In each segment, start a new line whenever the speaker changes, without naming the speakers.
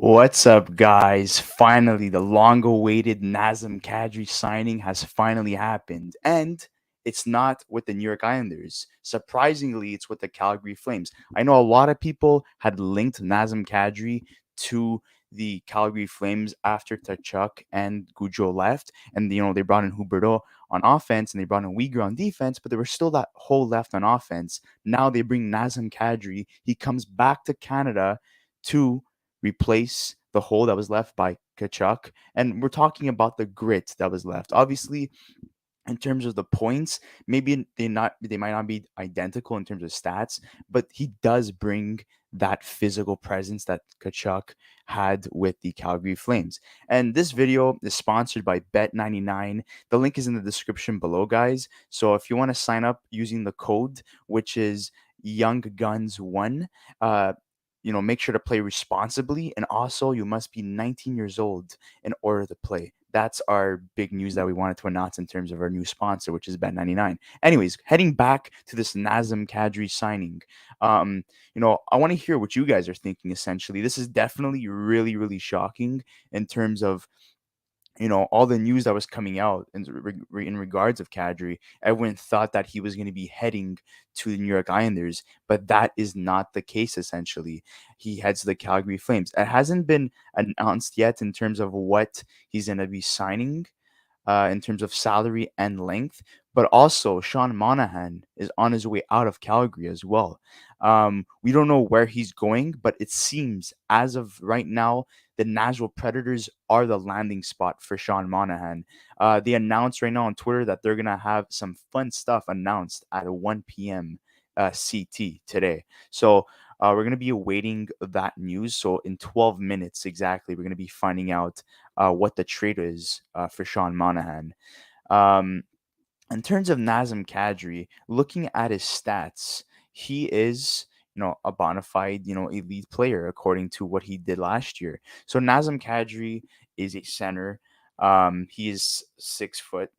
What's up, guys? Finally, the long awaited Nazem Kadri signing has finally happened. And it's not with the New York Islanders. Surprisingly, it's with the Calgary Flames. I know a lot of people had linked Nazem Kadri to the Calgary Flames after Tachuk and Gujo left. And, they brought in Huberto on offense and they brought in Uyghur on defense, but there was still that hole left on offense. Now they bring Nazem Kadri. He comes back to Canada to replace the hole that was left by Kachuk. And we're talking about the grit that was left. Obviously, in terms of the points, maybe they might not be identical in terms of stats, but he does bring that physical presence that Kachuk had with the Calgary Flames. And this video is sponsored by Bet99. The link is in the description below, guys. So if you want to sign up using the code, which is YoungGuns1, make sure to play responsibly, and also you must be 19 years old in order to play. That's our big news that we wanted to announce in terms of our new sponsor, which is Bet99. Anyways, heading back to this Nazem Kadri signing, I want to hear what you guys are thinking. Essentially, this is definitely really, really shocking in terms of all the news that was coming out in regards of Kadri. Everyone thought that he was going to be heading to the New York Islanders, but that is not the case. Essentially, he heads to the Calgary Flames. It hasn't been announced yet in terms of what he's going to be signing, in terms of salary and length. But also, Sean Monahan is on his way out of Calgary as well. We don't know where he's going, but it seems as of right now, the Nashville Predators are the landing spot for Sean Monahan. They announced right now on Twitter that they're going to have some fun stuff announced at 1 p.m. CT today. So we're going to be awaiting that news. So in 12 minutes exactly, we're going to be finding out what the trade is for Sean Monahan. Um, in terms of Nazem Kadri, looking at his stats, he is, a bona fide, elite player according to what he did last year. So Nazem Kadri is a center. He is 6 foot.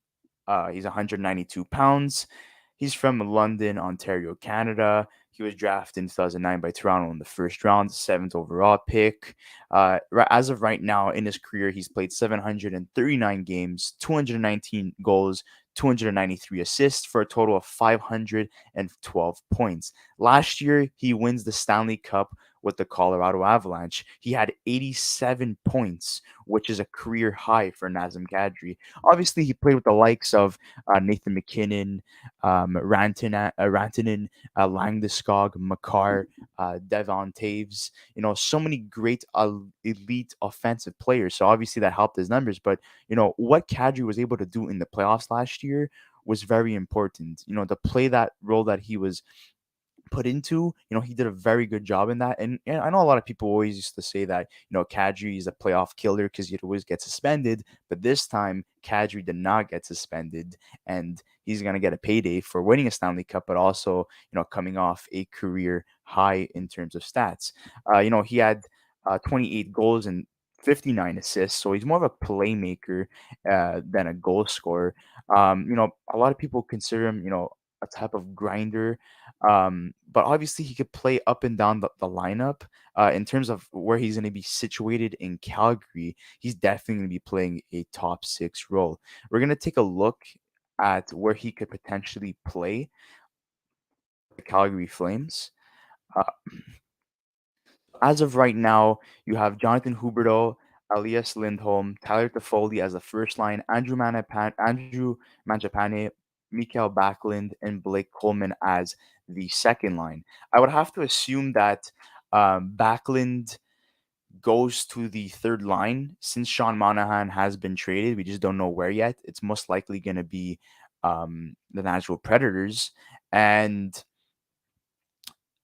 He's 192 pounds. He's from London, Ontario, Canada. He was drafted in 2009 by Toronto in the first round, seventh overall pick. As of right now in his career, he's played 739 games, 219 goals, 293 assists for a total of 512 points. Last year, he wins the Stanley Cup with the Colorado Avalanche. He had 87 points, which is a career high for Nazem Kadri. Obviously, he played with the likes of Nathan McKinnon, Rantanen, Langdeskog, Makar, Devon Taves. So many great elite offensive players. So obviously that helped his numbers. But what Kadri was able to do in the playoffs last year was very important. To play that role that he was put into, he did a very good job in that. And I know a lot of people always used to say that, Kadri is a playoff killer because he'd always get suspended. But this time, Kadri did not get suspended, and he's going to get a payday for winning a Stanley Cup, but also, coming off a career high in terms of stats. He had 28 goals and 59 assists, so he's more of a playmaker than a goal scorer. A lot of people consider him, a type of grinder, but obviously, he could play up and down the lineup. In terms of where he's going to be situated in Calgary, he's definitely going to be playing a top six role. We're going to take a look at where he could potentially play the Calgary Flames. Uh, as of right now, you have Jonathan Huberdeau, Elias Lindholm, Tyler Toffoli as the first line, Andrew Mangiapane, Mikael Backlund, and Blake Coleman as the second line. I would have to assume that Backlund goes to the third line since Sean Monahan has been traded. We just don't know where yet. It's most likely going to be the Nashville Predators. And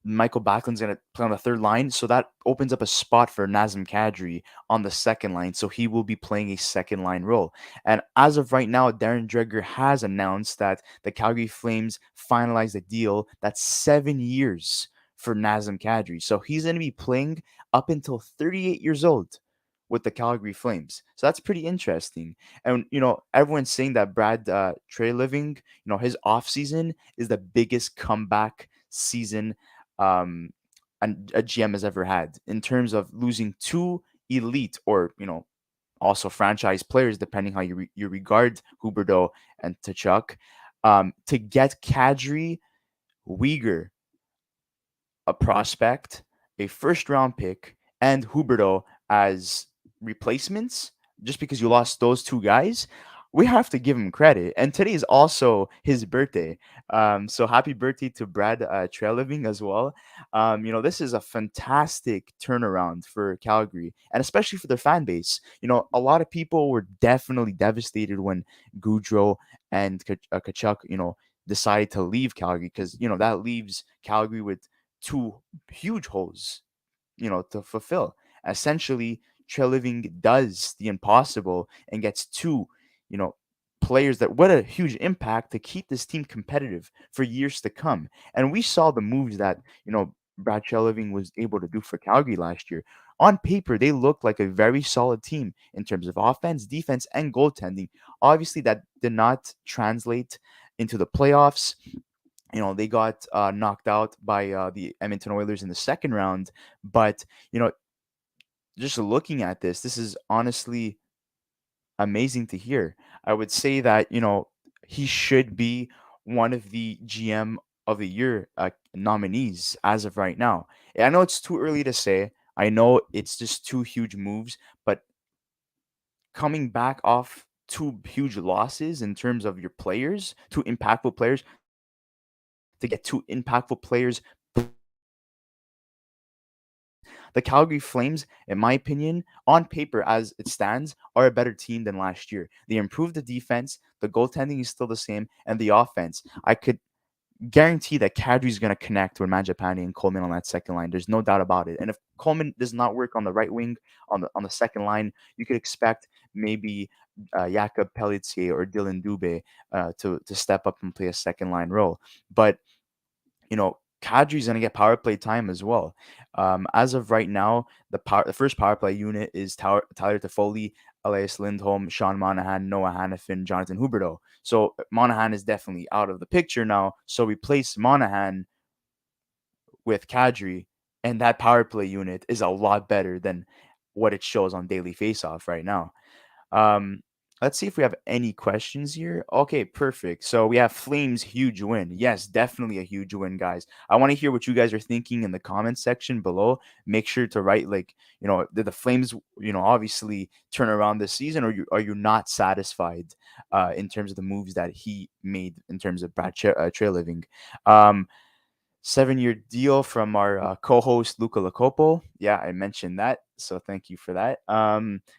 Michael Backlund's going to play on the third line, so that opens up a spot for Nazem Kadri on the second line, so he will be playing a second line role. And as of right now, Darren Dreger has announced that the Calgary Flames finalized a deal that's 7 years for Nazem Kadri, so he's going to be playing up until 38 years old with the Calgary Flames. So that's pretty interesting. And everyone's saying that Brad Trey Living, his offseason is the biggest comeback season um, a GM has ever had in terms of losing two elite or also franchise players, depending how you regard Huberdeau and Tachuk, to get Kadri, Uyghur, a prospect, a first round pick, and Huberto as replacements, just because you lost those two guys, we have to give him credit. And today is also his birthday. So happy birthday to Brad Treliving as well. This is a fantastic turnaround for Calgary and especially for their fan base. A lot of people were definitely devastated when Goudreau and Kachuk, decided to leave Calgary because, that leaves Calgary with two huge holes, to fulfill. Essentially, Treliving does the impossible and gets two, you know, players that what a huge impact to keep this team competitive for years to come. And we saw the moves that, Brad Treliving was able to do for Calgary last year. On paper, they looked like a very solid team in terms of offense, defense, and goaltending. Obviously, that did not translate into the playoffs. They got knocked out by the Edmonton Oilers in the second round. But, just looking at this is honestly amazing to hear. I would say that, he should be one of the GM of the year nominees as of right now. I know it's too early to say. I know it's just two huge moves, but coming back off two huge losses in terms of your players, two impactful players, to get two impactful players, the Calgary Flames, in my opinion, on paper as it stands, are a better team than last year. They improved the defense, the goaltending is still the same, and the offense. I could guarantee that Kadri is going to connect with Manjapani and Coleman on that second line. There's no doubt about it. And if Coleman does not work on the right wing, on the second line, you could expect maybe Jakob Pelletier or Dylan Dubé to step up and play a second line role. But Kadri's going to get power play time as well. As of right now, the first power play unit is Tyler Toffoli, Elias Lindholm, Sean Monahan, Noah Hannafin, Jonathan Huberdeau. So Monahan is definitely out of the picture now. So replace Monahan with Kadri, and that power play unit is a lot better than what it shows on Daily Faceoff right now. Um, let's see if we have any questions here. Okay, perfect. So we have Flames huge win. Yes, definitely a huge win, guys. I want to hear what you guys are thinking in the comments section below. Make sure to write did the Flames, obviously turn around this season, or are you not satisfied in terms of the moves that he made in terms of Trail Living? Um, 7-year deal from our co-host Luca Lacopo. Yeah, I mentioned that, so thank you for that.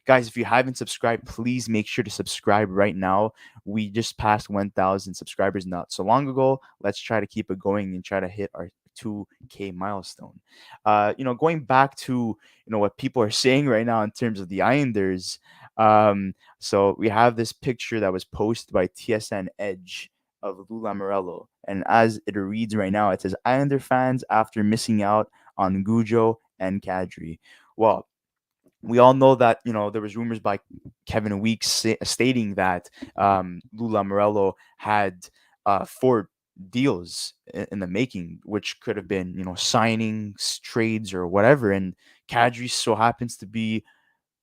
Guys, if you haven't subscribed, please make sure to subscribe right now. We just passed 1,000 subscribers not so long ago. Let's try to keep it going and try to hit our 2K milestone. Going back to what people are saying right now in terms of the Islanders. So we have this picture that was posted by TSN Edge of Lou Lamoriello. And as it reads right now, it says Islander fans after missing out on Gujo and Kadri. Well, we all know that there was rumors by Kevin Weeks stating that Lou Lamoriello had 4 deals in the making, which could have been signings, trades, or whatever. And Kadri so happens to be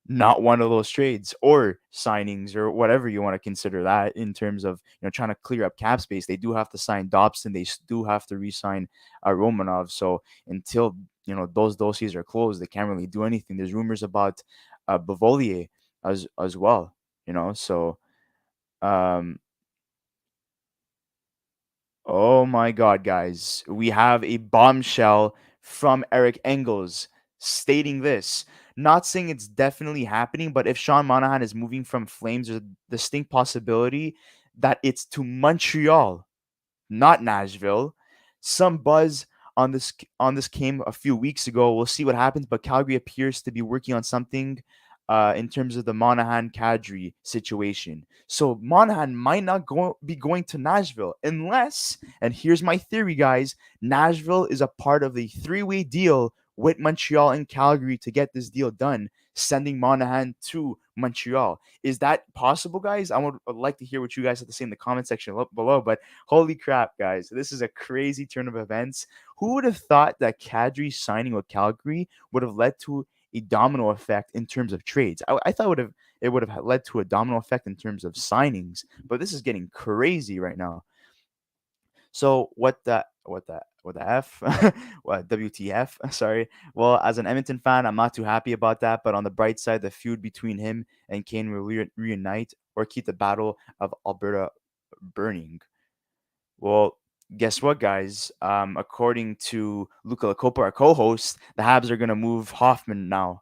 not one of those trades or signings or whatever you want to consider that in terms of trying to clear up cap space. They do have to sign Dobson. They do have to re-sign Romanov. So until those dossiers are closed, they can't really do anything. There's rumors about Bavolier as well. So um, oh my God, guys. We have a bombshell from Eric Engels stating this. Not saying it's definitely happening, but if Sean Monahan is moving from Flames, there's a distinct possibility that it's to Montreal, not Nashville. Some buzz on this came a few weeks ago. We'll see what happens, but Calgary appears to be working on something in terms of the Monahan Kadri situation. So Monahan might not be going to Nashville unless, and here's my theory, guys, Nashville is a part of the three-way deal with Montreal and Calgary to get this deal done, sending Monahan to Montreal. Is that possible, guys? Would like to hear what you guys have to say in the comment section below. But holy crap, guys, this is a crazy turn of events. Who would have thought that Kadri signing with Calgary would have led to a domino effect in terms of trades. I thought it would have led to a domino effect in terms of signings, but this is getting crazy right now. So what the f what WTF? Sorry. Well, as an Edmonton fan, I'm not too happy about that. But on the bright side, the feud between him and Kane will reunite or keep the battle of Alberta burning. Well, guess what, guys? According to Luca Lacopa, our co-host, the Habs are gonna move Hoffman now.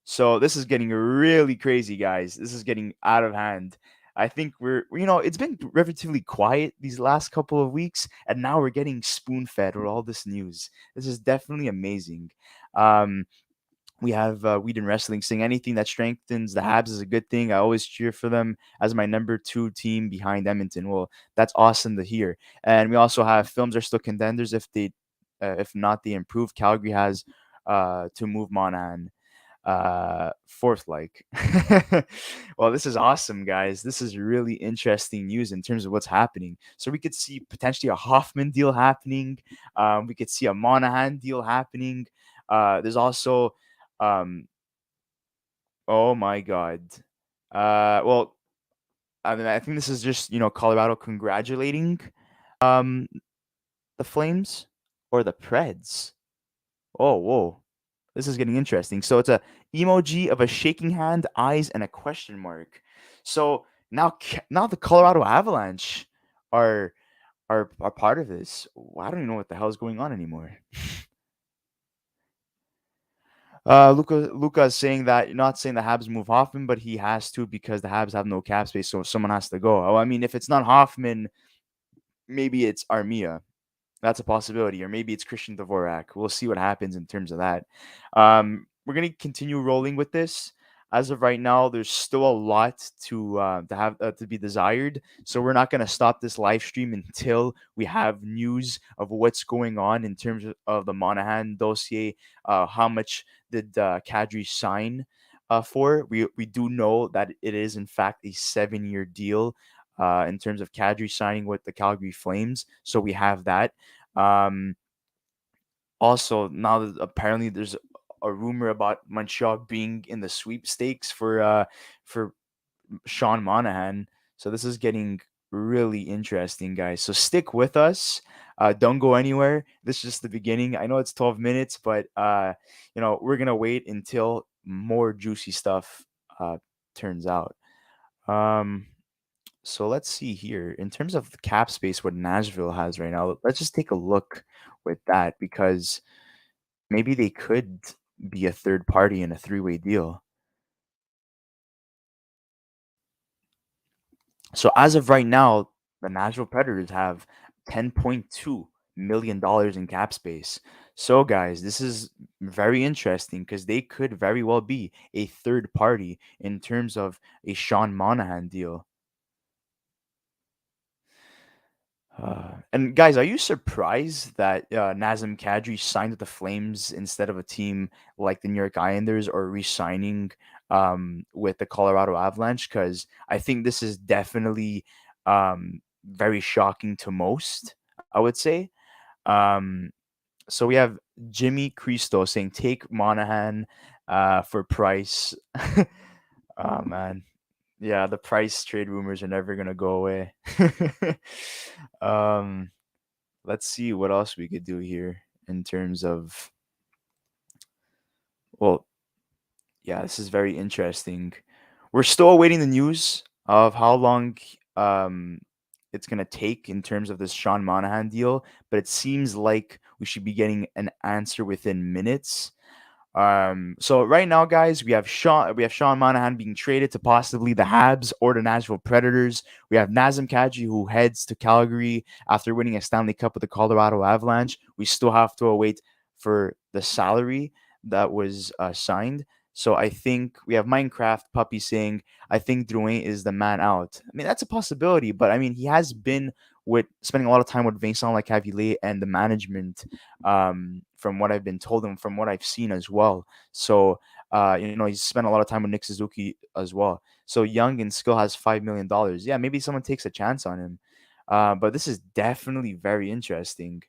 So this is getting really crazy, guys. This is getting out of hand. I think it's been relatively quiet these last couple of weeks, and now we're getting spoon-fed with all this news. This is definitely amazing. Um, we have Weed and Wrestling saying anything that strengthens the Habs is a good thing. I always cheer for them as my number two team behind Edmonton. Well, that's awesome to hear. And we also have Films are still contenders if not they improve. Calgary has to move Monahan fourth like. Well, this is awesome, guys. This is really interesting news in terms of what's happening. So we could see potentially a Hoffman deal happening. We could see a Monahan deal happening. There's also um oh my god. Well, I mean, I think this is just, Colorado congratulating um the Flames or the Preds. Oh, whoa. This is getting interesting. So it's a emoji of a shaking hand, eyes, and a question mark. So now the Colorado Avalanche are are part of this. I don't even know what the hell is going on anymore. Luca is saying that not saying the Habs move Hoffman, but he has to because the Habs have no cap space, so someone has to go. Oh, I mean, if it's not Hoffman, maybe it's Armia. That's a possibility, or maybe it's Christian Dvorak. We'll see what happens in terms of that. We're gonna continue rolling with this. As of right now, there's still a lot to have to be desired. So we're not gonna stop this live stream until we have news of what's going on in terms of the Monahan dossier. How much did Kadri sign for? We do know that it is in fact a 7-year deal in terms of Kadri signing with the Calgary Flames. So we have that. Um, Also, now that apparently there's a rumor about Montreal being in the sweepstakes for Sean Monahan. So this is getting really interesting, guys. So stick with us. Don't go anywhere. This is just the beginning. I know it's 12 minutes, but we're gonna wait until more juicy stuff turns out. Um, so let's see here. In terms of the cap space, what Nashville has right now, let's just take a look with that because maybe they could be a third party in a three-way deal. So as of right now, the Nashville Predators have $10.2 million in cap space. So guys, this is very interesting because they could very well be a third party in terms of a Sean Monahan deal. And guys, are you surprised that Nazem Kadri signed with the Flames instead of a team like the New York Islanders or re-signing with the Colorado Avalanche? Because I think this is definitely very shocking to most, I would say. Um, so we have Jimmy Cristo saying, take Monahan for Price. Oh, man. Yeah, the Price trade rumors are never going to go away. um, let's see what else we could do here in terms of, well, yeah, this is very interesting. We're still awaiting the news of how long it's going to take in terms of this Sean Monahan deal, but it seems like we should be getting an answer within minutes. So right now, guys, we have Sean Monahan being traded to possibly the Habs or the Nashville Predators. We have Nazem Kadri who heads to Calgary after winning a Stanley Cup with the Colorado Avalanche. We still have to await for the salary that was signed. So I think we have Minecraft Puppy saying, I think Drouin is the man out. I mean, that's a possibility, but I mean, he has been with spending a lot of time with Vincent Lecavalier and the management from what I've been told and from what I've seen as well. So, he's spent a lot of time with Nick Suzuki as well. So young and still has $5 million. Yeah, maybe someone takes a chance on him. But this is definitely very interesting.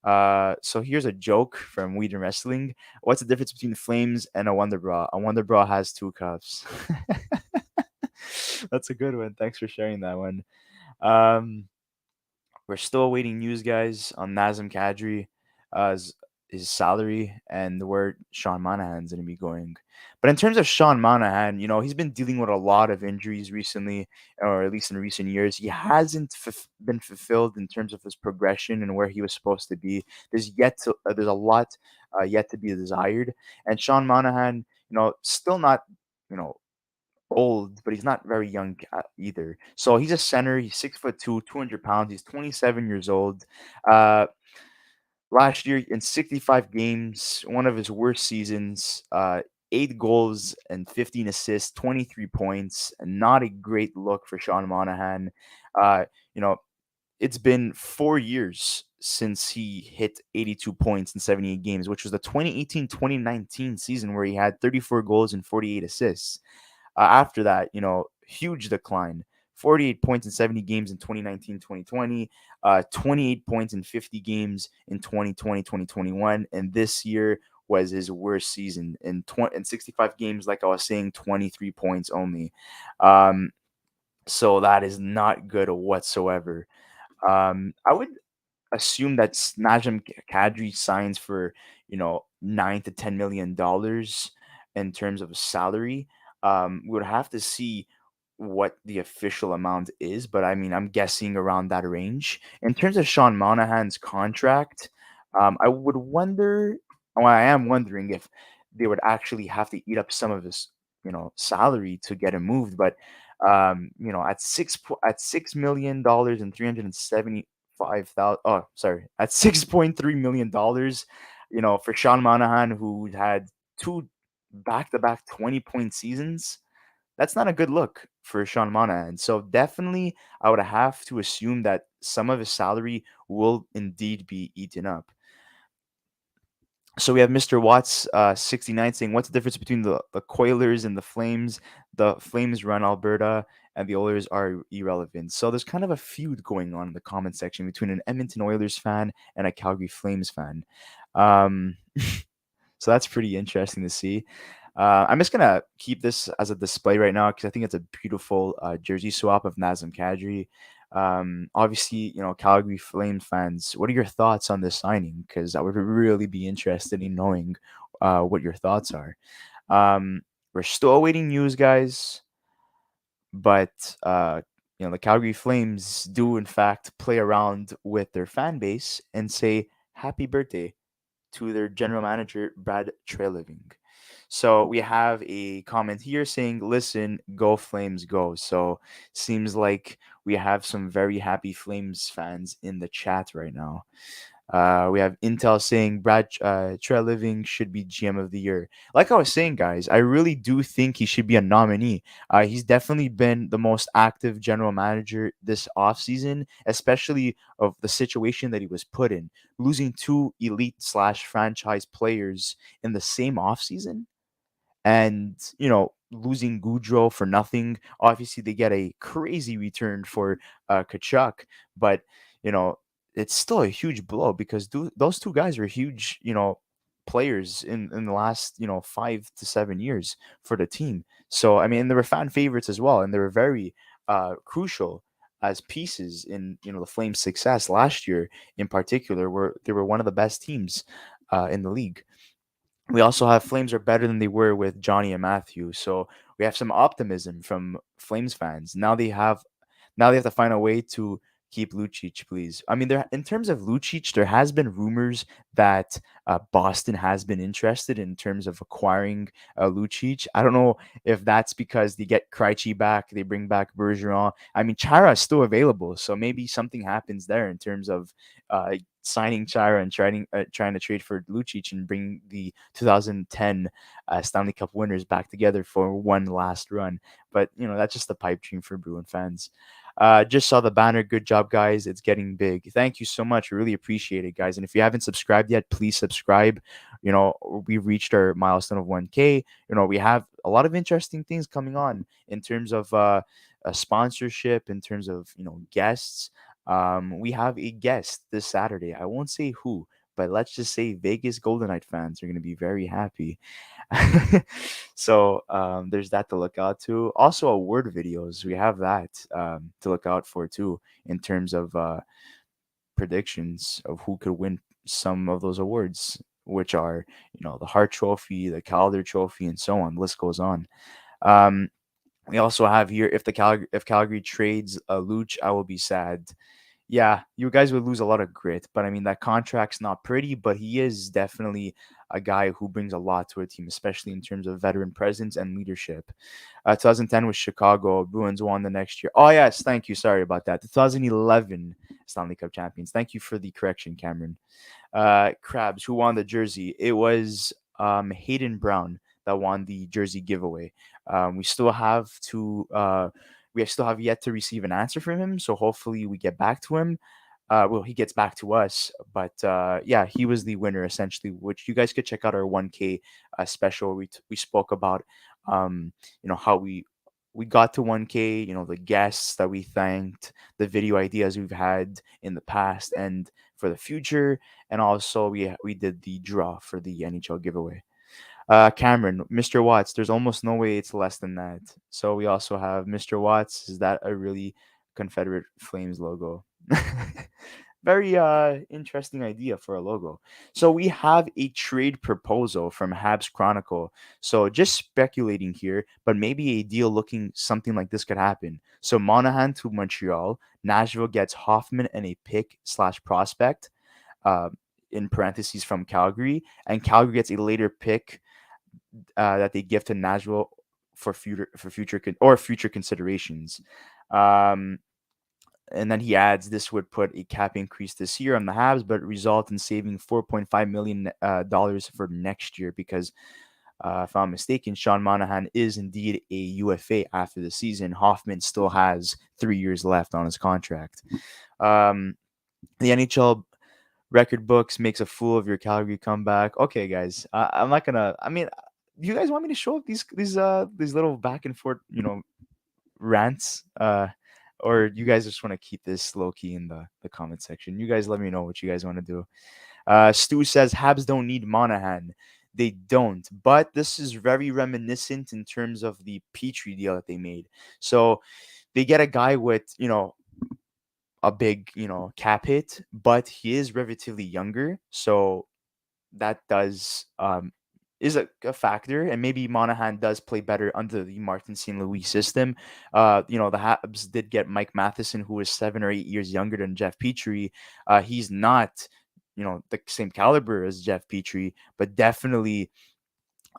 So here's a joke from Weed and Wrestling. What's the difference between Flames and a Wonder Bra? A Wonder Bra has two cups. That's a good one. Thanks for sharing that one. Um, we're still awaiting news, guys, on Nazem Kadri, his salary, and where Sean Monahan's going to be going. But in terms of Sean Monahan, he's been dealing with a lot of injuries recently, or at least in recent years. He hasn't been fulfilled in terms of his progression and where he was supposed to be. There's a lot yet to be desired. And Sean Monahan, still not, you know, old, but he's not very young either. So he's a center. He's 6'2", 200 pounds. He's 27 years old. Uh, Last year in 65 games, one of his worst seasons. 8 goals and 15 assists, 23 points. Not a great look for Sean Monahan. Uh, you know, it's been 4 years since he hit 82 points in 78 games, which was the 2018-2019 season where he had 34 goals and 48 assists. After that, huge decline. 48 points in 70 games in 2019-2020, 28 points in 50 games in 2020-2021, and this year was his worst season in 65 games. Like I was saying, 23 points only. Um, so that is not good whatsoever. I would assume that Nazem Kadri signs for $9 to $10 million in terms of a salary. We would have to see what the official amount is, but I mean, I'm guessing around that range. In terms of Sean Monahan's contract, I would wonder. Well, I am wondering if they would actually have to eat up some of his, salary to get him moved. But at $6 million and 375,000. Oh, sorry, at $6.3 million. For Sean Monahan, who had two back-to-back 20-point seasons, that's not a good look for Sean Monahan. So definitely, I would have to assume that some of his salary will indeed be eaten up. So we have Mr. Watts, 69, saying, "What's the difference between the Coilers and the Flames? The Flames run Alberta, and the Oilers are irrelevant." So there's kind of a feud going on in the comment section between an Edmonton Oilers fan and a Calgary Flames fan. Um, so that's pretty interesting to see. I'm just gonna keep this as a display right now because I think it's a beautiful jersey swap of Nazem Kadri. Obviously, Calgary Flames fans, what are your thoughts on this signing? Because I would really be interested in knowing what your thoughts are. Um, we're still awaiting news, guys, but the Calgary Flames do in fact play around with their fan base and say happy birthday to their general manager, Brad Treliving. So we have a comment here saying, "Listen, go Flames, go." So seems like we have some very happy Flames fans in the chat right now. We have Intel saying Brad Treliving should be GM of the year. Like I was saying, guys, I really do think he should be a nominee. He's definitely been the most active general manager this offseason, especially of the situation that he was put in, losing two elite slash franchise players in the same offseason and losing Goudreau for nothing. Obviously, they get a crazy return for Kachuk, but you know it's still a huge blow because those two guys are huge, players in the last 5 to 7 years for the team. So I mean, they were fan favorites as well, and they were very crucial as pieces in the Flames' success last year in particular, where they were one of the best teams in the league. We also have Flames are better than they were with Johnny and Matthew. So we have some optimism from Flames fans. Now they have to find a way to keep Lucic, please. I mean, there in terms of Lucic, there has been rumors that Boston has been interested in terms of acquiring Lucic. I don't know if that's because they get Krejci back, they bring back Bergeron. I mean, Chara is still available, so maybe something happens there in terms of signing Chara and trying to trade for Lucic and bring the 2010 Stanley Cup winners back together for one last run. But that's just a pipe dream for Bruin fans. Just saw the banner. Good job, guys. It's getting big. Thank you so much. I really appreciate it, guys. And if you haven't subscribed yet, please subscribe. We've reached our milestone of 1K. We have a lot of interesting things coming on in terms of a sponsorship, in terms of guests. We have a guest this Saturday. I won't say who, but let's just say Vegas Golden Knight fans are going to be very happy. So there's that to look out to. Also, award videos. We have that to look out for too in terms of predictions of who could win some of those awards, which are the Hart Trophy, the Calder Trophy, and so on. The list goes on. Um, we also have here if Calgary trades a Luch, I will be sad. Yeah, you guys would lose a lot of grit, but I mean that contract's not pretty, but he is definitely a guy who brings a lot to a team, especially in terms of veteran presence and leadership. 2010 was Chicago. Bruins won the next year. Oh yes, thank you. Sorry about that. 2011 Stanley Cup champions. Thank you for the correction, Cameron. Krabs, who won the jersey? It was Hayden Brown that won the jersey giveaway. We still have to we still have yet to receive an answer from him, so hopefully we get back to him. Well, he gets back to us, but yeah, he was the winner essentially. Which you guys could check out our 1K special. We spoke about how we got to 1K. The guests that we thanked, the video ideas we've had in the past, and for the future, and also we did the draw for the NHL giveaway. Cameron, Mr. Watts, there's almost no way it's less than that. So we also have Mr. Watts. Is that a really Confederate Flames logo? Very interesting idea for a logo. So we have a trade proposal from Habs Chronicle. So just speculating here, but maybe a deal looking something like this could happen. So Monahan to Montreal, Nashville gets Hoffman and a pick slash prospect, uh, in parentheses from Calgary, and Calgary gets a later pick that they give to Nashville for future considerations. Um, and then he adds this would put a cap increase this year on the Habs, but result in saving $4.5 million dollars for next year because, if I'm mistaken, Sean Monahan is indeed a UFA after the season. Hoffman still has 3 years left on his contract. Um, the NHL record books makes a fool of your Calgary comeback. Okay, guys, I'm not gonna. I mean, do you guys want me to show up these little back and forth, rants, or you guys just want to keep this low key in the comment section? You guys let me know what you guys want to do. Stu says Habs don't need Monahan. They don't, but this is very reminiscent in terms of the Petrie deal that they made. So they get a guy with a big cap hit, but he is relatively younger, so that does is a factor, and maybe Monahan does play better under the Martin St. Louis system. The Habs did get Mike Matheson, who is 7 or 8 years younger than Jeff Petrie. He's not, the same caliber as Jeff Petrie, but definitely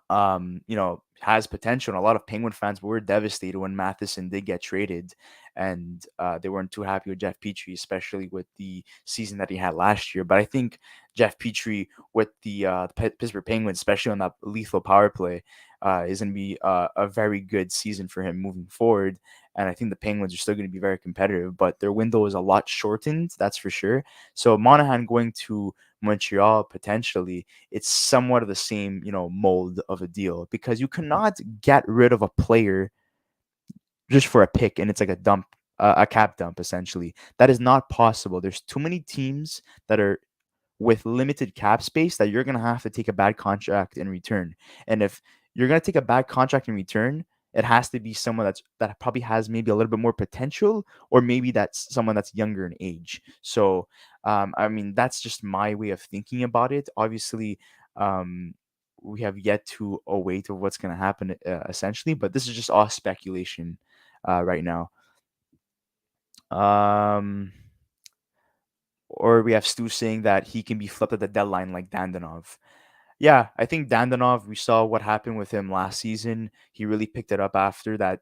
has potential. And a lot of Penguin fans were devastated when Matheson did get traded, and they weren't too happy with Jeff Petrie, especially with the season that he had last year. But I think Jeff Petrie with the Pittsburgh Penguins, especially on that lethal power play, is going to be a very good season for him moving forward. And I think the Penguins are still going to be very competitive, but their window is a lot shortened, that's for sure. So Monahan going to Montreal potentially, it's somewhat of the same, mold of a deal because you cannot get rid of a player just for a pick and it's like a dump, a cap dump essentially. That is not possible. There's too many teams that are with limited cap space that you're going to have to take a bad contract in return. And if you're going to take a bad contract in return, it has to be someone that probably has maybe a little bit more potential, or maybe that's someone that's younger in age. So, I mean, that's just my way of thinking about it. Obviously, we have yet to await of what's going to happen, essentially, but this is just all speculation right now. Um, or we have Stu saying that he can be flipped at the deadline like Dandanov. Yeah, I think Dandanov, we saw what happened with him last season. He really picked it up after that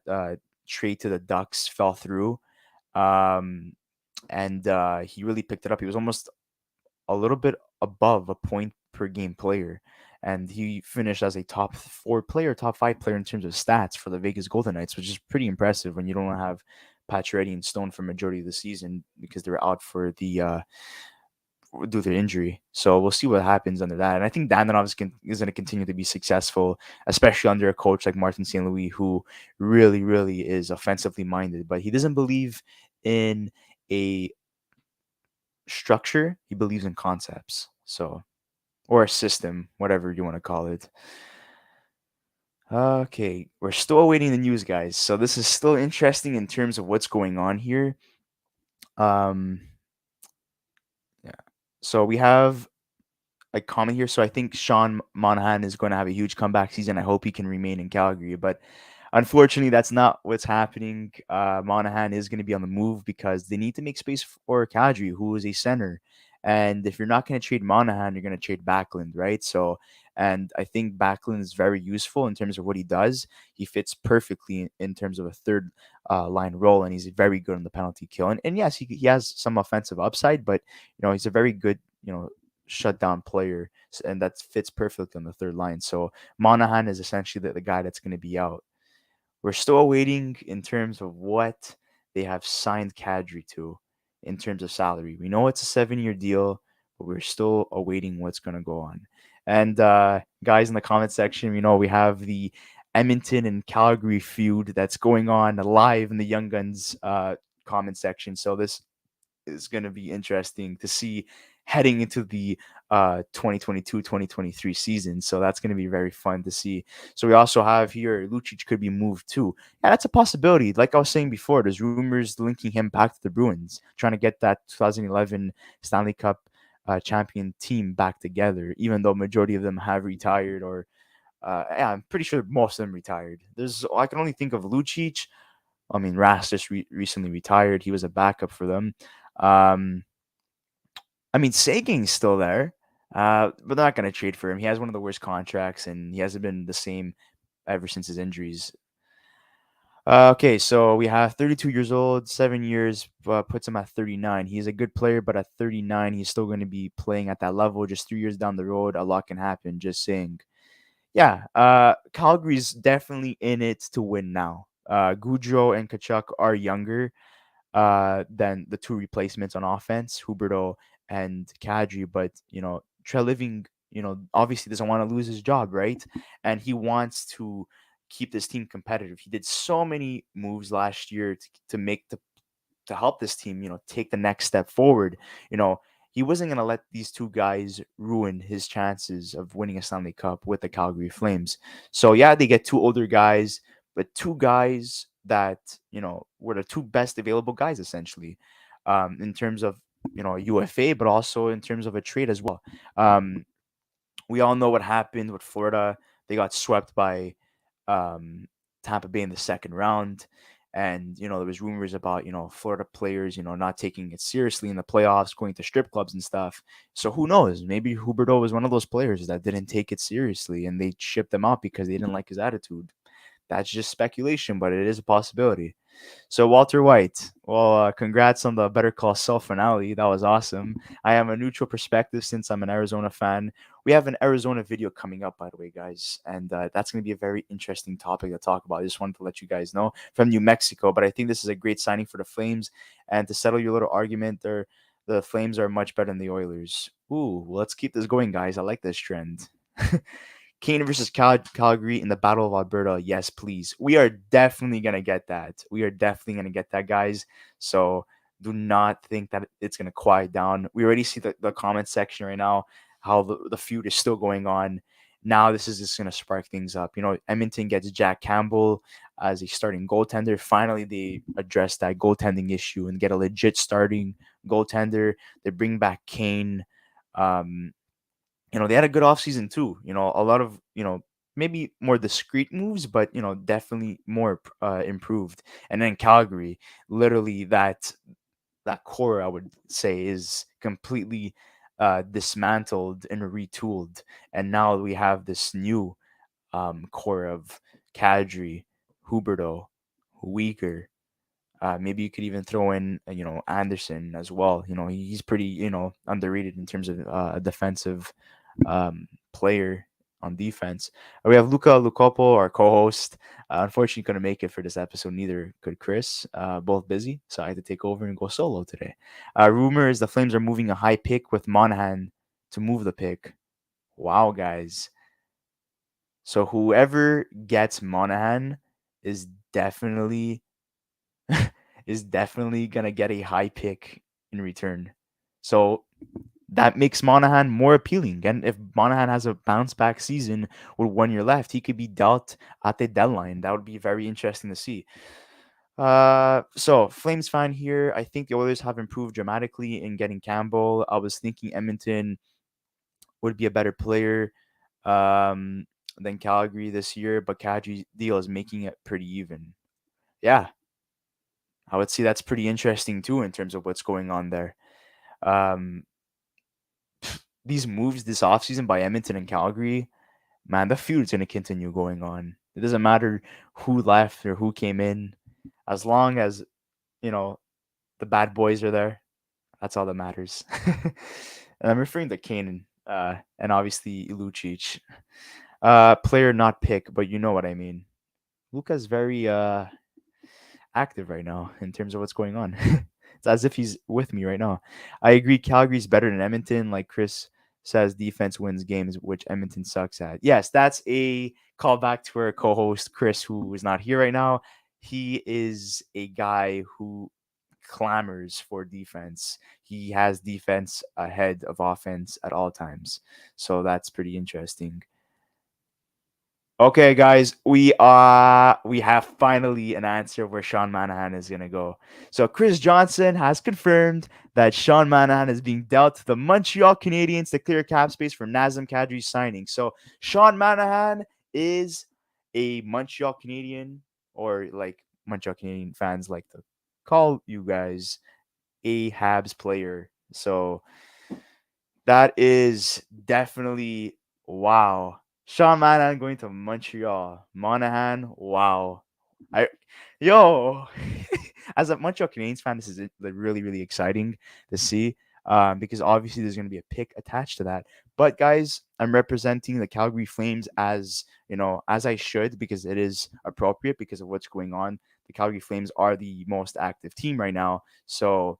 trade to the Ducks fell through. Um, and he really picked it up. He was almost a little bit above a point per game player. And he finished as a top 4 player, top 5 player in terms of stats for the Vegas Golden Knights, which is pretty impressive when you don't have Pacioretty and Stone for majority of the season because they're out for the due to injury. So we'll see what happens under that. And I think Dandanov is going to continue to be successful, especially under a coach like Martin St. Louis, who really, really is offensively minded, but he doesn't believe in a structure. He believes in concepts. So, or a system, whatever you want to call it. Okay, we're still awaiting the news, guys. So this is still interesting in terms of what's going on here. Um, yeah. So we have a comment here. So I think Sean Monahan is going to have a huge comeback season. I hope he can remain in Calgary, but unfortunately, that's not what's happening. Monahan is going to be on the move because they need to make space for Kadri, who is a center. And if you're not going to trade Monahan, you're going to trade Backlund, right? So, and I think Backlund is very useful in terms of what he does. He fits perfectly in terms of a third line role, and he's very good on the penalty kill. And yes, he has some offensive upside, but he's a very good shutdown player, and that fits perfectly on the third line. So Monahan is essentially the guy that's going to be out. We're still awaiting in terms of what they have signed Kadri to in terms of salary. We know it's a 7-year deal, but we're still awaiting what's going to go on. And guys in the comment section, we have the Edmonton and Calgary feud that's going on live in the Young Guns comment section. So this is going to be interesting to see heading into the 2022-2023 season. So that's going to be very fun to see. So we also have here Lucic could be moved too. Yeah, that's a possibility. Like I was saying before, there's rumors linking him back to the Bruins, trying to get that 2011 Stanley Cup champion team back together, even though majority of them have retired or yeah, I'm pretty sure most of them retired. I can only think of Lucic. I mean, Ras just recently retired. He was a backup for them. Um, I mean, Saging's still there, but they're not going to trade for him. He has one of the worst contracts, and he hasn't been the same ever since his injuries. Okay, so we have 32 years old, 7 years puts him at 39. He's a good player, but at 39, he's still going to be playing at that level. Just 3 years down the road, a lot can happen. Just saying. Yeah, Calgary's definitely in it to win now. Goudreau and Kachuk are younger than the two replacements on offense, Huberto and Kadri. But Treliving, obviously doesn't want to lose his job, right? And he wants to keep this team competitive. He did so many moves last year to help this team, take the next step forward. You know, he wasn't going to let these two guys ruin his chances of winning a Stanley Cup with the Calgary Flames. So yeah, they get two older guys, but two guys that were the two best available guys essentially, in terms of UFA, but also in terms of a trade as well. Um, we all know what happened with Florida. They got swept by um, Tampa Bay in the second round. And, there was rumors about, Florida players, not taking it seriously in the playoffs, going to strip clubs and stuff. So who knows? Maybe Huberto was one of those players that didn't take it seriously and they shipped him out because they didn't like his attitude. That's just speculation, but it is a possibility. So Walter White, well, congrats on the Better Call Saul finale. That was awesome. I have a neutral perspective since I'm an Arizona fan. We have an Arizona video coming up, by the way, guys, and that's going to be a very interesting topic to talk about. I just wanted to let you guys know from New Mexico, but I think this is a great signing for the Flames. And to settle your little argument, the Flames are much better than the Oilers. Ooh, well, let's keep this going, guys. I like this trend. Kane versus Calgary in the Battle of Alberta. Yes, please. We are definitely going to get that. We are definitely going to get that, guys. So do not think that it's going to quiet down. We already see the comment section right now, how the feud is still going on. Now this is just going to spark things up. Edmonton gets Jack Campbell as a starting goaltender. Finally, they address that goaltending issue and get a legit starting goaltender. They bring back Kane. Um, they had a good offseason too. A lot of, maybe more discreet moves, but, definitely more improved. And then Calgary, literally that core, I would say, is completely dismantled and retooled. And now we have this new core of Kadri, Huberto, Weaker. Maybe you could even throw in, Anderson as well. He's pretty, underrated in terms of a defensive player on defense. We have Luca Lucopo, our co-host. Unfortunately, couldn't make it for this episode. Neither could Chris. Both busy, so I had to take over and go solo today. Rumor is the Flames are moving a high pick with Monahan to move the pick. Wow, guys. So whoever gets Monahan is definitely is definitely gonna get a high pick in return. So that makes Monahan more appealing. And if Monahan has a bounce back season with 1 year left, he could be dealt at the deadline. That would be very interesting to see. So Flames fan here. I think the Oilers have improved dramatically in getting Campbell. I was thinking Edmonton would be a better player um, than Calgary this year, but Kadri's deal is making it pretty even. Yeah, I would say that's pretty interesting too in terms of what's going on there. Um, these moves this offseason by Edmonton and Calgary, man, the feud's going to continue going on. It doesn't matter who left or who came in, as long as, you know, the bad boys are there. That's all that matters. And I'm referring to Kanan and obviously Lucic. Player not pick, but you know what I mean. Luca's very active right now in terms of what's going on. It's as if he's with me right now. I agree. Calgary's better than Edmonton. Like Chris says, defense wins games, which Edmonton sucks at. Yes, that's a callback to our co-host Chris, who is not here right now. He is a guy who clamors for defense. He has defense ahead of offense at all times. So that's pretty interesting. Okay, guys, we have finally an answer where Sean Monahan is gonna go. So Chris Johnson has confirmed that Sean Monahan is being dealt to the Montreal Canadiens to clear cap space for Nazem Kadri signing. So Sean Monahan is a Montreal Canadian, or like Montreal Canadian fans like to call you guys, a Habs player. So that is definitely wow. Sean Monahan going to Montreal. Monahan, wow. I yo, as a Montreal Canadiens fan, this is like really really exciting to see. Because obviously there's going to be a pick attached to that. But guys, I'm representing the Calgary Flames as as I should, because it is appropriate because of what's going on. The Calgary Flames are the most active team right now, so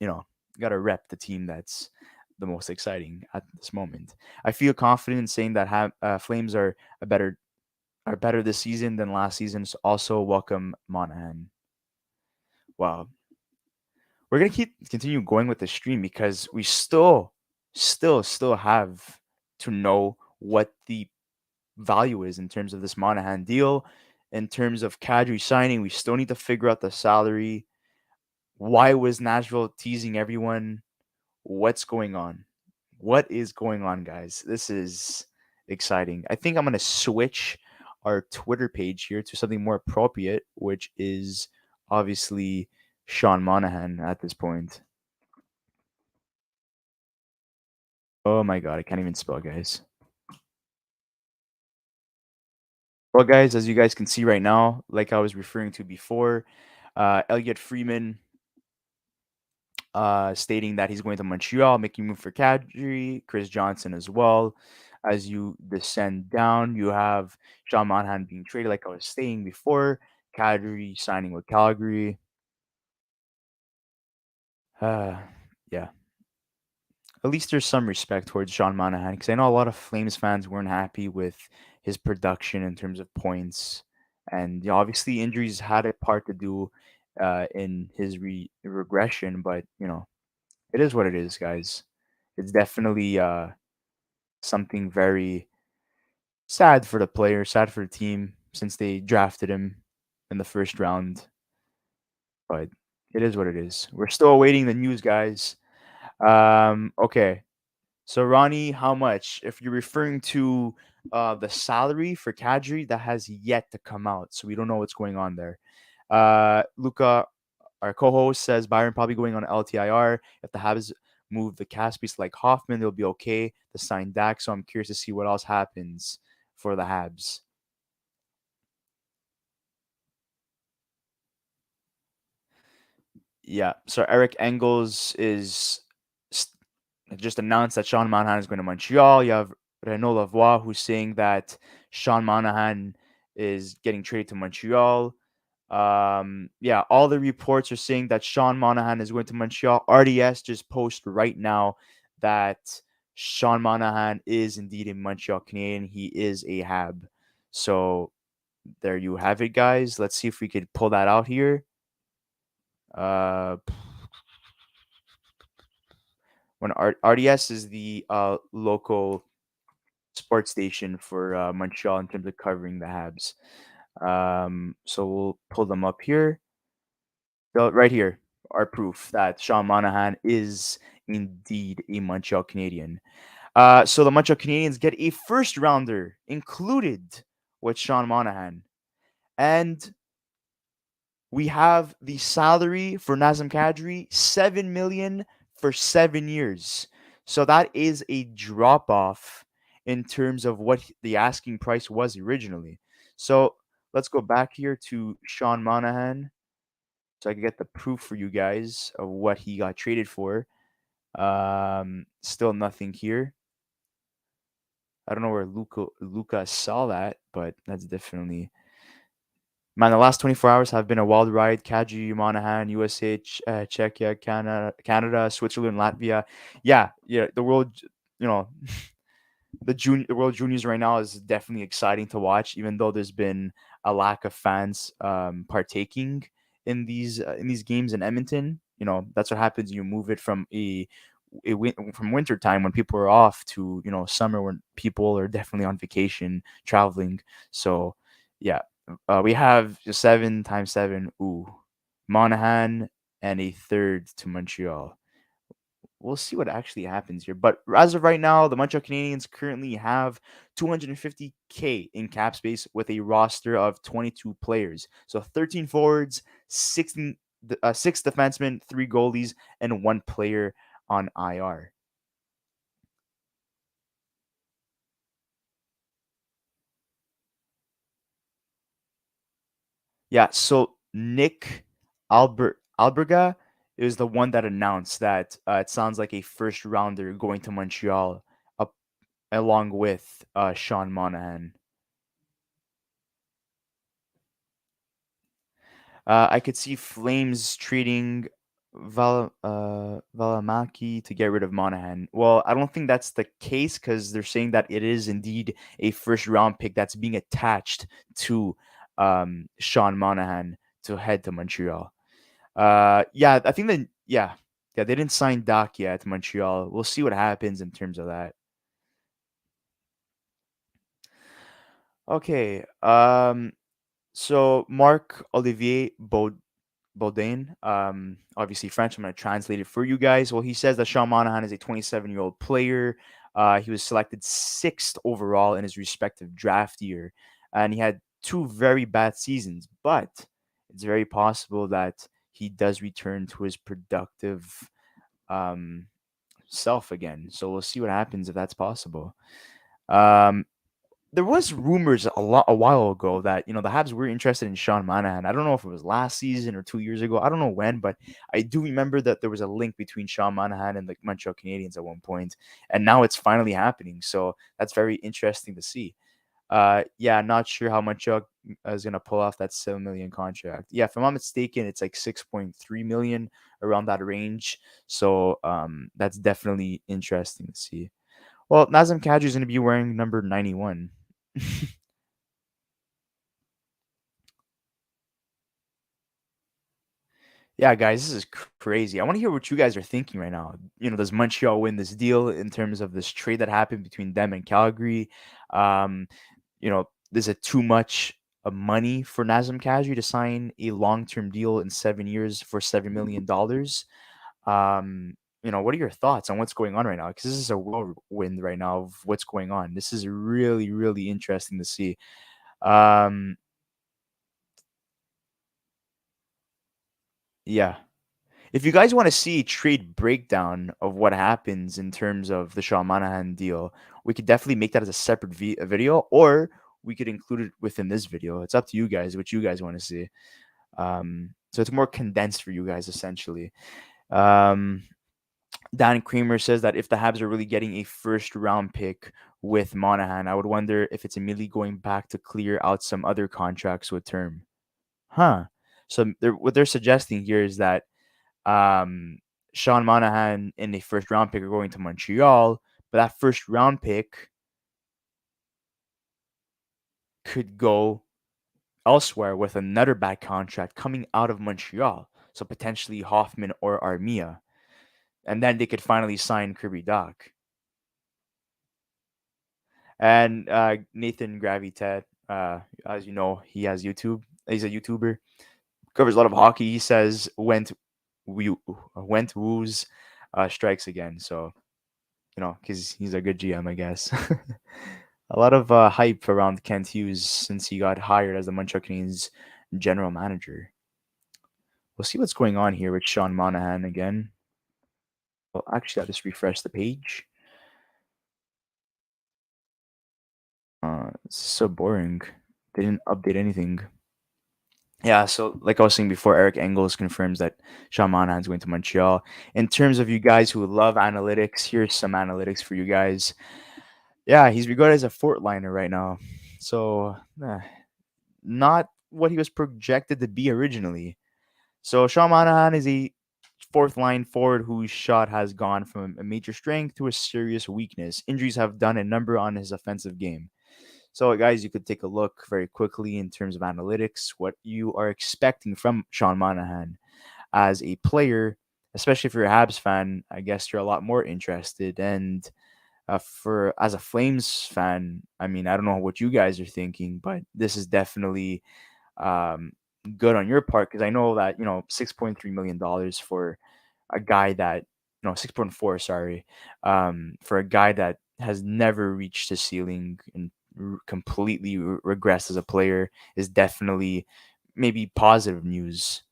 you know, got to rep the team that's the most exciting at this moment. I feel confident in saying that Flames are better this season than last season. So also welcome Monahan. Wow, we're gonna continue going with the stream because we still have to know what the value is in terms of this Monahan deal. In terms of Kadri signing, we still need to figure out the salary. Why was Nashville teasing everyone? What's going on? What is going on, guys? This is exciting. I think I'm going to switch our Twitter page here to something more appropriate, which is obviously Sean Monahan at this point. Oh my God, I can't even spell, guys. Well, guys, as you guys can see right now, like I was referring to before, Elliot Freeman stating that he's going to Montreal, making move for Kadri, Chris Johnson as well. As you descend down, you have Sean Monahan being traded, like I was saying before. Kadri signing with Calgary. Uh, yeah, at least there's some respect towards Sean Monahan, because I know a lot of Flames fans weren't happy with his production in terms of points, and obviously injuries had a part to do in his regression. But it is what it is, guys. It's definitely something very sad for the player, sad for the team, since they drafted him in the first round. But it is what it is. We're still awaiting the news, guys. Okay. So Ronnie, how much? If you're referring to the salary for Kadri, that has yet to come out, so we don't know what's going on there. Luca, our co-host, says Byron probably going on LTIR. If the Habs move the cast piece like Hoffman, they'll be okay to sign Dak. So I'm curious to see what else happens for the Habs. Yeah. So Eric Engels is s- just announced that Sean Monahan is going to Montreal. You have Renaud Lavoie who's saying that Sean Monahan is getting traded to Montreal. Yeah, all the reports are saying that Sean Monahan is going to Montreal. RDS just post right now that Sean Monahan is indeed a Montreal Canadian. He is a Hab. So there you have it, guys. Let's see if we could pull that out here. Uh, when RDS is the local sports station for Montreal in terms of covering the Habs. So we'll pull them up here. So right here, our proof that Sean Monahan is indeed a Montreal Canadian. So the Montreal Canadiens get a first rounder included with Sean Monahan. And we have the salary for Nazem Kadri, 7 million for 7 years. So that is a drop off in terms of what the asking price was originally. So let's go back here to Sean Monahan so I can get the proof for you guys of what he got traded for. Still nothing here. I don't know where Luca saw that, but that's definitely man. The last 24 hours have been a wild ride. Kadri, Monahan, USA, Czechia, Canada, Switzerland, Latvia. Yeah, yeah. The world, you know, the World Juniors right now is definitely exciting to watch, even though there's been a lack of fans partaking in these games in Edmonton. You know, that's what happens. You move it from from winter time when people are off to summer when people are definitely on vacation traveling. So yeah, we have 7 times 7. Ooh, Monahan and a third to Montreal. We'll see what actually happens here. But as of right now, the Montreal Canadiens currently have 250K in cap space with a roster of 22 players. So 13 forwards, 6 defensemen, 3 goalies, and 1 player on IR. Yeah, so Nick Alberga is the one that announced that it sounds like a first rounder going to Montreal up along with Sean Monahan. I could see Flames treating Valimaki to get rid of Monahan. Well, I don't think that's the case because they're saying that it is indeed a first round pick that's being attached to Sean Monahan to head to Montreal. Yeah, I think that yeah, they didn't sign Doc yet to Montreal. We'll see what happens in terms of that. Okay. So Marc Olivier Baudin, obviously French. I'm going to translate it for you guys. Well, he says that Sean Monahan is a 27-year-old player. He was selected 6th overall in his respective draft year, and he had 2 very bad seasons. But it's very possible that he does return to his productive um, self again. So we'll see what happens if that's possible. Um, there was rumors a while ago that the Habs were interested in Sean Monahan. I don't know if it was last season or 2 years ago. I don't know when, but I do remember that there was a link between Sean Monahan and the Montreal Canadiens at one point, and now it's finally happening. So that's very interesting to see. Yeah, not sure how Montreal is gonna pull off that 7 million contract. Yeah, if I'm not mistaken, it's like 6.3 million around that range. So that's definitely interesting to see. Well, Nazem Kadri is going to be wearing number 91. Yeah, guys, this is crazy. I want to hear what you guys are thinking right now. Does Montreal win this deal in terms of this trade that happened between them and Calgary? Um, is it too much money for Nazem Kadri to sign a long-term deal in 7 years for $7 million? What are your thoughts on what's going on right now? Because this is a whirlwind right now of what's going on. This is really, really interesting to see. Um, yeah. If you guys want to see a trade breakdown of what happens in terms of the Sean Monahan deal, we could definitely make that as a separate video, or we could include it within this video. It's up to you guys what you guys want to see. So it's more condensed for you guys essentially. Um, Dan Kramer says that if the Habs are really getting a first round pick with Monahan, I would wonder if it's immediately going back to clear out some other contracts with term. Huh. So what they're suggesting here is that um, Sean Monahan and a first round pick are going to Montreal, but that first round pick could go elsewhere with another bad contract coming out of Montreal. So potentially Hoffman or Armia. and then they could finally sign Kirby Doc. And Nathan Gravitat, as you know, he has YouTube. He's a YouTuber, covers a lot of hockey. He says we went woos strikes again. So because he's a good GM, I guess. A lot of hype around Kent Hughes since he got hired as the Montreal Canadiens general manager. We'll see what's going on here with Sean Monahan again. Well, actually, I'll just refresh the page. It's so boring. They didn't update anything. Yeah, so like I was saying before, Eric Engels confirms that Sean Monahan's going to Montreal. In terms of you guys who love analytics, here's some analytics for you guys. Yeah, he's regarded as a fourth liner right now. So, not what he was projected to be originally. So, Sean Monahan is a fourth line forward whose shot has gone from a major strength to a serious weakness. Injuries have done a number on his offensive game. So, guys, you could take a look very quickly in terms of analytics, what you are expecting from Sean Monahan as a player, especially if you're a Habs fan. I guess you're a lot more interested. And for as a Flames fan, I mean, I don't know what you guys are thinking, but this is definitely um, good on your part because I know that $6.3 million for a guy that 6.4, sorry, for a guy that has never reached the ceiling and completely regressed as a player is definitely maybe positive news.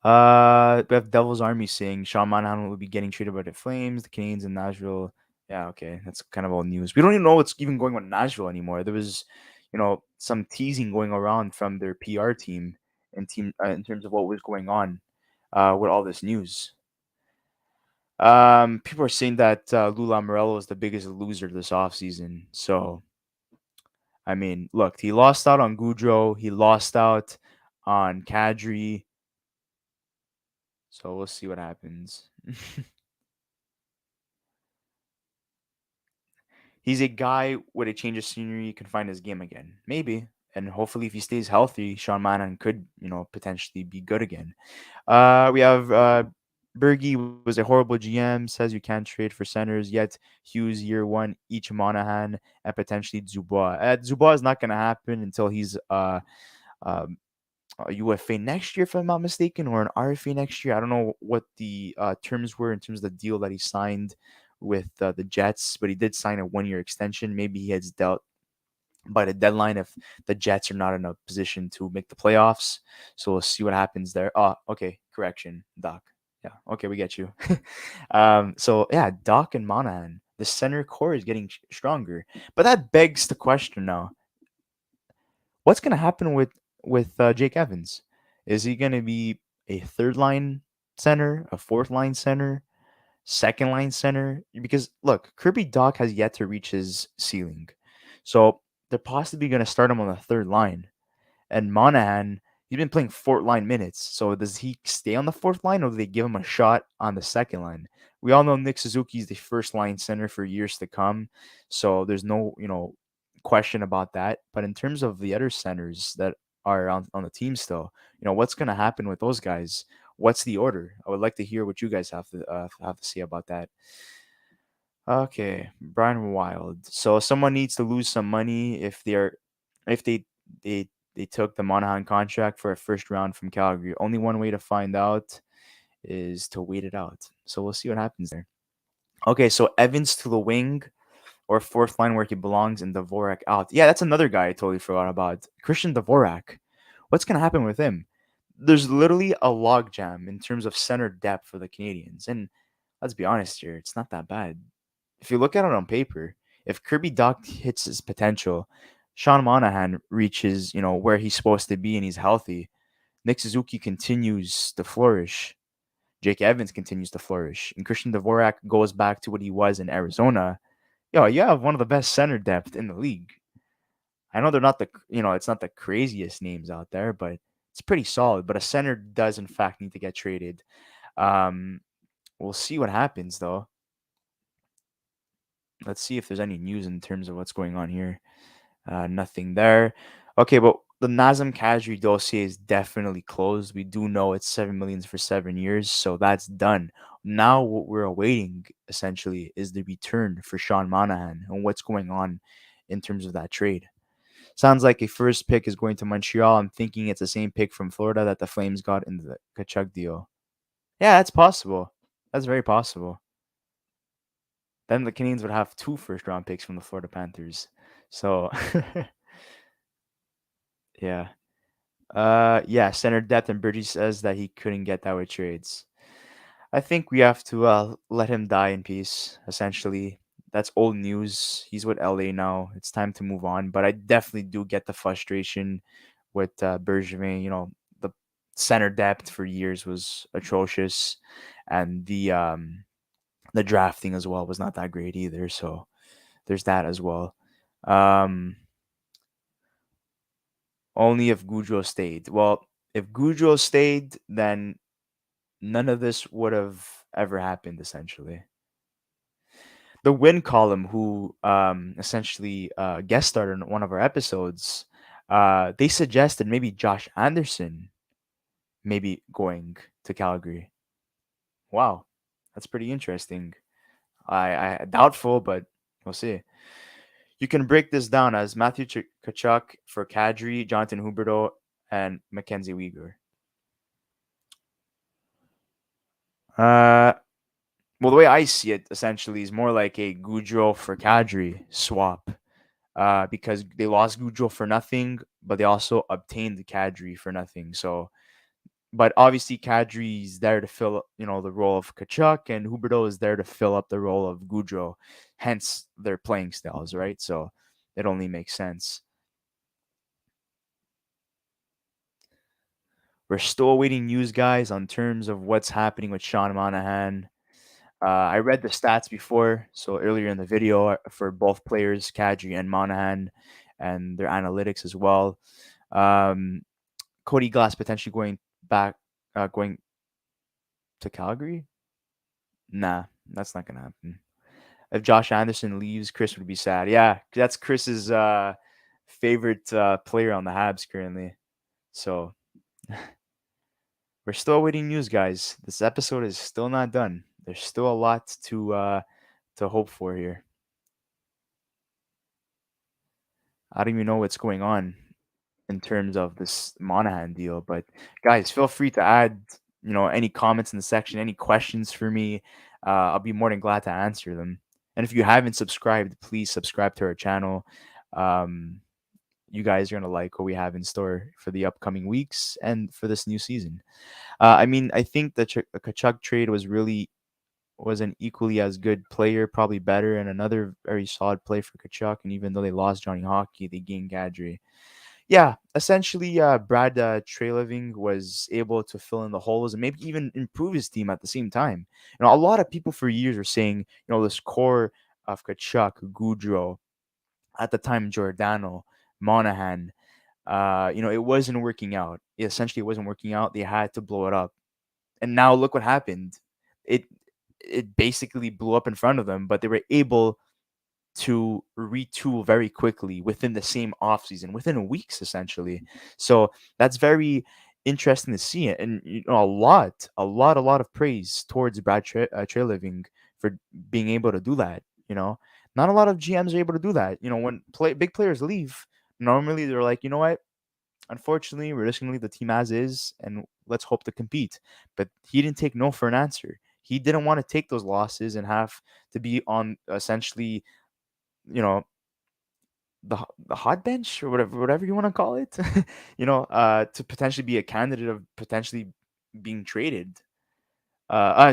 We have Devil's Army saying Sean Monahan will be getting traded by the Flames, the Canadiens, and Nashville. Yeah, okay, that's kind of all news. We don't even know what's even going on in Nashville anymore. There was, some teasing going around from their PR team and team in terms of what was going on with all this news. People are saying that Lou Lamoriello is the biggest loser this offseason. So, I mean, look, he lost out on Goudreau. He lost out on Kadri. So we'll see what happens. He's a guy with a change of scenery can find his game again. Maybe. And hopefully if he stays healthy, Sean Monahan could, potentially be good again. We have Bergie was a horrible GM, says you can't trade for centers, yet Hughes year one, each Monahan, and potentially Dubois. Dubois is not gonna happen until he's um a UFA next year, if I'm not mistaken, or an RFA next year. I don't know what the terms were in terms of the deal that he signed with the Jets, but he did sign a 1 year extension. Maybe he has dealt by the deadline if the Jets are not in a position to make the playoffs. So we'll see what happens there. Oh, okay, correction, Doc. Yeah, okay, we get you. So yeah, Doc and Monahan, the center core is getting stronger, but that begs the question now: what's going to happen with Jake Evans? Is he going to be a third line center, a fourth line center, second line center? Because look, Kirby Doc has yet to reach his ceiling, so they're possibly going to start him on the third line. And Monahan, he's been playing fourth line minutes. So does he stay on the fourth line or do they give him a shot on the second line? We all know Nick Suzuki is the first line center for years to come. So there's no, question about that. But in terms of the other centers that are on the team still, what's going to happen with those guys? What's the order? I would like to hear what you guys have to say about that. Okay, Brian Wild. So someone needs to lose some money if they took the Monahan contract for a first round from Calgary. Only one way to find out is to wait it out. So we'll see what happens there. Okay, so Evans to the wing or fourth line where he belongs and Dvorak out. Yeah, that's another guy I totally forgot about. Christian Dvorak. What's gonna happen with him? There's literally a logjam in terms of center depth for the Canadians. And let's be honest here, it's not that bad. If you look at it on paper, if Kirby Doc hits his potential, Sean Monahan reaches, where he's supposed to be and he's healthy, Nick Suzuki continues to flourish. Jake Evans continues to flourish. And Christian Dvorak goes back to what he was in Arizona. You have one of the best center depth in the league. I know they're not it's not the craziest names out there, but it's pretty solid. But a center does, in fact, need to get traded. Um, we'll see what happens, though. Let's see if there's any news in terms of what's going on here. Nothing there. Okay, but the Nazem Kadri dossier is definitely closed. We do know it's 7 million for 7 years, so that's done. Now what we're awaiting essentially is the return for Sean Monahan and what's going on in terms of that trade. Sounds like a first pick is going to Montreal. I'm thinking it's the same pick from Florida that the Flames got in the Kachuk deal. Yeah, that's possible. That's very possible. Then the Canadiens would have two first round picks from the Florida Panthers. So yeah. Yeah, center depth, and Bridgie says that he couldn't get that with trades. I think we have to let him die in peace, essentially. That's old news. He's with LA now. It's time to move on. But I definitely do get the frustration with Bergevin. The center depth for years was atrocious, and the drafting as well was not that great either. So there's that as well. Um, Only if Goudreau stayed. Well, if Goudreau stayed, then none of this would have ever happened, essentially. The win column, who essentially guest starred on one of our episodes, they suggested maybe Josh Anderson maybe going to Calgary. Wow, that's pretty interesting. I doubtful, but we'll see. You can break this down as Matthew Kachuk for Kadri, Jonathan Huberdeau, and Mackenzie Weegar. Uh, well, the way I see it, essentially, is more like a Goudreau for Kadri swap. Because they lost Goudreau for nothing, but they also obtained Kadri for nothing. So, but obviously Kadri's there to fill, the role of Kachuk, and Huberdeau is there to fill up the role of Goudreau. Hence their playing styles, right? So it only makes sense. We're still awaiting news, guys, on terms of what's happening with Sean Monahan. I read the stats before, so earlier in the video for both players, Kadri and Monahan, and their analytics as well. Um, Cody Glass potentially going to Calgary. Nah, that's not gonna happen. If Josh Anderson leaves, Chris would be sad. Yeah, that's Chris's favorite player on the Habs currently. So we're still waiting news, guys. This episode is still not done. There's still a lot to hope for here. I don't even know what's going on in terms of this Monahan deal, but guys, feel free to add, any comments in the section, any questions for me. I'll be more than glad to answer them. And if you haven't subscribed, please subscribe to our channel. Um, you guys are gonna like what we have in store for the upcoming weeks and for this new season. I mean, I think the Kachuk trade was an equally as good player, probably better, and another very solid play for Kachuk. And even though they lost Johnny Hockey, they gained Gadri. Yeah, essentially, Brad Treliving was able to fill in the holes and maybe even improve his team at the same time. A lot of people for years were saying, this core of Kachuk, Goudreau, at the time Giordano, Monahan, it wasn't working out. Essentially, it wasn't working out. They had to blow it up, and now look what happened. It it basically blew up in front of them, but they were able to retool very quickly within the same offseason, within weeks essentially. So that's very interesting to see it. And a lot of praise towards Brad Treliving for being able to do that. Not a lot of GMs are able to do that. When big players leave, normally they're like, you know what? Unfortunately, we're just gonna leave the team as is, and let's hope to compete. But he didn't take no for an answer. He didn't want to take those losses and have to be on essentially, you know, the hot bench or whatever you want to call it, to potentially be a candidate of potentially being traded.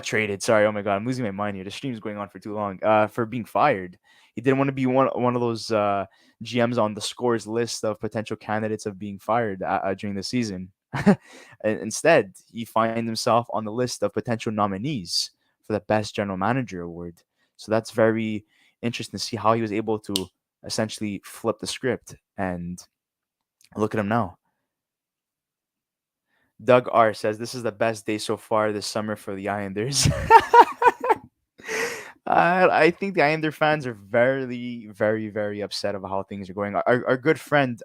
Traded. Sorry. Oh my god, I'm losing my mind here. The stream's going on for too long. For being fired, he didn't want to be one of those GMs on the scores list of potential candidates of being fired during the season. Instead, he finds himself on the list of potential nominees for the best general manager award. So that's very interesting to see how he was able to essentially flip the script and look at him now. Doug R says this is the best day so far this summer for the Islanders. I think the Islander fans are very, very, very upset about how things are going. Our good friend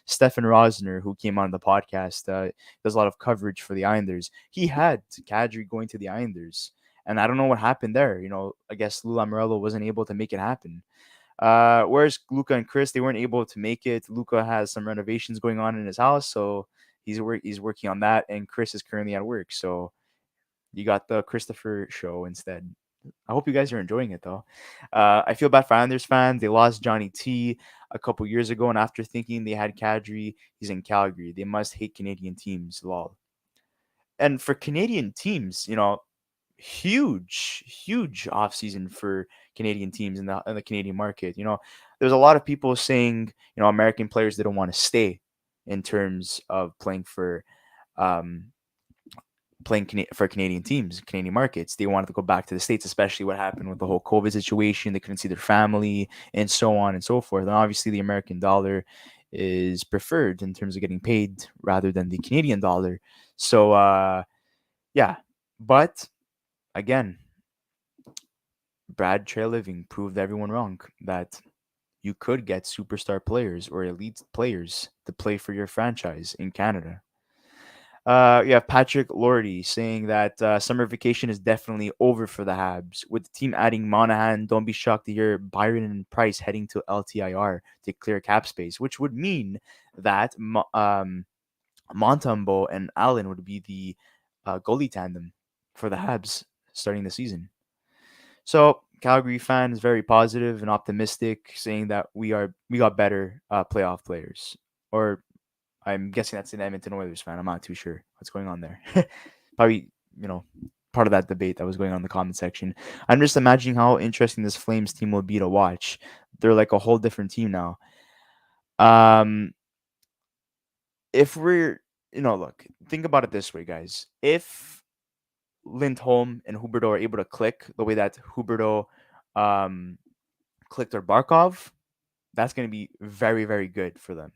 Stefan Rosner, who came on the podcast, does a lot of coverage for the Islanders. He had Kadri going to the Islanders, and I don't know what happened there. I guess Lou Lamoriello wasn't able to make it happen. Whereas Luca and Chris, they weren't able to make it. Luca has some renovations going on in his house, so he's working on that, and Chris is currently at work. So you got the Christopher show instead. I hope you guys are enjoying it though. I feel bad for Islanders fans. They lost Johnny T a couple years ago, and after thinking they had Kadri, he's in Calgary. They must hate Canadian teams. Lol. And for Canadian teams, huge, huge offseason for Canadian teams in the Canadian market. There's a lot of people saying, American players they don't want to stay in terms of um, for Canadian teams, Canadian markets. They wanted to go back to the States, especially what happened with the whole COVID situation. They couldn't see their family and so on and so forth. And obviously, the American dollar is preferred in terms of getting paid rather than the Canadian dollar. So, yeah. But again, Brad Treliving proved everyone wrong that you could get superstar players or elite players to play for your franchise in Canada. You have Patrick Lordy saying that summer vacation is definitely over for the Habs. With the team adding Monahan, don't be shocked to hear Byron and Price heading to LTIR to clear cap space, which would mean that Montembeault and Allen would be the goalie tandem for the Habs starting the season. So Calgary fans very positive and optimistic, saying that we got better playoff players, or I'm guessing that's an Edmonton Oilers fan. I'm not too sure what's going on there. Probably, you know, part of that debate that was going on in the comment section. I'm just imagining how interesting this Flames team will be to watch. They're like a whole different team now. Um, if we're, look, think about it this way, guys. If Lindholm and Huberto are able to click the way that Huberto um, clicked or Barkov, that's going to be very, very good for them.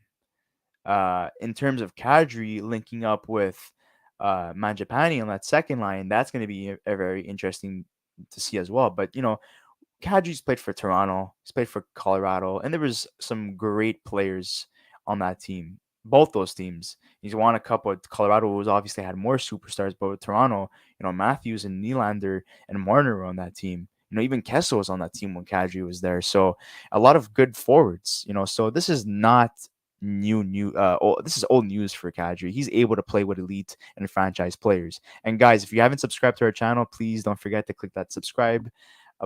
In terms of Kadri linking up with Manjapani on that second line, that's going to be a very interesting to see as well. But Kadri's played for Toronto, he's played for Colorado, and there was some great players on that team. Both those teams. He's won a cup with Colorado, who's obviously had more superstars, but with Toronto, Matthews and Nylander and Marner were on that team. Even Kessel was on that team when Kadri was there. So a lot of good forwards. So this is not this is old news for Kadri. He's able to play with elite and franchise players. And guys, if you haven't subscribed to our channel, please don't forget to click that subscribe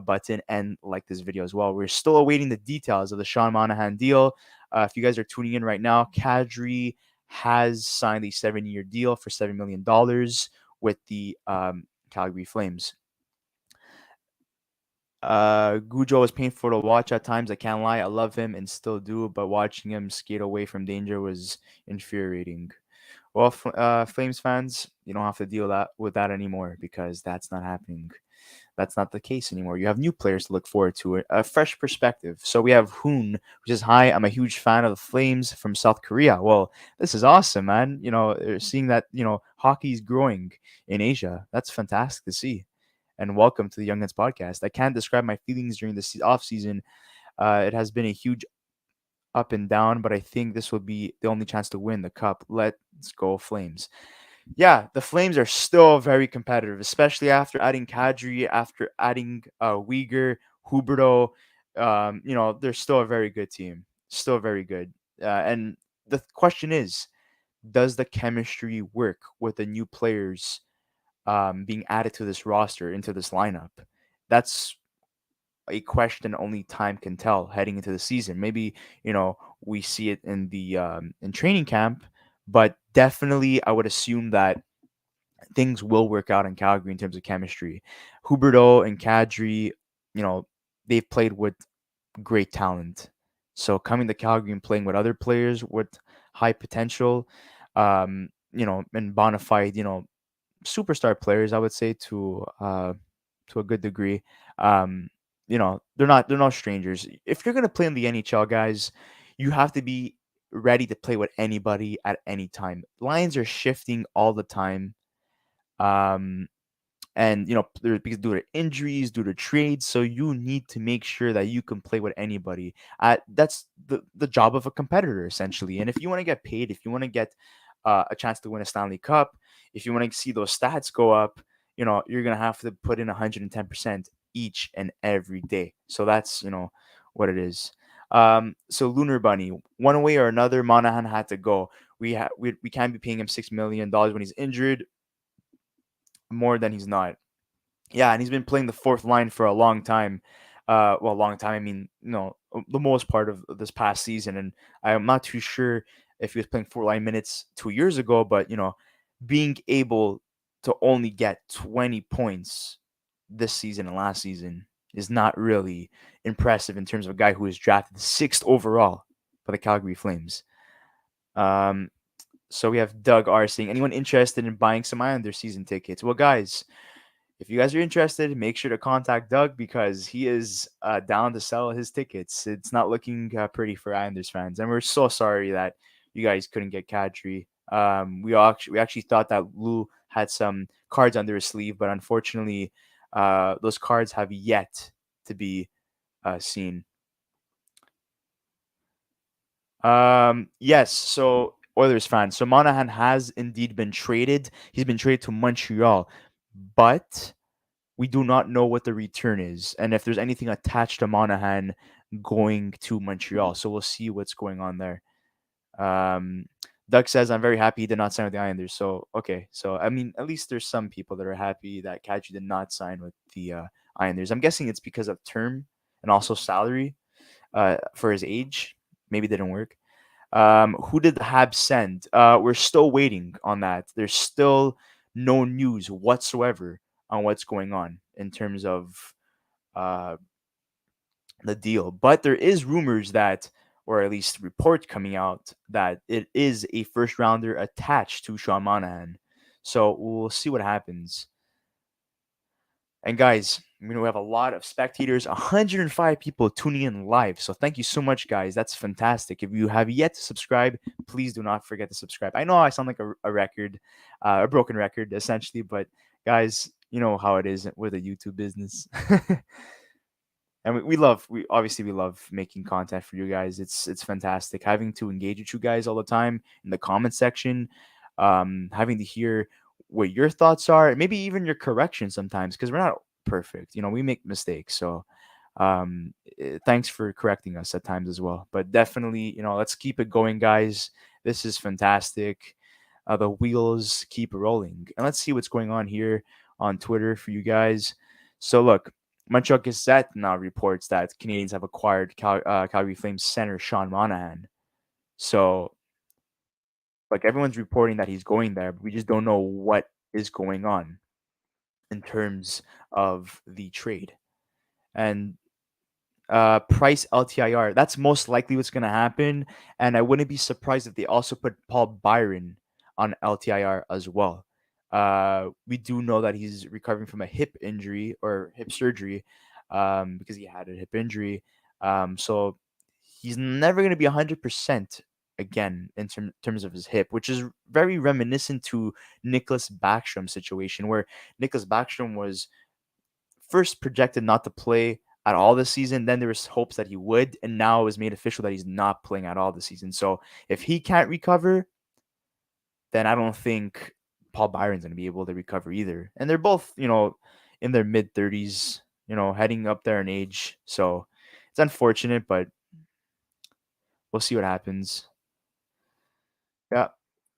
button and like this video as well. We're still awaiting the details of the Sean Monahan deal. If you guys are tuning in right now, Kadri has signed a 7-year deal for $7 million with the Calgary Flames. Gujo is painful to watch at times. I can't lie. I love him and still do, but watching him skate away from danger was infuriating. Well, Flames fans, you don't have to deal with that anymore because that's not happening. That's not the case anymore. You have new players to look forward to, a fresh perspective. So we have Hoon, which is hi. I'm a huge fan of the Flames from South Korea. Well, this is awesome, man. Seeing that hockey is growing in Asia. That's fantastic to see. And welcome to the ynggpodcast. I can't describe my feelings during this off season. It has been a huge up and down, but I think this will be the only chance to win the cup. Let's go Flames. Yeah, the Flames are still very competitive, especially after adding Kadri, after adding Uyghur, Huberto. They're still a very good team. Still very good. And the question is, does the chemistry work with the new players being added to this roster, into this lineup? That's a question only time can tell heading into the season. Maybe we see it in the in training camp, but definitely I would assume that things will work out in Calgary in terms of chemistry. Huberto and Kadri, they've played with great talent. So coming to Calgary and playing with other players with high potential, and bona fide, superstar players, I would say to a good degree. Um, they're not strangers. If you're gonna play in the NHL, guys, you have to be ready to play with anybody at any time. Lines are shifting all the time. Um, and because due to injuries, due to trades, so you need to make sure that you can play with anybody. That's the job of a competitor essentially. And if you want to get paid, if you want to get a chance to win a Stanley Cup, if you want to see those stats go up, you're gonna have to put in 110% each and every day. So that's what it is. So Lunar Bunny, one way or another, Monahan had to go. We can't be paying him $6 million when he's injured more than he's not. Yeah, and he's been playing the fourth line for a long time. Well, long time. I mean, the most part of this past season, and I'm not too sure if he was playing four line minutes 2 years ago. But being able to only get 20 points this season and last season is not really impressive in terms of a guy who was drafted sixth overall by the Calgary Flames. Um, so we have Doug R saying, anyone interested in buying some Islander season tickets? Well, guys, if you guys are interested, make sure to contact Doug because he is down to sell his tickets. It's not looking pretty for Islanders fans, and we're so sorry that you guys couldn't get Kadri. We actually thought that Lou had some cards under his sleeve, but unfortunately, those cards have yet to be seen. Yes. So Oilers fans. So Monahan has indeed been traded. He's been traded to Montreal, but we do not know what the return is and if there's anything attached to Monahan going to Montreal. So we'll see what's going on there. Um, Doug says, I'm very happy he did not sign with the Islanders. So, okay. So, I mean, at least there's some people that are happy that Kadri did not sign with the Islanders. I'm guessing it's because of term and also salary for his age. Maybe it didn't work. Who did the Habs send? We're still waiting on that. There's still no news whatsoever on what's going on in terms of uh, the deal. But there is rumors that, or at least reports coming out, that it is a first rounder attached to Sean Monahan. So we'll see what happens. And guys, we have a lot of spectators, 105 people tuning in live. So thank you so much, guys. That's fantastic. If you have yet to subscribe, please do not forget to subscribe. I know I sound like a record, a broken record, essentially, but guys, you know how it is with a YouTube business. And we love making content for you guys. It's fantastic having to engage with you guys all the time in the comment section, having to hear what your thoughts are, maybe even your corrections sometimes because we're not perfect. We make mistakes. So thanks for correcting us at times as well. But definitely, let's keep it going, guys. This is fantastic. The wheels keep rolling, and let's see what's going on here on Twitter for you guys. So look. Montreal Gazette now reports that Canadians have acquired Calgary Flames center Sean Monahan. So, like everyone's reporting that he's going there, but we just don't know what is going on in terms of the trade. And price LTIR, that's most likely what's going to happen. And I wouldn't be surprised if they also put Paul Byron on LTIR as well. We do know that he's recovering from a hip injury or hip surgery because he had a hip injury. So he's never going to be 100% again in terms of his hip, which is very reminiscent to Nicholas Backstrom's situation, where Nicholas Backstrom was first projected not to play at all this season. Then there was hopes that he would, and now it was made official that he's not playing at all this season. So if he can't recover, then I don't think Paul Byron's going to be able to recover either. And they're both, in their mid 30s, heading up there in age. So it's unfortunate, but we'll see what happens. Yeah.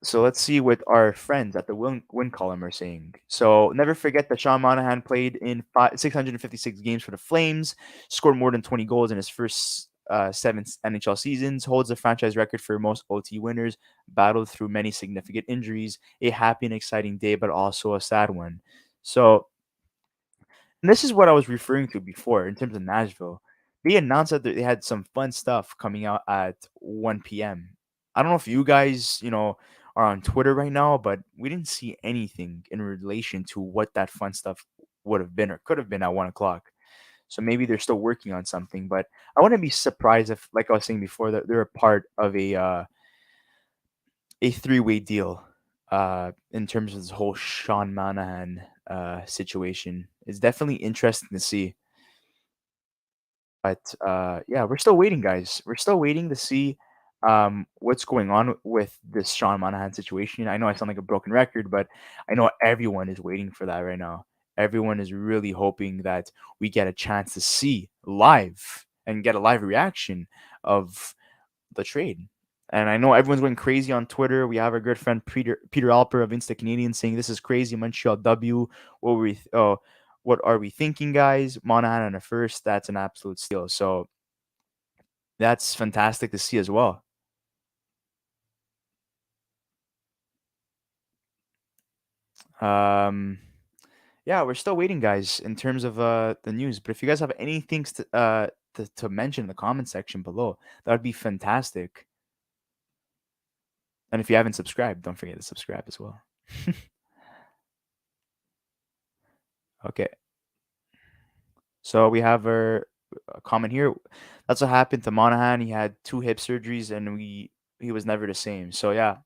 So let's see what our friends at the win column are saying. So never forget that Sean Monahan played in 656 games for the Flames, scored more than 20 goals in his first seven NHL seasons, holds the franchise record for most OT winners, battled through many significant injuries, a happy and exciting day, but also a sad one. So and this is what I was referring to before in terms of Nashville. They announced that they had some fun stuff coming out at 1 p.m. I don't know if you guys, are on Twitter right now, but we didn't see anything in relation to what that fun stuff would have been or could have been at 1 o'clock. So maybe they're still working on something, but I wouldn't be surprised if, like I was saying before, that they're a part of a three-way deal in terms of this whole Sean Monahan situation. It's definitely interesting to see. But yeah, we're still waiting, guys. We're still waiting to see what's going on with this Sean Monahan situation. I know I sound like a broken record, but I know everyone is waiting for that right now. Everyone is really hoping that we get a chance to see live and get a live reaction of the trade. And I know everyone's going crazy on Twitter. We have our good friend Peter Alper of Insta Canadian saying this is crazy. Montreal W. What were we? What are we thinking, guys? Monahan on a first. That's an absolute steal. So that's fantastic to see as well. Um, yeah, we're still waiting, guys, in terms of the news. But if you guys have anything to mention in the comment section below, that would be fantastic. And if you haven't subscribed, don't forget to subscribe as well. Okay. So we have our comment here. That's what happened to Monahan. He had two hip surgeries, and he was never the same. So yeah,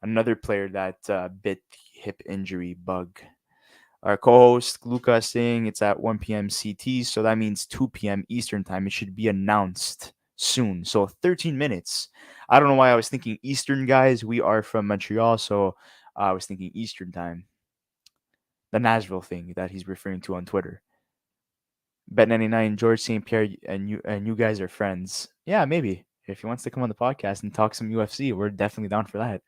another player that bit hip injury bug. Our co-host Luca is saying it's at 1 p.m. CT, so that means 2 p.m. Eastern time. It should be announced soon. So 13 minutes. I don't know why I was thinking Eastern, guys. We are from Montreal, so I was thinking Eastern time. The Nashville thing that he's referring to on Twitter. Bet99, George St. Pierre, and you guys are friends. Yeah, maybe. If he wants to come on the podcast and talk some UFC, we're definitely down for that.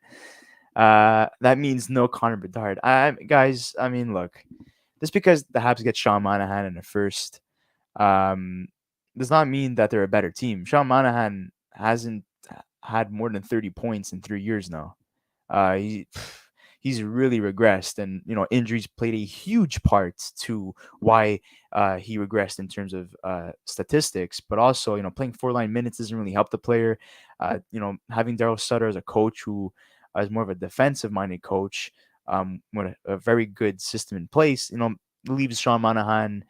That means no Connor Bedard. Guys, I mean, look, just because the Habs get Sean Monahan in the first, um, does not mean that they're a better team. Sean Monahan hasn't had more than 30 points in 3 years now. He he's really regressed, and injuries played a huge part to why he regressed in terms of statistics. But also, playing 4 line minutes doesn't really help the player. Having Daryl Sutter as a coach who is more of a defensive minded coach, with a very good system in place, leaves Sean Monahan,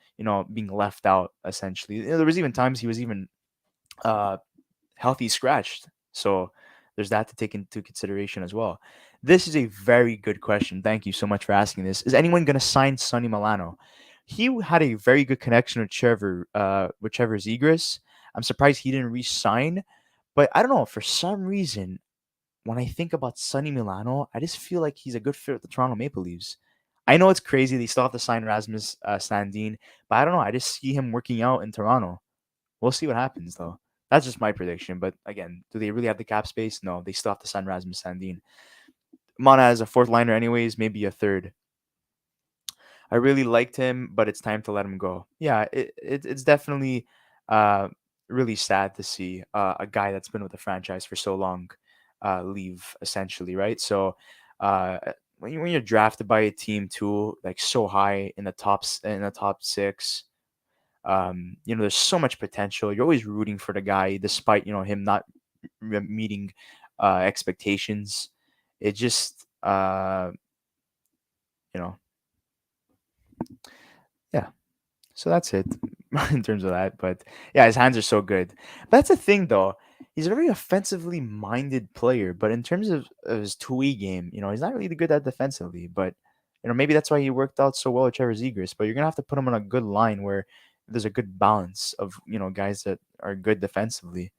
being left out essentially. There was even times he was even uh, healthy scratched. So there's that to take into consideration as well. This is a very good question. Thank you so much for asking this. Is anyone going to sign Sonny Milano? He had a very good connection with Trevor Zegras. I'm surprised he didn't re-sign, but I don't know. For some reason, when I think about Sonny Milano, I just feel like he's a good fit with the Toronto Maple Leafs. I know it's crazy. They still have to sign Rasmus Sandin, but I don't know. I just see him working out in Toronto. We'll see what happens, though. That's just my prediction. But again, do they really have the cap space? No, they still have to sign Rasmus Sandin. Mana as a fourth liner, anyways, maybe a third. I really liked him, but it's time to let him go. Yeah, it's definitely uh, really sad to see a guy that's been with the franchise for so long leave, essentially, right? So when you're drafted by a team too, like so high in the top six, there's so much potential. You're always rooting for the guy, despite him not meeting expectations. It just you know yeah. So that's it in terms of that. But yeah, his hands are so good. But that's the thing, though. He's a very offensively minded player, but in terms of his two-way game, he's not really good at defensively. But maybe that's why he worked out so well with Trevor Zegras. But you're gonna have to put him on a good line where there's a good balance of guys that are good defensively.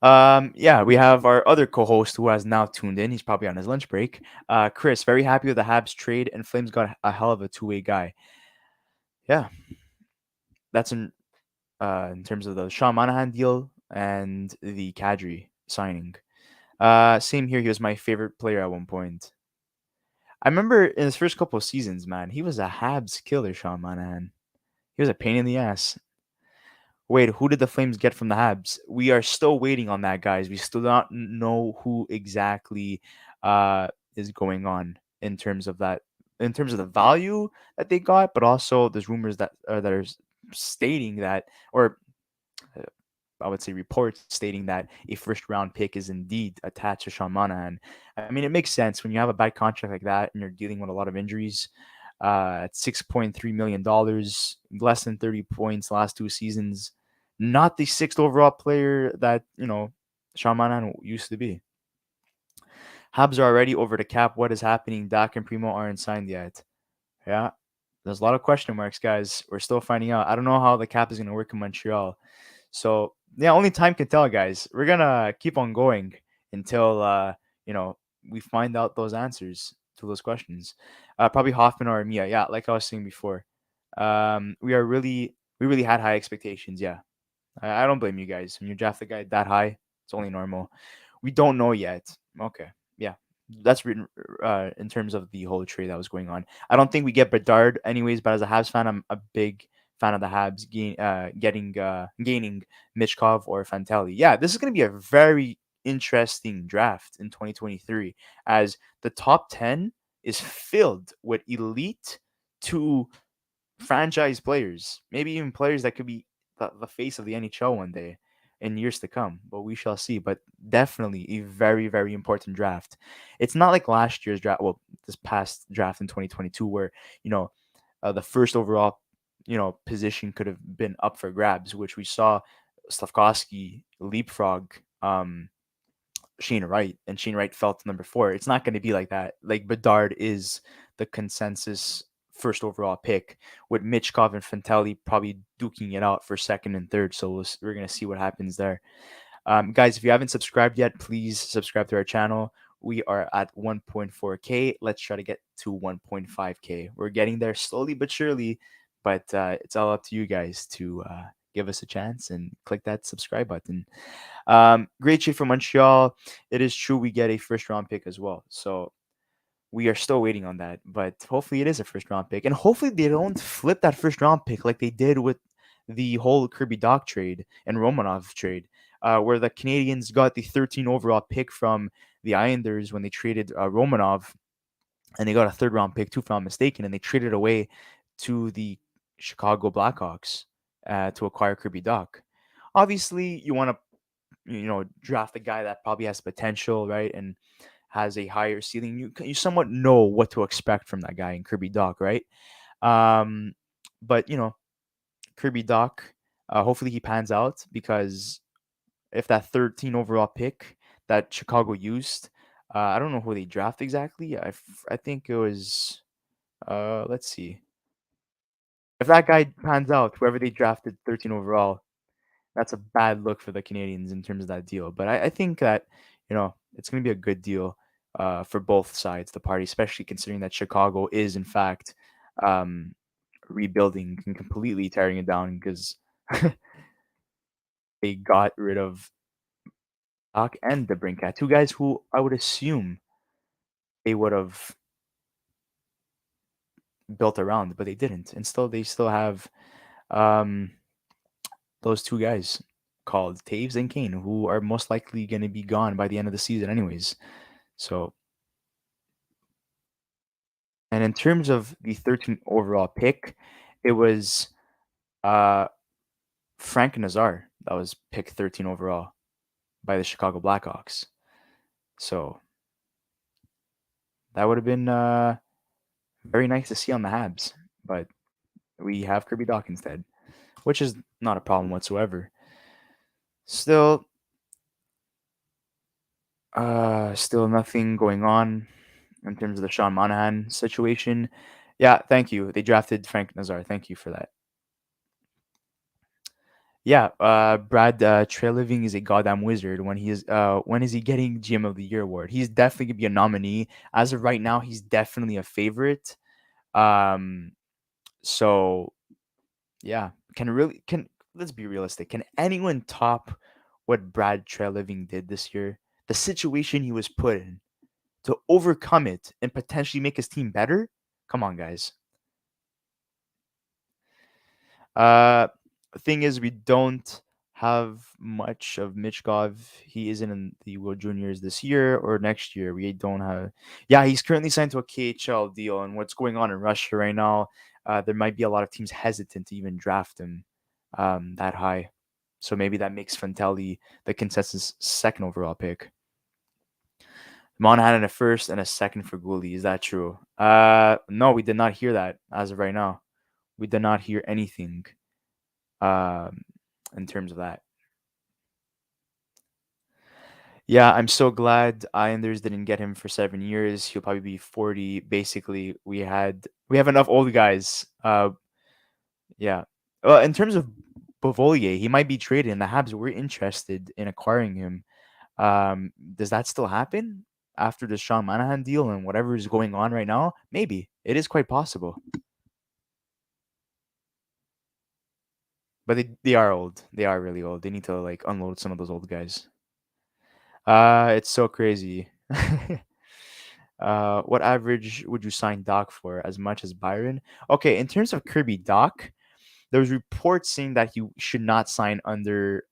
Yeah, we have our other co-host who has now tuned in. He's probably on his lunch break. Chris, very happy with the Habs trade, and Flames got a hell of a two-way guy. Yeah, that's in terms of the Sean Monahan deal and the Kadri signing. Same here. He was my favorite player at one point. I remember in his first couple of seasons, man, he was a Habs killer, Sean Monahan. He was a pain in the ass. Wait, who did the Flames get from the Habs? We are still waiting on that, guys. We still don't know who exactly is going on in terms of that, in terms of the value that they got, but also there's rumors that are stating that, or uh, I would say reports stating that a first round pick is indeed attached to Sean Monahan. I mean, it makes sense when you have a bad contract like that and you're dealing with a lot of injuries. At $6.3 million, less than 30 points last 2 seasons. Not the sixth overall player that Sean Monahan used to be. Habs are already over the cap. What is happening? Dak and Primo aren't signed yet. Yeah, there's a lot of question marks, guys. We're still finding out. I don't know how the cap is going to work in Montreal. So yeah, only time can tell, guys. We're gonna keep on going until you know we find out those answers to those questions. Probably Hoffman or Mia. Yeah, like I was saying before, we really had high expectations. Yeah, I don't blame you guys. When you draft a guy that high, it's only normal. We don't know yet. Okay, yeah, that's written in terms of the whole trade that was going on. I don't think we get Bedard anyways, but as a Habs fan, I'm a big fan of the Habs gaining Michkov or Fantelli. Yeah, this is going to be a very interesting draft in 2023 as the top 10 is filled with elite to franchise players, maybe even players that could be the face of the NHL one day in years to come. But we shall see. But definitely a very, very important draft. It's not like last year's draft, well, this past draft in 2022, where, you know, the first overall, position could have been up for grabs, which we saw Slavkovsky leapfrog Shane Wright, and Shane Wright fell to number 4. It's not going to be like that. Like Bedard is the consensus first overall pick, with Michkov and Fantelli probably duking it out for second and third. So we're going to see what happens there. Guys, if you haven't subscribed yet, please subscribe to our channel. We are at 1.4K. Let's try to get to 1.5K. We're getting there slowly but surely, but it's all up to you guys to give us a chance and click that subscribe button. Great trade for Montreal. It is true we get a first round pick as well. So we are still waiting on that, but hopefully it is a first round pick. And hopefully they don't flip that first round pick like they did with the whole Kirby Doc trade and Romanov trade, where the Canadians got the 13 overall pick from the Islanders when they traded Romanov, and they got a third round pick too, if I'm not mistaken, and they traded away to the Chicago Blackhawks to acquire Kirby Doc. Obviously, you want to draft a guy that probably has potential, right, and has a higher ceiling. You somewhat know what to expect from that guy in Kirby Doc, right? Um, but Kirby Doc, hopefully he pans out, because if that 13 overall pick that Chicago used, I don't know who they draft exactly. I think it was let's see. If that guy pans out, whoever they drafted 13 overall, that's a bad look for the Canadians in terms of that deal. But I think that it's going to be a good deal for both sides, the party, especially considering that Chicago is in fact um, rebuilding and completely tearing it down, because they got rid of Doc and the Brinkat, two guys who I would assume they would have built around, but they didn't. And still, they still have um, those two guys called Taves and Kane, who are most likely going to be gone by the end of the season, anyways. So, and in terms of the 13th overall pick, it was uh, Frank Nazar that was picked 13 overall by the Chicago Blackhawks. So that would have been very nice to see on the Habs, but we have Kirby Doc instead, which is not a problem whatsoever. Still, still nothing going on in terms of the Sean Monahan situation. Yeah, thank you. They drafted Frank Nazar. Thank you for that. Yeah, Brad Treliving is a goddamn wizard. When is he getting GM of the Year award? He's definitely gonna be a nominee. As of right now, he's definitely a favorite. Um, so yeah, can let's be realistic. Can anyone top what Brad Treliving did this year? The situation he was put in to overcome it and potentially make his team better? Come on, guys. Uh, the thing is, we don't have much of Michkov. He isn't in the World Juniors this year or next year. We don't have. Yeah, he's currently signed to a KHL deal, and what's going on in Russia right now, there might be a lot of teams hesitant to even draft him that high. So maybe that makes Fantelli the consensus second overall pick. Monahan in a first and a second for Gouli. Is that true? No, we did not hear that as of right now. We did not hear anything um, in terms of that. Yeah, I'm so glad Islanders didn't get him for 7 years. He'll probably be 40. Basically, we have enough old guys. Yeah. Well, in terms of Bavolier, he might be traded, and the Habs were interested in acquiring him. Does that still happen after the Sean Monahan deal and whatever is going on right now? Maybe it is quite possible, but they are old. They are really old. They need to like unload some of those old guys. It's so crazy. What average would you sign Doc for? As much as Byron? Okay, in terms of Kirby Doc, there was reports saying that he should not sign under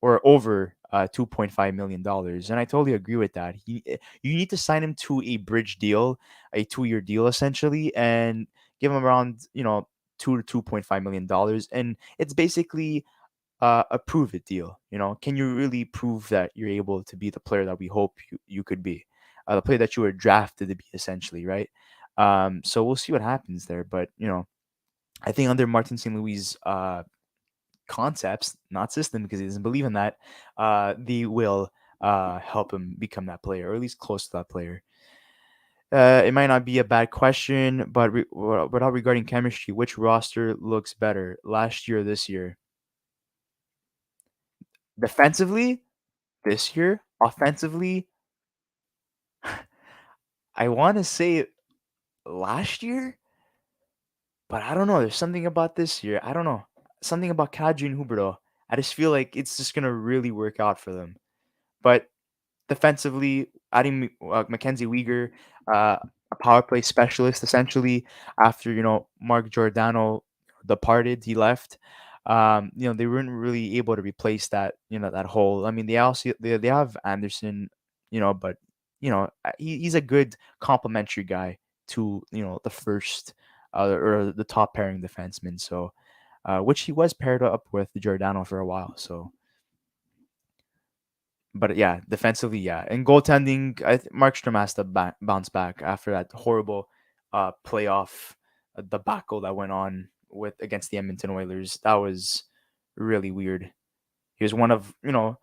or over $2.5 million, and I totally agree with that. You need to sign him to a bridge deal, a 2 year deal essentially, and give him around $2 to $2.5 million, and it's basically a prove it deal. Can you really prove that you're able to be the player that we hope you could be, the player that you were drafted to be, essentially, right? So we'll see what happens there, but I think under Martin St. Louis' concepts, not system, because he doesn't believe in that, they will help him become that player, or at least close to that player. It might not be a bad question, but without regarding chemistry, which roster looks better, last year or this year? Defensively, this year. Offensively, I want to say last year, but I don't know. There's something about this year. I don't know. Something about Kadri and Huberto. I just feel like it's just gonna really work out for them. But defensively, adding Mackenzie Weegar, a power play specialist, essentially, after Mark Giordano departed, he left. They weren't really able to replace that hole. I mean, they have Anderson, but he's a good complementary guy to the first or the top pairing defenseman. So, which he was paired up with Giordano for a while. So, but yeah, defensively, yeah, and goaltending, Markstrom has to bounce back after that horrible playoff debacle that went on with against the Edmonton Oilers. That was really weird. He was one of the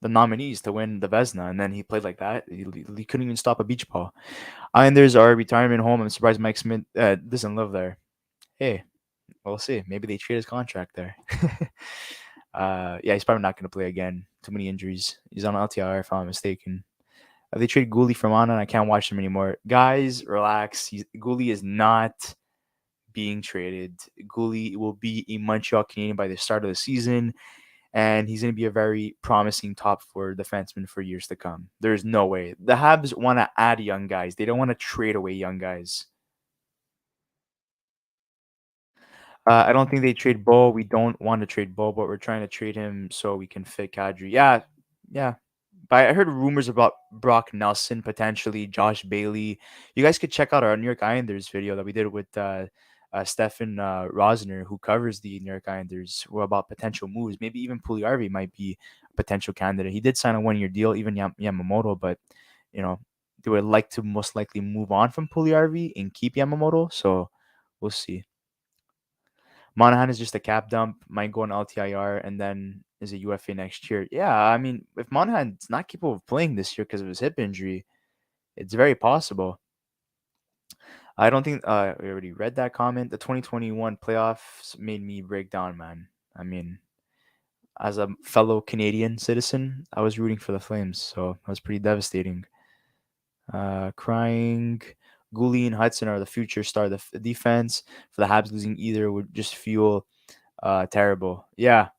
nominees to win the Vezina, and then he played like that. He couldn't even stop a beach ball. Islanders are retirement home. I'm surprised Mike Smith doesn't live there. Hey, we'll see. Maybe they trade his contract there. Yeah, he's probably not going to play again. Too many injuries. He's on LTIR, if I'm not mistaken. They trade Gouli from Anna, and I can't watch him anymore. Guys, relax. Gouli is not being traded. Gouli will be a Montreal Canadian by the start of the season, and he's going to be a very promising top four defenseman for years to come. There's no way. The Habs want to add young guys. They don't want to trade away young guys. I don't think they trade Bo. We don't want to trade Bo, but we're trying to trade him so we can fit Kadri. Yeah, yeah. But I heard rumors about Brock Nelson potentially, Josh Bailey. You guys could check out our New York Islanders video that we did with Stefan Rosner, who covers the New York Islanders, about potential moves. Maybe even Puliarvi might be a potential candidate. He did sign a 1 year deal, even Yamamoto, but you know they would like to most likely move on from Puliarvi and keep Yamamoto. So we'll see. Monahan is just a cap dump, might go on LTIR, and then is a UFA next year. Yeah, I mean, if Monahan's not capable of playing this year because of his hip injury, it's very possible. I don't think we already read that comment. The 2021 playoffs made me break down, man. I mean, as a fellow Canadian citizen, I was rooting for the Flames, so that was pretty devastating. Crying. Gouli and Hudson are the future star of the defense. For the Habs, losing either would just feel terrible. Yeah,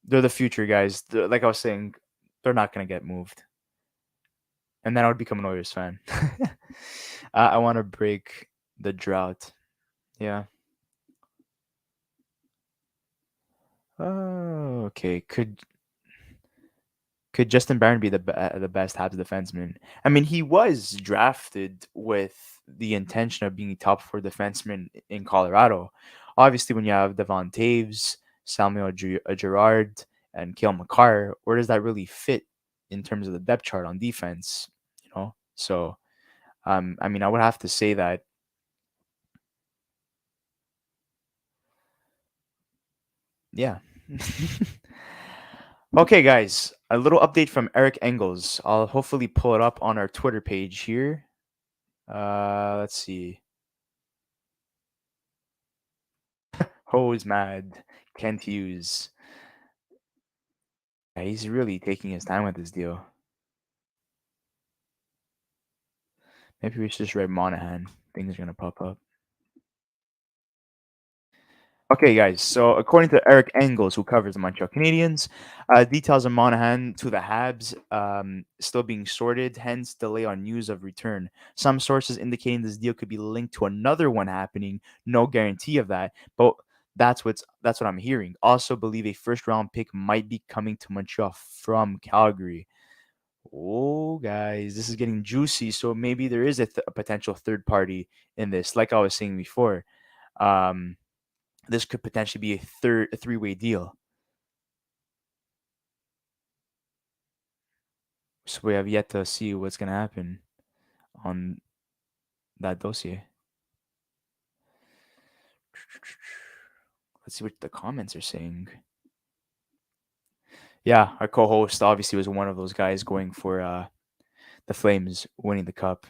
they're the future guys. Like I was saying, they're not gonna get moved, and then I would become an Oilers fan. I want to break the drought. Yeah. Oh, okay. Could Justin Barron be the best Habs defenseman? I mean, he was drafted with the intention of being a top four defenseman in Colorado. Obviously, when you have Devon Taves, Samuel Girard, and Kale McCarr, where does that really fit in terms of the depth chart on defense? So I mean, I would have to say that. Yeah. Okay, guys, a little update from Eric Engels. I'll hopefully pull it up on our Twitter page here. Let's see. Ho's mad. Kent Hughes. Yeah, he's really taking his time with this deal. Maybe we should just write Monahan. Things are gonna pop up. Okay, guys. So according to Eric Engels, who covers the Montreal Canadiens, details of Monahan to the Habs still being sorted. Hence, delay on news of return. Some sources indicating this deal could be linked to another one happening. No guarantee of that, but that's what I'm hearing. Also, believe a first round pick might be coming to Montreal from Calgary. Oh, guys, this is getting juicy. So maybe there is a potential third party in this, like I was saying before. Um, this could potentially be a three-way deal. So we have yet to see what's gonna happen on that dossier. Let's see what the comments are saying. Yeah, our co-host obviously was one of those guys going for the Flames winning the cup.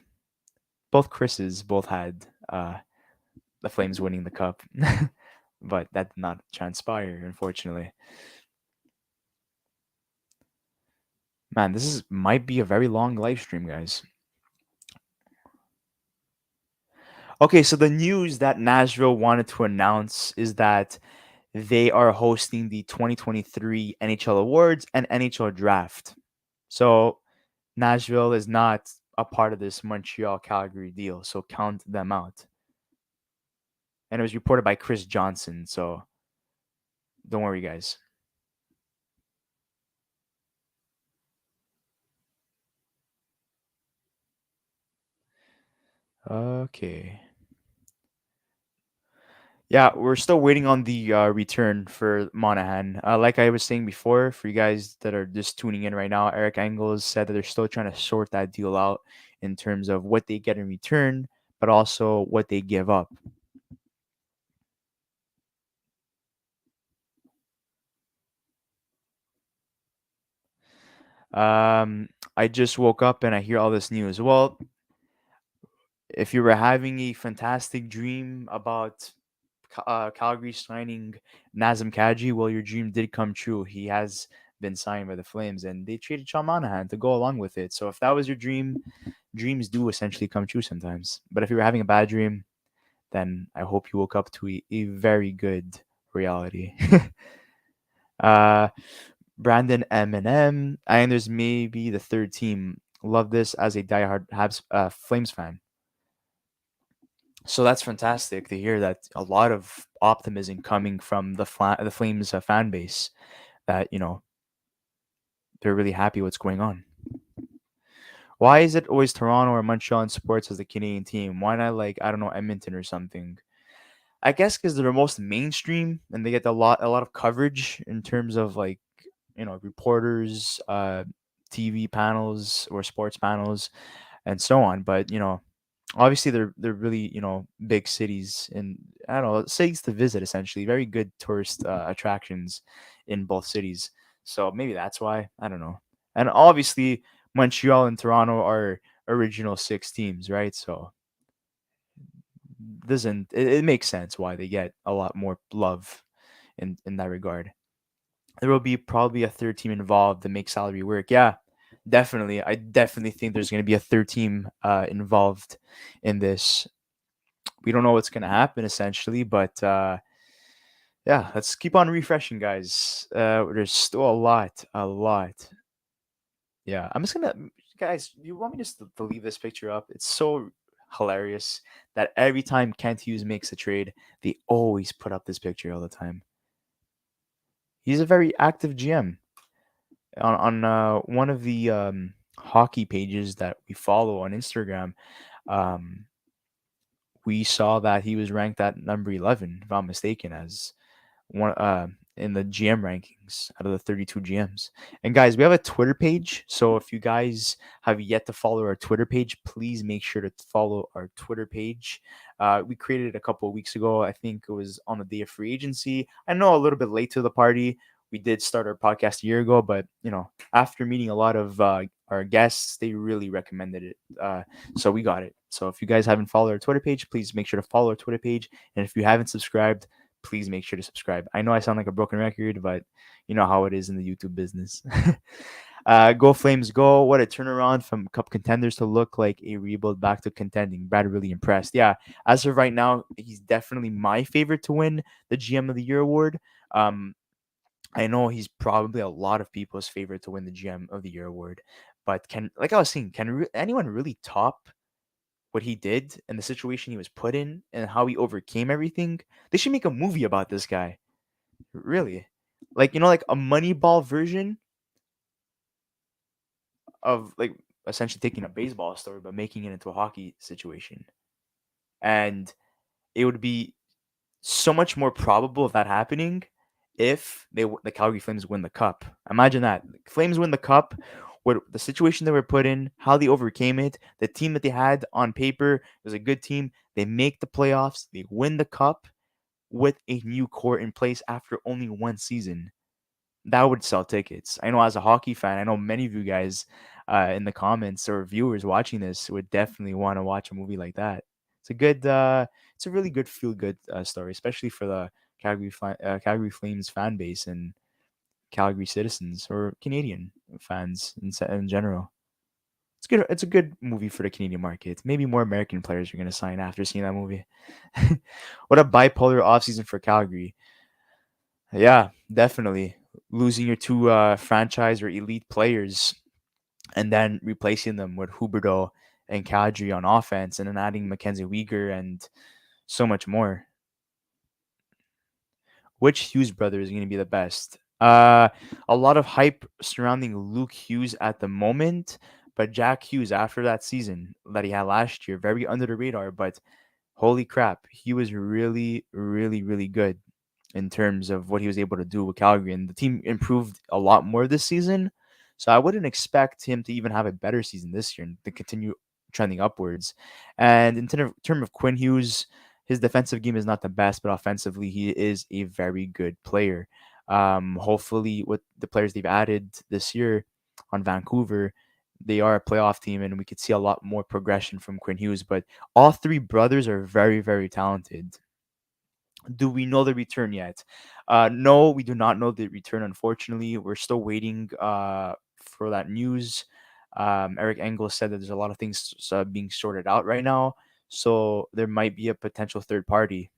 Both Chris's both had the Flames winning the cup, but that did not transpire, unfortunately. Man, this is might be a very long live stream, guys. Okay, so the news that Nashville wanted to announce is that they are hosting the 2023 NHL Awards and NHL Draft. So Nashville is not a part of this Montreal Calgary deal, so count them out. And it was reported by Chris Johnson, so don't worry, guys. Okay. Yeah, we're still waiting on the return for Monahan. Like I was saying before, for you guys that are just tuning in right now, Eric Engels said that they're still trying to sort that deal out in terms of what they get in return, but also what they give up. I just woke up and I hear all this news. Well, if you were having a fantastic dream about Calgary signing Nazem Kadri, well, your dream did come true. He has been signed by the Flames, and they traded Sean Monahan to go along with it. So if that was your dream, dreams do essentially come true sometimes. But if you were having a bad dream, then I hope you woke up to a very good reality. uh, Brandon M&M, Islanders may be the third team. Love this as a diehard Habs Flames fan. So that's fantastic to hear that a lot of optimism coming from the Flames fan base that they're really happy what's going on. Why is it always Toronto or Montreal in sports as the Canadian team? Why not like I don't know Edmonton or something? I guess because they're most mainstream and they get a lot of coverage in terms of like reporters, TV panels or sports panels, and so on. But obviously they're really big cities and I don't know cities to visit essentially very good tourist attractions in both cities, so maybe that's why I don't know. And obviously Montreal and Toronto are original six teams, right? So doesn't it makes sense why they get a lot more love in that regard. There will be probably a third team involved to make salary work. Yeah, definitely. I definitely think there's going to be a third team involved in this. We don't know what's going to happen essentially, but yeah, let's keep on refreshing, guys. There's still a lot. Yeah, I'm just gonna, guys. You want me just to leave this picture up? It's so hilarious that every time Kent Hughes makes a trade, they always put up this picture all the time. He's a very active GM on one of the hockey pages that we follow on Instagram. Um, we saw that he was ranked at number 11, if I'm mistaken, as one in the GM rankings out of the 32 GMs. And guys, we have a Twitter page, so if you guys have yet to follow our Twitter page, please make sure to follow our Twitter page. We created it a couple of weeks ago. I think it was on the day of free agency. I know a little bit late to the party. We did start our podcast a year ago, but after meeting a lot of our guests, they really recommended it. So we got it. So if you guys haven't followed our Twitter page, please make sure to follow our Twitter page. And if you haven't subscribed, please make sure to subscribe. I know I sound like a broken record, but you know how it is in the YouTube business. Go Flames, go. What a turnaround from cup contenders to look like a rebuild back to contending. Brad really impressed. Yeah, as of right now, he's definitely my favorite to win the GM of the Year award. Um, I know he's probably a lot of people's favorite to win the GM of the Year award, but like I was saying, anyone really top what he did and the situation he was put in and how he overcame everything? They should make a movie about this guy. Really, like like a Moneyball version of like essentially taking a baseball story but making it into a hockey situation, and it would be so much more probable of that happening if the Calgary Flames win the cup. Imagine that. Flames win the cup, what the situation they were put in, how they overcame it, the team that they had on paper was a good team. They make the playoffs, they win the cup with a new core in place after only one season. That would sell tickets. I know as a hockey fan, I know many of you guys in the comments or viewers watching this would definitely want to watch a movie like that. It's a it's a really good feel good story, especially for the Calgary Flames fan base and Calgary citizens or Canadian fans in general. It's good. It's a good movie for the Canadian market. Maybe more American players are going to sign after seeing that movie. What a bipolar offseason for Calgary. Yeah, definitely. Losing your two franchise or elite players and then replacing them with Huberdeau and Kadri on offense and then adding Mackenzie Weegar and so much more. Which Hughes brother is going to be the best? A lot of hype surrounding Luke Hughes at the moment, but Jack Hughes after that season that he had last year, very under the radar, but holy crap, he was really, really, really good in terms of what he was able to do with Calgary. And the team improved a lot more this season. So I wouldn't expect him to even have a better season this year and to continue trending upwards. And in terms of Quinn Hughes, his defensive game is not the best, but offensively, he is a very good player. Hopefully, with the players they've added this year on Vancouver, they are a playoff team, and we could see a lot more progression from Quinn Hughes. But all three brothers are very, very talented. Do we know the return yet? No, we do not know the return. Unfortunately, we're still waiting for that news. Eric Engel said that there's a lot of things being sorted out right now, so there might be a potential third party.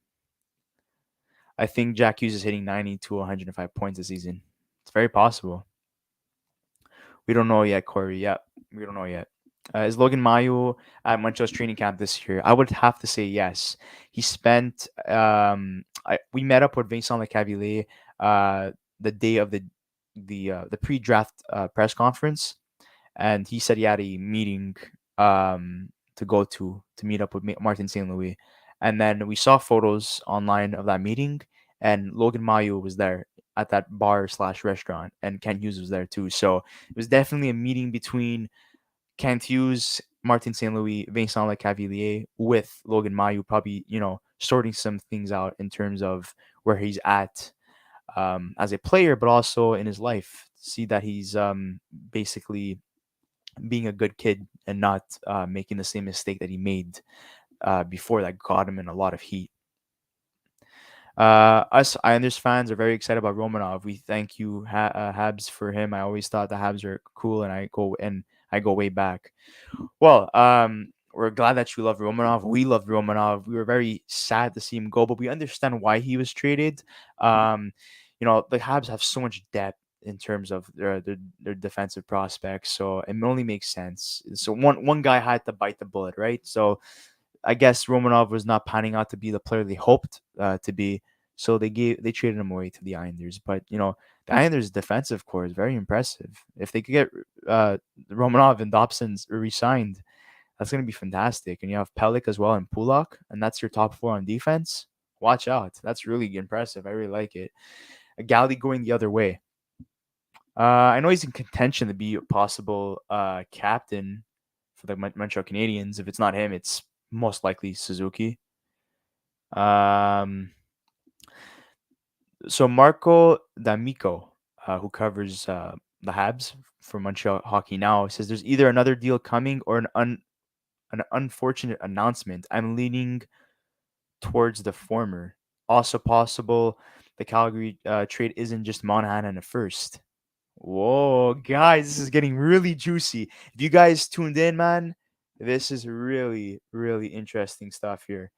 I think Jack Hughes is hitting 90 to 105 points this season. It's very possible. We don't know yet, Corey. Yeah, we don't know yet. Is Logan Mayo at Montreal's training camp this year? I would have to say yes. He spent. We met up with Vincent Lecavalier the day of the pre-draft press conference, and he said he had a meeting to go to meet up with Martin St. Louis, and then we saw photos online of that meeting, and Logan Mayo was there at that bar slash restaurant, and Ken Hughes was there too. So it was definitely a meeting between Kent Hughes, Martin St. Louis, Vincent Lecavalier with Logan Mayu, probably, sorting some things out in terms of where he's at as a player, but also in his life. See that he's basically being a good kid and not making the same mistake that he made before that got him in a lot of heat. Us Islanders fans are very excited about Romanov. We thank you, Habs, for him. I always thought the Habs are cool, and I go way back. Well, we're glad that you love Romanov. We loved Romanov. We were very sad to see him go, but we understand why he was traded. The Habs have so much depth in terms of their defensive prospects, so it only makes sense. So one guy had to bite the bullet, right? So I guess Romanov was not panning out to be the player they hoped to be. So they traded him away to the Islanders. But the Islanders' defensive core is very impressive. If they could get Romanov and Dobson's re-signed, that's going to be fantastic. And you have Pellick as well and Pulak, and that's your top four on defense. Watch out. That's really impressive. I really like it. Galley going the other way. I know he's in contention to be a possible captain for the Montreal Canadiens. If it's not him, it's most likely Suzuki. So Marco D'Amico who covers the Habs for Montreal Hockey Now, says there's either another deal coming or an unfortunate announcement. I'm leaning towards the former. Also possible, the Calgary trade isn't just Monahan and a first. Whoa, guys, this is getting really juicy. If you guys tuned in, man, this is really, really interesting stuff here.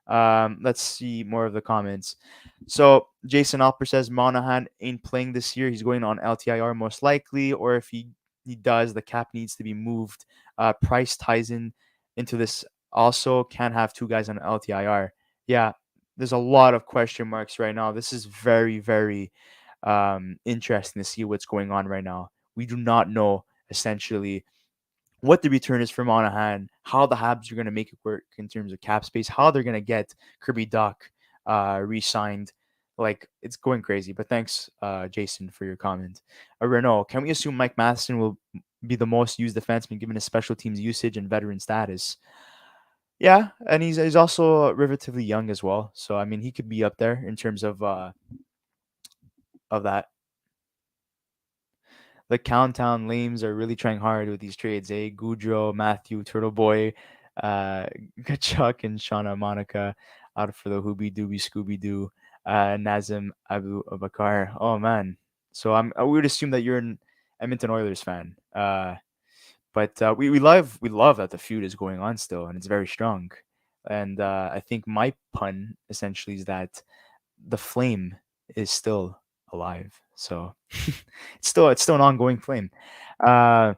Let's see more of the comments. So Jason Alper says Monahan ain't playing this year. He's going on LTIR most likely, or if he does, the cap needs to be moved. Price ties into this. Also, can't have two guys on LTIR. Yeah, there's a lot of question marks right now. This is very, very interesting to see what's going on right now. We do not know essentially what the return is for Monahan, how the Habs are going to make it work in terms of cap space, how they're going to get Kirby Duck re-signed. Like, it's going crazy. But thanks, Jason, for your comment. Renault, can we assume Mike Matheson will be the most used defenseman given his special teams usage and veteran status? Yeah, and he's also relatively young as well. So I mean, he could be up there in terms of that. The Countdown Lames are really trying hard with these trades, eh? Goudreau, Matthew, Turtle Boy, uh, Kachuk, and Shauna Monica out for the Hoobie Dooby Scooby Doo, Nazem Abu Bakar. Oh man, so I would assume that you're an Edmonton Oilers fan. But we love that the feud is going on still, and it's very strong. And I think my pun essentially is that the flame is still alive. So it's still an ongoing flame. Uh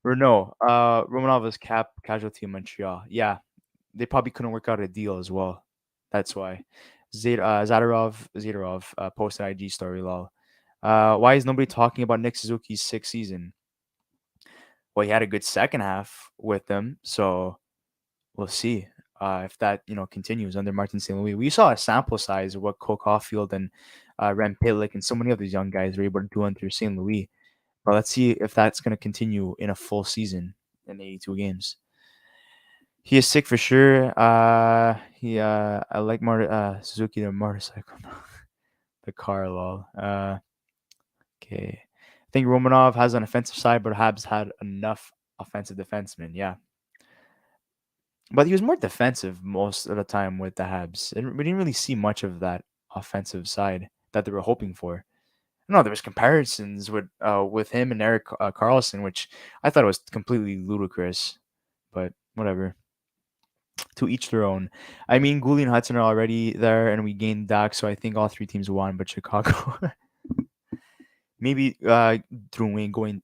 Renault, Romanov is cap casualty in Montreal. Yeah, they probably couldn't work out a deal as well. That's why. Zadarov posted IG story lol. Why is nobody talking about Nick Suzuki's sixth season? Well, he had a good second half with them, so we'll see if that continues under Martin St. Louis. We saw a sample size of what Cole Caulfield and Rem Pitlick and so many of these young guys were able to do under St. Louis. But let's see if that's going to continue in a full season in 82 games. He is sick for sure. I like Suzuki the motorcycle, the car lol. Okay. I think Romanov has an offensive side, but Habs had enough offensive defensemen. Yeah. But he was more defensive most of the time with the Habs. And we didn't really see much of that offensive side that they were hoping for. No, there was comparisons with him and Eric Carlson, which I thought was completely ludicrous. But whatever. To each their own. I mean, Gouli and Hudson are already there, and we gained Dak, so I think all three teams won, but Chicago. Maybe Drouin going.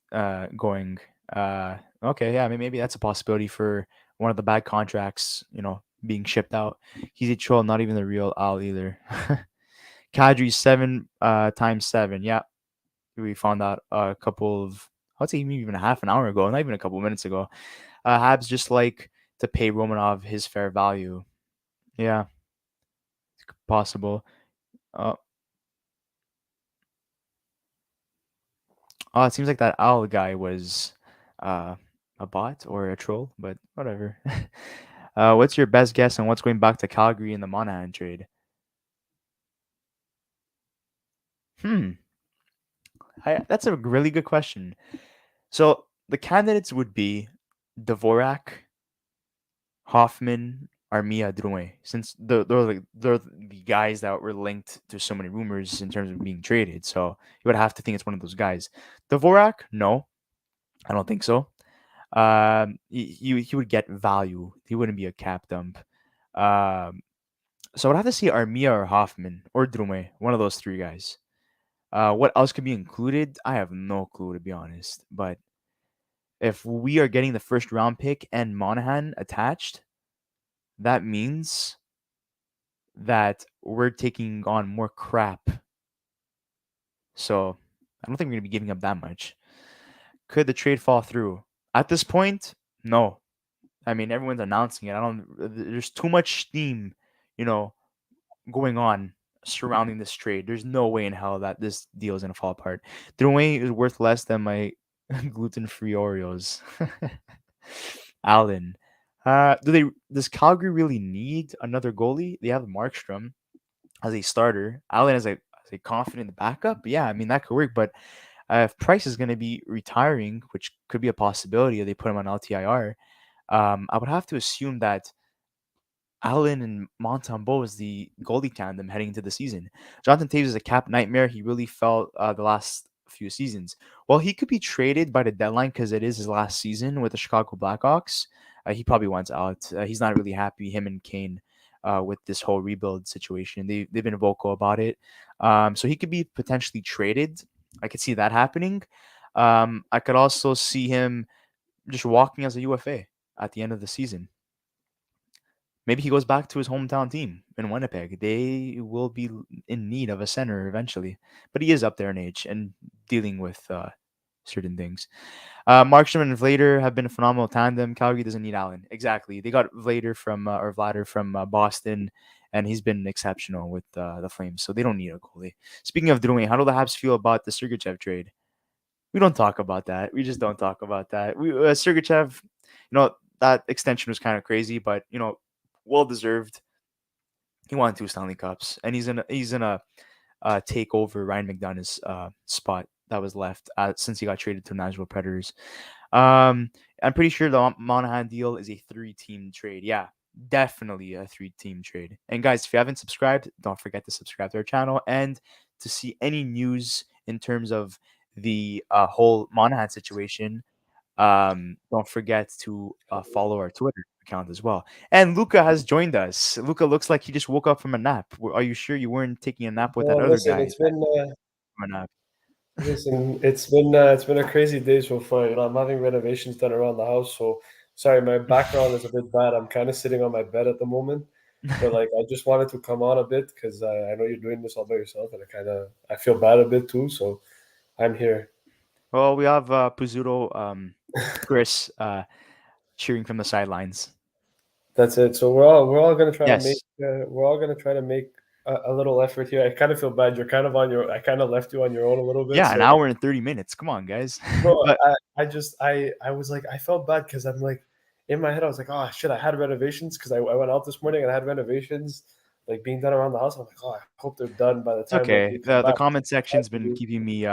Okay, yeah, maybe that's a possibility for one of the bad contracts, being shipped out. He's a troll, not even the real Al either. Kadri 7 times 7. Yeah, we found out a couple of, I'd say maybe even a half an hour ago, not even a couple of minutes ago. Habs just like to pay Romanov his fair value. Yeah, possible. Uh, it seems like that owl guy was uh, a bot or a troll, but whatever. What's your best guess on what's going back to Calgary in the Monahan trade? Hmm, that's a really good question. So the candidates would be Dvorak, Hoffman, Armia, Drouin, since they're the guys that were linked to so many rumors in terms of being traded. So you would have to think it's one of those guys. Dvorak, no, I don't think so. He would get value. He wouldn't be a cap dump. Um, so I'd have to see Armia or Hoffman or Drouin, one of those three guys. What else could be included? I have no clue to be honest. But if we are getting the first round pick and Monahan attached, that means that we're taking on more crap. So I don't think we're gonna be giving up that much. Could the trade fall through? At this point, no. I mean, everyone's announcing it. I don't. There's too much steam, you know, going on surrounding this trade. There's no way in hell that this deal is gonna fall apart. Drouin is worth less than my gluten-free Oreos. Allen, does Calgary really need another goalie? They have Markstrom as a starter. Allen as say confident backup, yeah, I mean that could work. But if Price is going to be retiring, which could be a possibility, if they put him on LTIR, I would have to assume that Allen and Montembeault is the goalie tandem heading into the season. Jonathan Taves is a cap nightmare. He really felt the last few seasons. Well, he could be traded by the deadline because it is his last season with the Chicago Blackhawks. He probably wants out. He's not really happy, him and Kane, with this whole rebuild situation. They've been vocal about it. So he could be potentially traded. I could see that happening. I could also see him just walking as a UFA at the end of the season. Maybe he goes back to his hometown team in Winnipeg. They will be in need of a center eventually, but he is up there in age and dealing with certain things. Markstrom and Vlader have been a phenomenal tandem. Calgary doesn't need Allen. Exactly. They got Vlader from or Vlader from Boston, and he's been exceptional with the Flames, so they don't need a goalie. Speaking of doing, how do the Habs feel about the Sergachev trade? We don't talk about that. We just don't talk about that. We Sergachev, that extension was kind of crazy, but well deserved. He won 2 Stanley Cups, and he's in a take over Ryan McDonough's spot that was left since he got traded to Nashville Predators. Um, I'm pretty sure the Monahan deal is a 3-team trade. Yeah, definitely a 3-team trade. And guys, if you haven't subscribed, don't forget to subscribe to our channel and to see any news in terms of the whole Monahan situation. Don't forget to follow our Twitter account as well. And Luca has joined us. Luca looks like he just woke up from a nap. Are you sure you weren't taking a nap with that
Well,
other
listen,
guy
it's
that
been
from a nap?
it's been a crazy day so far. I'm having renovations done around the house, so sorry, my background is a bit bad. I'm kind of sitting on my bed at the moment, but like I just wanted to come on a bit because I know you're doing this all by yourself, and I feel bad a bit too. So I'm here.
Well, we have Pizzuto, Chris cheering from the sidelines.
That's it. So we're all gonna try to make
Yes.
we're all gonna try to make a little effort here. I kind of feel bad. You're kind of on your. I kind of left you on your own a little bit.
Yeah, an
So
hour and 30 minutes. Come on, guys.
bro,
But
I was like, I felt bad because I'm like, in my head, I was like, oh shit, I had renovations because I went out this morning and I had renovations like being done around the house. I'm like, oh, I hope they're done by the
it's
time like we
okay.
come
The
back.
comment
I
section's been keeping me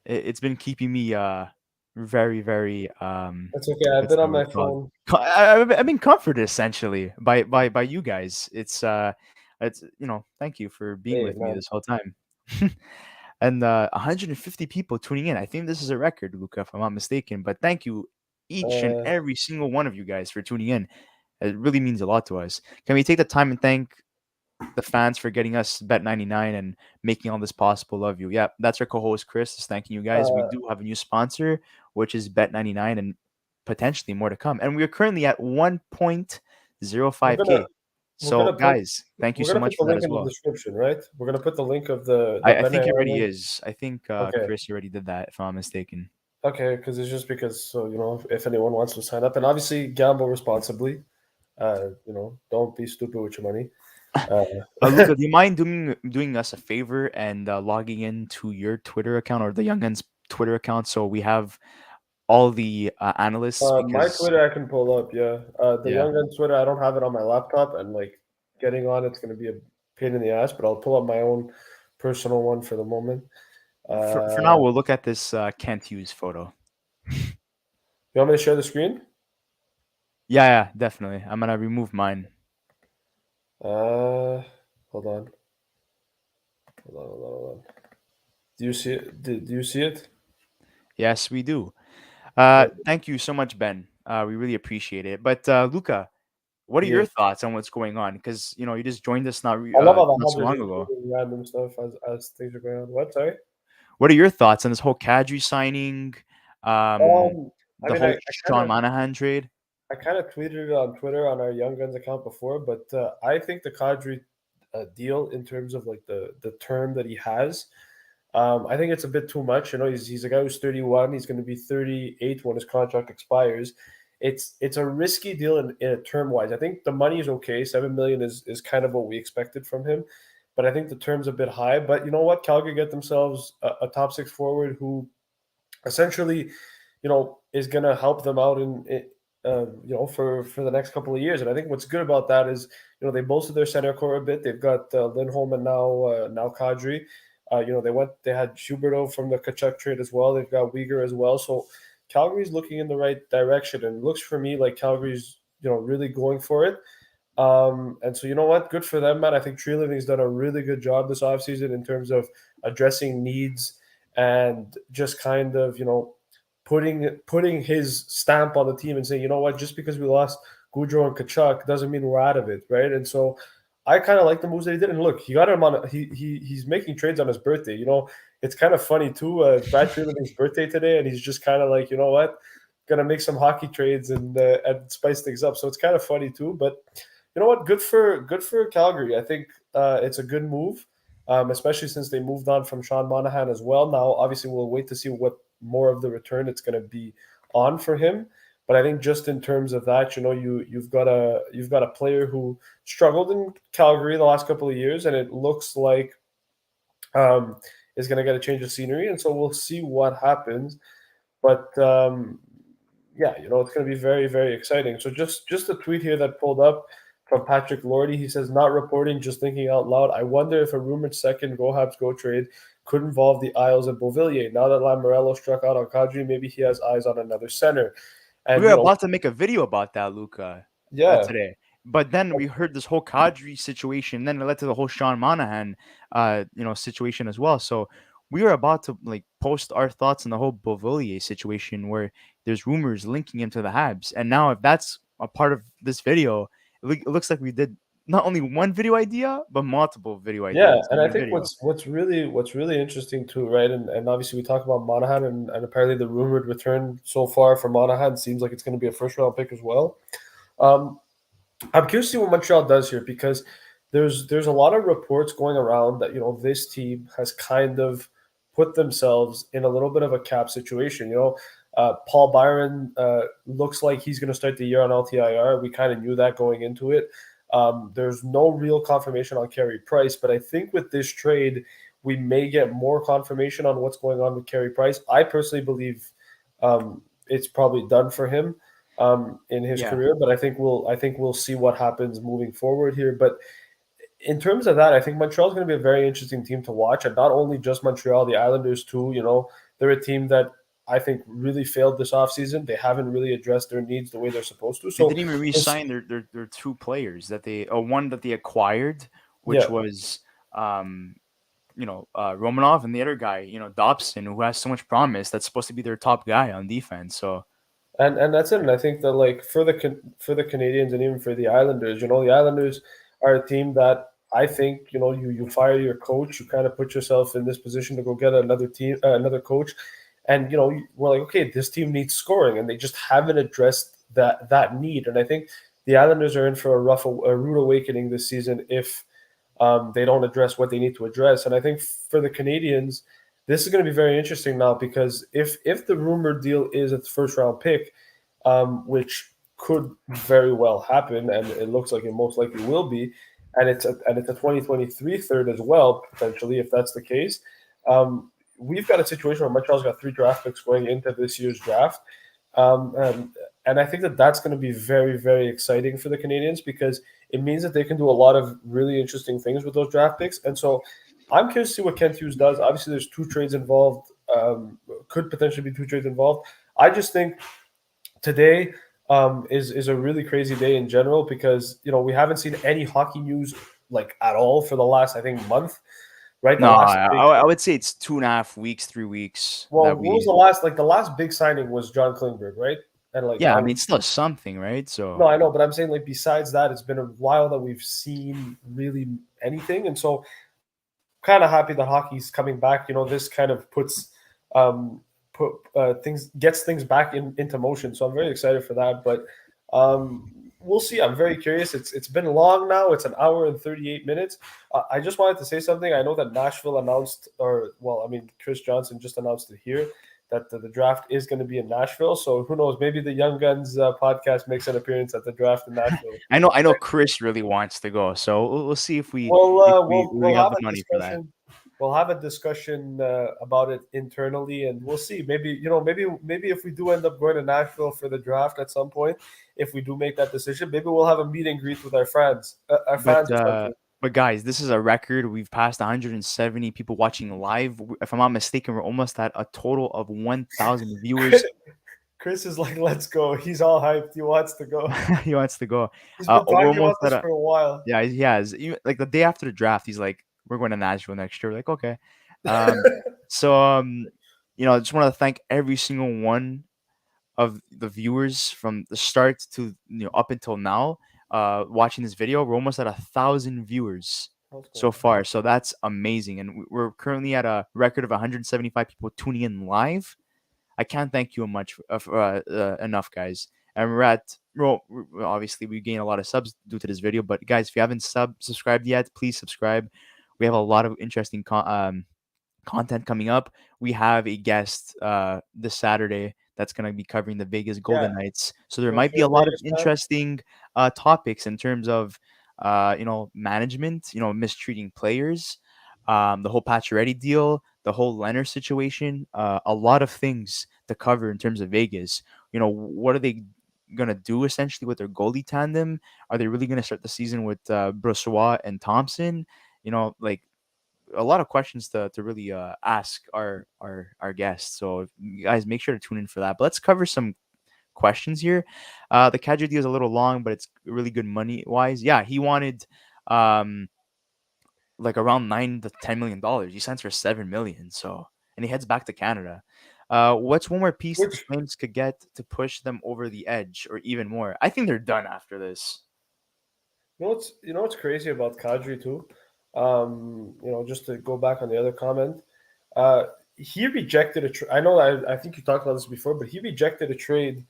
it's been keeping me very very
That's okay. I've
what's
been
that
on
word
my
called?
phone.
I've been comforted essentially by you guys. It's thank you for being
Hey
with me
man,
this whole time. And 150 people tuning in. I think this is a record, Luca, if I'm not mistaken. But thank you, each and
uh,
every single one of you guys for tuning in. It really means a lot to us. Can we take the time and thank the fans for getting us Bet 99 and making all this possible? Love you. Yeah, that's our co-host Chris is thanking you guys. We
uh,
do have a new sponsor, which is Bet 99, and potentially more to come. And we are currently at
we're gonna
1.05K.
we're
So
gonna put
guys, thank you
we're
so
gonna put
much
the
for that
link
as
in the
well.
description, right? We're gonna put the link of the
I
Ben
think it already
link.
is. I think
Okay.
Chris already did that, if I'm not mistaken.
Okay, because it's just because so if anyone wants to sign up, and obviously gamble responsibly. Don't be stupid with your money. Uh,
Luca, do you mind doing us a favor and logging into your Twitter account or the Younguns Twitter account so we have all the analysts?
my
Because
Twitter I can pull up. Yeah, the
yeah,
Young Guns Twitter I don't have it on my laptop, and like getting on it's gonna be a pain in the ass. But I'll pull up my own personal one for the moment.
for now
Uh,
we'll look at this Kent Hughes photo.
you want me to share the screen?
Yeah, yeah, definitely. I'm gonna remove mine.
Uh, hold on, hold on. Do you see it? Do you see it?
Yes, we do.
Like,
Thank you so much, Ben. We really appreciate it. But Luca, what are your
yeah,
thoughts on what's going on? Because you just joined us
I love how the
not so
Habs are
long
just
ago.
tweeting random stuff as things are going on. What? Sorry.
What are your thoughts on this whole Kadri signing,
Um, I
the
mean,
whole Sean Monahan trade?
I kind of tweeted it on Twitter on our Young Guns account before, but I think the Kadri deal in terms of like the term that he has, I think it's a bit too much. He's a guy who's 31. He's going to be 38 when his contract expires. It's a risky deal in a term wise. I think the money is okay. 7 million is kind of what we expected from him, but I think the term's a bit high. But you know what? Calgary get themselves a top six forward who essentially, is going to help them out for the next couple of years. And I think what's good about that is, they bolstered their center core a bit. They've got Lindholm and now Kadri. They had Huberto from the Kachuk trade as well. They've got Uyghur as well. So Calgary's looking in the right direction, and it looks for me like Calgary's really going for it. And so, you know what? Good for them, man. I think Tree Living's done a really good job this offseason in terms of addressing needs and just kind of, putting his stamp on the team and saying, you know what, just because we lost Goudreau and Kachuk doesn't mean we're out of it, right? And so I kind of like the moves that he did. And look, he got him on. He's making trades on his birthday. It's kind of funny too. Brad Tree Living's birthday today, and he's just kind of like, you know what, gonna make some hockey trades and spice things up. So it's kind of funny too. But you know what? Good for Calgary. I think it's a good move, especially since they moved on from Sean Monahan as well. Now, obviously, we'll wait to see what more of the return it's going to be on for him. But I think just in terms of that, you've got a player who struggled in Calgary the last couple of years, and it looks like is going to get a change of scenery, and so we'll see what happens. But yeah, it's going to be very, very exciting. So just a tweet here that pulled up from Patrick Lordy. He says, not reporting, just thinking out loud. I wonder if a rumored second Go Habs Go trade could involve the Isles and Beauvillier. Now that Lamorello struck out on Kadri, maybe he has eyes on another center. And
We were about to make a video about that, Luca,
yeah,
today. But then we heard this whole Kadri situation, then it led to the whole Sean Monahan, situation as well. So we were about to post our thoughts on the whole Beauvillier situation, where there's rumors linking him to the Habs, and now if that's a part of this video, it looks like we did not only one video idea but multiple video
yeah,
ideas
and
in
I
the
think
video.
what's really interesting too, right? And obviously we talk about Monahan, and apparently the rumored return so far for Monahan seems like it's going to be a first round pick as well. Um, I'm curious to see what Montreal does here, because there's a lot of reports going around that this team has kind of put themselves in a little bit of a cap situation. Paul Byron looks like he's going to start the year on LTIR. We kind of knew that going into it. There's no real confirmation on Carey Price, but I think with this trade, we may get more confirmation on what's going on with Carey Price. I personally believe it's probably done for him in his
Yeah.
career, but I think we'll see what happens moving forward here. But in terms of that, I think Montreal's going to be a very interesting team to watch, and not only just Montreal, the Islanders too. They're a team that I think really failed this offseason. They haven't really addressed their needs the way they're supposed to.
They
So
didn't even
this,
re-sign their two players that one that they acquired,
yeah,
which was Romanov, and the other guy, Dobson, who has so much promise. That's supposed to be their top guy on defense. So
and that's it. And I think that, like, for the Canadians and even for the Islanders, the Islanders are a team that I think you fire your coach, you kind of put yourself in this position to go get another coach, and we're like, okay, this team needs scoring, and they just haven't addressed that need. And I think the Islanders are in for a rude awakening this season if they don't address what they need to address. And I think for the Canadians, this is going to be very interesting now, because if the rumored deal is a first round pick, which could very well happen, and it looks like it most likely will be, and it's a 2023 third as well, potentially, if that's the case. We've got a situation where Montreal's got 3 draft picks going into this year's draft. Um, and, and I think that that's going to be very, very exciting for the Canadians, because it means that they can do a lot of really interesting things with those draft picks. And so I'm curious to see what Kent Hughes does. Obviously, there's 2 trades involved, could potentially be 2 trades involved. I just think today is a really crazy day in general, because we haven't seen any hockey news like at all for the last, I think, month. Right, the
no,
last big.
I would say it's 2.5 weeks, 3 weeks
Well,
that
what was
we.
the last big signing was John Klingberg, right? And like
Yeah,
that
I mean,
was
it's still something, right?
no,
So
I know, but I'm saying, like, besides that, it's been a while that we've seen really anything, and so kind of happy that hockey's coming back. This kind of um, put things gets things back into motion. So I'm very excited for that. But we'll see. I'm very curious. It's been long now. It's an hour and 38 minutes. I just wanted to say something. I know that Nashville announced, or well, I mean, Chris Johnson just announced it here, that the draft is going to be in Nashville. So who knows? Maybe the Young Guns podcast makes an appearance at the draft in Nashville.
I know Chris really wants to go. So we'll see if we
We'll
if
uh,
we
we'll
really
we'll
have
have
the
a
money for that.
discussion. we'll have a discussion about it internally, and we'll see. Maybe maybe if we do end up going to Nashville for the draft at some point, if we do make that decision, maybe we'll have a meet and greet with our
But
fans or something.
guys, this is a record. We've passed 170 people watching live. If I'm not mistaken, we're almost at a total of 1,000 viewers.
Chris is like, let's go. He's all hyped. He wants to go.
He wants to go.
He's been
We're
talking
almost
about
at
this
a
for a while.
yeah. He has even like the day after the draft. He's like, we're going to Nashville next year. We're like, okay. Um, so I just want to thank every single one of the viewers from the start to up until now watching this video. We're almost at 1,000 viewers
What's going
so
on?
far, so that's amazing, and we're currently at a record of 175 people tuning in live. I can't thank you much enough, guys. And obviously we gained a lot of subs due to this video, but guys, if you haven't subscribed yet, please subscribe. We have a lot of interesting content coming up. We have a guest this Saturday that's going to be covering the Vegas
Yeah.
Golden Knights. So there
If
might be
you're
a
a
lot of
Vegas fan,
interesting topics in terms of management, mistreating players, the whole Pacioretty deal, the whole Leonard situation, a lot of things to cover in terms of Vegas. What are they gonna do essentially with their goalie tandem? Are they really gonna start the season with Brossoit and Thompson? Like a lot of questions to really ask our guests. So you guys make sure to tune in for that. But let's cover some questions here. The Kadri deal is a little long, but it's really good money wise. Yeah, he wanted um like around $9 to $10 million. He signs for 7 million. So and he heads back to Canada. What's one more piece that the
which
Flames could get to push them over the edge or even more? I think they're done after this.
what's crazy about Kadri too. Just to go back on the other comment, uh, he rejected a trade. I know I think you talked about this before, but he rejected a trade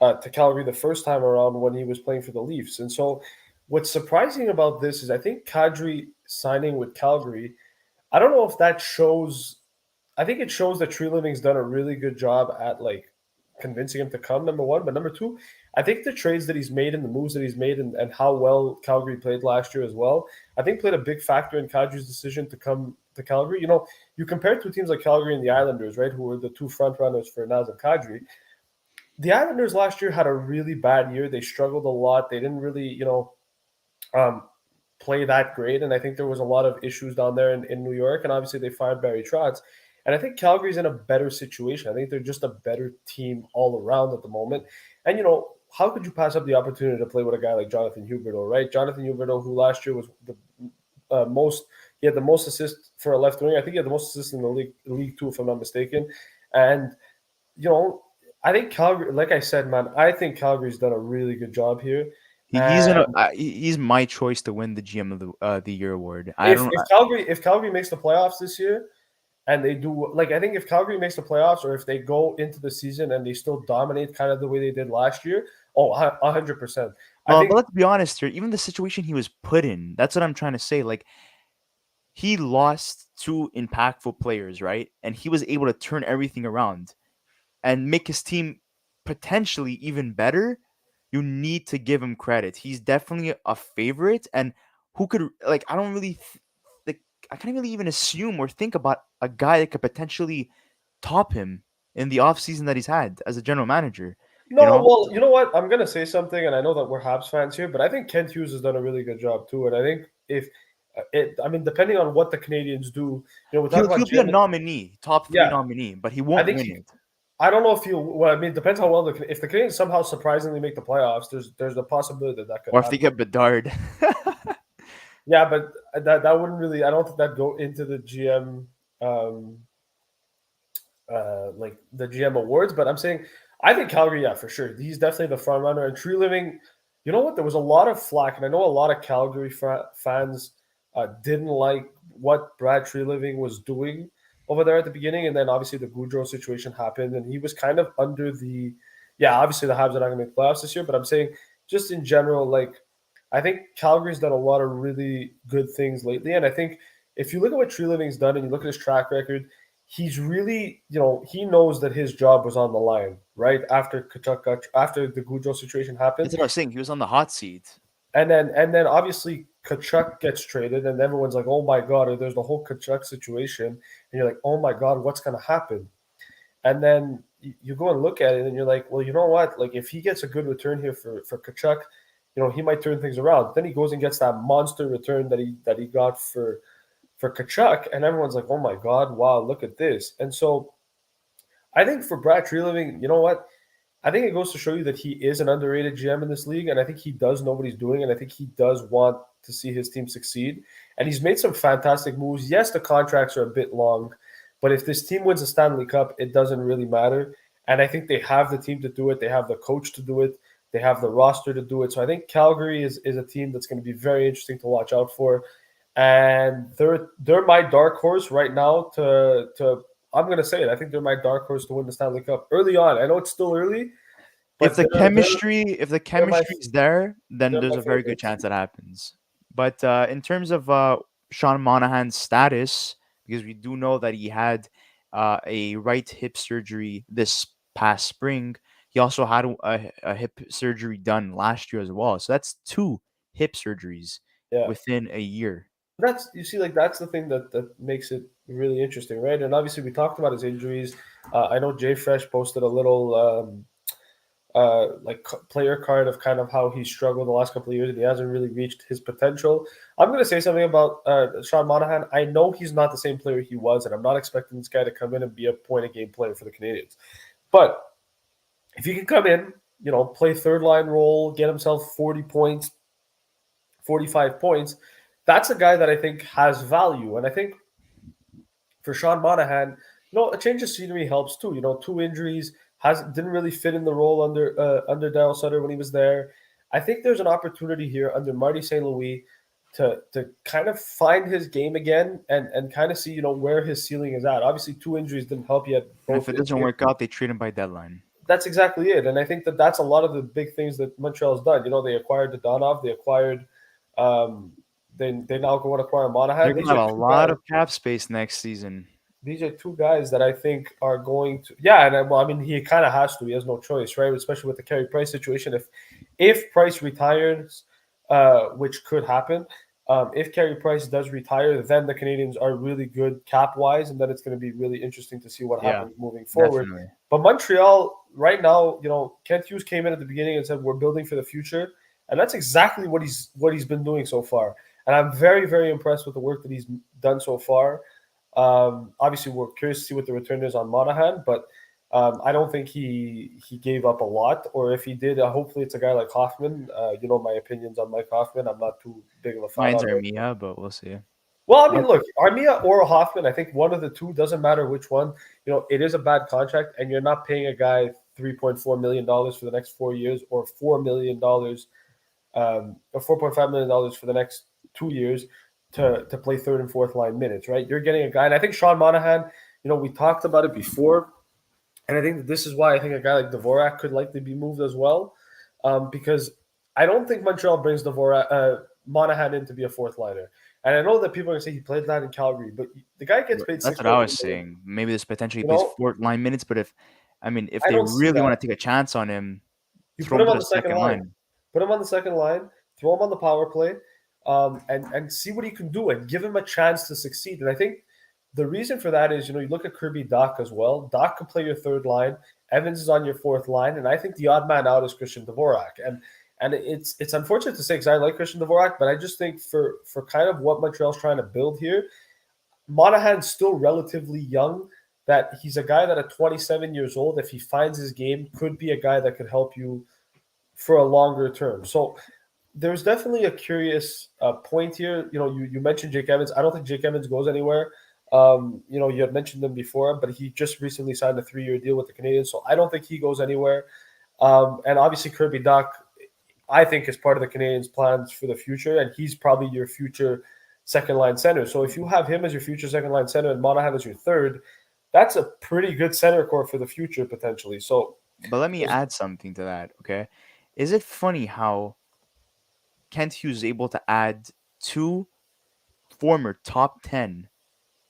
to Calgary the first time around when he was playing for the Leafs. And so, what's surprising about this is I think Kadri signing with Calgary. I don't know if that shows. I think it shows that Tree Living's done a really good job at like convincing him to come. Number one, but number two, I think the trades that he's made and the moves that he's made and how well Calgary played last year as well, I think played a big factor in Kadri's decision to come to Calgary. You compare two teams like Calgary and the Islanders, right, who were the two front runners for Nazem Kadri. The Islanders last year had a really bad year. They struggled a lot. They didn't really, um, play that great. And I think there was a lot of issues down there in New York. And obviously they fired Barry Trotz. And I think Calgary's in a better situation. I think they're just a better team all around at the moment. And how could you pass up the opportunity to play with a guy like Jonathan Huberdeau, right? Jonathan Huberdeau, who last year was the most, he had the most assists for a left wing. I think he had the most assists in the league too, if I'm not mistaken. And you know, I think Calgary, like I said, man, I think Calgary's done a really good job here. And
He's my choice to win the GM of the year award. I
if
don't.
if Calgary if Calgary makes the playoffs this year, and they do like I think if Calgary makes the playoffs, or if they go into the season and they still dominate kind of the way they did last year, 100%. I
Well, but
think
let's be honest here. Even the situation he was put in, that's what I'm trying to say. Like he lost two impactful players, right? And he was able to turn everything around and make his team potentially even better. You need to give him credit. He's definitely a favorite, and who could like I don't really like I can't really even assume or think about a guy that could potentially top him in the offseason that he's had as a general manager. You
no,
know,
well, you know what? I'm gonna say something, and I know that we're Habs fans here, but I think Kent Hughes has done a really good job too. And I think if I mean, depending on what the Canadians do, we talk about
he'll be a
GM.
nominee, top three
Yeah,
nominee, but he
I
won't
think
win
he.
it.
I don't know if he'll. Well, I mean, it depends how well if the Canadians somehow surprisingly make the playoffs. There's a possibility that could
Or if they
happen.
get Bedard.
Yeah, but that wouldn't really. I don't think that'd go into the GM um, like the GM awards. But I'm saying I think Calgary, yeah, for sure. He's definitely the front runner. And Tree Living, you know what? There was a lot of flack, and I know a lot of Calgary fans didn't like what Brad Tree Living was doing over there at the beginning, and then obviously the Goudreau situation happened, and he was kind of under the. Yeah, obviously the Habs are not going to make playoffs this year, but I'm saying just in general, like I think Calgary's done a lot of really good things lately, and I think if you look at what Tree Living's done and you look at his track record, he's really, he knows that his job was on the line, right? After Kachuk after the Goudreau situation happened.
That's what I was saying. He was on the hot seat.
And then obviously Kachuk gets traded, and everyone's like, "Oh my god!" Or there's the whole Kachuk situation, and you're like, "Oh my god, what's going to happen?" And then you go and look at it, and you're like, "Well, you know what? Like, if he gets a good return here for Kachuk, he might turn things around." Then he goes and gets that monster return that he got for Kachuk, and everyone's like, "Oh my god, wow, look at this!" And so I think for Brad Treliving, you know what? I think it goes to show you that he is an underrated GM in this league, and I think he does know what he's doing, and I think he does want to see his team succeed. And he's made some fantastic moves. Yes, the contracts are a bit long, but if this team wins a Stanley Cup, it doesn't really matter. And I think they have the team to do it. They have the coach to do it. They have the roster to do it. So I think Calgary is a team that's going to be very interesting to watch out for. And they're my dark horse right now to I'm going to say it. I think they're my dark horse to win the Stanley Cup early on. I know it's still early,
If
but
the chemistry if the
they're my
chemistry is there, then
they're
there's
my
a very good
favorites.
chance that happens. But in terms of Sean Monahan's status, because we do know that he had a right hip surgery this past spring, he also had a hip surgery done last year as well. So that's two hip surgeries
Yeah,
within a year.
that's you see, like that's the thing that makes it really interesting, right? And obviously, we talked about his injuries. I know Jay Fresh posted a little player card of kind of how he struggled the last couple of years and he hasn't really reached his potential. I'm going to say something about Sean Monahan. I know he's not the same player he was, and I'm not expecting this guy to come in and be a point a game player for the Canadians. But if he can come in, play third line role, get himself 40 points, 45 points, that's a guy that I think has value. And I think for Sean Monahan, a change of scenery helps too. Two injuries, has didn't really fit in the role under Daryl Sutter when he was there. I think there's an opportunity here under Marty St. Louis to kind of find his game again and kind of see where his ceiling is at. Obviously, two injuries didn't help yet.
And if
Both
it doesn't work out, they trade him by deadline.
That's exactly it, and I think that's a lot of the big things that Montreal's done. They acquired Dodonov, they acquired, um, they now go and acquire
They're
Monahan.
gonna have a lot of cap space next season.
These are two guys that I think are going to, yeah, and well, I mean, he kind of has to. He has no choice, right? Especially with the Carey Price situation. If Price retires, which could happen, if Carey Price does retire, then the Canadians are really good cap wise, and then it's going to be really interesting to see what
Yeah,
happens moving forward.
definitely.
But Montreal, right now, Kent Hughes came in at the beginning and said we're building for the future, and that's exactly what he's been doing so far. And I'm very, very impressed with the work that he's done so far. Obviously, we're curious to see what the return is on Monahan, but I don't think he gave up a lot. Or if he did, hopefully it's a guy like Hoffman. My opinions on Mike Hoffman. I'm not too big of a fan
Mine's
on him.
Armia, but we'll see.
Well, I mean,
But
look, Armia or Hoffman, I think one of the two, doesn't matter which one. It is a bad contract, and you're not paying a guy $3.4 million for the next 4 years, or $4 million, or $4.5 million for the next 2 years to play third and fourth line minutes, right? You're getting a guy, and I think Sean Monahan, we talked about it before, and I think that this is why I think a guy like Dvorak could likely be moved as well, because I don't think Montreal brings Monahan in to be a fourth liner. And I know that people are going to say he played that in Calgary, but the guy gets paid
that's
six
what I
million.
was saying. Maybe this potentially
You
plays
know,
fourth line minutes, but if
I
they
don't see
really
that.
want to take a chance on him,
You
throw
put
him
him
to
on
the
the second
second
line.
line.
Put him on the second line. Throw him on the power play, and see what he can do, and give him a chance to succeed. And I think the reason for that is, you look at Kirby Doc as well. Doc can play your third line. Evans is on your fourth line, and I think the odd man out is Christian Dvorak. And it's unfortunate to say because I like Christian Dvorak, but I just think for kind of what Montreal's trying to build here, Monahan's still relatively young. That he's a guy that at 27 years old, if he finds his game, could be a guy that could help you for a longer term. So there's definitely a curious point here. You mentioned Jake Evans. I don't think Jake Evans goes anywhere. You had mentioned him before, but he just recently signed a 3-year deal with the Canadiens, so I don't think he goes anywhere. And obviously Kirby Doc, I think, is part of the Canadiens' plans for the future, and he's probably your future second line center. So if you have him as your future second line center and Monahan as your third, that's a pretty good center core for the future potentially. So
But let me add something to that, okay? Is it funny how Kent Hughes is able to add two former top 10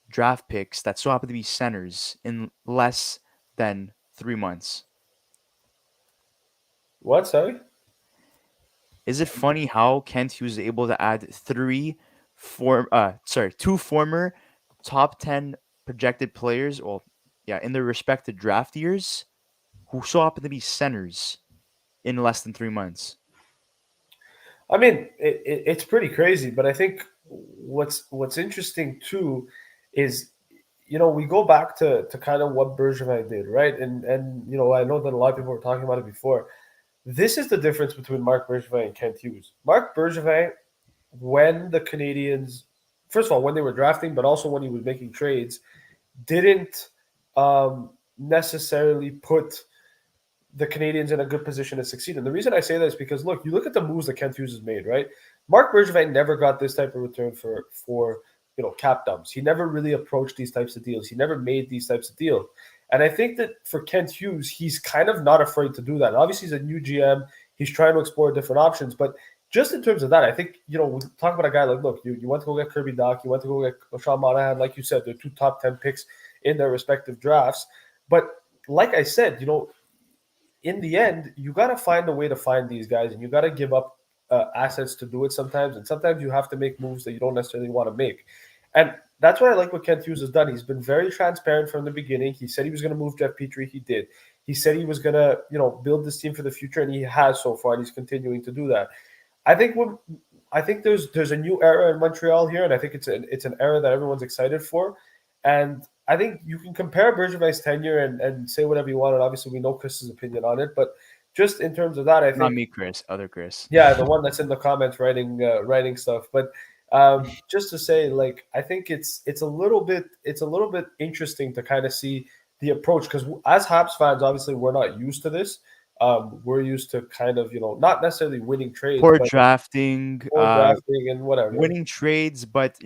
draft picks that so happen to be centers in less than 3 months?
what? Sorry.
Is it funny how Kent Hughes is able to add two former top 10 projected players, well, yeah, in their respective draft years, who so happen to be centers in less than 3 months?
I mean, it's pretty crazy, but I think what's interesting too is, we go back to kind of what Bergevin did, right? And I know that a lot of people were talking about it before. This is the difference between Marc Bergevin and Kent Hughes. Marc Bergevin, when the Canadians, first of all, when they were drafting, but also when he was making trades, didn't necessarily put the Canadians in a good position to succeed. And the reason I say that is because you look at the moves that Kent Hughes has made, right? Marc Bergevin never got this type of return for cap dumps. He never really approached these types of deals. He never made these types of deals. And I think that for Kent Hughes, he's kind of not afraid to do that. And obviously, he's a new GM. He's trying to explore different options. But just in terms of that, I think, we talk about a guy like, look, you went to go get Kirby Doc, you went to go get Sean Monahan. Like you said, they're two top 10 picks in their respective drafts. But like I said, in the end, you got to find a way to find these guys, and you got to give up assets to do it sometimes. And sometimes you have to make moves that you don't necessarily want to make. And that's what I like what Kent Hughes has done. He's been very transparent from the beginning. He said he was going to move Jeff Petrie. He did. He said he was going to, build this team for the future, and he has so far, and he's continuing to do that. I think there's a new era in Montreal here, and I think it's an era that everyone's excited for. And I think you can compare Bergevin's tenure and say whatever you want, and obviously we know Chris's opinion on it. But just in terms of that, I
Not
think,
me, Chris. Other Chris.
yeah, the one that's in the comments writing stuff. But just to say, like, I think it's a little bit interesting to kind of see the approach, because as Habs fans, obviously we're not used to this. We're used to kind of not necessarily winning trades,
Poor
but
drafting,
more drafting and whatever.
winning trades, but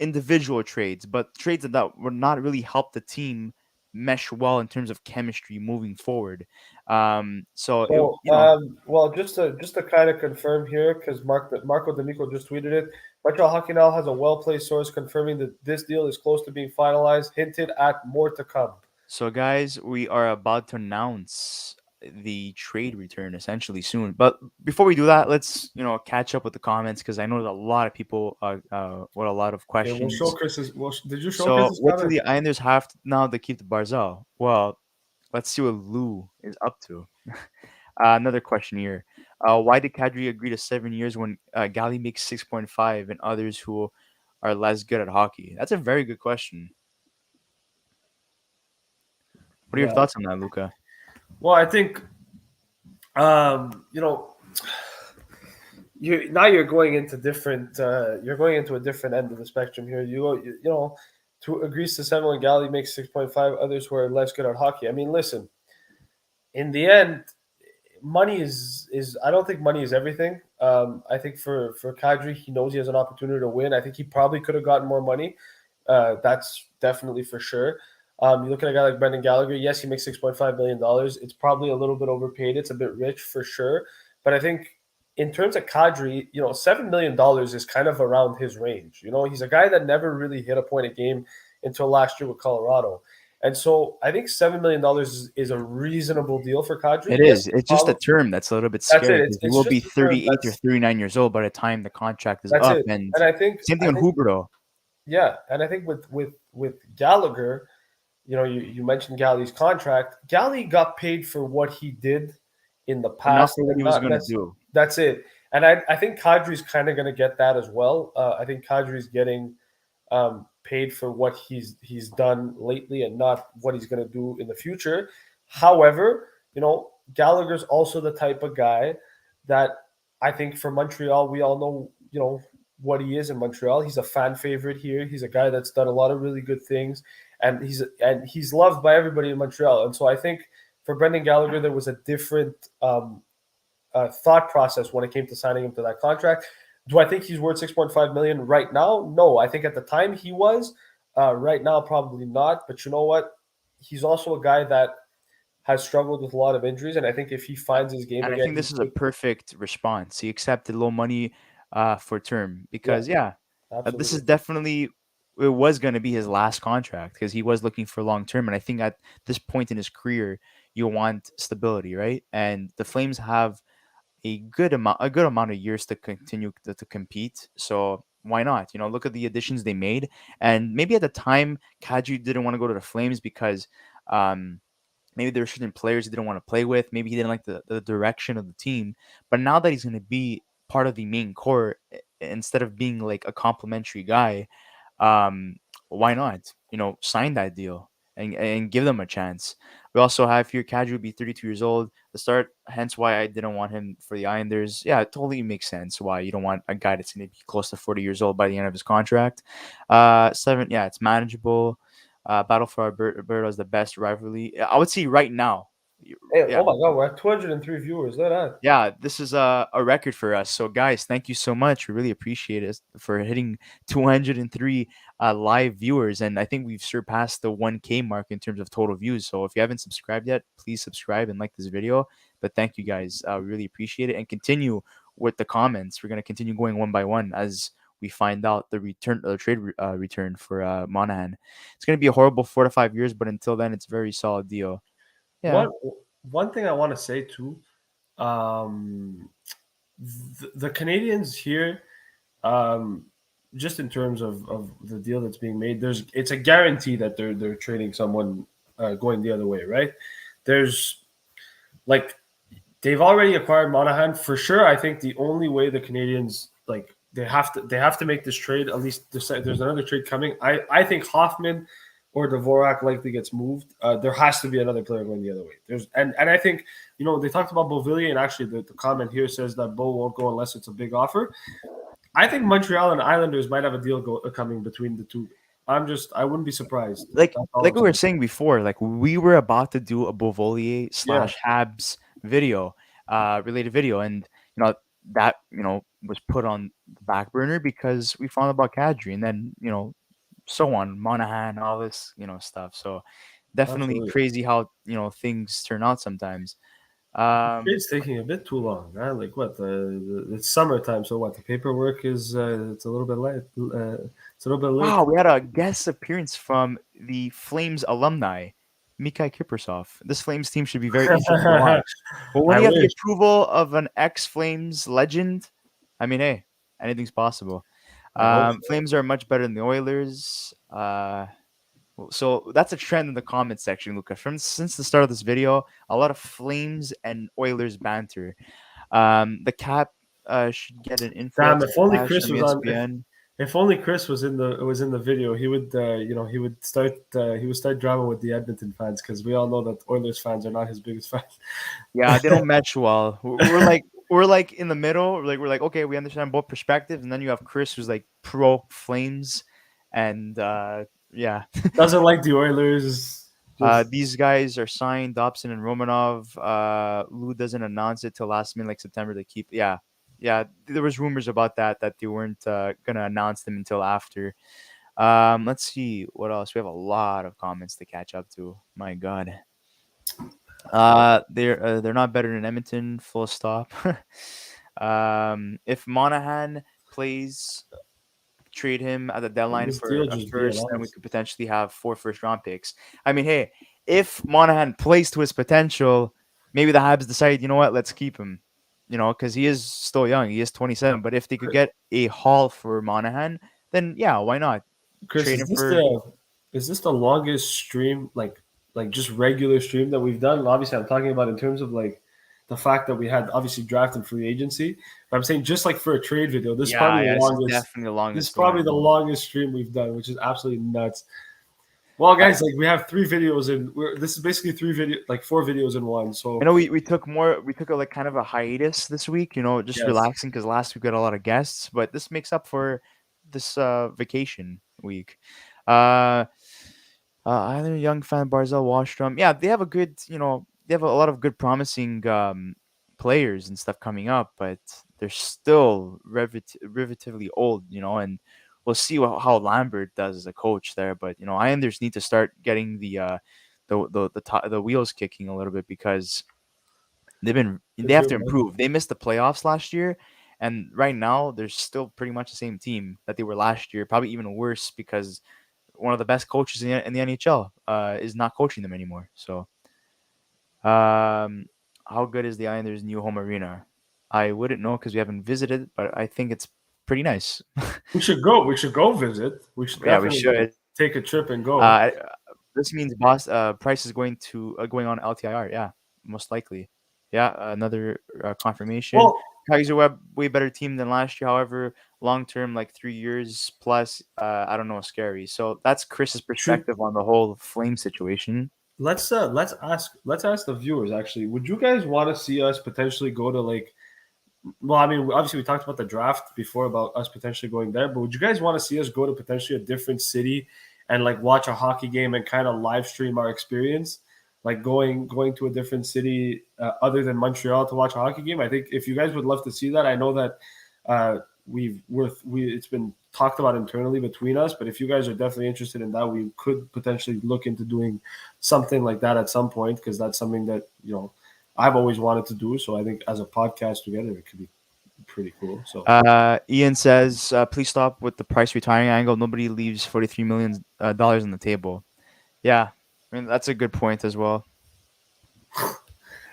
individual trades, but trades that would not really help the team mesh well in terms of chemistry moving forward. So it,
So, well, just to kind of confirm here, because Marco D'Amico just tweeted it. Montreal Hockey Now has a well-placed source confirming that this deal is close to being finalized. Hinted at more to come.
So, guys, we are about to announce the trade return essentially soon. But before we do that, let's catch up with the comments because I know there's a lot of people with a lot of
Okay, we'll show
questions.
Chris's. Well, did you show
So,
Chris's
what do
comment?
the Islanders have now to keep the Barzal? Well, let's see what Lou is up to. Another question here. Why did Kadri agree to 7 years when Gally makes 6.5 and others who are less good at hockey? That's a very good question. What are your
Yeah.
thoughts on that, Luca?
Well, I think um, you know you're going into different you're going into a different end of the spectrum here. To agrees to seven when Galley makes 6.5, others who are less good at hockey. I mean, listen, in the end, money is I don't think money is everything. I think for Kadri, he knows he has an opportunity to win. I think he probably could have gotten more money. That's definitely for sure. You look at a guy like Brendan Gallagher. Yes, he makes $6.5 million. It's probably a little bit overpaid. It's a bit rich for sure. But I think in terms of Kadri, $7 million is kind of around his range. He's a guy that never really hit a point a game until last year with Colorado. And so I think $7 million is a reasonable deal for Kadri.
It
Yes,
is. It's just the term that's a little bit
that's it.
scary
It's,
because he
it's
will be
just the term.
38 or 39 years old by the time the contract is
That's
up.
it.
And
And I think
same thing
I
on
think
Huberto.
yeah, and I think with Gallagher, you mentioned Galley's contract. Galley got paid for what he did in the
But not
past,
for what
and
he was
not
going to
necessarily.
do.
That's it. And I think Kadri's kind of going to get that as well. I think Kadri's getting paid for what he's done lately and not what he's going to do in the future. However, Gallagher's also the type of guy that I think for Montreal, we all know, what he is in Montreal. He's a fan favorite here. He's a guy that's done a lot of really good things, and he's loved by everybody in Montreal. And so I think for Brendan Gallagher, there was a different thought process when it came to signing him to that contract. Do I think he's worth 6.5 million right now? No, I think at the time he was. Right now, probably not. But you know what? He's also a guy that has struggled with a lot of injuries, and I think if he finds his game
And I
again,
think this is a perfect response. He accepted low money for term
yeah,
because, yeah, this
absolutely.
is definitely, it was going to be his last contract because he was looking for long term. And I think at this point in his career, you want stability, right? And the Flames have a good amount of years to continue to compete. So why not? Look at the additions they made, and maybe at the time, Kadri didn't want to go to the Flames because um, maybe there were certain players he didn't want to play with. Maybe he didn't like the direction of the team. But now that he's going to be part of the main core instead of being like a complimentary guy, um, why not? Sign that deal and give them a chance. We also have here Kadri will be 32 years old. The start, hence why I didn't want him for the Islanders. Yeah, it totally makes sense why you don't want a guy that's going to be close to 40 years old by the end of his contract. Seven, yeah, it's manageable. Battle for Alberta is the best rivalry. I would say right now.
Hey,
Yeah,
oh my God, we're at 203 viewers. Look at that.
yeah, this is a record for us. So, guys, thank you so much. We really appreciate it for hitting 203 live viewers. And I think we've surpassed the 1K mark in terms of total views. So, if you haven't subscribed yet, please subscribe and like this video. But thank you, guys. We really appreciate it. And continue with the comments. We're going to continue going one by one as we find out the trade return for Monahan. It's going to be a horrible 4 to 5 years, but until then, it's a very solid deal. Yeah.
One one thing I want to say too, um, the Canadians here, um, just in terms of the deal that's being made, it's a guarantee that they're trading someone going the other way, right? There's like they've already acquired Monahan for sure. I think the only way the Canadians like they have to make this trade. At least there's another trade coming. I think Hoffman or Dvorak likely gets moved. There has to be another player going the other way. And I think they talked about Beauvillier, and actually the comment here says that Bo won't go unless it's a big offer. I think Montreal and Islanders might have a deal coming between the two. I wouldn't be surprised.
like
That's all
like
I'm
we were
saying.
saying before, like we were about to do a Beauvillier
Yeah,
slash Habs video, related video, and that was put on the back burner because we found out about Kadri, and then so on Monahan, all this stuff. So definitely
absolutely.
crazy how things turn out sometimes.
It's taking a bit too long, right? Like what? It's summertime, so what? The paperwork is it's a little bit late. It's a little bit late.
Wow, we had a guest appearance from the Flames alumni, Mikhail Kiprasov. This Flames team should be very interesting to watch. But when
I
you have the
wish.
approval of an ex-Flames legend, I mean, hey, anything's possible.
I hope so.
Flames are much better than the Oilers. So that's a trend in the comment section, Luca. From since the start of this video, a lot of Flames and Oilers banter. The Cap should get an
Damn!
influx
If
of
only
cash
Chris
from
was on.
ESPN.
If only Chris was in the video, he would start drama with the Edmonton fans because we all know that Oilers fans are not his biggest fans.
Yeah, they don't mesh well. We're like in the middle. We're like okay, we understand both perspectives, and then you have Chris who's like pro Flames, and yeah,
Doesn't like the Oilers. Just
these guys are signed Dobson and Romanov. Lou doesn't announce it till last minute, like September. They keep yeah. There was rumors about that they weren't gonna announce them until after. Let's see what else. We have a lot of comments to catch up to. My God. They're not better than Edmonton. Full stop. If Monahan plays, trade him at the deadline
this
for
deal
a
just
first, then we
DNRs.
could potentially have 4 first-round picks. I mean, hey, if Monahan plays to his potential, maybe the Habs decide, you know what, let's keep him. Because he is still young. He is 27. But if they could get a haul for Monahan, then yeah, why not
Chris,
trade
is
him
this
for?
the longest stream like just regular stream that we've done? Obviously, I'm talking about in terms of like the fact that we had obviously draft and free agency. But I'm saying just like for a trade video, this is probably
Yeah,
the
yeah, this is
longest.
definitely the
This is
longest
probably the
one.
longest stream we've done, which is absolutely nuts. Well,
I,
guys, like we have three videos in. This is basically four videos in one.
I
So
know we took a like kind of a hiatus this week, just
yes,
relaxing because last week we got a lot of guests, but this makes up for this vacation week. Uh, Either Young Fan Barzell Washstrom, yeah, they have a lot of good promising players and stuff coming up, but they're still relatively old, and we'll see how Lambert does as a coach there. But Islanders need to start getting the wheels kicking a little bit because
for
they have
sure,
to
man.
improve. They missed the playoffs last year, and right now they're still pretty much the same team that they were last year. Probably even worse because one of the best coaches in the NHL is not coaching them anymore. So, how good is the Islanders' new home arena? I wouldn't know because we haven't visited, but I think it's pretty nice.
We should go. We should go visit. We should
Yeah, we
definitely like
should.
take a trip and go.
Uh, this means boss price is going on LTIR. Yeah, most likely. Yeah, another confirmation.
Well,
Tigers are way better team than last year. However, long term, like 3 years plus, I don't know, scary. So that's Chris's
should
perspective on the whole flame situation.
let's ask the viewers actually. Would you guys want to see us potentially go to like? Well, I mean, obviously we talked about the draft before about us potentially going there, but would you guys want to see us go to potentially a different city and like watch a hockey game and kind of live stream our experience, like going to a different city other than Montreal to watch a hockey game? I think if you guys would love to see that, I know that uh, we it's been talked about internally between us, but if you guys are definitely interested in that, we could potentially look into doing something like that at some point because that's something that I've always wanted to do. So I think as a podcast together, it could be pretty cool. So
Ian says, please stop with the price retiring angle. Nobody leaves $43 million dollars on the table. Yeah, I mean that's a good point as well.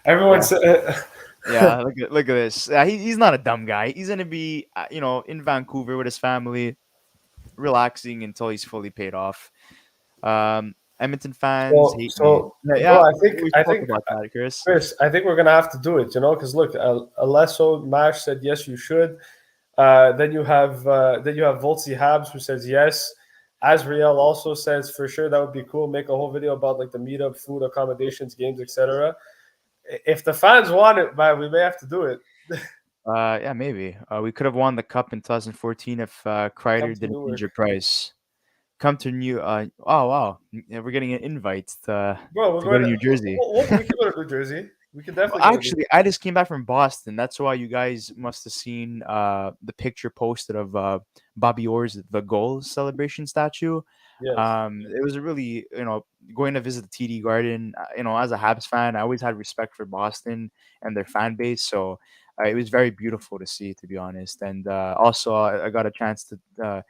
everyone
Yeah.
said,
Yeah, look at this. He's not a dumb guy. He's gonna be, in Vancouver with his family, relaxing until he's fully paid off. Edmonton fans
so
hate me.
so
Yeah,
bro,
yeah, we spoke about that, Chris.
Chris, I think we're gonna have to do it. Because look, Alesso Mash said yes, you should. Then you have Voltsy Habs who says yes. Asriel also says for sure that would be cool. Make a whole video about like the meetup, food, accommodations, games, etc. If the fans want it, man, we may have to do it.
Yeah, maybe. We could have won the cup in 2014 if
Come
Kreider
to
didn't
Newark,
injure Price. Come to New. Oh wow, yeah, we're getting an invite
bro. We're
to go
going
to
to.
New Jersey.
We can go to New Jersey. We can
Well,
definitely go to New.
actually, I just came back from Boston. That's why you guys must have seen the picture posted of Bobby Orr's the goal celebration statue.
Yes.
It was really, going to visit the TD Garden. As a Habs fan, I always had respect for Boston and their fan base. So it was very beautiful to see, to be honest. And also, I got a chance to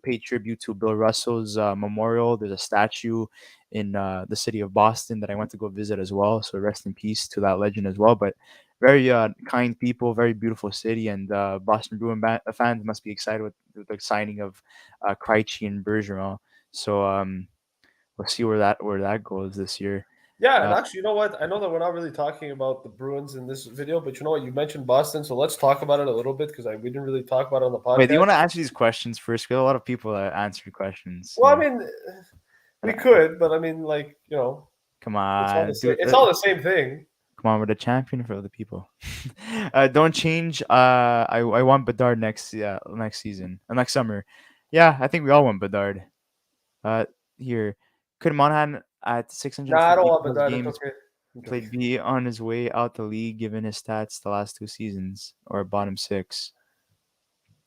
pay tribute to Bill Russell's memorial. There's a statue in the city of Boston that I went to go visit as well. So rest in peace to that legend as well. But very kind people, very beautiful city, and Boston Bruin fans must be excited with the signing of Krejci and Bergeron. So we'll see where that goes this year.
Yeah, and
Uh,
actually, you know what? I know that we're not really talking about the Bruins in this video, but you know what? You mentioned Boston, so let's talk about it a little bit because we didn't really talk about it on the
Wait, do you
podcast.
want to answer these questions first? We have a lot of people that answered questions.
Well, I mean, we could, but I mean, like
Come
it's all the
on,
same. It's all the same thing.
come on, we're the champion for other people. Don't change. I want Bedard next season, next summer. Yeah, I think we all want Bedard. Uh, here, could Monahan at
Nah, I don't
650
want
plus
Bedard. It's
games
okay. I'm joking.
played be on his way out the league given his stats the last 2 seasons or bottom six?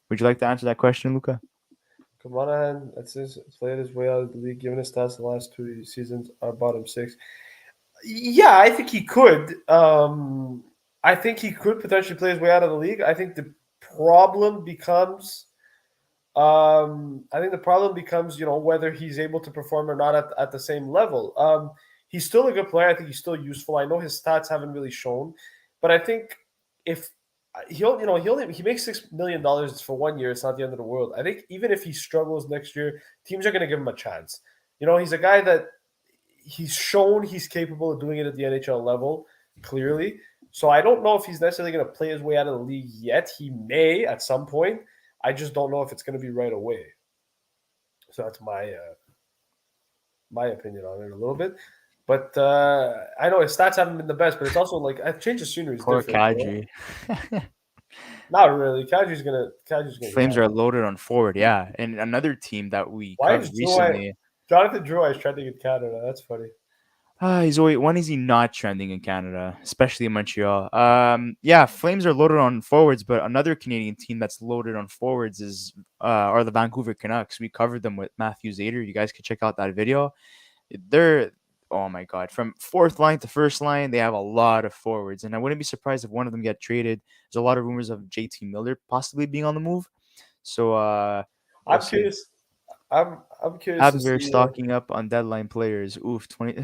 Would you like to answer that question, Luca?
Monahan, that's his played his way out of the league, given his stats the last 2 seasons are bottom six. Yeah, I think he could. I think he could potentially play his way out of the league. I think the problem becomes whether he's able to perform or not at the same level. He's still a good player. I think he's still useful. I know his stats haven't really shown, but I think if he makes $6 million for 1 year, it's not the end of the world. I think even if he struggles next year, teams are going to give him a chance. He's a guy that he's shown he's capable of doing it at the NHL level, clearly. So I don't know if he's necessarily going to play his way out of the league yet. He may at some point. I just don't know if it's going to be right away. So that's my opinion on it a little bit. But I know his stats haven't been the best, but it's also like a change of scenery is
Poor
different.
Kadri.
Not really. Kadri's gonna
Flames
get
are
out.
loaded on forward, yeah. And another team that we
Why
covered
is
recently.
Jonathan Drouin is trending in Canada? That's funny.
He's always when is he not trending in Canada, especially in Montreal? Yeah, Flames are loaded on forwards, but another Canadian team that's loaded on forwards are the Vancouver Canucks. We covered them with Matthew Zader. You guys could check out that video. They're Oh my god, from fourth line to first line, they have a lot of forwards, and I wouldn't be surprised if one of them get traded. There's a lot of rumors of JT Miller possibly being on the move, so we'll
I'm
see.
curious. I'm curious to
Habs are
see.
stocking up on deadline players. Oof, 20.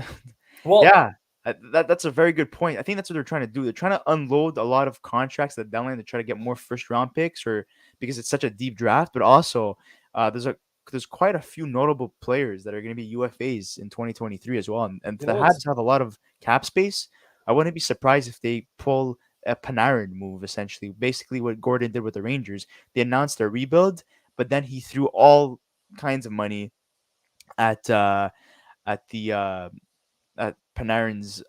Well,
Yeah. That's a very good point. I think that's what they're trying to do. They're trying to unload a lot of contracts at the deadline to try to get more first round picks, or because it's such a deep draft. But also, there's quite a few notable players that are going to be UFAs in 2023 as well. And
You
the
know, it's
Habs have a lot of cap space. I wouldn't be surprised if they pull a Panarin move, essentially, basically what Gordon did with the Rangers. They announced their rebuild, but then he threw all kinds of money at at the at Panarin's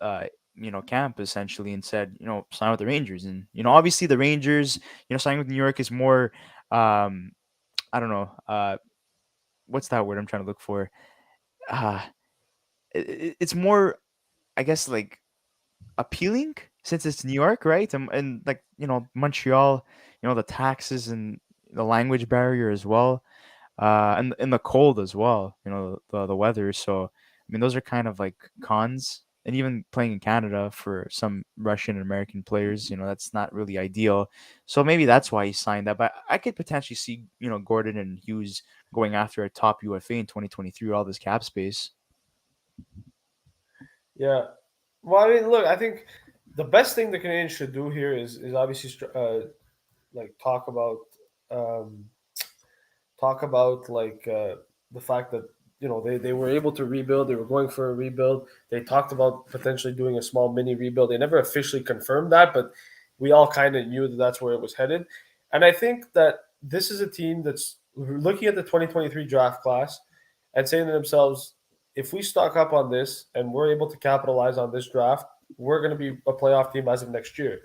camp essentially, and said, sign with the Rangers. And obviously the Rangers, signing with New York is more, um I don't know, what's that word I'm trying to look for? uh it's more, I guess, like, appealing, since it's New York, right? And like, Montreal, the taxes and the language barrier as well, and in the cold as well, the weather. So I mean, those are kind of like cons. And even playing in Canada for some Russian and American players, that's not really ideal. So maybe that's why he signed that. But I could potentially see, Gordon and Hughes going after a top UFA in 2023 with all this cap space.
yeah. Well, I mean, look, I think the best thing the Canadians should do here is obviously like um, talk about the fact that they were able to rebuild. They were going for a rebuild. They talked about potentially doing a small mini rebuild. They never officially confirmed that, but we all kind of knew that that's where it was headed. And I think that this is a team that's looking at the 2023 draft class and saying to themselves, if we stock up on this and we're able to capitalize on this draft, we're going to be a playoff team as of next year.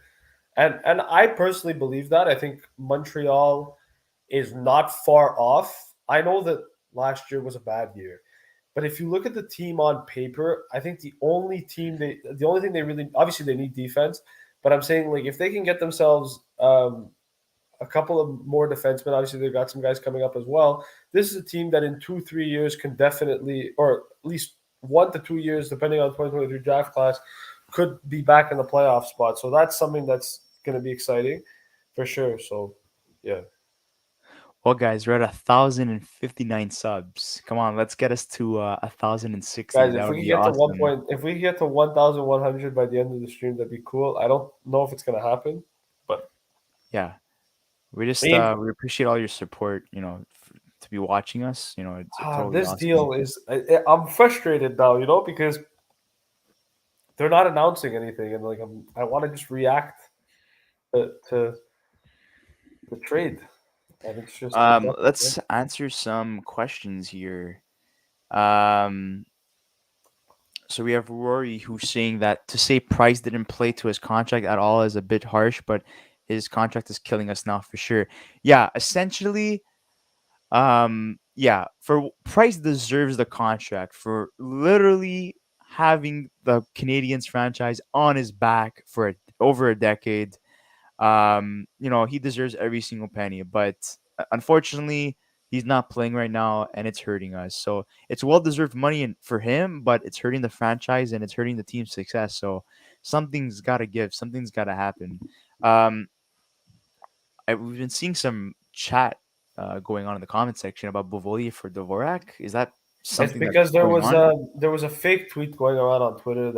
And I personally believe that. I think Montreal is not far off. I know that last year was a bad year, but if you look at the team on paper, I think the only thing they really, obviously they need defense, but I'm saying, like, if they can get themselves a couple of more defensemen, obviously they've got some guys coming up as well. This is a team that in 2-3 years can definitely, or at least 1 to 2 years, depending on 2023 draft class, could be back in the playoff spot. So that's something that's going to be exciting for sure. So yeah.
Well, guys, we're at 1,059 subs. Come on, let's get us to 1,060.
Guys,
That
if we
would
can
be
get to
awesome.
if we can get to 1,100 by the end of the stream, that'd be cool. I don't know if it's gonna happen, but
Yeah,
I mean,
we appreciate all your support. To be watching us. It's totally
this
awesome.
deal is. I'm frustrated now, because they're not announcing anything, and like I want to just react to the trade, and it's just nothing. Man.
Let's answer some questions here. Um, so we have Rory, who's saying that to say Price didn't play to his contract at all is a bit harsh, but his contract is killing us now for sure. Yeah, essentially, yeah, for Price deserves the contract for literally having the Canadians franchise on his back for over a decade. He deserves every single penny, but unfortunately, he's not playing right now, and it's hurting us. So it's well deserved money for him, but it's hurting the franchise and it's hurting the team's success. So something's got to give, something's got to happen. Um, we've been seeing some chat going on in the comment section about Bovoli for Dvorak. Is that
It's
something that's
because
going on?
there was a fake tweet going around on Twitter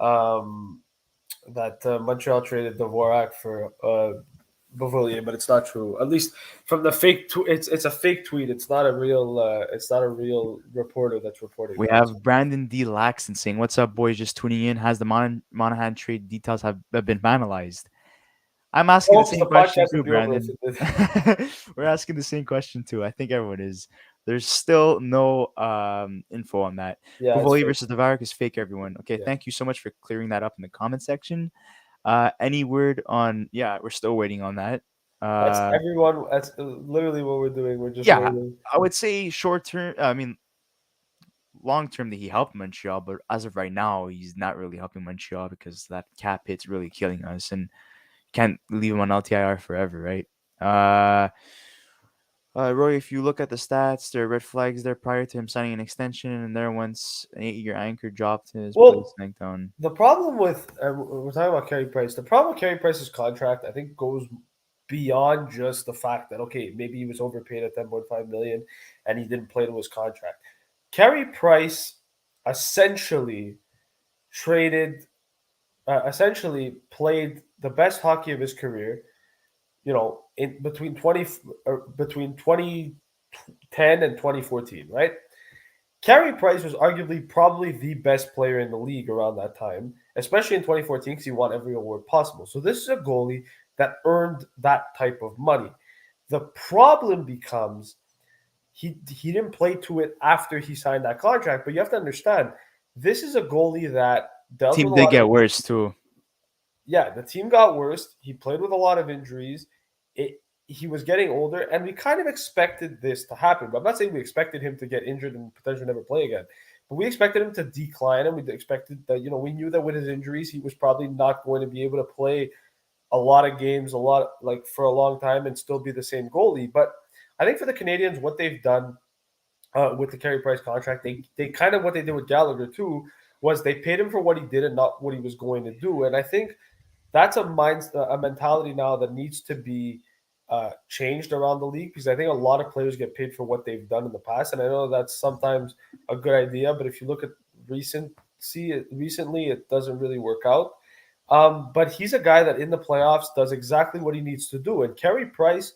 um, that Montreal traded Dvorak for Bavilion, but it's not true. At least from the it's a fake tweet. It's not a real reporter that's reporting
We
that. So,
have Brandon D. Laxton saying, "What's up, boys? Just tuning in. Has the Monahan trade details have been finalized?" I'm asking the
folks,
same
the
question
podcast would
too,
be over if
Brandon.
it did.
We're asking the same question too. I think everyone is. There's still no info on that.
Yeah, it's
Buvoli
fake.
versus Tavares is fake, everyone. Okay,
Yeah,
thank you so much for clearing that up in the comment section. Any word on? Yeah, we're still waiting on that.
that's
Uh,
everyone. That's literally what we're doing. We're just
yeah,
waiting.
I would say short term. I mean, long term that he helped Montreal, but as of right now, he's not really helping Montreal because that cap hit's really killing us, and can't leave him on LTIR forever, right? Uh, Roy, if you look at the stats, there are red flags there prior to him signing an extension, and there once an 8-year anchor dropped in his place
Well,
down.
the problem with we're talking about Carey Price. The problem with Carey Price's contract, I think, goes beyond just the fact that okay, maybe he was overpaid at 10.5 million, and he didn't play to his contract. Carey Price essentially traded, essentially played the best hockey of his career. In between 2010 and 2014, right? Carey Price was arguably probably the best player in the league around that time, especially in 2014 because he won every award possible. So this is a goalie that earned that type of money. The problem becomes he didn't play to it after he signed that contract, but you have to understand this is a goalie that dealt
Team
with a
did
lot of
get worse too.
yeah, the team got worse. He played with a lot of injuries. He was getting older, and we kind of expected this to happen. But I'm not saying we expected him to get injured and potentially never play again. But we expected him to decline, and we expected that, we knew that with his injuries, he was probably not going to be able to play a lot of games, a lot like for a long time, and still be the same goalie. But I think for the Canadians, what they've done with the Carey Price contract, they kind of what they did with Gallagher too was they paid him for what he did and not what he was going to do. And I think that's a mentality now that needs to be changed around the league because I think a lot of players get paid for what they've done in the past, and I know that's sometimes a good idea, but if you look at recently, it doesn't really work out. But he's a guy that in the playoffs does exactly what he needs to do, and Carey Price,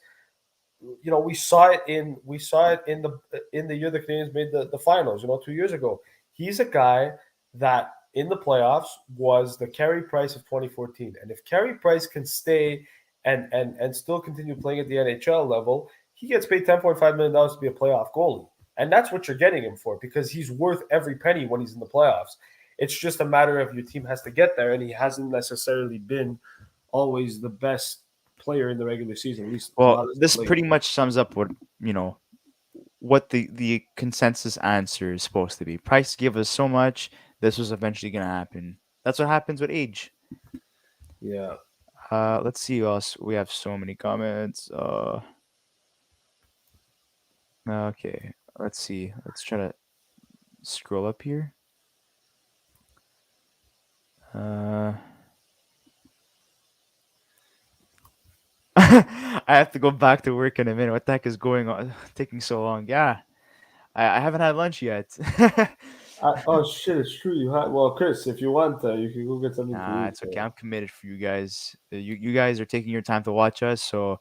we saw it in the year the Canadians made the finals, 2 years ago. He's a guy that in the playoffs was the Carey Price of 2014. And if Carey Price can stay and still continue playing at the NHL level, he gets paid $10.5 million to be a playoff goalie. And that's what you're getting him for because he's worth every penny when he's in the playoffs. It's just a matter of your team has to get there, and he hasn't necessarily been always the best player in the regular season, at least
Well,
not as of
this
late.
pretty much sums up what the consensus answer is supposed to be. Price gave us so much. This was eventually gonna happen. That's what happens with age.
Yeah.
Let's see what else. We have so many comments. Okay. Let's see. Let's try to scroll up here. Uh, I have to go back to work in a minute. What the heck is going on? Taking so long. Yeah, I haven't had lunch yet.
Oh shit! It's true. You had well, Chris. If you want, you can go get something to
Nah,
eat.
it's okay. I'm committed for you guys. You guys are taking your time to watch us, so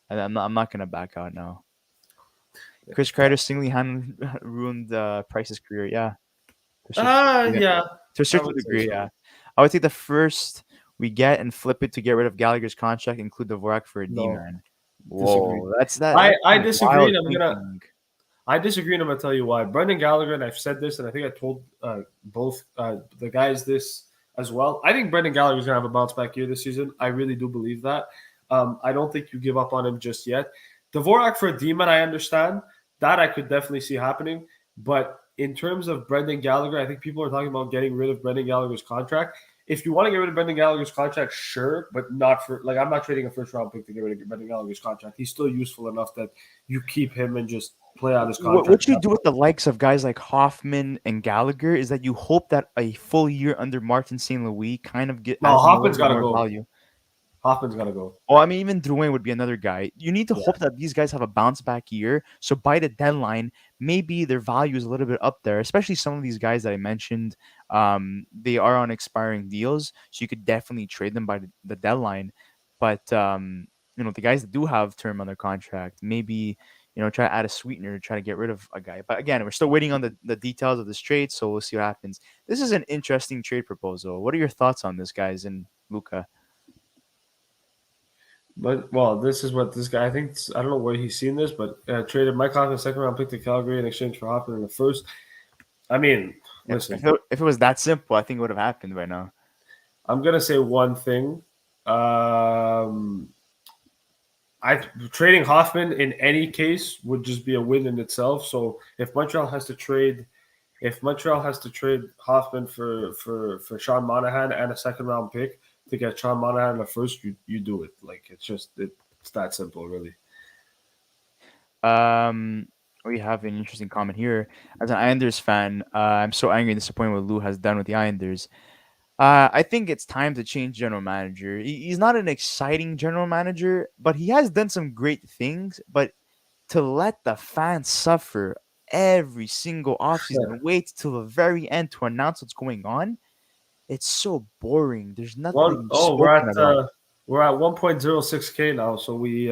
I'm not gonna back out now. Chris Kreider single-handedly ruined Price's career. Yeah, to a certain degree.
Yeah,
To a
I
certain
would say
degree,
so.
yeah. I would take the first we get and flip it to get rid of Gallagher's contract, include Dvorak for a D
No,
man.
disagree.
Whoa, that's
I
some
disagree,
wild
and
thinking.
I disagree, and I'm gonna tell you why. Brendan Gallagher, and I've said this, and I think I told both the guys this as well. I think Brendan Gallagher's gonna have a bounce back year this season. I really do believe that. I don't think you give up on him just yet. Dvorak for a demon, I understand that. I could definitely see happening, but in terms of Brendan Gallagher, I think people are talking about getting rid of Brendan Gallagher's contract. If you want to get rid of Brendan Gallagher's contract, sure, but not for I'm not trading a first round pick to get rid of Brendan Gallagher's contract. He's still useful enough that you keep him and just play out his contract.
What you do with the likes of guys like Hoffman and Gallagher is that you hope that a full year under Martin St. Louis kind of
No,
adds them a little
Hoffman's
bit
got to
more
go.
value.
Hoffman's got to go.
Well, I mean, even Drouin would be another guy. You need to
Yeah.
hope that these guys have a bounce back year. So by the deadline, maybe their value is a little bit up there, especially some of these guys that I mentioned. They are on expiring deals, so you could definitely trade them by the deadline. But the guys that do have term on their contract, maybe try to add a sweetener to try to get rid of a guy. But again, we're still waiting on the details of this trade, so we'll see what happens. This is an interesting trade proposal. What are your thoughts on this, guys, and Luca?
But well, this is what this guy. I don't know where he's seen this, but traded Mike Hoffman second round pick to Calgary in exchange for Hoffman in the first. I mean,
If,
listen,
if it was that simple, I think it would have happened by now.
I'm gonna say one thing. Um, I trading Hoffman in any case would just be a win in itself. So if Montreal has to trade Hoffman for Sean Monahan and a second round pick to get Sean Monahan in the first, you do it. Like it's that simple, really.
Um, we have an interesting comment here. As an Islanders fan, I'm so angry and disappointed what Lou has done with the Islanders. I think it's time to change general manager. He's not an exciting general manager, but he has done some great things. But to let the fans suffer every single offseason, wait till the very end to announce what's going on, It's so boring. There's
One
nothing
oh we're
spoken
at
about.
1.06K now, so we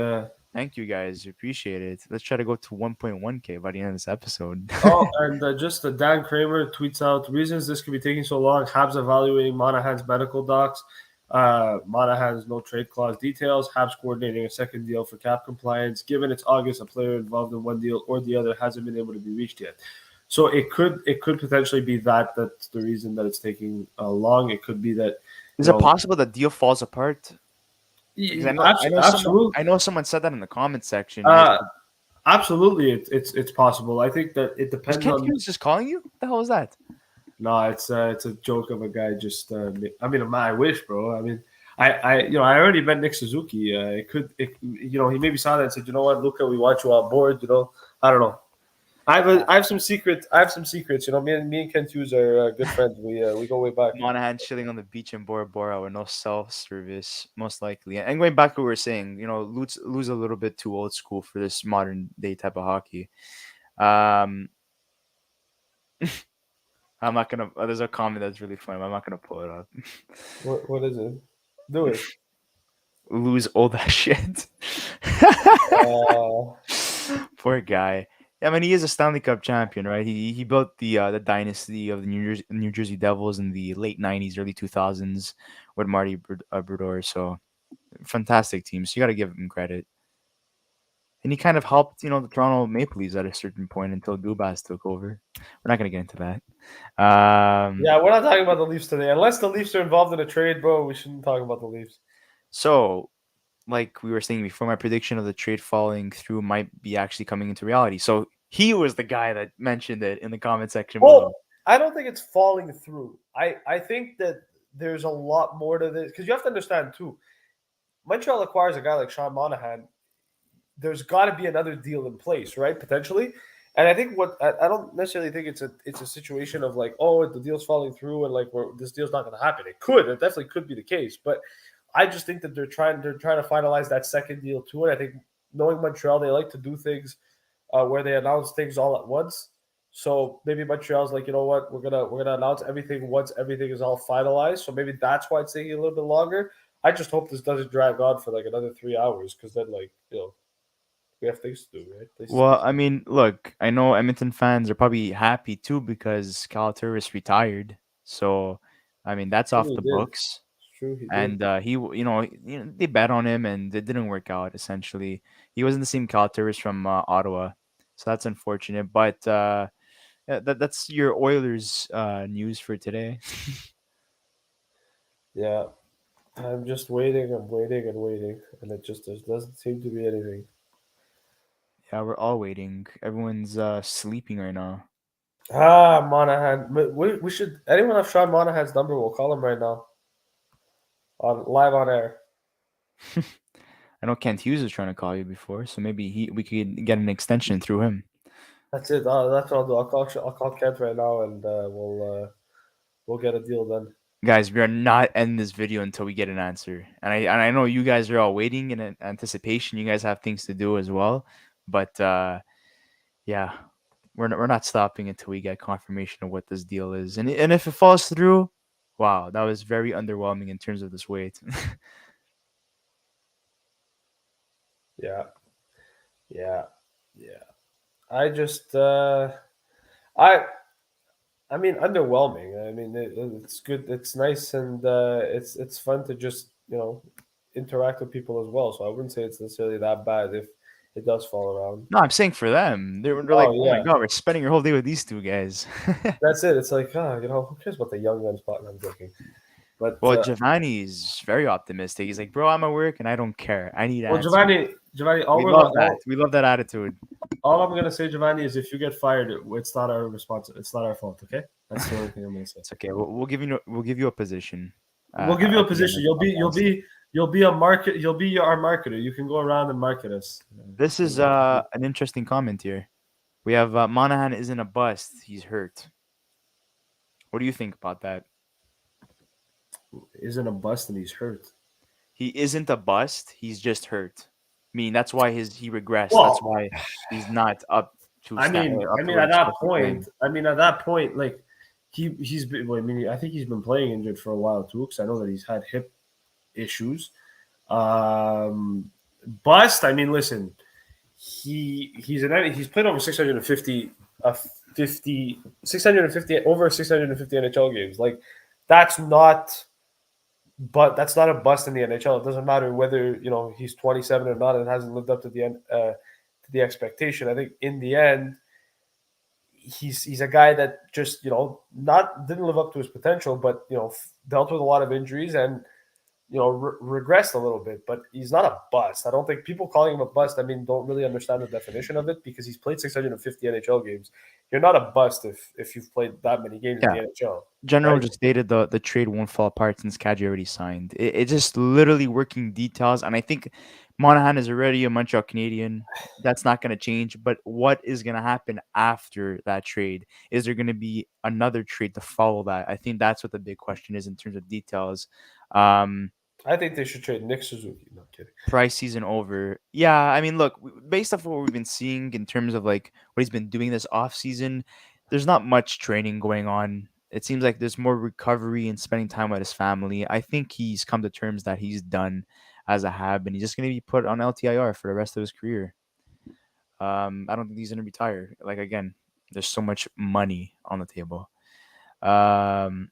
Thank you guys. Appreciate it. Let's try to go to 1.1K by the end of this episode.
oh, and just Dan Kramer tweets out reasons this could be taking so long. Habs evaluating Monahan's medical docs. Monahan's no trade clause details. Habs coordinating a second deal for cap compliance. Given it's August, a player involved in one deal or the other hasn't been able to be reached yet. So it could potentially be that's the reason that it's taking long. It could be that you
Is it
know
possible that deal falls apart? Because
absolutely.
I know someone said that in the comment section.
Uh, Absolutely, it's possible. I think that it
Was
depends
Kent
on.
Hughes just calling you? What the hell was that?
No, it's a joke of a guy. Just I mean, I wish, bro. I mean, I already met Nick Suzuki. He maybe saw that and said, you know what, Luca, we want you on board. I don't know. I have some secrets. I have some secrets. Me and Kent Hughes are good friends. We go way back.
Monahan chilling on the beach in Bora Bora with no self service, most likely. And going back to what we were saying, lose a little bit too old school for this modern day type of hockey. Um, I'm not gonna. There's a comment that's really funny. I'm not gonna pull it up.
What is it? Do it.
Lose all that shit.
Uh,
Poor guy. I mean, he is a Stanley Cup champion, right? He built the dynasty of the New Jersey Devils in the late '90s, early 2000s with Marty Brodeur. So fantastic team. So you got to give him credit. And he kind of helped, the Toronto Maple Leafs at a certain point until Dubas took over. We're not gonna get into that.
yeah, we're not talking about the Leafs today. Unless the Leafs are involved in a trade, bro, we shouldn't talk about the Leafs.
So, like we were saying before, my prediction of the trade falling through might be actually coming into reality. So he was the guy that mentioned it in the comment section below.
Well, I don't think it's falling through. I think that there's a lot more to this because you have to understand too. Montreal acquires a guy like Sean Monahan. There's got to be another deal in place, right? Potentially. And I think I don't necessarily think it's a situation of like, oh, the deal's falling through and like this deal's not going to happen. It definitely could be the case, but I just think that they're trying to finalize that second deal too. And I think knowing Montreal, they like to do things where they announce things all at once. So maybe Montreal's like, you know what, we're gonna announce everything once everything is all finalized. So maybe that's why it's taking a little bit longer. I just hope this doesn't drag on for like another 3 hours because then like we have things to do, right? Places to
Well,
be.
I mean, look, I know Edmonton fans are probably happy too because Cal Turris retired. So, I mean, that's
True,
off
he
the
did.
books.
It's true, he did.
And they bet on him, and it didn't work out. Essentially, he wasn't the same Cal Turris from Ottawa, so that's unfortunate. But yeah, that's your Oilers news for today.
Yeah, I'm just waiting. I'm waiting and waiting, and it just doesn't seem to be anything.
Yeah, we're all waiting. Everyone's sleeping right now.
Monahan. We should. Anyone have Sean Monahan's number? We'll call him right now on live on air.
I know Kent Hughes was trying to call you before, so maybe we could get an extension through him.
That's it. That's what I'll do. I'll call Kent right now, and we'll get a deal done.
Guys, we are not ending this video until we get an answer. And I know you guys are all waiting in anticipation. You guys have things to do as well. But yeah, we're not stopping until we get confirmation of what this deal is. And if it falls through, wow, that was very underwhelming in terms of this wait.
Yeah, yeah, yeah. I just I I mean, underwhelming. I mean, it's good. It's nice, and it's fun to just interact with people as well. So I wouldn't say it's necessarily that bad if it does fall around.
No, I'm saying for them. They're like,
Oh
"Oh my
yeah,
god, we're spending your whole day with these two guys."
that's it. It's like who cares about the young guns spot? I'm joking, but
Well, Giovanni is very optimistic. He's like, "Bro, I'm at work and I don't care. I need
well,
answers."
Giovanni,
We love that. We love that attitude.
all I'm gonna say, Giovanni, is if you get fired, it's not our response. It's not our fault. Okay, that's the only thing I'm gonna say.
It's okay. We'll give you a position.
We'll give you a
At the end
position.
of the podcast.
You'll be a market. You'll be our marketer. You can go around and market us.
This is an interesting comment here. We have Monahan isn't a bust. He's hurt. What do you think about that?
Isn't a bust and he's hurt.
He isn't a bust. He's just hurt. I mean, that's why he regressed. That's
Well,
why he's not up to
I mean,
up
I
to
mean,
what
at
he's
that
supposed to be
point,
playing.
I mean, at that point, like he's been. Well, I mean, I think he's been playing injured for a while too, because I know that he's had hip issues. Um, Bust. I mean, listen, he's played over 650 50 650 over 650 NHL games. Like that's not but that's not a bust in the NHL. It doesn't matter whether he's 27 or not and hasn't lived up to the expectation. I think in the end, he's a guy that just not didn't live up to his potential, but dealt with a lot of injuries and regressed a little bit. But he's not a bust. I don't think people calling him a bust, I mean, don't really understand the definition of it because he's played 650 NHL games. You're not a bust if you've played that many games in
Yeah.
the NHL,
General
right?
just stated the trade won't fall apart since Kadri already signed. It's just literally working details, and I think Monahan is already a Montreal Canadian. That's not going to change. But what is going to happen after that trade? Is there going to be another trade to follow that? I think that's what the big question is in terms of details. Um,
I think they should trade Nick Suzuki. No kidding.
Price season over. Yeah, I mean, look, based off what we've been seeing in terms of like what he's been doing this off season, there's not much training going on. It seems like there's more recovery and spending time with his family. I think he's come to terms that he's done as a Hab, and he's just gonna be put on LTIR for the rest of his career. I don't think he's gonna retire. Like again, there's so much money on the table. Um,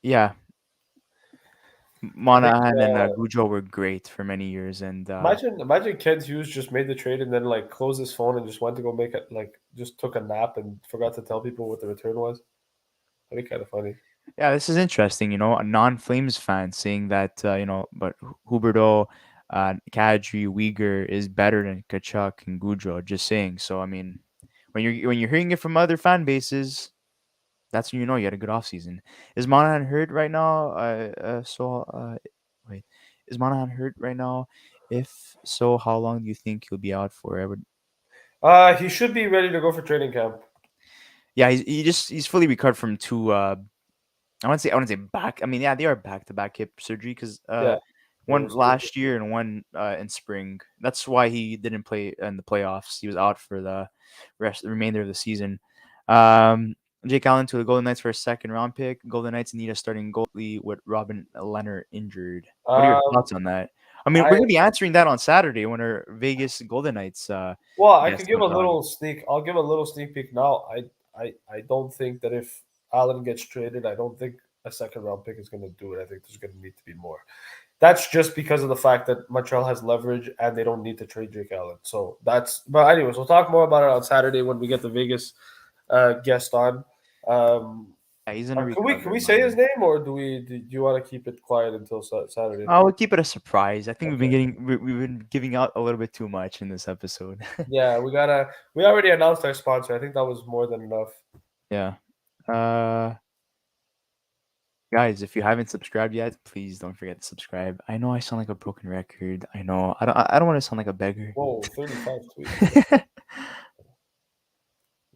yeah,
I think
Monahan and Gujo were great for many years, and
imagine Kent Hughes just made the trade and then like closed his phone and just went to go make it like just took a nap and forgot to tell people what the return was. That'd be kind of funny.
yeah, this is interesting. A non-Flames fan saying that but Huberto, Kadri, Uyghur is better than Kachuk and Goudreau. Just saying. So I mean, when you're hearing it from other fan bases, that's when you know you had a good offseason. Is Monahan hurt right now? Wait, is Monahan hurt right now? If so, how long do you think he'll be out for? I would.
He should be ready to go for training camp.
Yeah, he's fully recovered from two I want to say back. I mean, yeah, they are back to back hip surgery because
Yeah, it
one
was
last year and one in spring. That's why he didn't play in the playoffs. He was out for the remainder of the season. Um, Jake Allen to the Golden Knights for a second round pick. Golden Knights need a starting goalie with Robin Leonard injured. What are your
um
thoughts on that? I mean, we're
I
gonna be answering that on Saturday when our Vegas Golden Knights
well I could
guest
give a
comes on.
little sneak. I'll give a little sneak peek now. I don't think that if Allen gets traded, I don't think a second round pick is going to do it. I think there's going to need to be more. That's just because of the fact that Montreal has leverage and they don't need to trade Jake Allen. So that's. But anyways, we'll talk more about it on Saturday when we get the Vegas guest on. Um,
Yeah, he's gonna
can
recover,
we say his
man.
name or do you want to keep it quiet until Saturday?
I will keep it a surprise. I think
Okay.
we've been giving out a little bit too much in this episode.
Yeah, we already announced our sponsor. I think that was more than enough.
Yeah. Uh Guys, if you haven't subscribed yet, please don't forget to subscribe. I know I sound like a broken record. I know. I don't want to sound like a beggar.
Whoa, 35 tweets.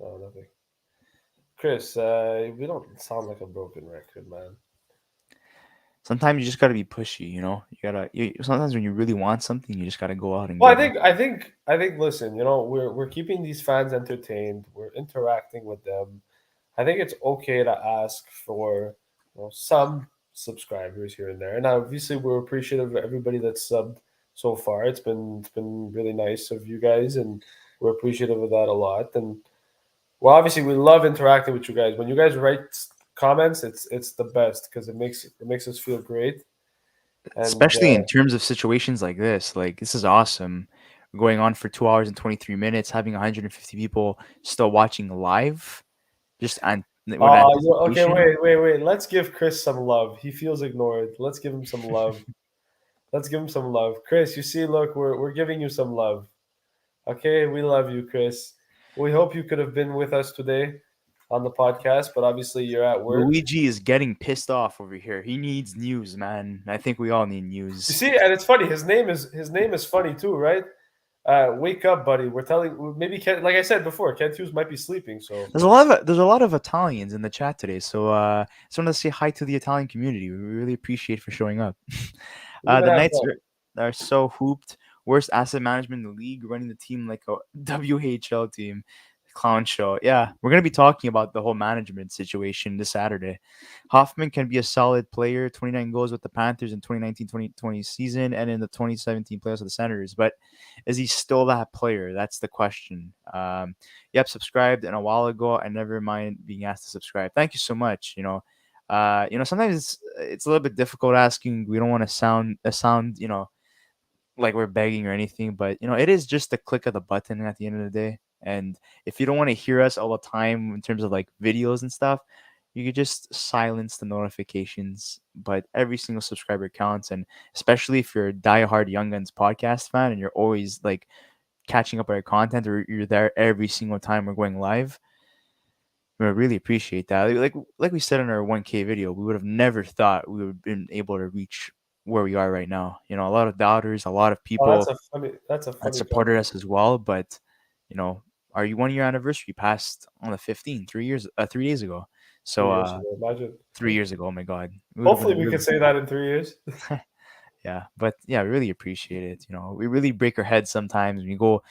No, nothing. Chris, we don't sound like a broken record, man.
Sometimes you just got to be pushy, You got to sometimes when you really want something, you just got to go out and
Well,
get it.
I think. Listen, we're keeping these fans entertained. We're interacting with them. I think it's okay to ask for some subscribers here and there, and obviously we're appreciative of everybody that's subbed so far. It's been really nice of you guys, and we're appreciative of that a lot. And well, obviously we love interacting with you guys. When you guys write comments, it's the best because it makes us feel great. And
Especially in terms of situations like this. Like this is awesome. Going on for 2 hours and 23 minutes, having 150 people still watching live, just with
okay.
anticipation.
Wait. Let's give Chris some love. He feels ignored. Let's give him some love. Let's give him some love. Chris, you see, look, we're giving you some love. Okay, we love you, Chris. We hope you could have been with us today on the podcast, but obviously you're at work.
Luigi is getting pissed off over here. He needs news, man. I think we all need
You
news.
see, and it's funny. His name is funny too, right? Wake up, buddy. We're telling maybe Ken, like I said before, Kent Hughes might be sleeping. So
There's a lot of Italians in the chat today, so just want to say hi to the Italian community. We really appreciate for showing up.
leave it
The
at
Knights
that.
are so hooped. Worst asset management in the league, running the team like a WHL team. clown show. Yeah, we're gonna be talking about the whole management situation this Saturday. Hoffman can be a solid player, 29 goals with the Panthers in 2019-2020 season and in the 2017 playoffs of the Senators. But is he still that player? That's the question. Yep, subscribed and a while ago. I never mind being asked to subscribe. Thank you so much. Sometimes it's a little bit difficult asking. We don't want to sound like we're begging or anything, but it is just a click of the button at the end of the day. And if you don't want to hear us all the time in terms of like videos and stuff, you could just silence the notifications. But every single subscriber counts, and especially if you're a diehard Young Guns podcast fan and you're always like catching up on our content, or you're there every single time we're going live, we really appreciate that. Like we said in our 1K video, we would have never thought we would have been able to reach where we are right now. A lot of doubters, a lot of
Oh,
people
that's a
that
funny
supported
comment.
us as well. But you know, our 1 year anniversary passed on the 15th, 3 years, 3 days ago. So
3 years ago, imagine.
3 years ago, oh my God, it would have
Hopefully,
been
we
really
could say that in 3 years.
yeah. But yeah, we really appreciate it. We really break our heads sometimes. We go,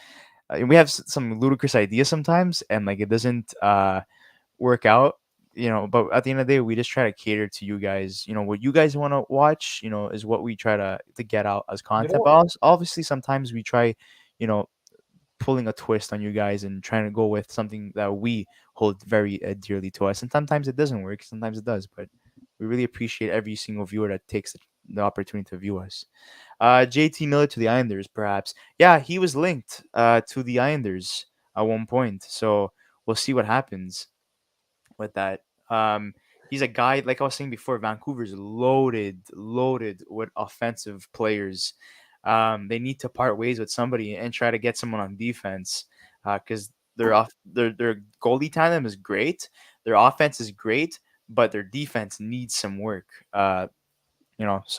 we have some ludicrous ideas sometimes, and like it doesn't work out. But at the end of the day, we just try to cater to you guys. What you guys want to watch, is what we try to get out as
You
content. But
know,
obviously sometimes we try, you know pulling a twist on you guys and trying to go with something that we hold very dearly to us. And sometimes it doesn't work, sometimes it does. But we really appreciate every single viewer that takes the opportunity to view us. JT Miller to the Islanders, perhaps. Yeah, he was linked to the Islanders at one point. So we'll see what happens with that. He's a guy, like I was saying before, Vancouver's loaded with offensive players. They need to part ways with somebody and try to get someone on defense, because their goalie tandem is great, their offense is great, but their defense needs some work. So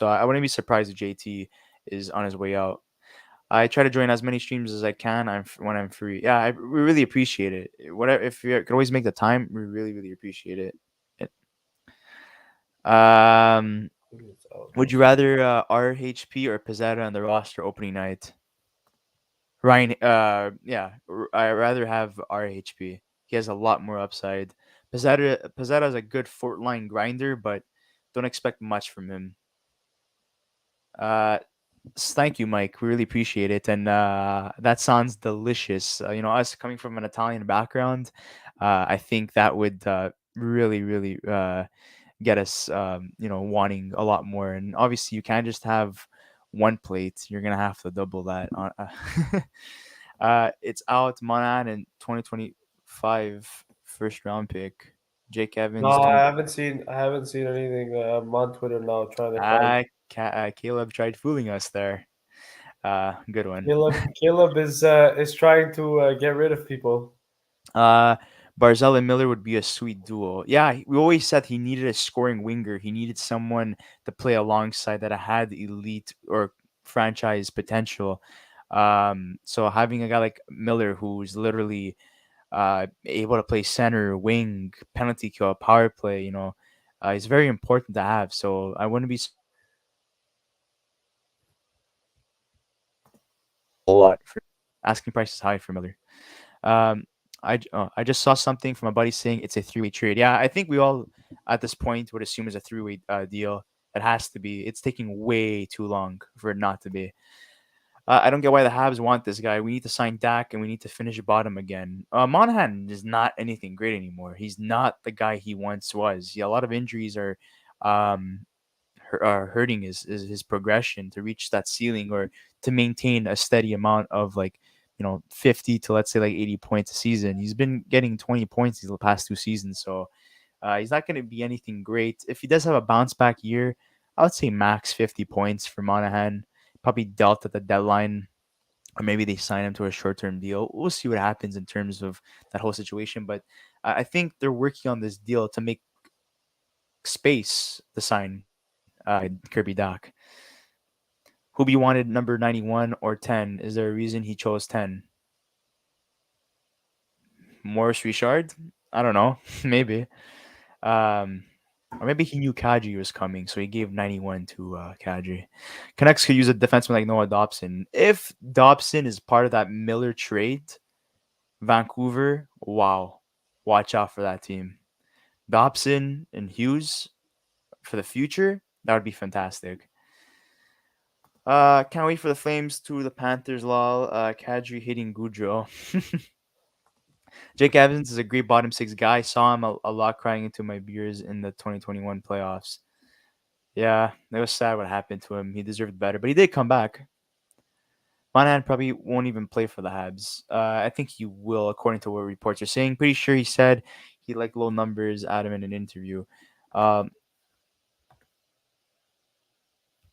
I wouldn't be surprised if JT is on his way out. I try to join as many streams as I can. When I'm free. Yeah, we really appreciate it. Whatever, if you could always make the time, we really really appreciate it. Um,
it's out.
would you rather RHP or Pizzetta on the roster opening night? Ryan, yeah, I rather have RHP. He has a lot more upside. Pizzetta is a good fourth line grinder, but don't expect much from him. Uh, Thank you, Mike. We really appreciate it, and that sounds delicious. Us coming from an Italian background, I think that would really, really get us, wanting a lot more. And obviously, you can't just have one plate. You're gonna have to double that. It's out Monahan in 2025 first round pick. Jake
No,
Evans,
I
20.
haven't seen. I haven't seen anything. I'm on Twitter now trying to find.
Caleb tried fooling us there. Good one.
Caleb is trying to get rid of people.
Uh, Barzell and Miller would be a sweet duo. Yeah, we always said he needed a scoring winger. He needed someone to play alongside that had elite or franchise potential. So having a guy like Miller who's literally able to play center, wing, penalty kill, power play, is very important to have. So I wouldn't be a lot for asking prices high for Miller. Um, I just saw something from a buddy saying it's a three-way trade. Yeah, I think we all at this point would assume it's a three-way deal. It has to be. It's taking way too long for it not to be. I don't get why the Habs want this guy. We need to sign Dak and we need to finish bottom again. Monahan is not anything great anymore. He's not the guy he once was. Yeah, a lot of injuries um, are hurting his progression to reach that ceiling or to maintain a steady amount of 50 to let's say like 80 points a season. He's been getting 20 points these past two seasons, so he's not going to be anything great. If he does have a bounce back year, I would say max 50 points for Monahan. Probably dealt at the deadline, or maybe they sign him to a short term deal. We'll see what happens in terms of that whole situation. But I think they're working on this deal to make space to sign Kirby Doc. Who be wanted number 91 or 10? Is there a reason he chose 10? Maurice Richard? I don't know. Maybe. Um, or maybe he knew Kadri was coming, so he gave 91 to Kadri. Canucks could use a defenseman like Noah Dobson. If Dobson is part of that Miller trade, Vancouver, wow, watch out for that team. Dobson and Hughes for the future, that would be fantastic. Can't wait for the Flames to the Panthers. Lol. Kadri hitting Goudreau. Jake Evans is a great bottom six guy. Saw him a lot crying into my beers in the 2021 playoffs. Yeah, it was sad what happened to him. He deserved better, but he did come back. Monahan probably won't even play for the Habs. I think he will, according to what reports are saying. Pretty sure he said he liked low numbers out of in an interview. Um,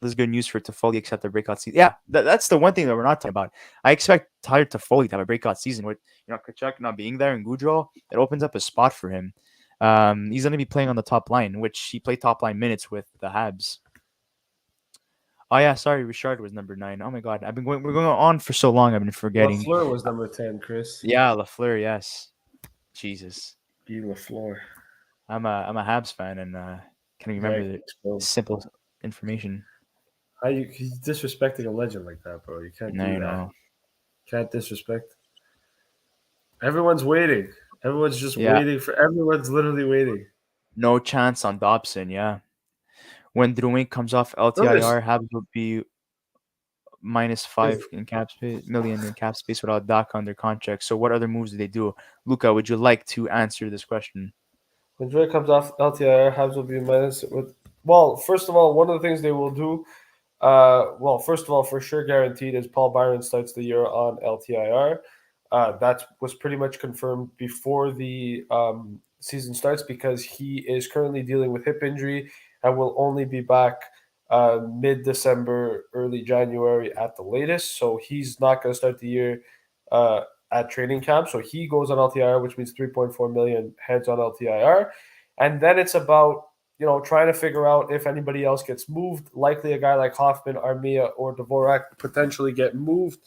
this is good news for Toffoli, except the breakout season. Yeah, that's the one thing that we're not talking about. I expect Tyler Toffoli to have a breakout season with Kachuk not being there and Goudreau. It opens up a spot for him. He's going to be playing on the top line, which he played top line minutes with the Habs. Oh yeah, sorry, Richard was number 9. Oh my God, we're going on for so long. I've been forgetting.
Lafleur was number 10, Chris.
Yeah, Lafleur. Yes, Jesus.
Be Lafleur.
I'm a Habs fan and can remember the
Yikes, bro.
simple information.
How you he's disrespecting a legend like that, bro? You can't
No,
do
you
that.
know.
Can't disrespect. Everyone's waiting. Everyone's just
Yeah,
waiting for. Everyone's literally waiting.
no chance on Dobson. Yeah, when Drouin comes off
No,
LTIR, Habs will be minus
there's
5 in cap space, million in cap space without Doc under contract. So what other moves do they do? Luca, would you like to answer this question?
when Dre comes off LTIR, Habs will be minus with. Well, first of all, one of the things they will do. Well, first of all, for sure guaranteed is Paul Byron starts the year on LTIR. That was pretty much confirmed before the season starts because he is currently dealing with hip injury and will only be back mid-December, early January at the latest. So he's not going to start the year uh, at training camp. So he goes on LTIR, which means 3.4 million heads on LTIR. And then it's about trying to figure out if anybody else gets moved. Likely a guy like Hoffman, Armia, or Dvorak potentially get moved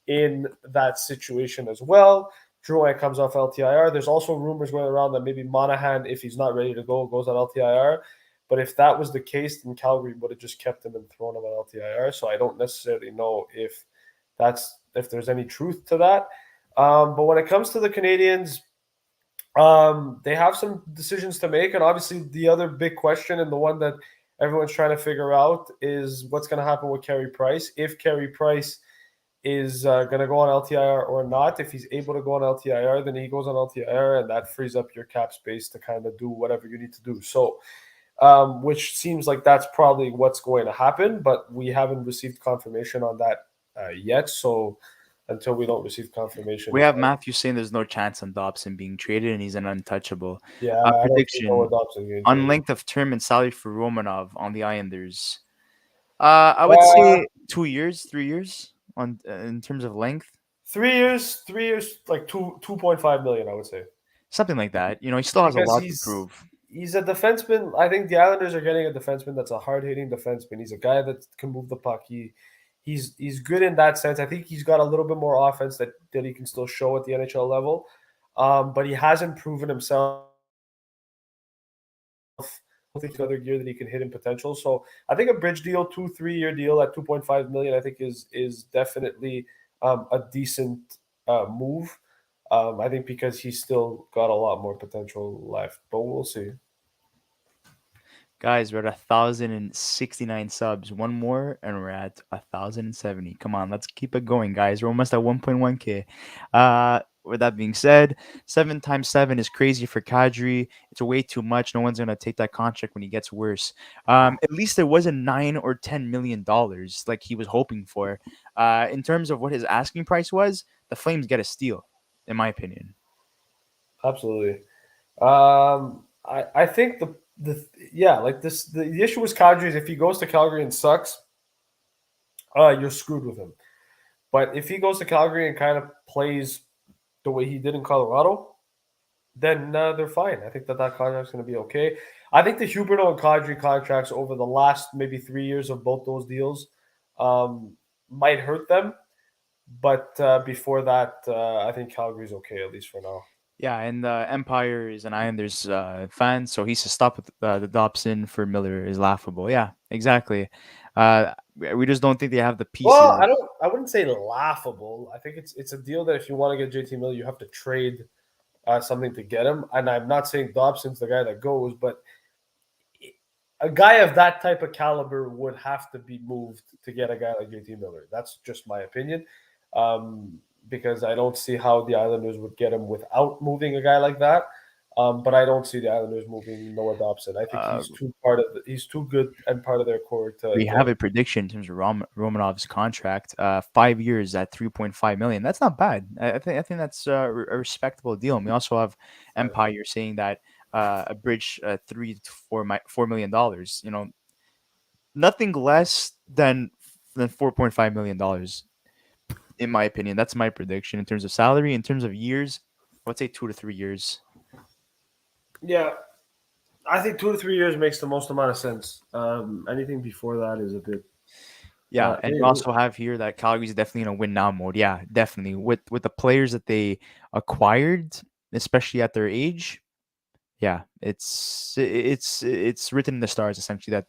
in that situation as well. Drouin comes off LTIR. There's also rumors going around that maybe Monahan, if he's not ready to go, goes on LTIR. But if that was the case, then Calgary would have just kept him and thrown him on LTIR. So I don't necessarily know if there's any truth to that. But when it comes to the Canadiens, they have some decisions to make, and obviously the other big question and the one that everyone's trying to figure out is what's going to happen with Carey Price. If Carey Price is going to go on LTIR or not. If he's able to go on LTIR, then he goes on LTIR, and that frees up your cap space to kind of do whatever you need to do. So, which seems like that's probably what's going to happen, but we haven't received confirmation on that yet. So, until we don't receive confirmation,
We have Matthew saying there's no chance on Dobson being traded and he's an untouchable.
yeah, I don't see Noah
Prediction
Dobson getting
on
traded.
length of term and salary for Romanov on the Islanders. I would
Uh,
say 2 years, 3 years on in terms of length,
3 years, like 2.5 million, I would say.
something like that. He still has a
Because
lot to
he's
prove.
he's a defenseman. I think the Islanders are getting a defenseman that's a hard hitting defenseman. He's a guy that can move the puck. He's good in that sense. I think he's got a little bit more offense that he can still show at the NHL level. But he hasn't proven himself. I don't think the other gear that he can hit in potential. So I think a bridge deal, 2-3 year deal at 2.5 million, I think is definitely a decent move. I think because he's still got a lot more potential left, but we'll see.
Guys, we're at 1,069 subs. One more, and we're at 1,070. Come on, let's keep it going, guys. We're almost at 1.1K. With that being said, 7 times 7 is crazy for Kadri. It's way too much. No one's gonna take that contract when he gets worse. At least it wasn't $9 or $10 million like he was hoping for. In terms of what his asking price was, the Flames get a steal, in my opinion.
Absolutely. I think the yeah, like this the issue with Kadri is if he goes to Calgary and sucks, you're screwed with him. But if he goes to Calgary and kind of plays the way he did in Colorado, then they're fine. I think that contract's going to be okay. I think the Huberto and Kadri contracts over the last maybe 3 years of both those deals um, might hurt them. But before that, I think Calgary's okay, at least for now.
Yeah, and Empire is an Islanders fan, so he says stop with the Dobson for Miller is laughable. Yeah, exactly. We just don't think they have the
Well,
pieces.
I wouldn't say laughable. I think it's a deal that if you want to get JT Miller, you have to trade something to get him. And I'm not saying Dobson's the guy that goes, but a guy of that type of caliber would have to be moved to get a guy like JT Miller. That's just my opinion. Because I don't see how the Islanders would get him without moving a guy like that. But I don't see the Islanders moving Noah Dobson. I think
Uh,
he's too good and part of their core
we
to
have a prediction in terms of Romanov's contract. 5 years at 3.5 million. That's not bad. I think that's a respectable deal. And we also have Empire saying that a bridge 3 to 4 $4 million. Nothing less than $4.5 million, in my opinion. That's my prediction in terms of salary. In terms of years, I would say 2 to 3 years.
yeah. I think 2 to 3 years makes the most amount of sense. Anything before that is a bit.
Yeah, and we
Hey,
also have here that Calgary's definitely in a win now mode. Yeah, definitely with the players that they acquired, especially at their age. Yeah, it's written in the stars essentially that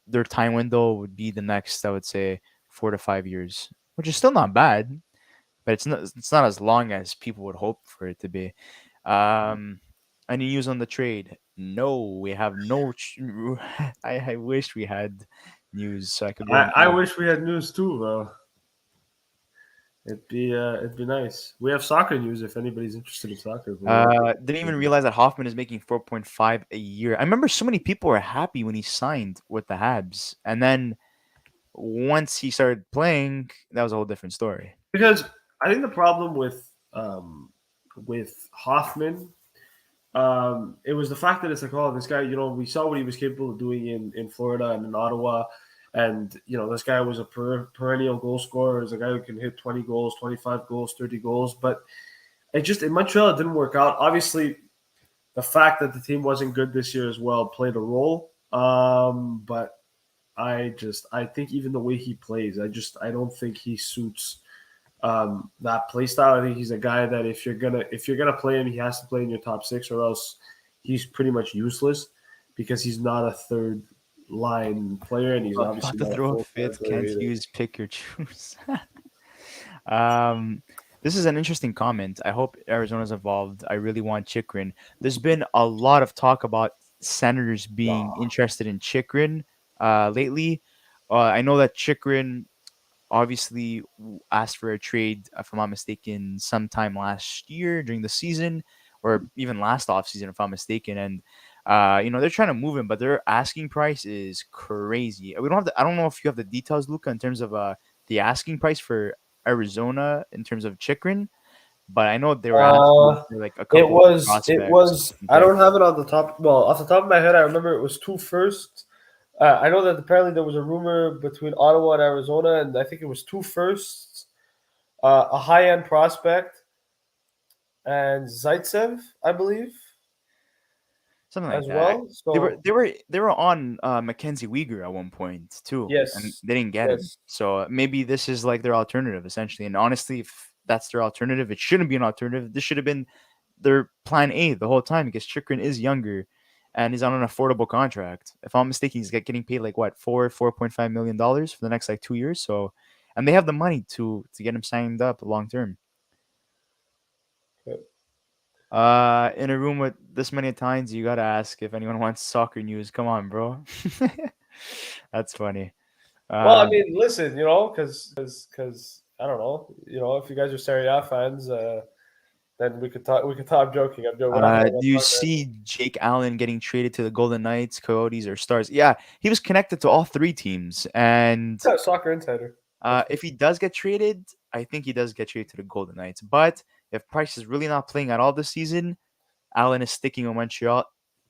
their time window would be the next, I would say, 4 to 5 years, which is still not bad, but it's not as long as people would hope for it to be. Um, any news on the trade? No, we have no. I wish we had news so I could go
I
more.
wish we had news too, though. It'd be nice. We have soccer news if anybody's interested in soccer.
Didn't even realize that Hoffman is making 4.5 a year. I remember so many people were happy when he signed with the Habs, and then once he started playing, that was a whole different story.
Because I think the problem with Hoffman, it was the fact that it's like, oh, this guy, we saw what he was capable of doing in Florida and in Ottawa, and this guy was a perennial goal scorer, is a guy who can hit 20 goals, 25 goals, 30 goals, but it just in Montreal it didn't work out. Obviously, the fact that the team wasn't good this year as well played a role. But I think even the way he plays, I don't think he suits that play style. I think he's a guy that if you're gonna play him, he has to play in your top six, or else he's pretty much useless because he's not a third line player, and he's
About
obviously
to
not a
throw a
full time
fifth,
player
can't
either.
use pick your choose. um, this is an interesting comment. I hope Arizona's involved. I really want Chikrin. There's been a lot of talk about Senators being
Nah.
interested in Chikrin lately. I know that Chikrin obviously asked for a trade, if I'm not mistaken, sometime last year during the season, or even last offseason, if I'm mistaken. And they're trying to move him, but their asking price is crazy. We don't have the, I don't know if you have the details, Luca, in terms of the asking price for Arizona in terms of Chikrin, but I know they were asking
Uh,
for like a
it
couple of
was it
prospects
was
and
I don't
picks.
have it on the top. Well, off the top of my head, I remember it was two firsts. I know that apparently there was a rumor between Ottawa and Arizona, and I think it was two firsts, a high end prospect, and Zaitsev, I believe,
Something like
as
that.
well.
They were
So
they were they were on Mackenzie Weegar at one point too, and
yes,
they didn't get him.
yes.
So maybe this is like their alternative essentially. And honestly, if that's their alternative, it shouldn't be an alternative. This should have been their plan A the whole time because Chikrin is younger and he's on an affordable contract. If I'm mistaken, he's getting paid like what, $4.5 million for the next like 2 years. So, and they have the money to get him signed up long term. In a room with this many Italians, you gotta ask if anyone wants soccer news. Come on, bro. That's funny.
Well, I
Um,
mean, listen, because I don't know, if you guys are Serie A fans, then we could talk. We could talk. I'm joking. I'm joking. We're not talking
do
about
you
soccer.
see Jake Allen getting traded to the Golden Knights, Coyotes, or Stars? Yeah, he was connected to all three teams, and
Yeah, Soccer Insider. That's
if
what.
he does get traded, I think he does get traded to the Golden Knights. But if Price is really not playing at all this season, Allen is sticking in Montreal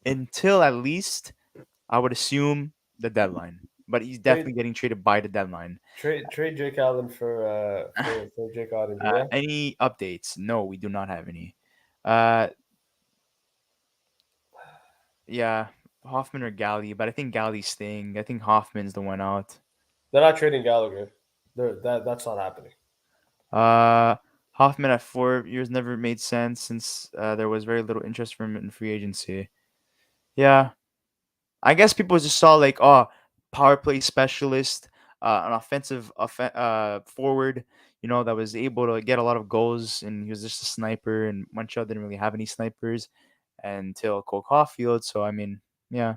until at least I would assume the deadline. But he's definitely
Trade
getting traded by the deadline.
trade Jake Allen for Jake Oettinger. Yeah.
Any updates? No, we do not have any. Uh, yeah, Hoffman or Galley, but I think Galley's staying. I think Hoffman's the one out.
They're not trading Gallagher. That's not happening.
Uh, Hoffman at 4 years never made sense since there was very little interest from him in free agency. Yeah, I guess people just saw like, oh, power play specialist. an offensive forward, that was able to get a lot of goals, and he was just a sniper. And Montreal didn't really have any snipers until Cole Caulfield. So I mean, yeah,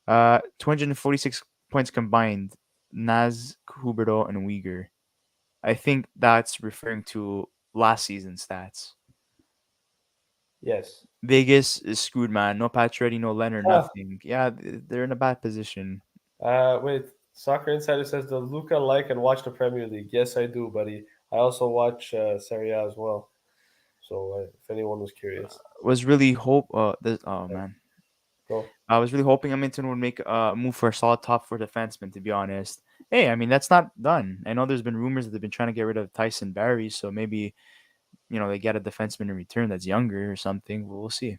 246 points combined. Naz, Huberto, and Uyghur. I think that's referring to last season's stats.
Yes.
Vegas is screwed, man. No Pacioretty, no Leonard,
Ah,
nothing. Yeah, they're in a bad position.
wait. Soccer Insider says the Luca like and watch the Premier League. Yes, I do, buddy. I also watch Serie A as well. So if anyone was curious,
Was really hope. Oh
yeah,
man,
go.
I was really hoping Edmonton would make a move for a solid top four defenseman. To be honest, hey, I mean that's not done. I know there's been rumors that they've been trying to get rid of Tyson Barry, so maybe they get a defenseman in return that's younger or something. We'll see.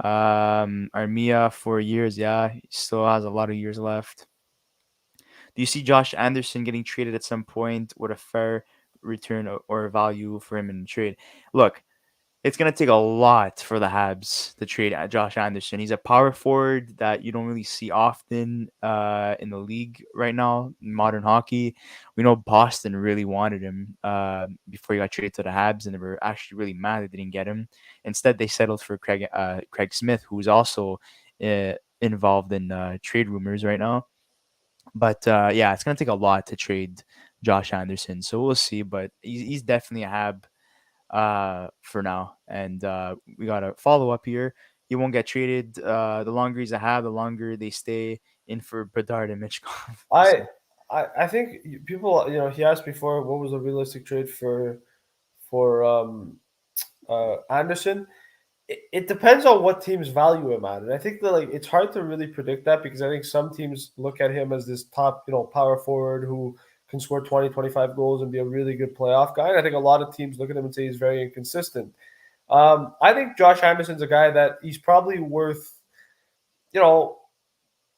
Armia 4 years. Yeah, he still has a lot of years left. Do you see Josh Anderson getting traded at some point with a fair return or value for him in the trade? Look, it's gonna take a lot for the Habs to trade Josh Anderson. He's a power forward that you don't really see often in the league right now in modern hockey. We know Boston really wanted him before he got traded to the Habs, and they were actually really mad they didn't get him. Instead, they settled for Craig Smith, who's also involved in trade rumors right now. But yeah, it's gonna take a lot to trade Josh Anderson, so we'll see. But he's definitely a Hab for now, and we got to follow up here. He won't get traded. The longer he's a Hab, the longer they stay in for Bedard and Mitchkov.
I,
So
I think people, he asked before what was a realistic trade for Anderson. It depends on what teams value him at, and I think that it's hard to really predict that because I think some teams look at him as this top, power forward who can score 20, 25 goals and be a really good playoff guy. And I think a lot of teams look at him and say he's very inconsistent. I think Josh Anderson's a guy that he's probably worth, you know,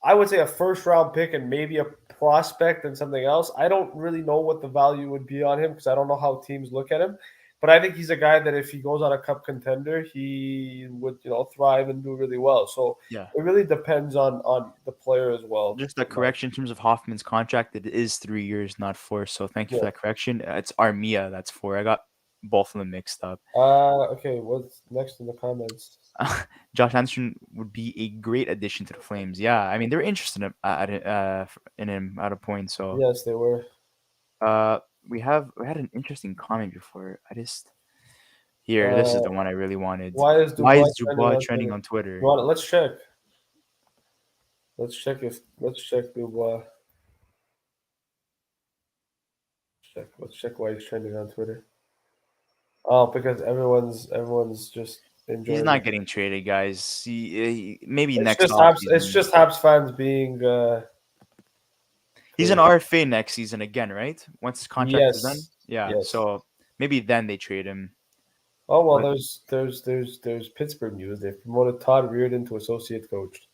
I would say a first round pick and maybe a prospect and something else. I don't really know what the value would be on him because I don't know how teams look at him. But I think he's a guy that if he goes on a cup contender, he would, thrive and do really well. So
yeah,
it really depends on the player as well.
just a correction in terms of Hoffman's contract. It is 3 years, not four. So thank you for
Yeah.
that correction. It's Armia that's four. I got both of them mixed up.
Okay. What's next in the comments?
Josh Anderson would be a great addition to the Flames. Yeah, I mean they're interested in him at a point. So
Yes, they were.
Uh, we had an interesting comment before. I just here. This is
Uh,
the one I really wanted.
why is
Why
Dubois
is
trending
Dubois
on
trending
Twitter?
on Twitter?
Let's check. Let's check Dubois. Let's check why he's trending on Twitter. Oh, because everyone's just
He's
enjoying
not
it.
getting traded, guys. Maybe
It's
next
just Habs. It's
offseason.
just Habs fans being
He's an
crazy.
RFA next season again, right? Once his contract is done.
Yes,
Yeah,
yes.
so maybe then they trade him.
Oh well,
But
there's Pittsburgh news. They've promoted Todd Reardon to associate coach.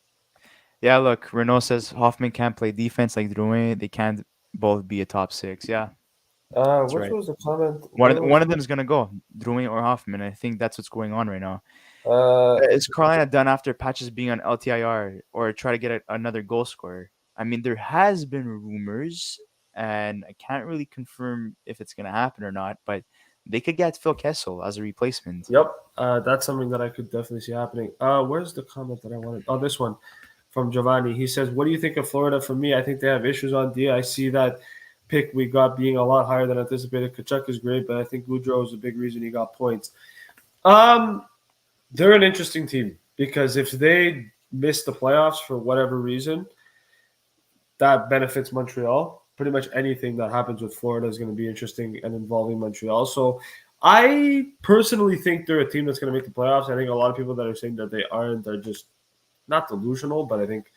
yeah, look, Renault says Hoffman can't play defense like Drouin. They can't both be a top six. Yeah, that's
Which
right.
was the comment?
One
Where
of,
was?
one of them is gonna go, Drouin or Hoffman. I think that's what's going on right now.
Uh,
Is Carolina done after Patches being on LTIR or try to get another goal scorer? I mean, there has been rumors, and I can't really confirm if it's going to happen or not, but they could get Phil Kessel as a replacement.
yep. That's something that I could definitely see happening. Where's the comment that I wanted? Oh, this one from Giovanni. He says, "What do you think of Florida? For me, I think they have issues on D. I see that pick we got being a lot higher than anticipated. Kachuk is great, but I think Goudreau is a big reason he got points. Um, they're an interesting team because if they miss the playoffs for whatever reason, that benefits Montreal. Pretty much anything that happens with Florida is going to be interesting and involving Montreal. So I personally think they're a team that's going to make the playoffs. I think a lot of people that are saying that they aren't are just not delusional, but I think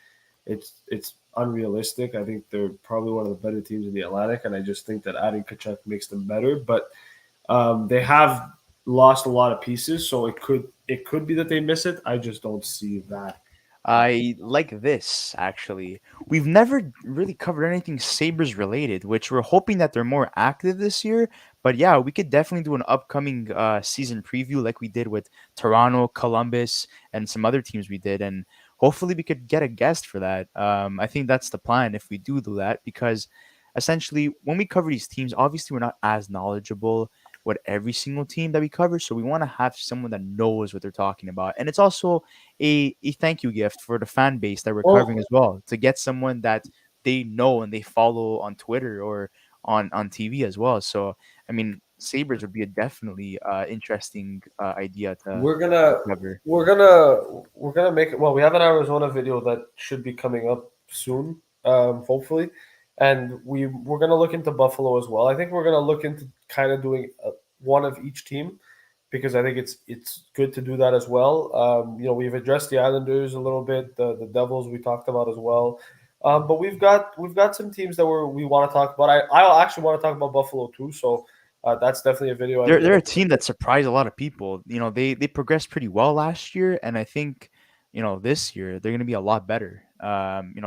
it's unrealistic. I think they're probably one of the better teams in the Atlantic, and I just think that adding Kachuk makes them better. But they have lost a lot of pieces, so it could be that they miss it. I just don't see that.
I like this actually. We've never really covered anything Sabres related, which we're hoping that they're more active this year. But yeah, we could definitely do an upcoming season preview like we did with Toronto, Columbus, and some other teams we did, and hopefully we could get a guest for that. I think that's the plan if we do that because essentially when we cover these teams, obviously we're not as knowledgeable with every single team that we cover, so we want to have someone that knows what they're talking about, and it's also a thank you gift for the fan base that we're covering
Well,
as well to get someone that they know and they follow on Twitter or on TV as well. So I mean, Sabres would be a definitely interesting idea
we're
to
gonna
cover.
we're gonna make it. Well, we have an Arizona video that should be coming up soon, hopefully, and we're gonna look into Buffalo as well. I think we're gonna look into kind of doing one of each team because I think it's good to do that as well. We've addressed the Islanders a little bit, the Devils we talked about as well. But we've got some teams that we want to talk about. I actually want to talk about Buffalo too. So that's definitely a video I think
They're
I'd
a
like to
team that surprised a lot of people. You know, they progressed pretty well last year, and I think this year they're going to be a lot better.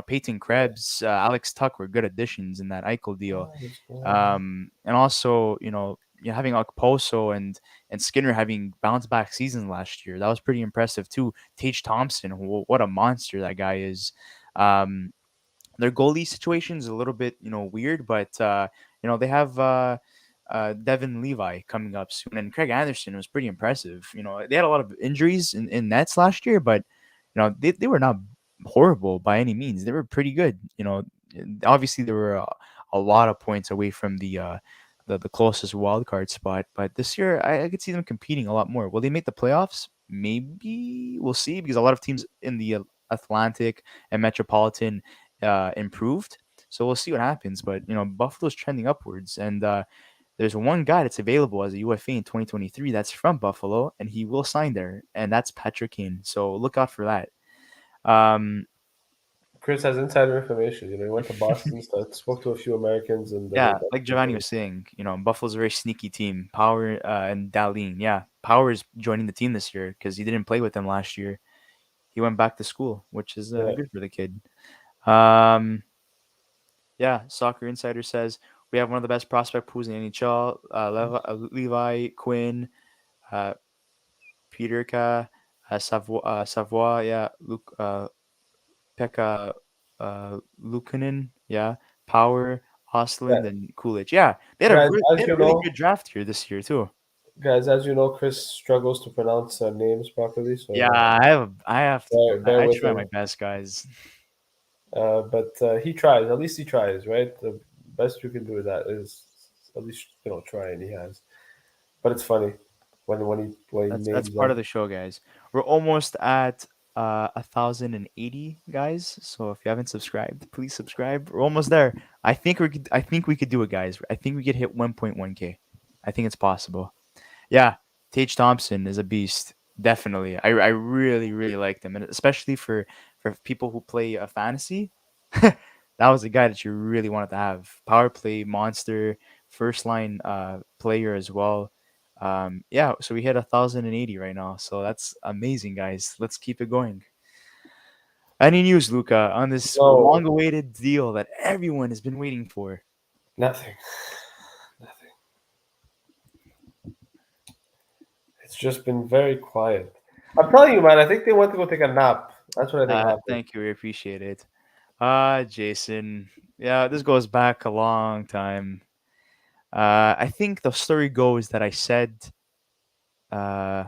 Peyton Krebs, Alex Tuck were good additions in that Eichel deal. And also, you're having Okposo and Skinner having bounce back seasons last year. That was pretty impressive too. Tage Thompson, what a monster that guy is. Um, their goalie situation is a little bit, weird, but they have Devin Levi coming up soon, and Craig Anderson was pretty impressive. They had a lot of injuries in nets last year, but they were not horrible by any means. They were pretty good. Obviously there were a lot of points away from the closest wild card spot, but this year I could see them competing a lot more. Will they make the playoffs? Maybe we'll see because a lot of teams in the Atlantic and Metropolitan improved. So we'll see what happens. But Buffalo's trending upwards, and there's one guy that's available as a UFA in 2023 that's from Buffalo, and he will sign there, and that's Patrick Kane. So look out for that. Um,
Chris has insider information. He went to Boston, so spoke to a few Americans, and then he
yeah,
got.
like Giovanni was saying, Buffalo's a very sneaky team. Power and Darlene, yeah, Power is joining the team this year because he didn't play with them last year. He went back to school, which is
Yeah.
good for the kid. Um, Yeah, Soccer Insider says we have one of the best prospect pools in NHL. Levi, Quinn, uh, Peterka, Savoie, yeah, Luke, Pekka, Lukanen, yeah, Power,
Yeah.
Osland, and Coolidge. Yeah,
Guys,
they
as
had a
you
really
know,
good draft here this year too.
Chris struggles to pronounce names properly,
Yeah,
so
I have to do.
bear
I
with
try my
him.
best, guys.
But he tries. At least he tries, right? The best you can do with that is at least try, and he has. But it's funny when he
That's
names
part
them.
of the show, guys. We're almost at 1,080 guys. So if you haven't subscribed, please subscribe. We're almost there. I think we could do it, guys. I think we could hit 1.1k. I think it's possible. Yeah, Tage Thompson is a beast. Definitely. I really really liked him, and especially for people who play fantasy. That was a guy that you really wanted to have. Power play monster, first line player as well. Yeah, so we hit 1,080 right now. So that's amazing, guys. Let's keep it going. Any news, Luca, on this
No,
long-awaited deal that everyone has been waiting for?
nothing. Nothing. It's just been very quiet. I'm telling you, man. I think they went to go take a nap. That's what I think happened.
Thank you, we appreciate it. Jason. Yeah, this goes back a long time. I think the story goes that I said uh,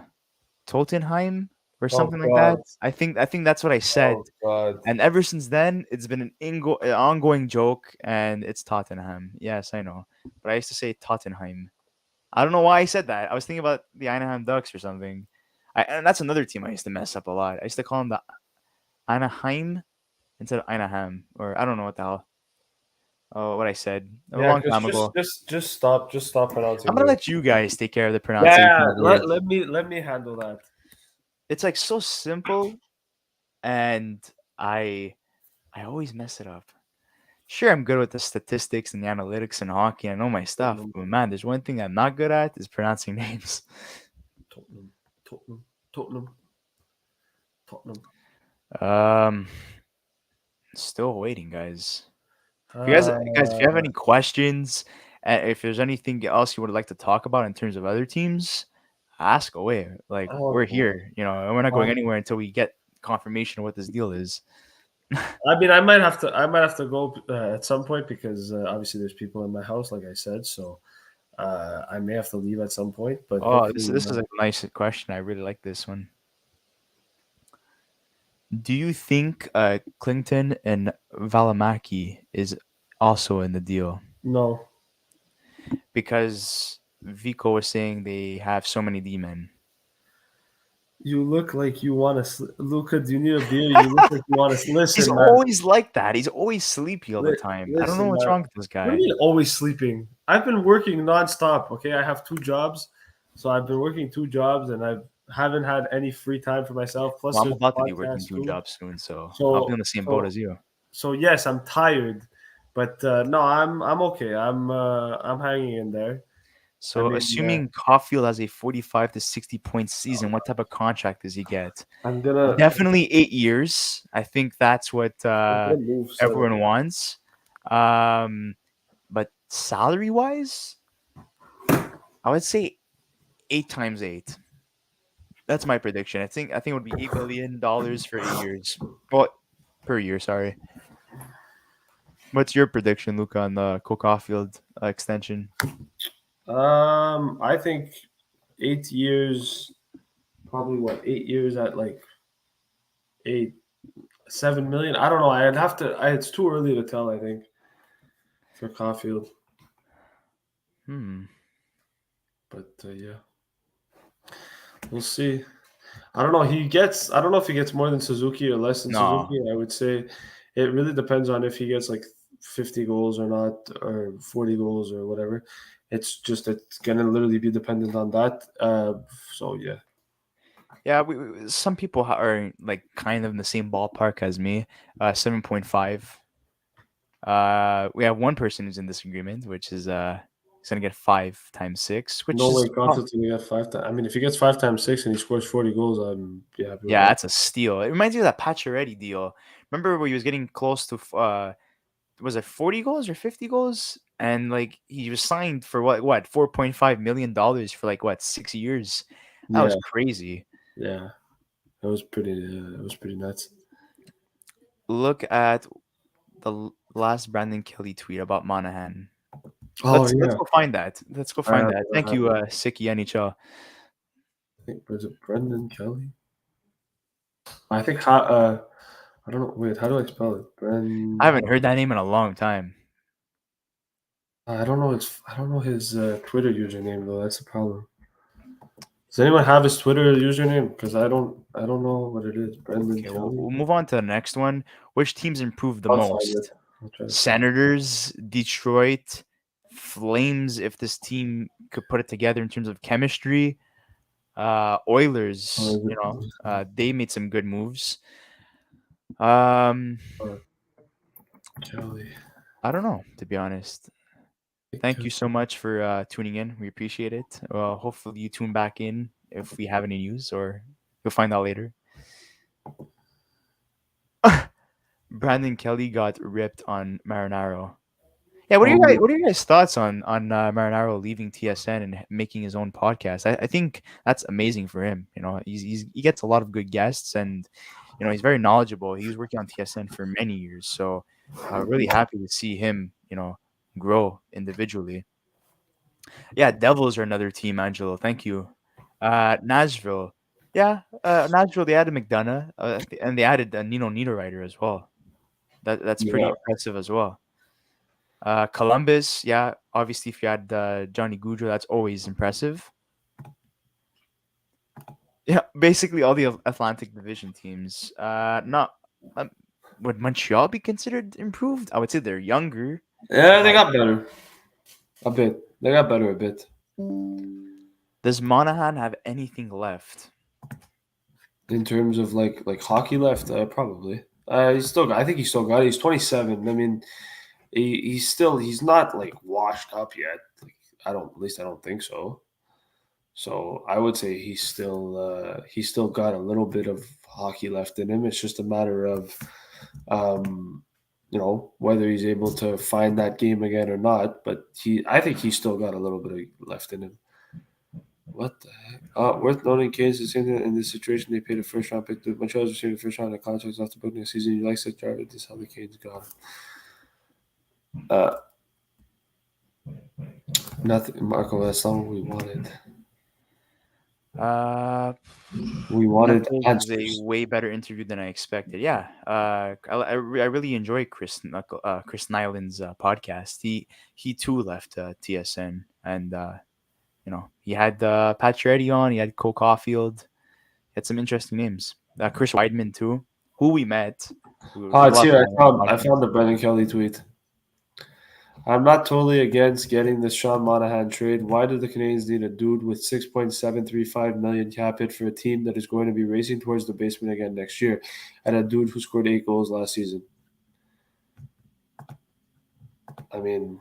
Tottenheim or
Oh
something like that.
God.
I think that's what I said.
Oh God.
And ever since then, it's been an ongoing joke, and it's Tottenham. Yes, I know, but I used to say Tottenham. I don't know why I said that. I was thinking about the Anaheim Ducks or something. And that's another team I used to mess up a lot. I used to call them the Anaheim instead of Anaheim, or I don't know what the hell. Oh, what I said a
Yeah,
long
Chris,
time
just
ago.
just just stop. Just stop
I'm
pronouncing
gonna
names.
let you guys take care of the pronunciation
Yeah,
of
let,
words.
let me let me handle that.
It's like so simple, and I I always mess it up. Sure, I'm good with the statistics and the analytics and hockey. I know my stuff,
Tottenham,
but man, there's one thing I'm not good at is pronouncing names.
Tottenham, Tottenham, Tottenham, Tottenham.
Um, Still waiting, guys. If you have
Uh,
any questions, if there's anything else you would like to talk about in terms of other teams, ask away. Like we're
okay.
here, and we're not going
Um,
anywhere until we get confirmation of what this deal is.
I mean, I might have to go at some point because obviously there's people in my house, like I said. So I may have to leave at some point, but
Oh,
hopefully,
this is a nice question. I really like this one. Do you think Clinton and Valimaki is also in the deal?
no.
Because Vico was saying they have so many D-men.
You look like you want to, Luca. Do you need a beer? You look like you want to
He's
listen, man.
always like that. He's always sleepy all the time. I don't know
Listen,
what's
man.
wrong with this
What do
guy.
you mean always sleeping? I've been working nonstop. Okay, I have two jobs, so I've been working two jobs, and I haven't had any free time for myself. Plus,
Well, I'm
there's
about to
the
be working
podcast
two
too.
jobs soon, so I'll be
So,
on the same boat
so,
as you.
so yes, I'm tired, but no, I'm okay. I'm hanging in there. I
So,
mean,
assuming Caulfield has a 45 to 60 point season, what type of contract does he get?
I'm
Definitely 8 years. I think that's what
gonna move. So
everyone wants. Um, but salary wise, I would say 8 times 8. That's my prediction. I think it would be $8 million for 8 years. Well, per year. Sorry. What's your prediction, Luca, on the Cole Caulfield extension?
I think 8 years, probably what 8 years at like 7 million. I don't know. I'd have to. It's too early to tell. I think for Caulfield,
Hmm.
but yeah, we'll see. I don't know. He gets. I don't know if he gets more than Suzuki or less than
No.
Suzuki. I would say it really depends on if he gets like 50 goals or not, or 40 goals or whatever. It's gonna literally be dependent on that. So yeah.
Yeah, some people are like kind of in the same ballpark as me. 7.5. We have one person who's in disagreement, which is he's gonna get 5 times 6, which
No way,
is
Constantine got 5 times. I mean, if he gets 5 times 6 and he scores 40 goals, I'm be happy with
yeah,
that.
that's a steal. It reminds me of that Pacioretty deal. Remember where he was getting close to was it 40 goals or 50 goals? And like he was signed for what $4.5 million for like what 6 years. That was
Yeah,
crazy.
yeah, that was pretty. That was pretty nuts.
Look at the last Brandon Kelly tweet about Monahan.
Oh
Let's
yeah,
go find that. Let's go
I
find
have
that.
it. I
Thank
have
you,
it.
Sicky NHL.
I think was it Brendan Kelly? I think I don't know. Wait, how do I spell it?
I haven't heard that name in a long time.
I don't know. I don't know his Twitter username though. That's the problem. Does anyone have his Twitter username? Because I don't. I don't know what it is. Brendan
Okay,
Kelly.
we'll move on to the next one. Which teams improved the
I'll find it.
most?
I'll try to find it.
Senators, Detroit, Flames. If this team could put it together in terms of chemistry,
Oh,
Oilers.
is it?
They made some good moves. Um,
Kelly.
I don't know, to be honest. Thank you so much for tuning in. We appreciate it. Hopefully, you tune back in if we have any news, or you'll find out later. Brandon Kelly got ripped on Marinaro. Yeah,
Oh,
what are your guys' thoughts on Marinaro leaving TSN and making his own podcast? I think that's amazing for him. He gets a lot of good guests, and he's very knowledgeable. He was working on TSN for many years, so really happy to see him grow individually. Yeah, Devils are another team, Angelo. Thank you. Nashville. Yeah, Nashville. They added McDonough, and they added Nino Niederreiter as well. That's pretty
yeah.
impressive as well. Columbus, yeah, obviously if you had Johnny Gaudreau, that's always impressive. Yeah, basically all the Atlantic Division teams. Not would Montreal be considered improved? I would say they're younger.
Yeah, they
Uh,
got better a bit. They got better a bit
does Monahan have anything left?
in terms of like hockey left. Probably. He's still. I think he's still got it. He's 27. I mean, he's not like washed up yet. Like I don't. At least I don't think so. So I would say he's still got a little bit of hockey left in him. It's just a matter of um, whether he's able to find that game again or not. But I think he's still got a little bit of left in him. What the heck? Worth noting, Canes is in this situation. They paid a first round pick. Montreal is receiving a first round of contracts after book next season. You like to drive it. This is how the Canes got him. Uh, Nothing, Marco. That's not what we wanted.
Uh,
We
that
wanted
was a
answers.
way better interview than I expected. Yeah, I really enjoy Chris Nyland's podcast. He too left TSN, and he had Pacioretty on. He had Cole Caulfield. He had some interesting names. Chris Weidman too, who we met. We
It's
love
here.
that on the
I
podcast.
found the Brendan Kelly tweet. I'm not totally against getting the Sean Monahan trade. Why do the Canadiens need a dude with $6.735 million cap hit for a team that is going to be racing towards the basement again next year, and a dude who scored 8 goals last season? I mean,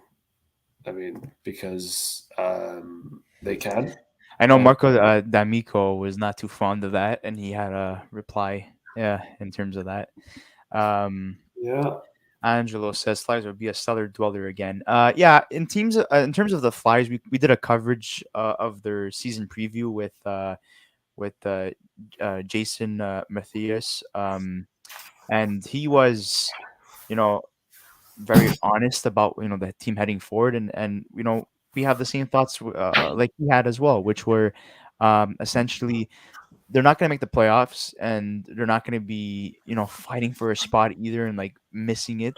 because they can.
I know
And
Marco D'Amico was not too fond of that, and he had a reply. Yeah, in terms of that. Um,
yeah,
Angelo says Flyers would be a stellar dweller again. Yeah, in terms of the Flyers, we did a coverage of their season preview with Jason Matthias, and he was, you know, very honest about the team heading forward, and we have the same thoughts like he had as well, which were essentially they're not going to make the playoffs and they're not going to be fighting for a spot either and like missing it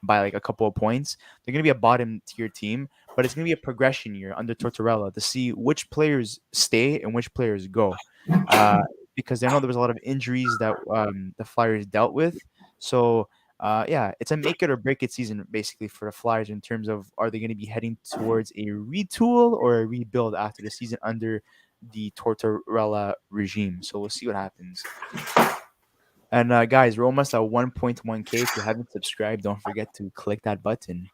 by like a couple of points. They're going to be a bottom tier team, but it's going to be a progression year under Tortorella to see which players stay and which players go, uh, because I know there was a lot of injuries that the Flyers dealt with. So yeah, it's a make it or break it season basically for the Flyers in terms of are they going to be heading towards a retool or a rebuild after the season under the Tortorella regime. So we'll see what happens. And guys, we're almost at 1.1K. If you haven't subscribed, don't forget to click that button.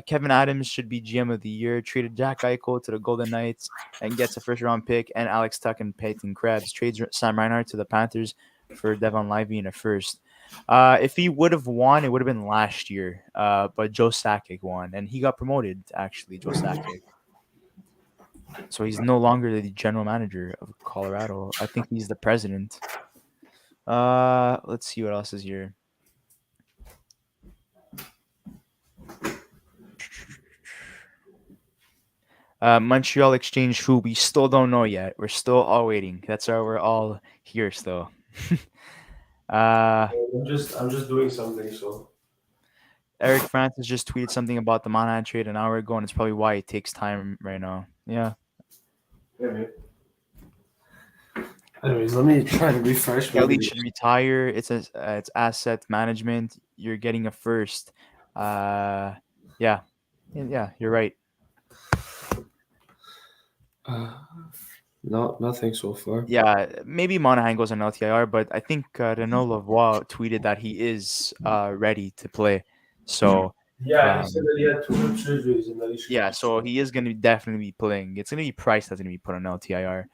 Kevin Adams should be GM of the year. Traded Jack Eichel to the Golden Knights and gets a first round pick. And Alex Tuck and Peyton Krebs trades Sam Reinhart to the Panthers for Devon Lively in a first. If he would have won, it would have been last year. But Joe Sakic won, and he got promoted. Actually, Joe Sakic. So he's no longer the general manager of Colorado. I think he's the president. Let's see what else is here. Montreal exchange who we still don't know yet. We're still all waiting. That's why we're all here still. uh,
I'm just doing something. So
Eric Francis just tweeted something about the Monahan trade an hour ago, and it's probably why it takes time right now. Yeah.
anyways, let me try to refresh my.
Kelly should retire. It's asset management. You're getting a first. Yeah, yeah, you're right.
No, nothing so far.
Yeah, maybe Monahan goes on LTIR, but I think Renaud Lavoie tweeted that he is ready to play. So,
Yeah, he said
um,
that he had 2 hip surgeries and that he should.
yeah, so he is going to definitely be playing. It's going to be Price that's going to be put on LTIR.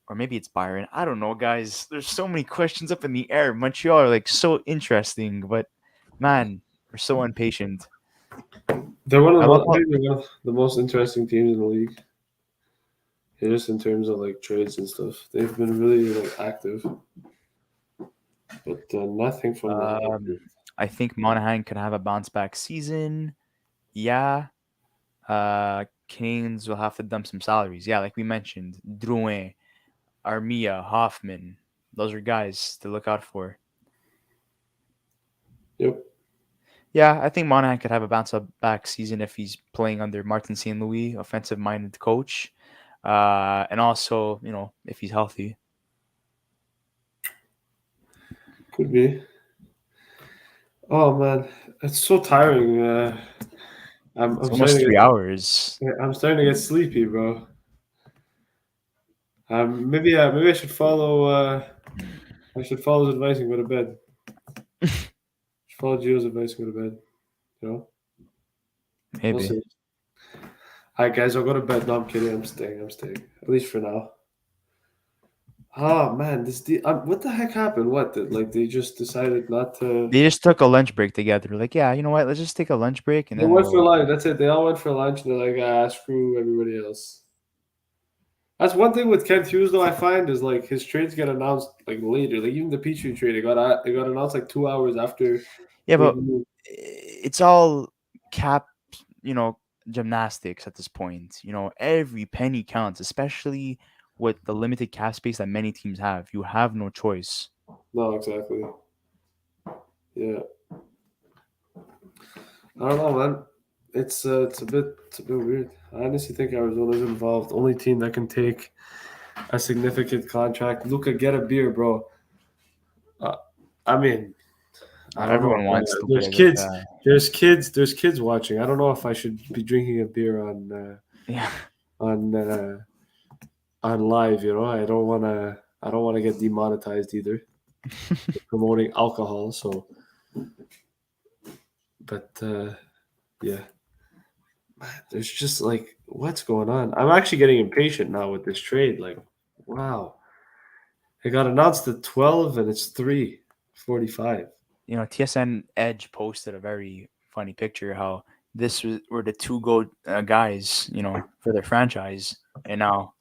Or maybe it's Byron. I don't know, guys. There's so many questions up in the air. Montreal are like so interesting, but man, we're so impatient.
They're one of
I
the
love
most, I
how
think they're one of the most interesting teams in the league. Yeah, just in terms of like trades and stuff, they've been really like active, but nothing from the.
um, I think Monahan could have a bounce back season. Yeah. Canes will have to dump some salaries. Yeah, like we mentioned, Drouin, Armia, Hoffman. Those are guys to look out for.
Yep.
Yeah, I think Monahan could have a bounce back season if he's playing under Martin St. Louis, offensive minded coach. And also, if he's healthy.
Could be. Oh man, it's so tiring.
It's
I'm
almost
starting to
3 hours.
I'm starting to get sleepy, bro. Maybe I should follow. I should follow his advice and go to bed. Follow Gio's advice and go to bed. You know, we'll
Maybe.
see. All right, guys, I'll go to bed. No, I'm kidding. I'm staying. I'm staying. At least for now. Oh man, what the heck happened? Like they just decided not to.
They just took a lunch break together. Like, yeah, you know what? Let's just take a lunch break and
They
then
went for
we'll.
lunch. That's it. They all went for lunch, and they're like, ah, screw everybody else. That's one thing with Kent Hughes, though. I find is like his trades get announced like later. Like even the Petrie trade, it got announced like 2 hours after
Yeah,
they
but
knew.
it's all cap, you know, gymnastics at this point. Every penny counts, especially with the limited cap space that many teams have. You have no choice.
No, exactly. Yeah, I don't know, man. It's a bit weird. I honestly think Arizona's involved. Only team that can take a significant contract. Luca, get a beer, bro. Uh, I mean, I don't know.
Everyone wants to
There's
get a
kids. There's kids watching. I don't know if I should be drinking a beer
yeah.
on on live. I don't wanna get demonetized either for promoting alcohol. So, but yeah, there's just like what's going on. I'm actually getting impatient now with this trade. Like, wow, it got announced at 12 and it's 3:45.
TSN Edge posted a very funny picture how were the two guys, for their franchise, and now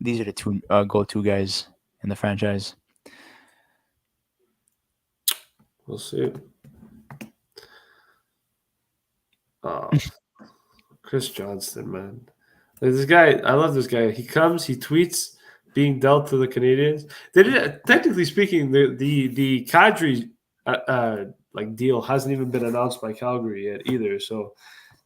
these are the two go-to guys in the franchise.
We'll see. Oh, Chris Johnston, man. Like, this guy, I love this guy. He comes, he tweets being dealt to the Canadians. They did, technically speaking, the Kadri like deal hasn't even been announced by Calgary yet either. So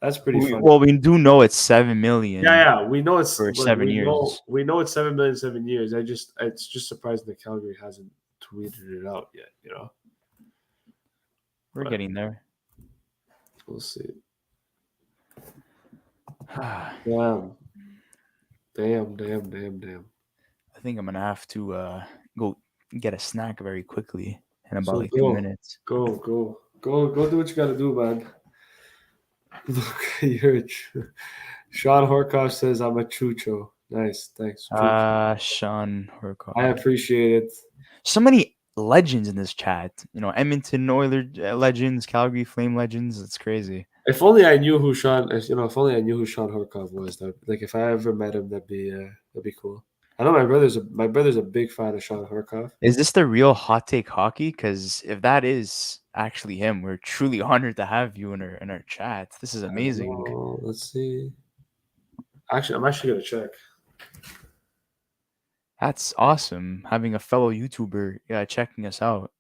that's pretty funny.
Well, we do know it's 7
Yeah,
million
yeah, we know it's
for
like
7 years.
we know it's 7 million 7 years. It's just surprising that Calgary hasn't tweeted it out yet.
We're
But
getting there.
we'll see.
I
Damn, damn.
think I'm gonna have to go get a snack very quickly in about
So
like 2 minutes.
go do what you gotta do, man. Look, Sean Horkoff says I'm a chucho. Nice, thanks, chucho.
Sean
I
Horkoff.
appreciate it.
So many legends in this chat. Edmonton Oilers legends, Calgary Flame legends. It's crazy.
If only I knew who if only I knew who Sean Horkoff was. Like if I ever met him, that'd be cool. I know my brother's a big fan of Sean Horkoff.
Is this the real hot take hockey? Because if that is actually him, we're truly honored to have you in our chat. This is
I don't
amazing.
know. Let's see. Actually, I'm actually gonna check.
That's awesome. Having a fellow YouTuber checking us out.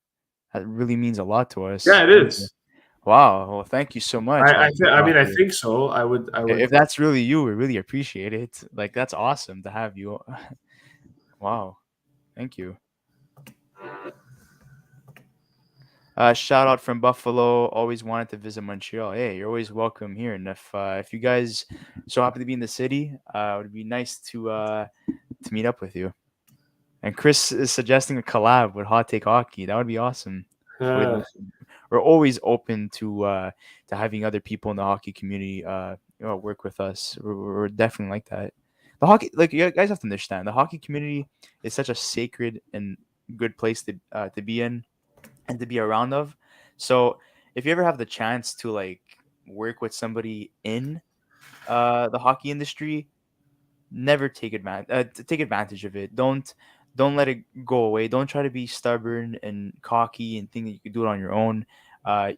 That really means a lot to us.
Yeah, it is.
Wow. Well, thank you so much.
I mean, I think so. I would.
If that's really you, we really appreciate it. Like, that's awesome to have you. Wow. Thank you. Shout out from Buffalo. Always wanted to visit Montreal. Hey, you're always welcome here. And if you guys so happen to be in the city, it would be nice to meet up with you. And Chris is suggesting a collab with Hot Take Hockey. That would be awesome. We're always open to having other people in the hockey community work with us. We're definitely like that. The hockey, like, you guys have to understand, the hockey community is such a sacred and good place to be in and to be around of. So if you ever have the chance to like work with somebody in the hockey industry, never take advantage of it. Don't let it go away. Don't try to be stubborn and cocky and think that you can do it on your own.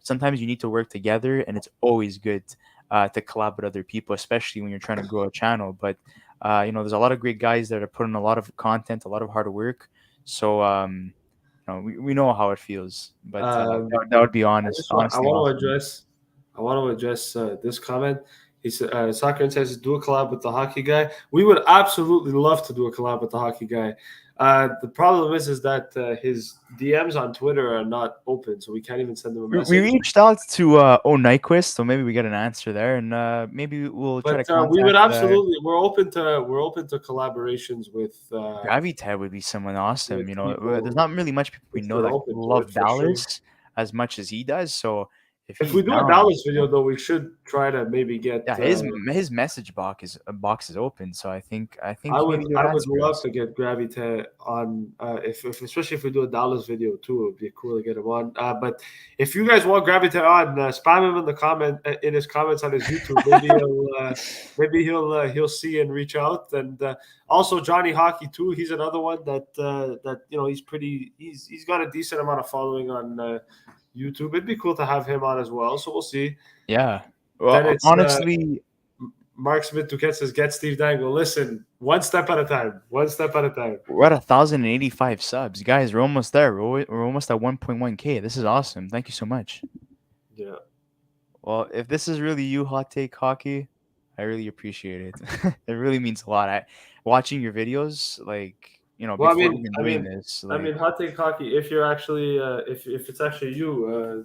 Sometimes you need to work together, and it's always good to collab with other people, especially when you're trying to grow a channel. But there's a lot of great guys that are putting a lot of content, a lot of hard work. So we know how it feels. But that would be honestly awesome.
I want to address this comment. He said, "Soccer says do a collab with the hockey guy. We would absolutely love to do a collab with the hockey guy. The problem is that his DMs on Twitter are not open, so we can't even send him a
We
message.
reached out to Nyquist, so maybe we get an answer there, and maybe we'll try to
But
contact.
we would absolutely. We're open to collaborations with.
Gravitad would be someone awesome.
with
There's not really much people we
if
know
they're
that
open to
love
it for sure.
Dallas as much as he does. So if
If
he's
we do a
down,
Dallas video, though, we should try to maybe get.
yeah, his message box is open, so I think maybe he would
I would
answer
love
us.
to get Gravite on, if especially if we do a Dallas video too, it would be cool to get him on. But if you guys want Gravite on, spam him in the comment in his comments on his YouTube. Maybe he'll see and reach out. And also Johnny Hockey too. He's another one that he's got a decent amount of following on YouTube. It'd be cool to have him on as well. So we'll see.
Yeah.
Then
Well,
it's
honestly,
Mark Smith Duquette says, "Get Steve Dangle. Listen, one step at a time. One step at a time."
we're at 1,085 subs, guys. We're almost there. We're almost at 1.1K. This is awesome. Thank you so much.
Yeah.
Well, if this is really you, Hot Take Hockey, I really appreciate it. It really means a lot. Watching your videos, like
Well,
before even doing this, like
hot take hockey. If you're actually, if it's actually you,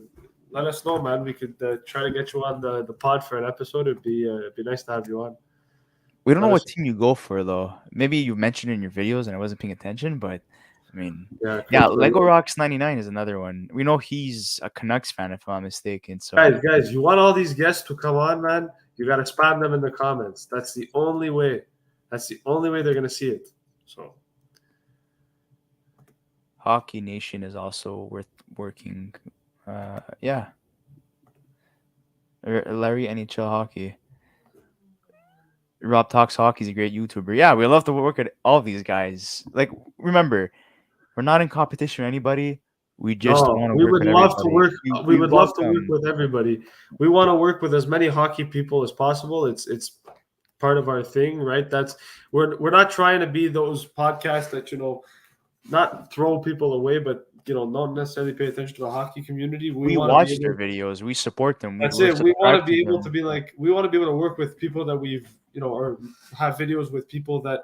let us know, man. We could try to get you on the pod for an episode. It'd be nice to have you on.
we don't know
Let
what
us.
team you go for though. Maybe you mentioned it in your videos and I wasn't paying attention, but I mean,
Yeah,
yeah,
cool.
Lego Rocks 99 is another one. We know he's a Canucks fan if I'm not mistaken. So
Guys, you want all these guests to come on, man? You got to spam them in the comments. That's the only way. That's the only way they're gonna see it. So.
Hockey Nation is also worth working. Yeah, Larry NHL Hockey. Rob Talks Hockey is a great YouTuber. Yeah, we love to work at all these guys. Like, remember, we're not in competition with anybody. We just
No,
want to
we
work
would
with
love to
everybody.
work. We
We
would love to work
welcome.
with everybody. We want to work with as many hockey people as possible. It's part of our thing, right? We're not trying to be those podcasts that not throw people away, but not necessarily pay attention to the hockey community. We
We
want to be
watch
able.
their videos. We support them.
That's
We're
it. We want to
subscribed to
be able to
them.
be like we want to be able to work with people that we've or have videos with people that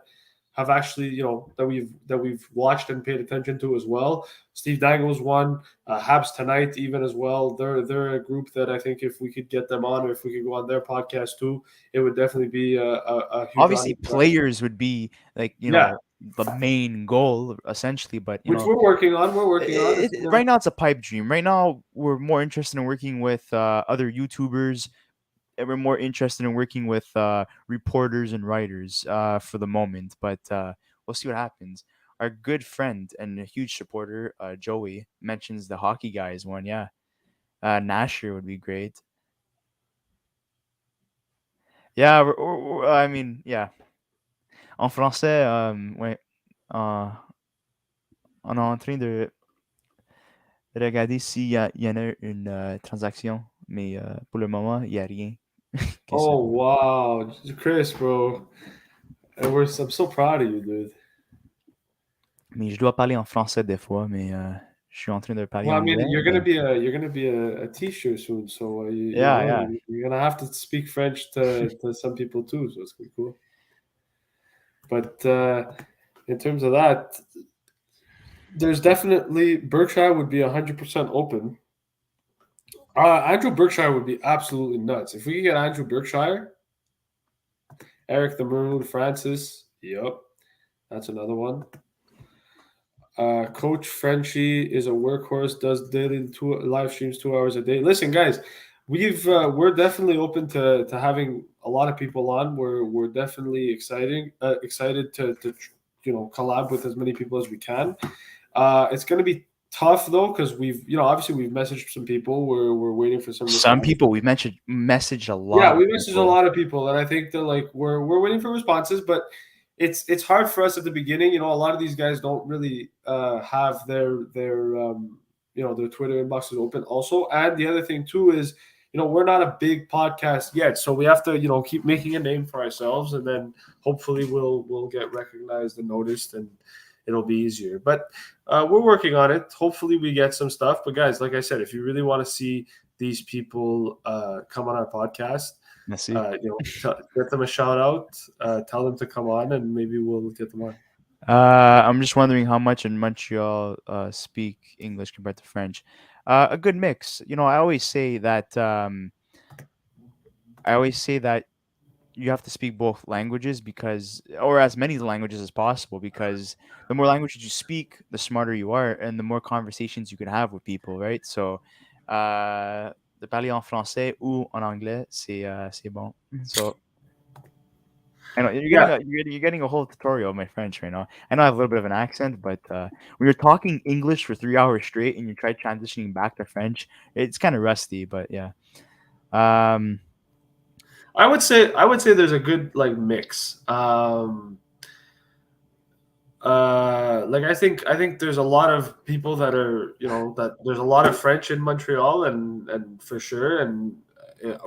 have actually that we've watched and paid attention to as well. Steve Dangle's one, Habs Tonight even as well. They're a group that I think if we could get them on or if we could go on their podcast too, it would definitely be a huge
Obviously,
honor for us.
players would be like
Yeah,
the main goal essentially, but
which we're working on. We're working on it.
right now it's a pipe dream. Right now we're more interested in working with other YouTubers, and we're more interested in working with reporters and writers for the moment. But we'll see what happens. Our good friend and a huge supporter, Joey, mentions the hockey guys one. Yeah, Nasher would be great. Yeah, I mean, yeah. En français, ouais, on est en train de regarder s'il y en a une transaction, mais pour le moment, il n'y a rien qui se
Oh wow, Chris, bro, I'm so proud of you, dude.
Mais je dois parler en français des fois, mais je suis en train de parler
Well, I mean,
anglais.
you're gonna be a teacher soon, so
Yeah, yeah.
you're gonna have to speak French to some people too. So it's gonna be cool. But in terms of that, there's definitely Berkshire would be 100% open. Andrew Berkshire would be absolutely nuts if we could get Andrew Berkshire, Eric the Maroon Francis. Yep, that's another one. Coach Frenchie is a workhorse, does daily live streams 2 hours a day. Listen, guys, we're definitely open to having a lot of people on. We're definitely excited to collab with as many people as we can. It's going to be tough though because obviously we've messaged some people. We're waiting for some
Some
responses.
people we've messaged a
Yeah,
lot of
we messaged a
people.
lot of people, and I think that we're waiting for responses, but it's hard for us at the beginning. A lot of these guys don't really have their Twitter inboxes open. Also, and the other thing too is we're not a big podcast yet, so we have to keep making a name for ourselves, and then hopefully we'll get recognized and noticed, and it'll be easier. But we're working on it. Hopefully we get some stuff. But guys, like I said, if you really want to see these people come on our podcast,
Merci.
get them a shout out, tell them to come on, and maybe we'll get them on.
I'm just wondering how much in Montreal speak English compared to French. A good mix. I always say that. You have to speak both languages or as many languages as possible, because the more languages you speak, the smarter you are, and the more conversations you can have with people, right? So, de parler en français ou en anglais, c'est bon. So I know
Yeah,
you're getting a whole tutorial of my French right now. I know I have a little bit of an accent, but when you're talking English for 3 hours straight and you try transitioning back to French, it's kind of rusty. But yeah, um,
I would say there's a good like mix. Like I think there's a lot of people that are that there's a lot of French in Montreal and for sure and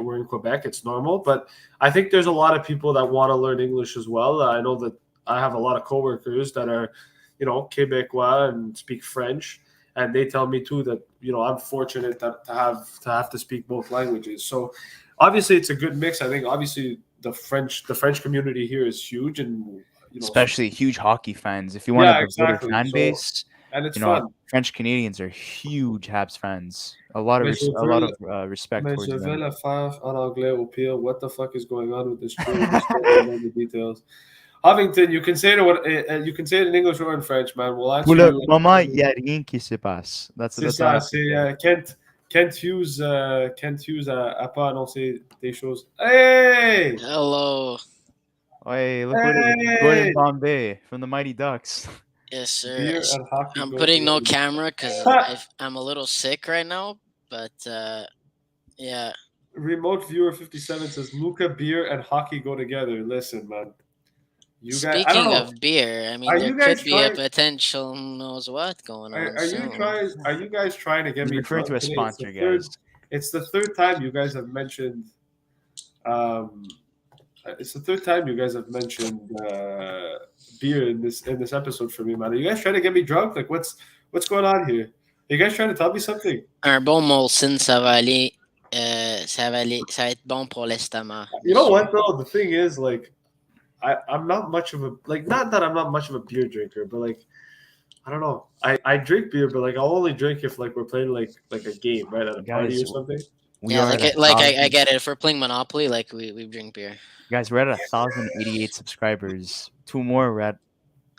we're in Quebec, it's normal, but I think there's a lot of people that want to learn English as well. I know that I have a lot of coworkers that are Quebecois and speak French, and they tell me too that I'm fortunate to have to speak both languages. So obviously it's a good mix. I think obviously the French community here is huge, and
especially huge hockey fans. If you want a
yeah,
devoted
exactly.
fan
So
base,
and it's fun.
French Canadians are huge Habs fans.
Mais je
A
veux
lot
le,
of respect
mais je
towards
vais
them.
le faire en anglais au pire. What the fuck is going on with this tree? I just don't really know the details. Huffington, you can say it in English or in French, man. We'll
Pour
answer
le
you.
moment, il n'y a rien qui se passe.
C'est
That's all I
ça.
have to
C'est
say.
Kent Hughes a pas annoncé des choses. Hey,
Hello.
Hey, look what it is. Gordon
hey,
Bombay from the Mighty Ducks.
Yes, sir.
beer and hockey
I'm
go
putting no
together.
camera because I'm a little sick right now. But yeah.
Remote viewer 57 says Luca, beer and hockey go together. Listen, man. You guys, I don't
Speaking
know.
of beer, I mean,
Are
there
you
could
guys
be a
trying?
potential who knows what going on
Are you
soon.
trying? Are you guys trying to get
He's
me
referring to
drunk
a
today?
sponsor, guys.
It's the third time you guys have mentioned. Um, it's the third time you guys have mentioned beer in this episode for me, man. Are you guys trying to get me drunk? Like, what's going on here? Are you guys trying to tell me something?
Un bon Molson, ça va aller. Ça va être bon pour l'estomac.
You know
monsieur.
what though? The thing is, like, I'm not much of a not that I'm not much of a beer drinker, but like I don't know. I drink beer, but like I'll only drink if like we're playing like a game, right, at a party
Guys,
or something.
we
Yeah,
are at
I get it. If we're playing Monopoly, like we drink beer.
guys, we're at 1,088 subscribers. Two more, we're at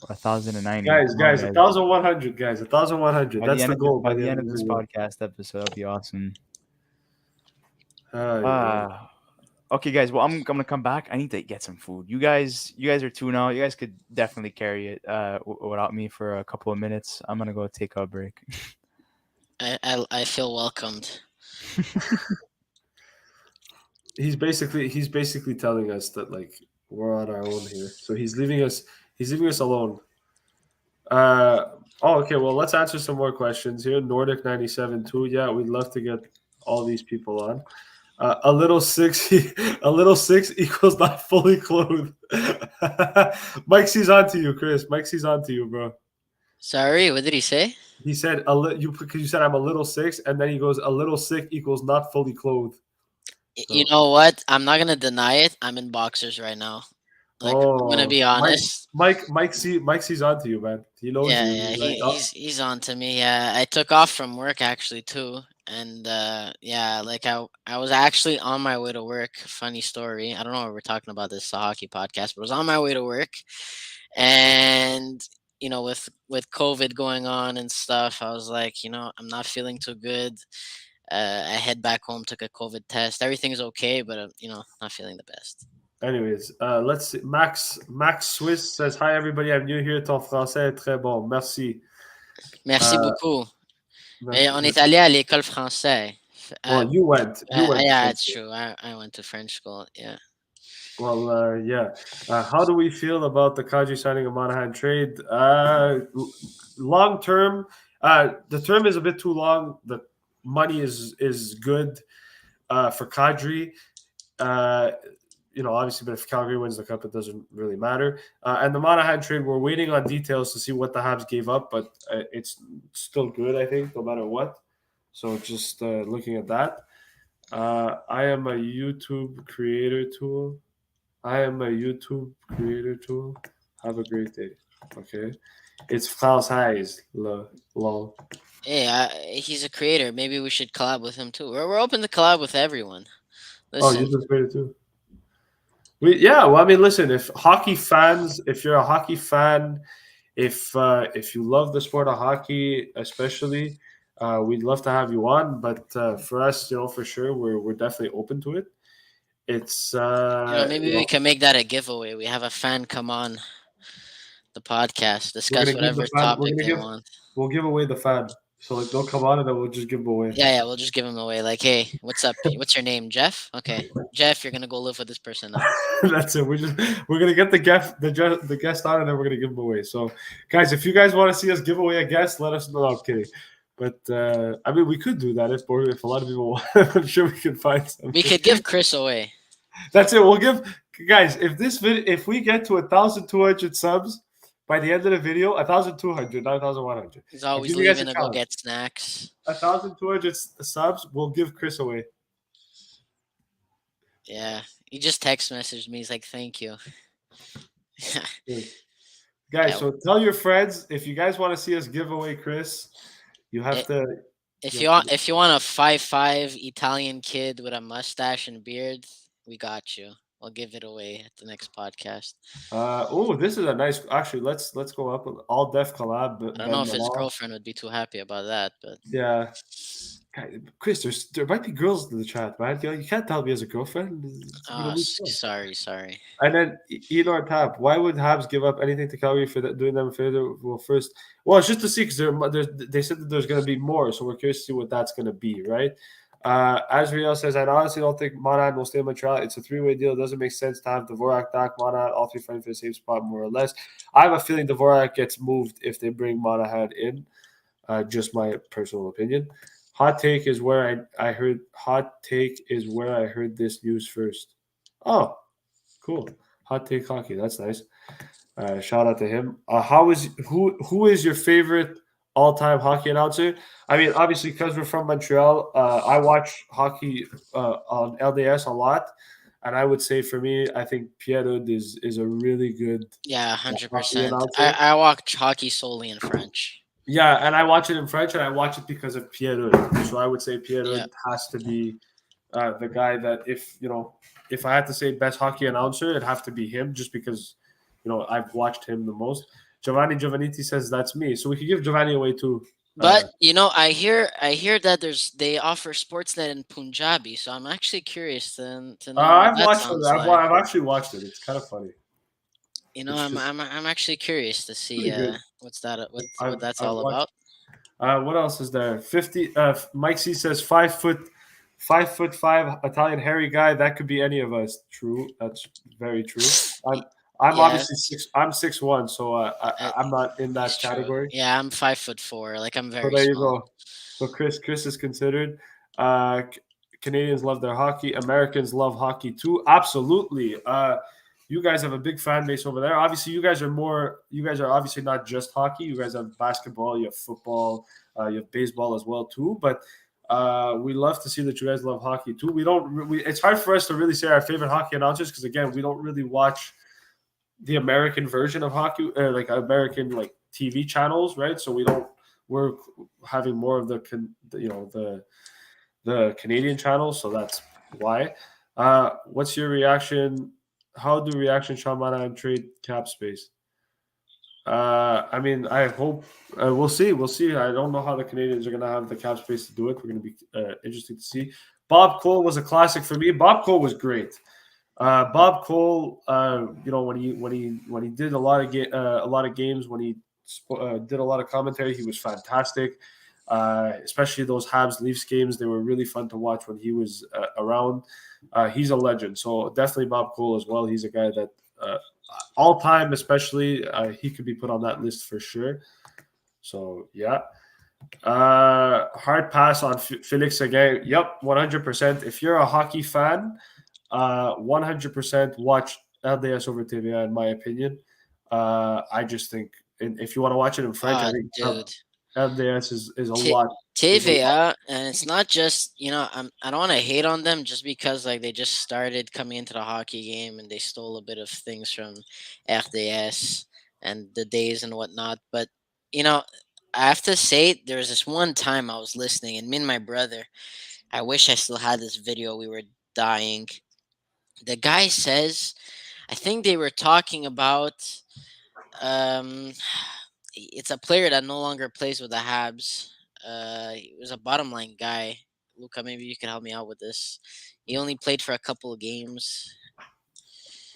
1,090.
Guys,
Come on,
guys,
guys.
1,100, guys, 1,100. That's the goal
By
by the
the
end
end
of
of
this
this
year.
podcast episode, that'll be awesome.
Yeah.
Okay, guys. Well, I'm gonna come back. I need to get some food. You guys are two now. You guys could definitely carry it without me for a couple of minutes. I'm gonna go take a break.
I feel welcomed.
He's basically telling us that like we're on our own here. So he's leaving us alone. Okay, well let's answer some more questions here. Nordic 97 too. Yeah, we'd love to get all these people on. A little six equals not fully clothed. Mike sees on to you, Chris. Mike sees on to you, bro.
Sorry, what did he say?
He said because you said I'm a little six, and then he goes a little sick equals not fully clothed.
You know what? I'm not gonna deny it. I'm in boxers right now. Like I'm gonna be honest.
Mike sees on to you, man. He knows
Yeah,
you.
yeah,
He's like,
he's on to me. Yeah, I took off from work actually too, and yeah, like I was actually on my way to work. Funny story. I don't know if we're talking about this hockey podcast, but I was on my way to work, and with COVID going on and stuff, I was like, I'm not feeling too good. I head back home, took a COVID test. Everything's okay, but not feeling the best.
Anyways, let's see. Max Swiss says, "Hi everybody, I'm new here. Ton français est très bon. Merci."
Merci beaucoup. Et on est allé à l'école française.
Well, you went.
Yeah, it's true. I went to French school. Yeah.
Well, yeah. How do we feel about the Kadri signing a Monahan trade? Long term, the term is a bit too long. The money is good for Kadri. Obviously, but if Calgary wins the cup, it doesn't really matter. And the Monahan trade, we're waiting on details to see what the Habs gave up, but it's still good, I think, no matter what. So just looking at that. I am a YouTube creator tool. Have a great day. Okay. It's Français. Lol.
Hey, he's a creator. Maybe we should collab with him too. We're open to collab with everyone.
Listen. Oh, you're a creator too. Well, I mean, listen. If you're a hockey fan, if you love the sport of hockey, especially, We'd love to have you on, but for us, for sure, we're definitely open to it. It's
Maybe we can make that a giveaway. We have a fan come on the podcast,
we're
discuss
gonna give the
whatever
fan. We're
topic
gonna
they
give.
want.
We'll give away the fan. So like they'll come on and then we'll just give them away.
Yeah, we'll just give them away. Like, hey, what's up? What's your name, Jeff? Okay, Jeff, you're gonna go live with this person now.
That's it. We're gonna get the guest on and then we're gonna give them away. So, guys, if you guys want to see us give away a guest, let us know. No, I'm kidding. But I mean, we could do that if a lot of people want. I'm sure we can find some.
We could give Chris away.
That's it. We'll give guys if we get to 1,200 subs by the end of the video, 1,200, not 1,100.
He's always
give you guys
leaving
a
to go
challenge.
get snacks.
1,200 subs, we'll give Chris away.
Yeah, he just text messaged me. He's like, "Thank you."
Guys,
Yeah.
so tell your friends if you guys want to see us give away Chris, you have to.
If you want a 5'5" Italian kid with a mustache and beard, we got you. I'll give it away at the next podcast.
This is a nice. Actually, let's go up with all def collab.
I don't know if his girlfriend would be too happy about that, but
yeah. Chris, there might be girls in the chat, man. You can't tell me as a girlfriend.
Sorry.
And then Elor Tap, why would Habs give up anything to Calgary for doing them a favor? Well, it's just to see because they said that there's going to be more, so we're curious to see what that's going to be, right? Azriel says, I honestly don't think Monahan will stay in Montreal. It's a three-way deal. It doesn't make sense to have Dvorak, Dak, Monahan, all three fighting for the same spot, more or less. I have a feeling Dvorak gets moved if they bring Monahan in. Just my personal opinion. Hot take is where I heard. Hot take is where I heard this news first. Oh, cool. Hot take hockey. That's nice. Shout out to him. Who is your favorite all-time hockey announcer? I mean, obviously, because we're from Montreal, I watch hockey on LDS a lot, and I would say for me, I think Pierre is a really good.
Yeah, 100%. I watch hockey solely in French.
Yeah, and I watch it in French, and I watch it because of Pierre. So I would say Pierre has to be the guy that if I had to say best hockey announcer, it'd have to be him, just because I've watched him the most. Giovanni Giovannitti says that's me, so we could give Giovanni away too.
But I hear that they offer Sportsnet in Punjabi, so I'm actually curious to know.
I've watched it. I've actually watched it. It's kind of funny.
I'm actually curious to see what that's all about.
What else is there? 50. Mike C says 5'5" Italian hairy guy. That could be any of us. True. That's very true. I'm obviously 6. I'm 6'1", so I'm not in that category.
True. Yeah, I'm 5'4". Like I'm very.
So there
small.
you go. So Chris is considered. Canadians love their hockey. Americans love hockey too. Absolutely. You guys have a big fan base over there. Obviously, you guys are obviously not just hockey. You guys have basketball, you have football, you have baseball as well too. But we love to see that you guys love hockey too. It's hard for us to really say our favorite hockey announcers because again, we don't really watch the American version of hockey, like American TV channels, right? So we're having more of the Canadian channels, so that's why. What's your reaction? How do reaction Sean Monahan trade cap space? I mean, I hope we'll see. We'll see. I don't know how the Canadians are going to have the cap space to do it. We're going to be interesting to see. Bob Cole was a classic for me. Bob Cole was great. Bob Cole, when he did a lot of games, when he did a lot of commentary, he was fantastic. Especially those Habs Leafs games, they were really fun to watch when he was around. He's a legend, so definitely Bob Cole as well. He's a guy that all time, especially, he could be put on that list for sure. So yeah, hard pass on Felix again. Yep, 100%. If you're a hockey fan, 100% watch LDS over TVA. In my opinion, I just think, if you want to watch it in French, I think LDS is a lot.
TVA, and it's not just I don't want to hate on them just because they just started coming into the hockey game and they stole a bit of things from RDS and the days and whatnot. But I have to say, there was this one time I was listening, and me and my brother, I wish I still had this video. We were dying. The guy says, I think they were talking about. It's a player that no longer plays with the Habs. He was a bottom line guy. Luca, maybe you can help me out with this. He only played for a couple of games.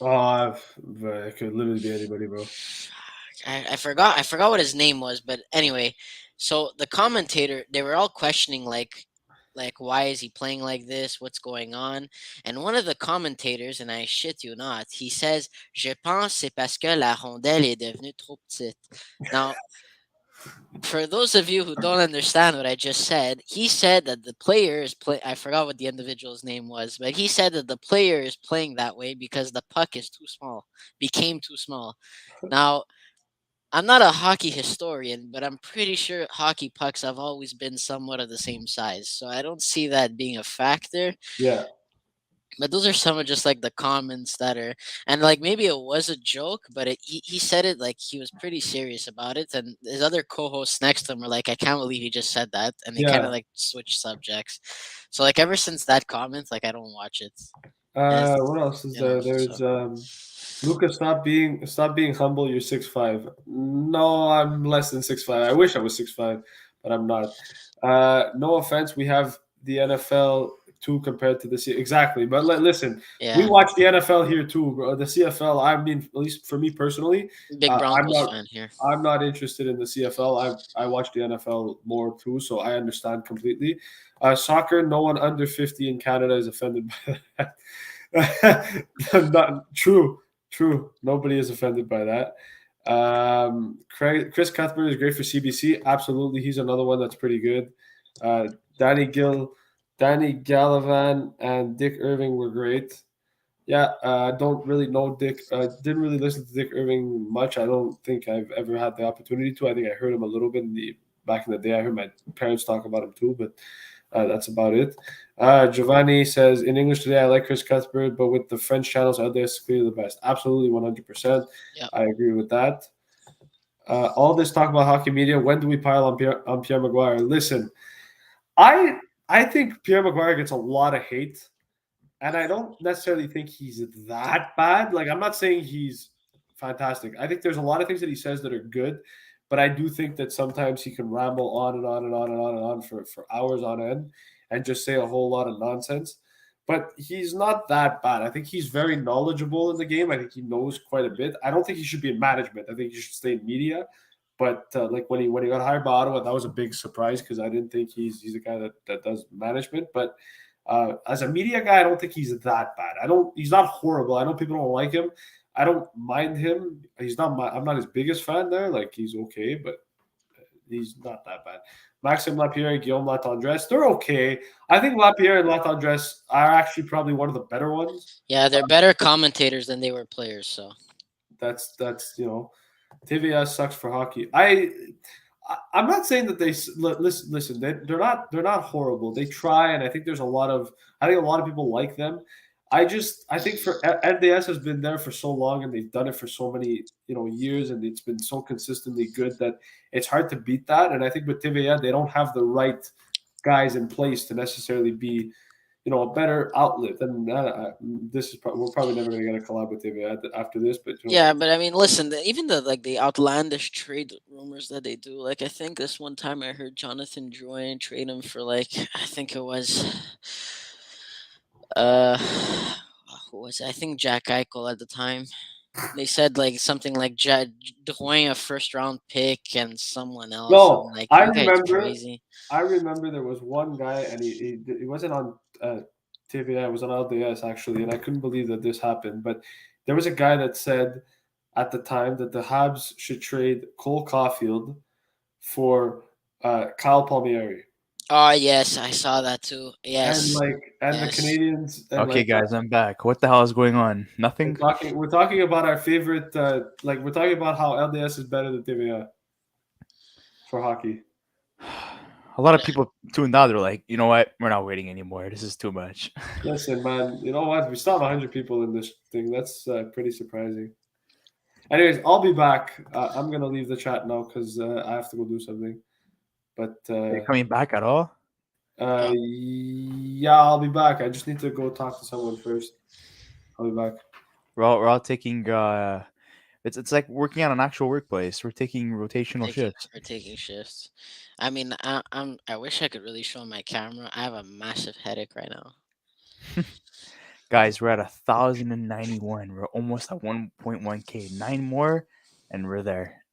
It could literally be anybody, bro.
I forgot what his name was, but anyway, so the commentator, they were all questioning like why is he playing like this? What's going on? And one of the commentators, and I shit you not, he says, "Je pense c'est parce que la rondelle est devenue trop petite." Now, for those of you who don't understand what I just said, he said that the player is play. I forgot what the individual's name was, but he said that the player is playing that way because the puck is too small, became too small. Now, I'm not a hockey historian, but I'm pretty sure hockey pucks have always been somewhat of the same size. So I don't see that being a factor.
Yeah,
But those are some of just like the comments that are, and like maybe it was a joke, but he said it like he was pretty serious about it. And his other co hosts next to him were like, I can't believe he just said that. And they kind
yeah.
of like switched subjects. So like ever since that comment, like I don't watch it. And
What else is
you know,
there?
so
There's Lucas, stop being humble. You're 6'5". No, I'm less than 6'5". I wish I was 6'5", but I'm not. No offense, we have the NFL too compared to the exactly. But listen, we
yeah,
watch the NFL here too, bro. The CFL. I mean, at least for me personally,
big
I'm
Broncos
not.
fan here.
I'm not interested in the CFL. I watch the NFL more too, so I understand completely. Soccer, no one under 50 in Canada is offended by that. Not true. True. Nobody is offended by that. Chris Cuthbert is great for CBC. Absolutely. He's another one that's pretty good. Uh, Danny Gill, Danny Gallivan, and Dick Irving were great. Yeah, don't really know Dick. Didn't really listen to Dick Irving much. I don't think I've ever had the opportunity to. I think I heard him a little bit back in the day. I heard my parents talk about him too, but that's about it. Giovanni says, in English today, I like Chris Cuthbert, but with the French channels out there, it's clearly the best. Absolutely, 100%.
Yeah.
I agree with that. All this talk about hockey media, when do we pile on Pierre Maguire? Listen, I I think Pierre Maguire gets a lot of hate, and I don't necessarily think he's that bad. Like, I'm not saying he's fantastic. I think there's a lot of things that he says that are good, but I do think that sometimes he can ramble on and on and on and on and on for hours on end and just say a whole lot of nonsense. But he's not that bad. I think he's very knowledgeable in the game. I think he knows quite a bit. I don't think he should be in management. I think he should stay in media. But like when he got hired by Ottawa, that was a big surprise because I didn't think he's a guy that does management. But as a media guy, I don't think he's that bad. He's not horrible. I know people don't like him. I don't mind him. I'm not his biggest fan there. Like, he's okay, but he's not that bad. Maxime Lapierre, Guillaume Latendresse, they're okay. I think Lapierre and Latendresse are actually probably one of the better ones.
Yeah, they're better commentators than they were players. So
That's TVA sucks for hockey. I'm not saying that they listen. They're not horrible. They try, and I think I think a lot of people like them. I think for NDS has been there for so long, and they've done it for so many years, and it's been so consistently good that it's hard to beat that. And I think with TVA, they don't have the right guys in place to necessarily be a better outlet. And we're probably never going to get a collab with TVA after this, but
yeah, but I mean, listen, even the outlandish trade rumors that they do, like I think this one time I heard Jonathan Drouin trade him for like I think it was uh who was it? I think Jack Eichel at the time. They said like something like Drouin a first round pick and someone else.
no,
I'm like,
I
you guys
remember.
crazy.
I remember there was one guy, and he wasn't on TVA. It was on LDS actually, and I couldn't believe that this happened. But there was a guy that said at the time that the Habs should trade Cole Caulfield for Kyle Palmieri,
Oh yes, I saw that too.
and
Yes,
the
yes.
Canadians, and
Okay, guys, I'm back. What the hell is going on? Nothing.
we're talking about our favorite. We're talking about how LDS is better than TVA for hockey.
A lot of people tuned out. They're like, you know what? We're not waiting anymore. This is too much.
Listen, man, you know what? We still have 100 people in this thing. That's pretty surprising. Anyways, I'll be back. I'm going to leave the chat now because I have to go do something. But
Are you coming back at all?
yeah, I'll be back. I just need to go talk to someone first. I'll be back.
We're all taking It's like working at an actual workplace. We're taking rotational shifts.
We're taking shifts. I mean, I wish I could really show my camera. I have a massive headache right now.
Guys, we're at 1,091. We're almost at 1.1K. 9 more, and we're there.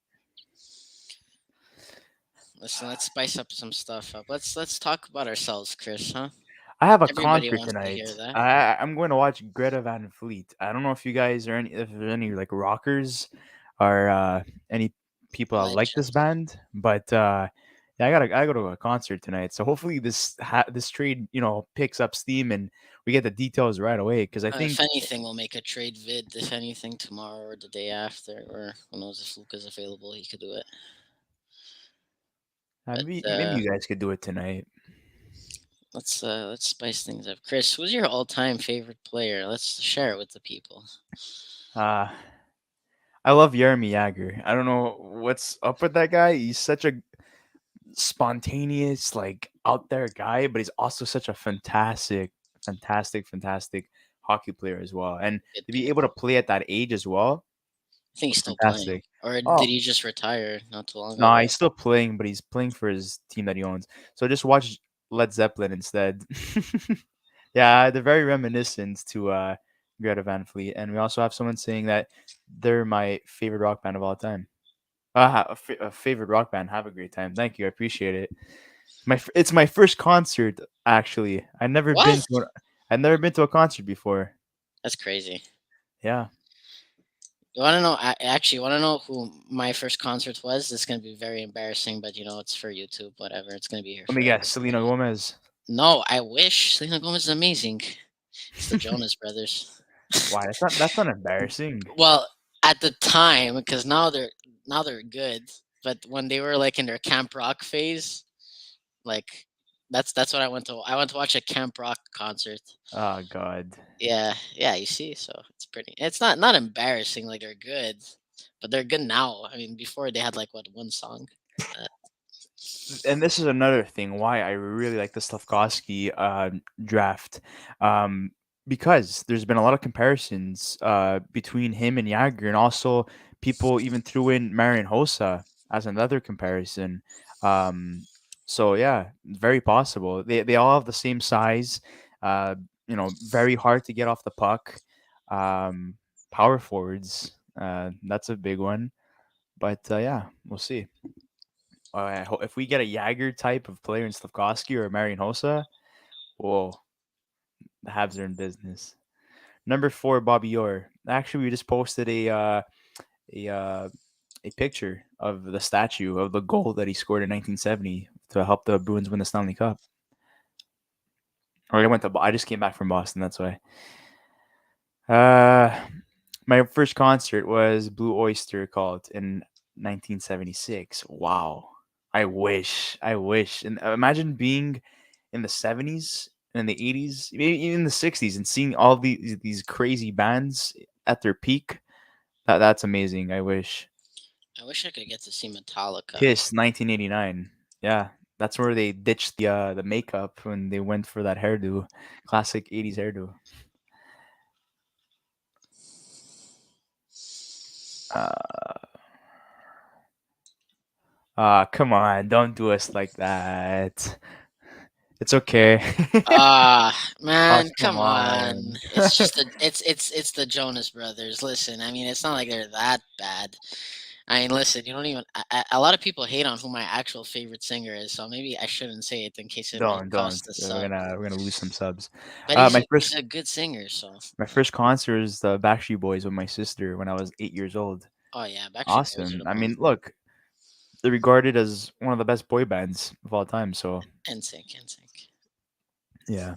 Listen, let's spice up some stuff up. Let's talk about ourselves, Chris. Huh?
I have a
Everybody
concert
wants to hear
tonight.
that.
I'm going to watch Greta Van Fleet. I don't know if you guys are any, if there's any like rockers or any people that like this
Legend.
band, but yeah, I go to a concert tonight. So hopefully this trade picks up steam and we get the details right away because I
If
think
anything, we'll make a trade vid. If anything, tomorrow or the day after, or who knows if Luca's available, he could do it. But
maybe you guys could do it tonight.
let's spice things up. Chris, who's your all-time favorite player? Let's share it with the people.
Uh, I love Jeremy Jagger. I don't know what's up with that guy. He's such a spontaneous, like out there guy, but he's also such a fantastic hockey player as well. And
Good
to be
pick.
able to play at that age as well
I think
was
he's still playing,
fantastic.
or did
Oh
he just retire not too long
no,
ago?
he's still playing, but he's playing for his team that he owns. So just watch Led Zeppelin instead. Yeah, they're very reminiscent to Greta Van Fleet, and we also have someone saying that they're my favorite rock band of all time. A favorite rock band. Have a great time. Thank you. I appreciate it. It's my first concert actually.
What?
I've never been to a concert before.
That's crazy.
Yeah.
You want to know? I actually want to know who my first concert was. This is gonna be very embarrassing, but it's for YouTube. Whatever. It's gonna be here
Let me
forever.
guess. Selena Gomez.
No, I wish Selena Gomez is amazing. It's the Jonas Brothers.
Why? That's not embarrassing.
Well, at the time, because now they're good, but when they were like in their camp rock phase, like that's what I went to. I went to watch a camp rock concert.
Oh God.
Yeah, yeah. You see, so it's pretty. It's not embarrassing. Like they're good, but they're good now. I mean, before they had like what one song. Uh,
And this is another thing why I really like the Slavkovsky draft, um, because there's been a lot of comparisons between him and Jagger, and also people even threw in Marian Hossa as another comparison. Um, so yeah, very possible. They all have the same size. Uh, very hard to get off the puck. Um, Power forwards. That's a big one. But yeah, we'll see. If we get a Jagger type of player in Slavkovsky or Marian Hossa, whoa, the Habs are in business. Number 4, Bobby Orr. Actually, we just posted a uh, a picture of the statue of the goal that he scored in 1970 to help the Bruins win the Stanley Cup. Or I just came back from Boston. That's why. Uh, my first concert was Blue Oyster called in 1976. Wow. I wish. And imagine being in the 70s and the 80s, maybe even the 60s and seeing all these crazy bands at their peak. That's amazing. I wish.
I wish I could get to see Metallica.
Kiss 1989. Yeah. That's where they ditched the makeup when they went for that hairdo. Classic 80s hairdo. Uh come on, don't do us like that. It's okay.
Ah,
Oh,
man,
come
come on.
on.
It's just it's the Jonas Brothers. Listen, I mean, it's not like they're that bad. I mean, listen, you don't even. A lot of people hate on who my actual favorite singer is, so maybe I shouldn't say it in case it might
Don't.
cost a
We're
sub.
gonna lose some subs.
But
My
he's
first
a good singer, so
my first concert was the Backstreet Boys with my sister when I was 8 years old.
oh yeah, Backstreet Boys are
Awesome.
the
I
bomb.
mean, look, they're regarded as one of the best boy bands of all time. So
NSYNC.
yeah.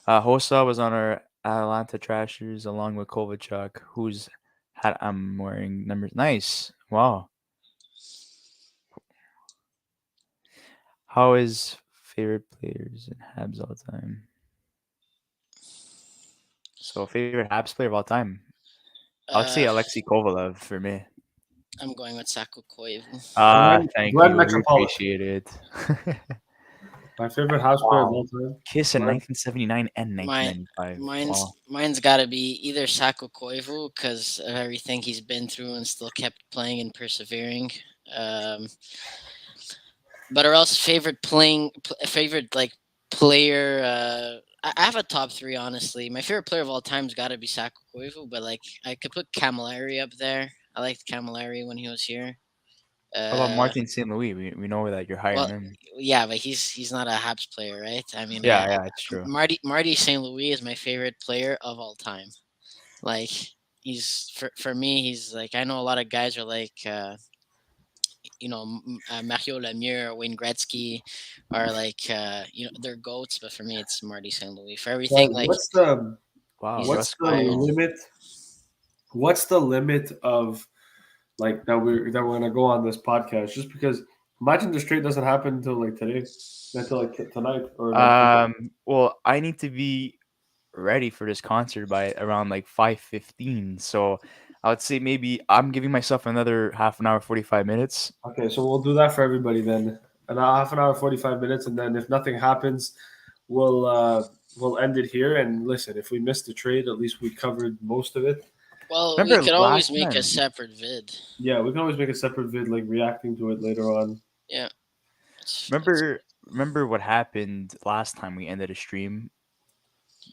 Hossa was on our Atlanta Trashers along with Kovalchuk, whose hat I'm wearing. Numbers nice. Wow. How is favorite players in Habs all time? So favorite Habs player of all time. I would say
Uh,
Alexei Kovalev for me.
I'm going with Sako Koivu.
Ah,
Glenn,
thank
Glenn
you. We
Metropolitan.
appreciate it.
My favorite house player of all
Wow.
time.
Kiss in
Go ahead.
1979 and
My
1995.
mine's
Wow.
mine's got to be either Sako Koivu because of everything he's been through and still kept playing and persevering. Um, but or else favorite like player. I have a top three honestly. My favorite player of all time's got to be Sako Koivu, but like I could put Camilleri up there. I liked Camilleri when he was here.
How about
Uh,
Martin St. Louis? We know that you're higher
well,
than him.
yeah, but he's not a Habs player, right? I mean,
Yeah, yeah, it's true.
Marty St. Louis is my favorite player of all time. Like he's for me, he's like I know a lot of guys are like Mario Lemieux or Wayne Gretzky are like they're goats, but for me it's Marty St. Louis for everything.
Guys,
Like
Wow,
he's
what's the
inspired.
Rusko.
limit? What's the limit of like that we're gonna go on this podcast? Just because imagine the straight doesn't happen until like today, until like tonight or like
Well, I need to be ready for this concert by around like 5:15. So I would say maybe I'm giving myself another half an hour, 45 minutes.
okay, so we'll do that for everybody then. Half an hour, 45 minutes, and then if nothing happens, we'll end it here. And listen, if we missed the trade, at least we covered most of it.
Well, we
Remember
could always
last
make a
time?
separate vid.
Yeah, we can always make a separate vid like reacting to it later on.
Yeah. It's
Remember what happened last time we ended a stream?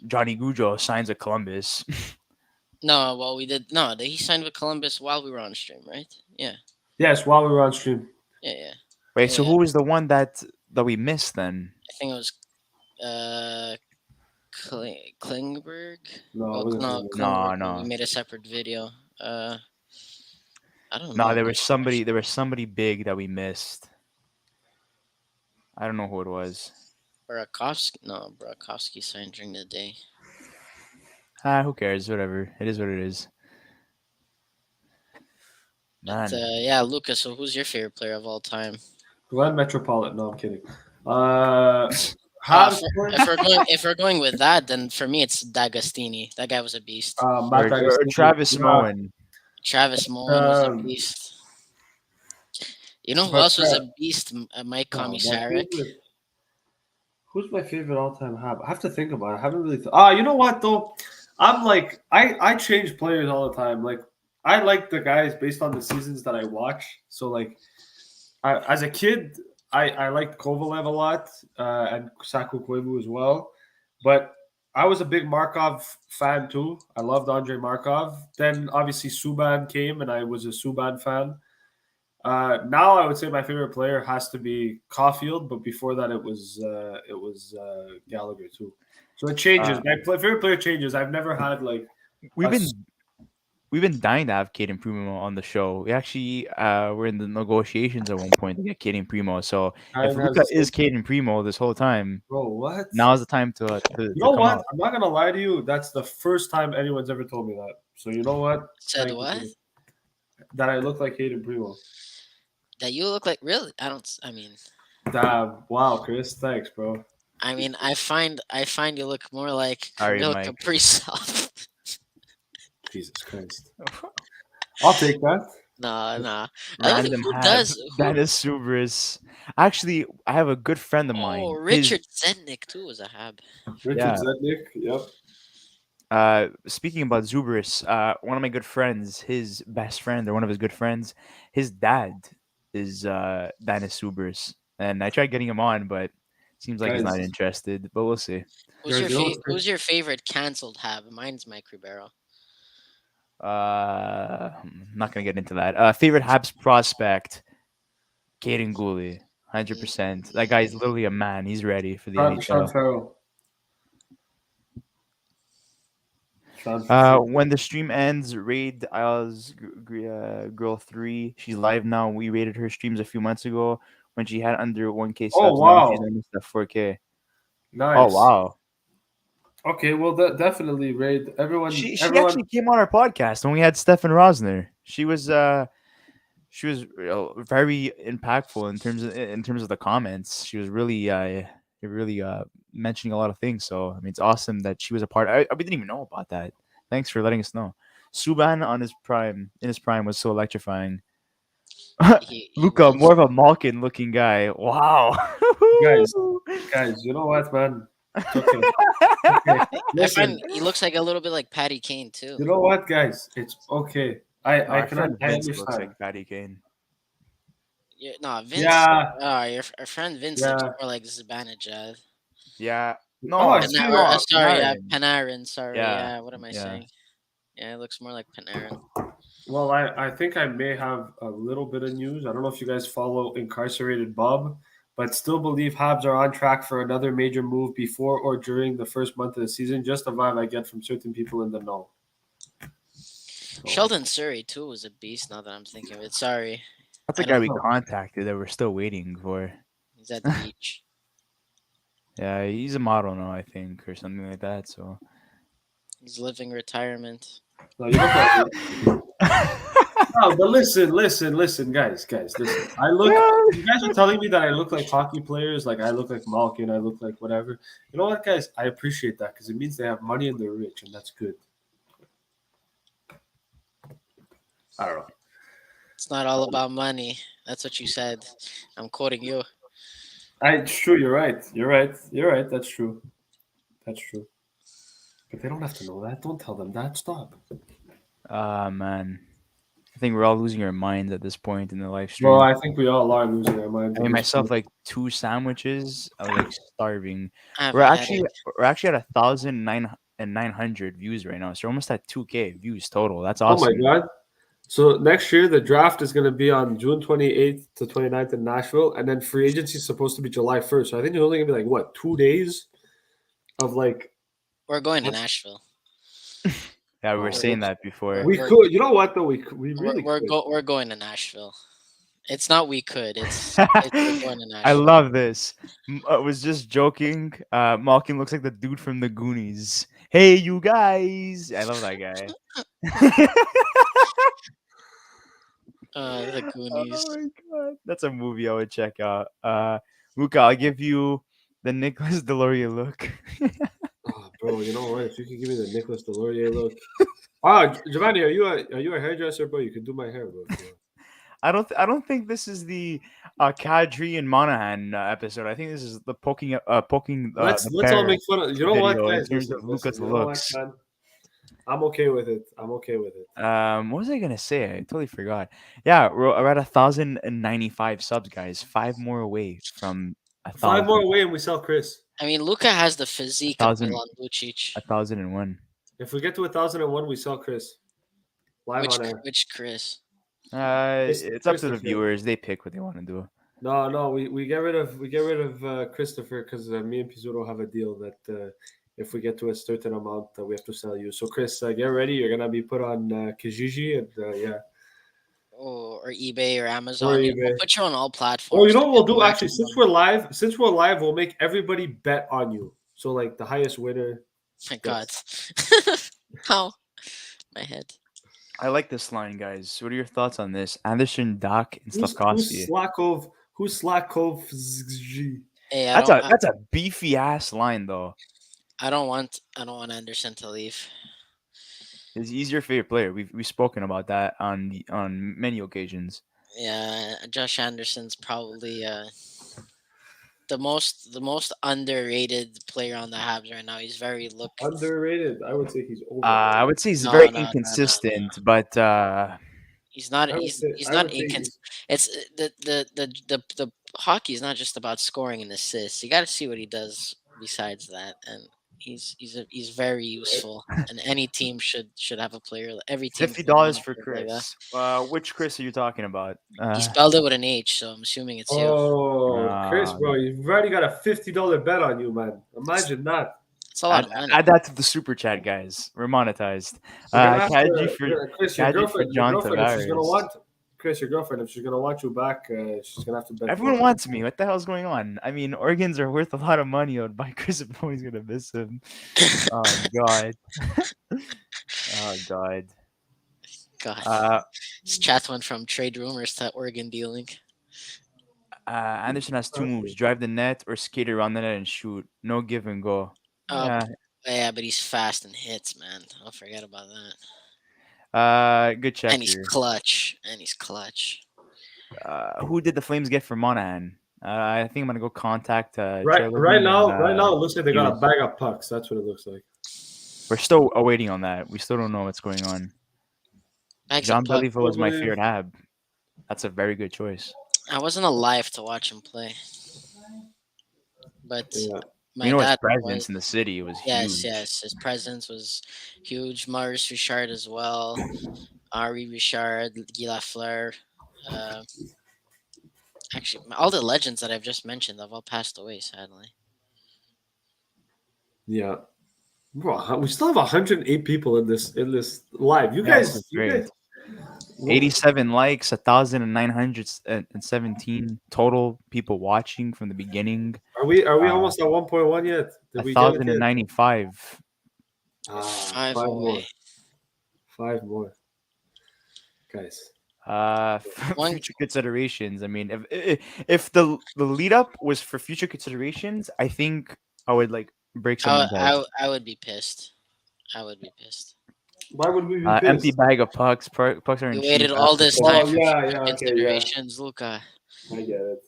Johnny Gujo signs a Columbus.
no, well, we did no. He signed with Columbus while we were on stream, right? Yeah,
Yes, while we were on stream.
yeah, yeah,
Wait,
yeah.
so
yeah.
who was the one that we missed then?
I think it was uh Klingberg.
No,
Well,
it wasn't
no,
Klingberg.
Klingberg.
No,
We
no.
made a separate video. I don't
No,
know.
there was somebody big that we missed. I don't know who it was.
Burakovsky. No, Burakovsky signed during the day.
Who cares? Whatever. It is what it is.
But
Man.
yeah, Lucas. So who's your favorite player of all time?
Glenn Metropolitan. No, I'm kidding.
Oh,
Habs player?
if we're going with that, then for me it's D'Agostini. That guy was a beast.
Matt
Or
Agostini.
Travis
Yeah,
Moen.
Travis Mullen was a
um,
beast. You know who
but
else was a beast? Mike
my
Komisarek.
who's my favorite all-time Hab? I have to think about it. I haven't really. You know what though? I'm like I change players all the time. Like I like the guys based on the seasons that I watch. So like, as a kid, I liked Kovalev a lot and Saku Koivu as well. But I was a big Markov fan too. I loved Andrei Markov. Then obviously Subban came, and I was a Subban fan. Now I would say my favorite player has to be Caulfield, but before that it was Gallagher too. So it changes.
Uh,
Favorite player changes. I've never had like
we've
a
been we've been dying to have Caden Primo on the show. We actually were in the negotiations at one point to get Caden Primo. So if
Ryan has
Luca
the
is
same.
Caden Primo this whole time,
Bro, what?
now's the time to
You
to
know
come
what?
out.
I'm not gonna lie to you. That's the first time anyone's ever told me that. So you know what?
Said
Thank
what?
you. That I look like Hayden Primo.
That you look like really? I don't. I mean,
Damn! Wow, Chris. Thanks, bro.
I find you look more like
Sorry,
Kirill
Mike.
Kaprizov.
Jesus Christ. I'll take that.
No.
Random
Who
Hab,
does? Who?
Dennis Subris. Actually, I have a good friend of mine.
Oh,
His
Richard Zednik too was a Hab.
Richard
Yeah.
Zednik. Yep.
Speaking about Zubris, one of my good friends, his best friend or one of his good friends, his dad is Dennis Zubris, and I tried getting him on, but seems like he's not
Guys,
interested. But we'll see.
guys, you know what's
Who's your favorite canceled Hab? Mine's Mike Ribeiro.
I'm not gonna get into that. Favorite Habs prospect, Caden Gooley, 100%. That guy's literally a man. He's ready for the
Sean
NHL.
Farrell. Sean
When the stream ends, raid Isles Girl 3. She's live now. We rated her streams a few months ago when she had under 1K subs.
Oh,
Now she's
wow.
almost at 4K.
Nice.
Oh, wow.
Okay, well, definitely raid everyone.
She
everyone.
actually came on our podcast when we had Stefan Rosner. She was very impactful in terms of the comments. She was really mentioning a lot of things. So I mean, it's awesome that she was a part. We didn't even know about that. Thanks for letting us know. Subban in his prime was so electrifying.
He
Luca,
was.
more of a Malkin looking guy. Wow.
Guys, Guys, you know what, man? It's okay. Okay.
I
Listen,
find he looks like a little bit like Patty Kane too.
you know what, guys? It's okay.
No,
I
our
can
friend
I
Vince looks
understand.
like Patty Kane.
No, Vince.
Yeah,
Our friend Vince looks
yeah.
more like Zibanejad.
Yeah.
Oh,
No,
I see
Or
what.
no,
sorry,
Panarin.
Panarin. Sorry,
Yeah.
yeah. What am I
Yeah.
saying? Yeah, it looks more like Panarin.
Well, I think I may have a little bit of news. I don't know if you guys follow Incarcerated Bob, but still believe Habs are on track for another major move before or during the first month of the season. Just a vibe I get from certain people in the know. So,
Sheldon Surrey too was a beast. Now that I'm thinking of it, sorry,
That's
I
a guy
don't.
we contacted that we're still waiting for.
He's at the beach.
Yeah, he's a model now, I think, or something like that. So.
He's living retirement.
no, you look like no, but listen, guys, listen. I look. You guys are telling me that I look like hockey players, like I look like Malkin, I look like whatever. You know what, guys? I appreciate that because it means they have money and they're rich, and that's good. I don't know.
It's not all about money. That's what you said. I'm quoting you.
It's true. You're right. You're right. You're right. That's true. That's true. But they don't have to know that. Don't tell them that. Stop.
Ah, man. I think we're all losing our minds at this point in the live
Well,
stream.
I think we all are losing our minds
I
at
mean,
this
myself,
point.
like 2 sandwiches. I was like starving.
I have
We're
a
actually
headache.
we're actually at 1,900 views right now. So we're almost at 2K views total. That's
Oh my
awesome.
god. So next year the draft is going to be on June 28th to 29th in Nashville, and then free agency is supposed to be July 1st. So I think it's only going to be like what 2 days of like
We're going to
what
Nashville.
Yeah, we were
oh,
saying that before.
we
We're
could. You know what though? We really could.
we're going to Nashville. It's not we could. We're going to
I
Nashville.
love this. I was just joking. Malkin looks like the dude from the Goonies. Hey, you guys! I love that guy.
The
Oh
Goonies.
my god, that's a movie I would check out. Luca, I'll give you the Nicholas Deloria look.
Oh, bro, you know what? If you could give me the Nicholas Delorier look. Ah, Giovanni, are you a hairdresser, bro? You could do my hair, bro. If you want.
I don't think this is the Kadri and Monahan episode. I think this is the poking the
Let's all
bear
make fun of. You know what,
video in
guys?
terms of
Listen.
Luca's
You know what,
looks.
man? I'm okay with it. I'm okay with it.
What was I gonna say? I totally forgot. Yeah, we're at 1,095 subs, guys. 5 more away from a
5 more
thousand.
away and we sell Chris.
I mean, Luca has the
A
physique of
thousand.
Milan Lucic.
1,001.
If we get to 1,001, we sell Chris. Live on air.
Which Chris?
It's up to the
Christopher.
viewers. They pick what they want to do.
No. We get rid of Christopher because me and Pizzuro have a deal that if we get to a certain amount, we have to sell you. So Chris, get ready. You're gonna be put on Kijiji and yeah,
Or eBay or
or
Amazon. We'll
eBay.
put you on all
Oh,
platforms.
you know
to
what
get
we'll
the
do actually
maximum.
since we're live, we'll make everybody bet on you. So like the highest winner.
My God. How? My head.
I like this line, guys. What are your thoughts on this? Anderson, Doc, and
Who's
Slavkovsky.
Slakov? Who's Slakov?
Hey,
That's a beefy ass line, though.
I don't want Anderson to leave.
He's your favorite player. We've spoken about that on many occasions.
Yeah, Josh Anderson's probably the most underrated player on the Habs right now. He's very
Underrated. I would say he's
I
overrated.
would say he's
No,
very
no, no, no.
inconsistent, but
He's not.
I would say
He's
I
not
would say
inconsistent.
he's
It's the hockey is not just about scoring and assists. You got to see what he does besides that, and he's very useful. And any team should have a player. Every team should
$50
have
for
a player like that.
Chris. Which Chris are you talking about?
He spelled it with an H, so I'm assuming it's you.
Oh, Chris,
Uh,
bro, you've already got a $50 bet on you, man. Imagine that.
It's a lot
add,
of money.
add that to the super chat, guys. We're monetized.
We're gonna have Chris,
Kadri for
your
John
girlfriend, if she's gonna
Tavares.
want Chris, your girlfriend, if she's gonna want you back, she's gonna have to bet.
Everyone
more.
wants me. What the hell's going on? I mean, organs are worth a lot of money. I would buy Chris if nobody's gonna miss him. Oh god. Oh god.
God,
Uh,
this chat went from trade rumors to organ dealing.
Anderson has two
Okay.
moves: drive the net or skate around the net and shoot. No give and go. Yeah.
Yeah, but he's fast and hits, man. Don't forget about that.
Good check
And he's
here.
clutch. And he's clutch.
Who did the Flames get for Monahan? I think I'm gonna go contact
Right,
Joe Libby and
right now, it looks like they got a
Hughes.
bag of pucks. That's what it looks like.
We're still awaiting on that. We still don't know what's going on.
Bags of
Jean
puck.
Beliveau is my favorite Hab. That's a very good choice.
I wasn't alive to watch him play, but
Yeah.
my
His
dad was.
presence in the city was
Yes,
huge.
yes, his presence was huge. Maurice Richard as well. Henri Richard, Guy Lafleur. Uh, actually, all the legends that I've just mentioned have all passed away, sadly.
Yeah. Bro, we still have 108 people in this live. You
Yeah, this is
you guys.
great. 87 likes, 1,917 total people watching from the beginning.
Are we
Uh,
almost at 1.1 yet? Did we get it yet?
1,095.
Five
Five
away.
more. 5 more, guys.
One.
Future considerations. I mean, if the lead up was for future considerations, I think I would like break someone's head.
I would be pissed. I would be pissed.
Why would we be
Empty
pissed?
bag of pucks. Pucks
We
aren't cheap
waited all
after
this
COVID.
time
Oh
for
yeah,
future
yeah, okay, yeah.
considerations, Luca.
I get it.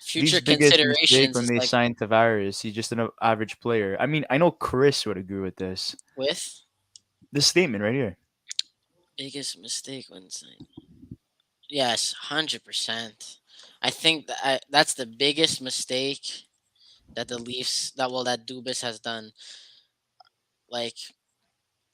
Future
Leafs' biggest mistake
considerations
when
is
they
like
signed Tavares. He's just an average player. I mean, I know Chris would agree with this.
with
This statement right here.
biggest mistake when signing. Yes, 100%. I think that's the biggest mistake that the Leafs that Dubas has done. Like,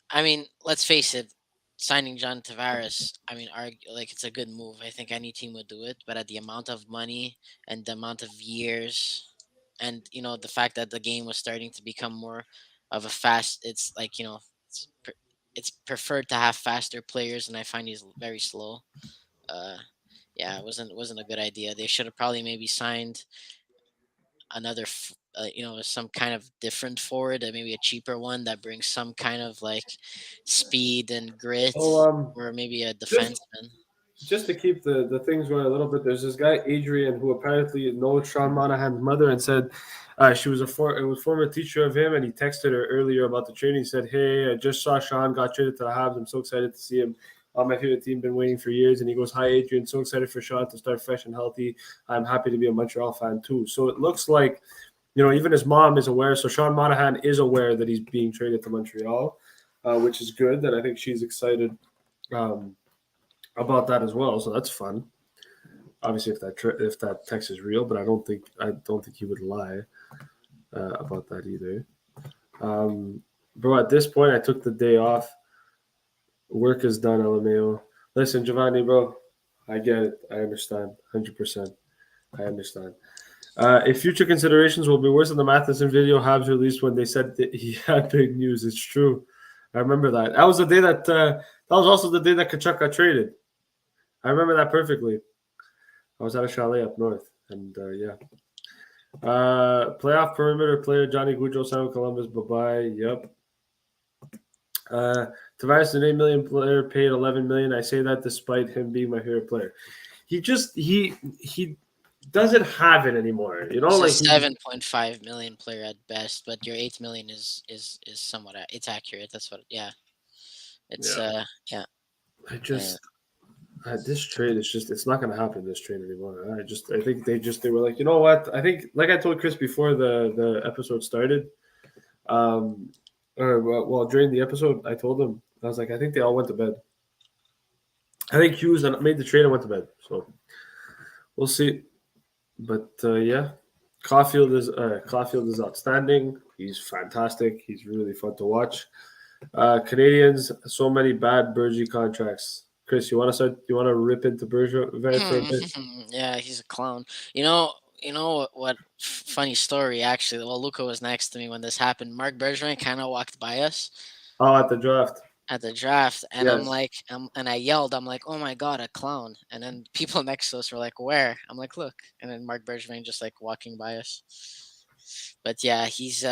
I mean, let's face it, signing John Tavares. I mean, like it's a good move. I think any team would do it, but at the amount of money and the amount of years, and the fact that the game was starting to become more of a fast. It's like it's preferred to have faster players, and I find he's very slow. Uh, yeah, it wasn't a good idea. They should have probably maybe signed another some kind of different forward, maybe a cheaper one that brings some kind of like speed and grit,
Oh,
or maybe a
just
defenseman.
just to keep the things going a little bit, there's this guy Adrian who apparently knows Sean Monahan's mother and said she was a former teacher of him, and he texted her earlier about the training. He said, "Hey, I just saw Sean got traded to the Habs. I'm so excited to see him. My favorite team, been waiting for years." And he goes, "Hi, Adrian. So excited for Sean to start fresh and healthy. I'm happy to be a Montreal fan too." So it looks like even his mom is aware. So Sean Monahan is aware that he's being traded to Montreal, which is good. And I think she's excited. About that as well, so that's fun. Obviously, if that text is real, but I don't think he would lie about that either. Bro, at this point, I took the day off. Work is done, LMAO. Listen, Giovanni, bro, I get it. I understand, 100%. I understand. If future considerations will be worse than the Matheson video Habs released when they said that he had big news, it's true. I remember that. That was the day that was also the day that Kachuk got traded. I remember that perfectly. I was at a chalet up north, and yeah. Playoff perimeter player Johnny Gaudreau signed with Columbus. Bye bye. Yep. Tavares, an $8 million player, paid $11 million. I say that despite him being my favorite player. He doesn't have it anymore.
He's
Like
a 7.5 million player at best, but your 8 million is somewhat it's accurate. That's what. Yeah. It's yeah.
I just this trade is just it's not going to happen. This trade anymore. I think they were like, you know what? I think like I told Chris before the episode started, or well during the episode I told him I was like I think they all went to bed. I think Hughes made the trade and went to bed. So we'll see. But yeah, Caulfield is outstanding. He's fantastic. He's really fun to watch. Canadians, so many bad Bergie contracts. Chris, you want to rip into Bergevin for a bit?
Yeah, he's a clown. You know what? Funny story actually. Well, Luca was next to me when this happened. Mark Bergevin kind of walked by us
Oh, at the draft.
And
Yes.
I'm like, and I yelled, I'm like, "Oh my god, a clown!" And then people next to us were like, "Where?" I'm like, "Look!" And then Mark Bergevin just like walking by us. But yeah, he's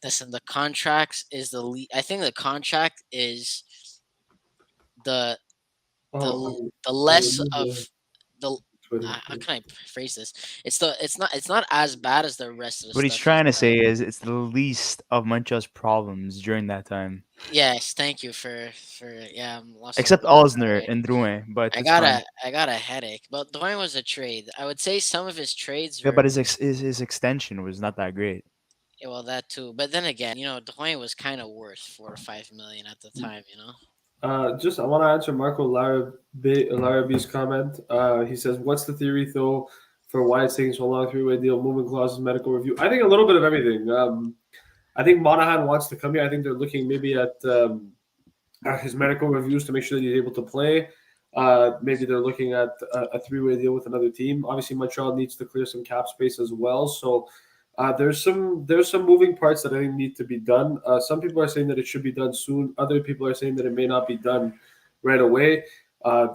listen. The contracts is I think the contract is the
Oh,
the less of the how can I phrase this? It's not as bad as the rest of the
What he's
stuff he's
trying to
done.
say is it's the least of Montreal's problems during that time,
Yes, thank you for yeah. I'm lost a little
except
bit on
Alsner
that.
and Drouin, but
I
it's
got
fine.
a headache. But Dwayne was a trade. I would say some of his trades
Yeah, but
were
his extension was not that great.
yeah, well that too. But then again, Dwayne was kind of worth 4 or 5 million at the time.
Just I want to answer Marco Laraby's comment. He says, "What's the theory though for why it's taking so long? Three-way deal, movement clauses, medical review. I think a little bit of everything. I think Monahan wants to come here. I think they're looking maybe at his medical reviews to make sure that he's able to play. Maybe they're looking at a three-way deal with another team. Obviously, Montreal needs to clear some cap space as well. So there's some moving parts that I think need to be done. Some people are saying that it should be done soon. Other people are saying that it may not be done right away.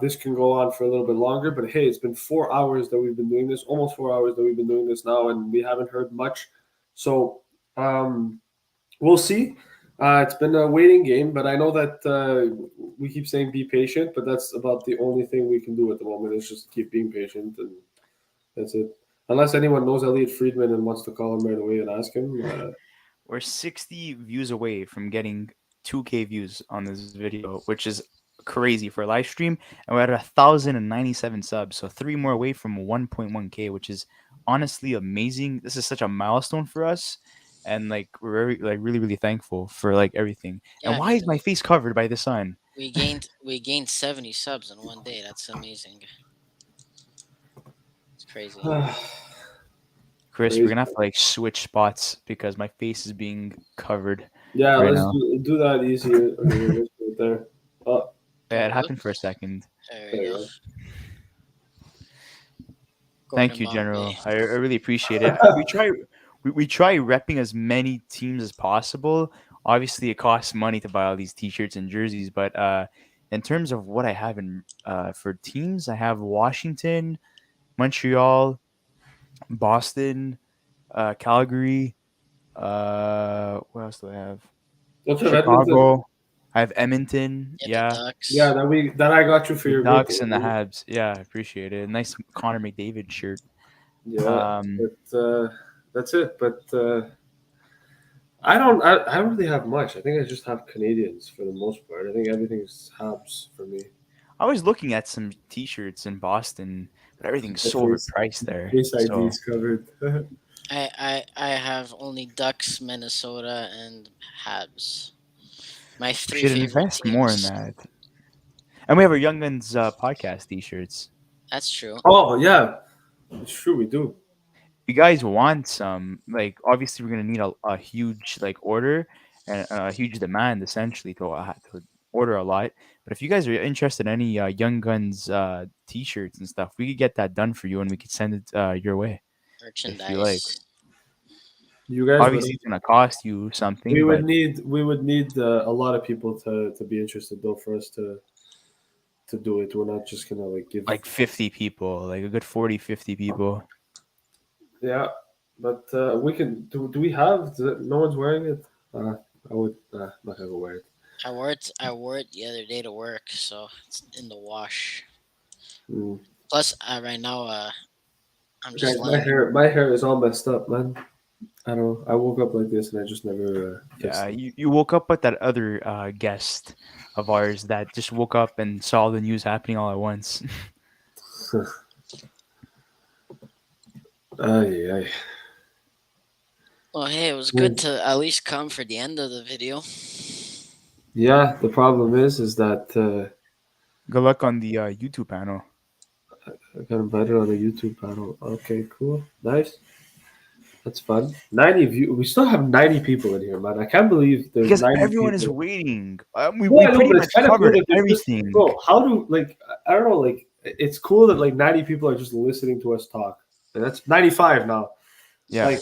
This can go on for a little bit longer, but hey, it's been 4 hours that we've been doing this, almost 4 hours that we've been doing this now, and we haven't heard much. So we'll see. It's been a waiting game, but I know that we keep saying be patient, but that's about the only thing we can do at the moment is just keep being patient, and that's it. Unless anyone knows Elliot Friedman and wants to call him right away and ask him.
We're 60 views away from getting 2K views on this video, which is crazy for a live stream, and we're at 1,097 subs, so three more away from 1.1K, which is honestly amazing. This is such a milestone for us, and like we're very, like really really thankful for like everything.
Yeah,
And
I
why
mean
is my face covered by the sun?
we gained 70 subs in one day. That's amazing. It's crazy.
Chris, we're
Crazy.
gonna have to like switch spots because my face is being covered
Yeah,
right
let's
now.
do that easier. Okay, let's do it there. Oh,
Yeah,
There
it
we go.
happened for a second.
There
there
we
you
go.
go.
Thank
Gordon
you,
Bombay.
General. I really appreciate it. We try repping as many teams as possible. Obviously, it costs money to buy all these T-shirts and jerseys, but in terms of what I have in for teams, I have Washington, Montreal, Boston, Calgary. What else do I have?
Don't you have Edmonton?
Chicago. I have Edmonton.
Yeah, the
Yeah,
Yeah,
Ducks.
that I got you for
the
your birthday.
Ducks and the Habs. Yeah, I appreciate it. Nice Connor McDavid shirt.
Yeah,
Um,
but that's it. But I don't really have much. I think I just have Canadians for the most part. I think everything's Habs for me.
I was looking at some T-shirts in Boston, but everything's
The
so
face
overpriced there.
face
So
IDs covered.
I have only Ducks, Minnesota, and Habs. My
we
three
should
favorite
invest more in
teams.
that. And we have our Young Guns podcast T-shirts.
That's true.
Oh yeah, it's true. We do.
If you guys want some, like obviously we're gonna need a huge like order and a huge demand essentially to order a lot. But if you guys are interested in any Young Guns T-shirts and stuff, we could get that done for you and we could send it your way if you like.
Merchandise.
You guys would.
Obviously, it's gonna cost you
We
something,
would
but
need a lot of people to be interested though for us to do it. We're not just gonna like give.
like 50 people, like a good 40, 50 people.
Yeah, but we can. Do we have? No one's wearing it. I would. I'm not gonna go wear it.
I wore it the other day to work, so it's in the wash.
Mm.
Plus, right now, I'm just
Guys, my
laying.
hair is all messed up, man. I don't know. I woke up like this and I just never fixed
Yeah,
it.
you woke up with that other guest of ours that just woke up and saw the news happening all at once.
Ay, ay.
Well, hey, it was good to at least come for the end of the video.
Yeah, the problem is that
Good luck on the YouTube panel.
I got invited on a YouTube panel. Okay, cool, nice. That's fun. 90 view. We still have 90 people in here, man. I can't believe there's
Because
90
everyone is
people.
waiting. We,
Well,
we
I know,
pretty
but
much
it's kind of cool
covered
that there's just,
everything.
bro. How do like I don't know, like it's cool that like 90 people are just listening to us talk. And that's 95 now.
Yeah.
Like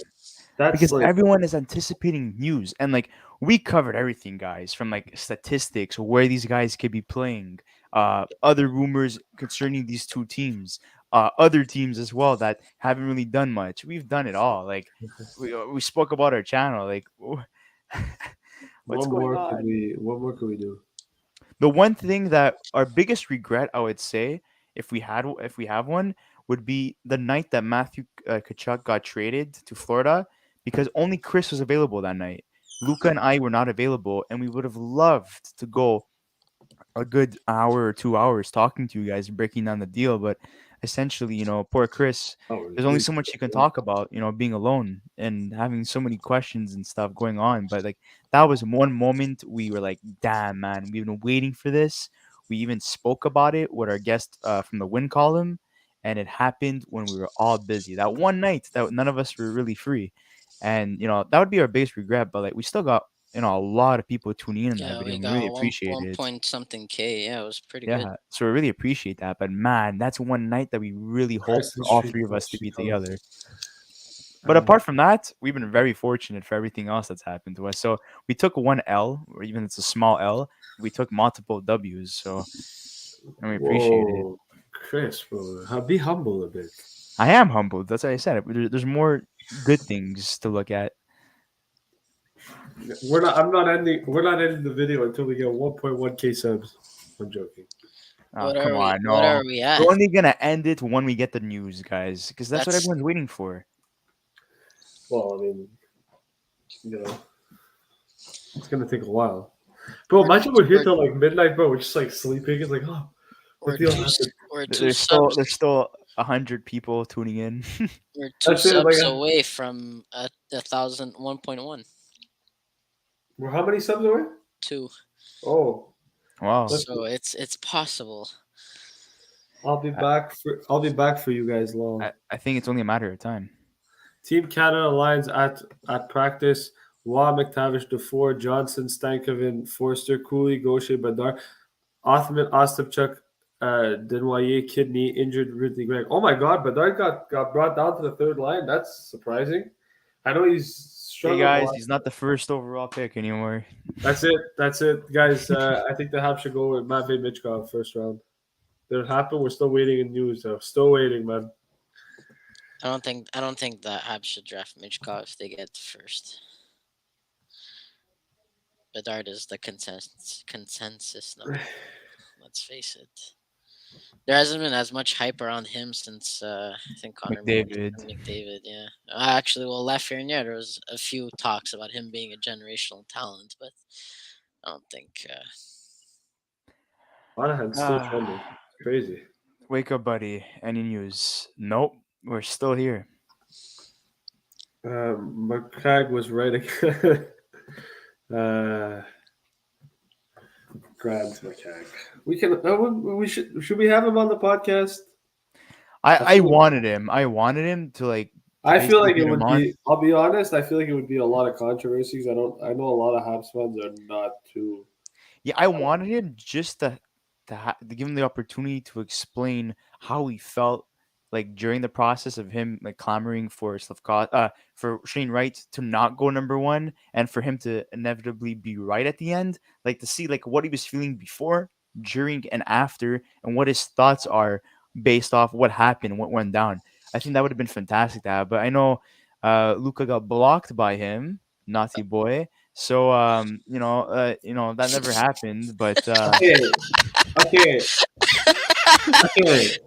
that's
Because
like
everyone is anticipating news and like we covered everything, guys, from like statistics, where these guys could be playing, other rumors concerning these two teams, other teams as well that haven't really done much. We've done it all. Like we spoke about our channel. Like what's going on?
what more could we do?
The one thing that our biggest regret, I would say, if we have one, would be the night that Matthew Tkachuk got traded to Florida because only Chris was available that night. Luca and I were not available, and we would have loved to go a good hour or 2 hours talking to you guys, breaking down the deal. But essentially, poor Chris,
Oh,
there's only so much you can talk about, being alone and having so many questions and stuff going on. But like that was one moment we were like, damn, man, we've been waiting for this. We even spoke about it with our guest from the win column, and it happened when we were all busy. That one night that none of us were really free. And that would be our biggest regret. But like we still got a lot of people tuning in that
Yeah,
video,
we
and we really
got
appreciate
one
it.
point something K. Yeah, it was pretty good.
Yeah, so I really appreciate that. But man, that's one night that we really hope
Christ,
for
the
all
street
three of us to
question
be
comes.
together. But apart from that, we've been very fortunate for everything else that's happened to us. So we took one L, or even it's a small L. We took multiple W's. So and we appreciate it.
Whoa, Chris, bro, be humble a bit.
I am humbled. That's what I said. There's more good things to look at.
We're not. I'm not ending. We're not ending the video until we get 1.1k subs. I'm joking.
Oh,
What
come
are we?
on,
What
no.
are we at?
We're only gonna end it when we get the news, guys, because that's what
That's
everyone's waiting for.
Well, I mean, it's gonna take a while. Bro, imagine we're here
we're,
till like midnight, bro. We're just like sleeping. It's like, oh, the
we're
deal
two
happened.
we're
Th-
two
There's still
subs
there's still 100 people tuning in.
we're two
That's it. Like,
subs away from a thousand 1.1
we're how many subs away?
2.
Oh,
Wow.
let's.
So it's possible.
I'll be back for. I'll be back for you guys long.
I think it's only a matter of time.
Team Canada lines at practice. Waugh, McTavish, Dufour, Johnson, Stankoven, Forster, Cooley, Gaucher, Bedard, Othman, Ostapchuk, Denoyer, Kidney, injured Ridley Gregg. Oh my God, Bedard got brought down to the third line. That's surprising. I know he's
Hey
struggled a
guys,
lot.
he's not the first overall pick anymore.
That's it, guys. I think the Habs should go with Matvey Michkov first round. Did it happen? We're still waiting in news, though. Still waiting, man.
I don't think the Habs should draft Michkov if they get first. Bedard is the consensus number. Let's face it. There hasn't been as much hype around him since I think Connor
McDavid.
McDavid. Yeah, actually, well, Lafreniere, there was a few talks about him being a generational talent, but I don't think.
Monahan's still trending. Crazy.
Wake up, buddy. Any news? Nope. We're still here.
McCrag was right again. Grant McCag. We can. We should we have him on the podcast?
I wanted him. I wanted him to like.
I feel like
basically
it
get him
would
on.
be. I'll be honest. I feel like it would be a lot of controversies. I know a lot of Habs fans are not too.
Yeah, I wanted him just to give him the opportunity to explain how he felt like during the process of him like clamoring for for Shane Wright to not go number one and for him to inevitably be right at the end, like to see like what he was feeling before, during, and after, and what his thoughts are based off what happened, what went down. I think that would have been fantastic to have, but I know Luca got blocked by him, naughty boy. So that never happened. But
Okay.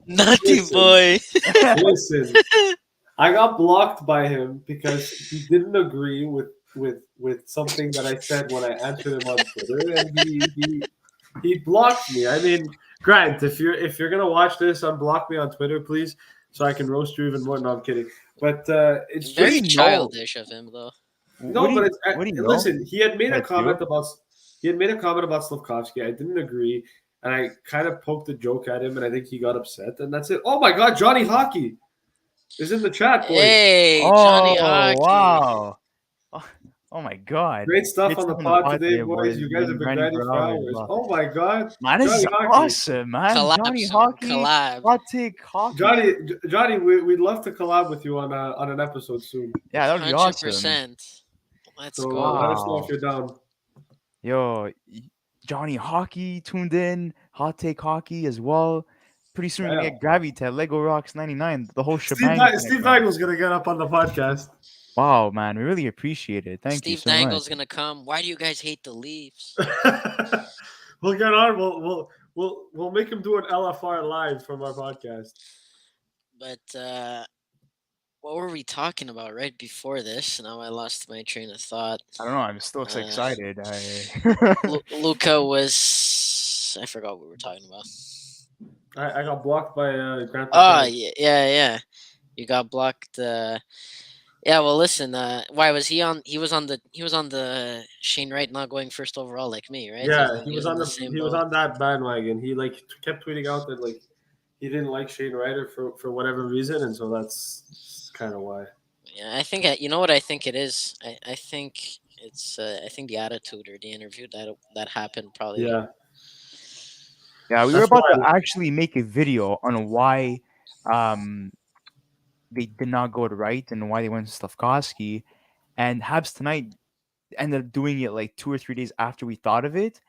Naughty
Listen.
boy.
Listen, I got blocked by him because he didn't agree with something that I said when I answered him on Twitter, and he blocked me. I mean, Grant, if you're gonna watch this, unblock me on Twitter, please, so I can roast you even more. No, I'm kidding. But it's
Very
just
childish of him, though.
no. But it's
what do you know?
listen. He had made a
That's you?
comment about Slavkovsky. I didn't agree, and I kind of poked a joke at him, and I think he got upset, and that's it. Oh my God, Johnny Hockey is in the chat, boys.
Hey, Johnny Hockey.
Wow. Oh my God.
Great stuff on the pod today, boys. You guys
Been
have been
grinding
grinding
for
for
hours.
hours.
Wow.
Oh my God,
Man, this is
Johnny Hockey.
awesome, man.
Collab
Johnny
soon,
Hockey.
collab.
Hot take hockey.
Johnny, we'd love to collab with you on an episode soon.
Yeah, that would be awesome.
100%. Let's
So
go.
let us know if
Wow.
you're down.
Yo, Johnny Hockey tuned in. Hot take hockey as well. Pretty soon we're gonna get Gravitat, Lego Rocks 99, the whole shebang.
Steve Daigel's gonna get up on the podcast.
Wow, man, we really appreciate it. Thank you
Steve
so
Dangle's
much.
gonna come. Why do you guys hate the Leafs?
We'll get on. We'll make him do an LFR live from our podcast.
But what were we talking about right before this? Now I lost my train of thought.
I don't know. I'm still so
Uh,
excited. I
Luca was. I forgot what we were talking about.
I got blocked by Grant
Oh
McKenna.
yeah. You got blocked. Yeah. Well, listen. Why was he on? He was on the Shane Wright not going first overall like me, right?
Yeah,
He was in the same
he was
boat.
on that bandwagon. He like kept tweeting out that like he didn't like Shane Ryder for whatever reason, and so that's kind of why.
Yeah, I think you know what I think it is. I think it's I think the attitude or the interview that happened probably.
Yeah,
Yeah, we were
that's
about to
why.
actually make a video on why um they did not go to right and why they went to Slavkovsky. And Habs tonight ended up doing it like 2 or 3 days after we thought of it,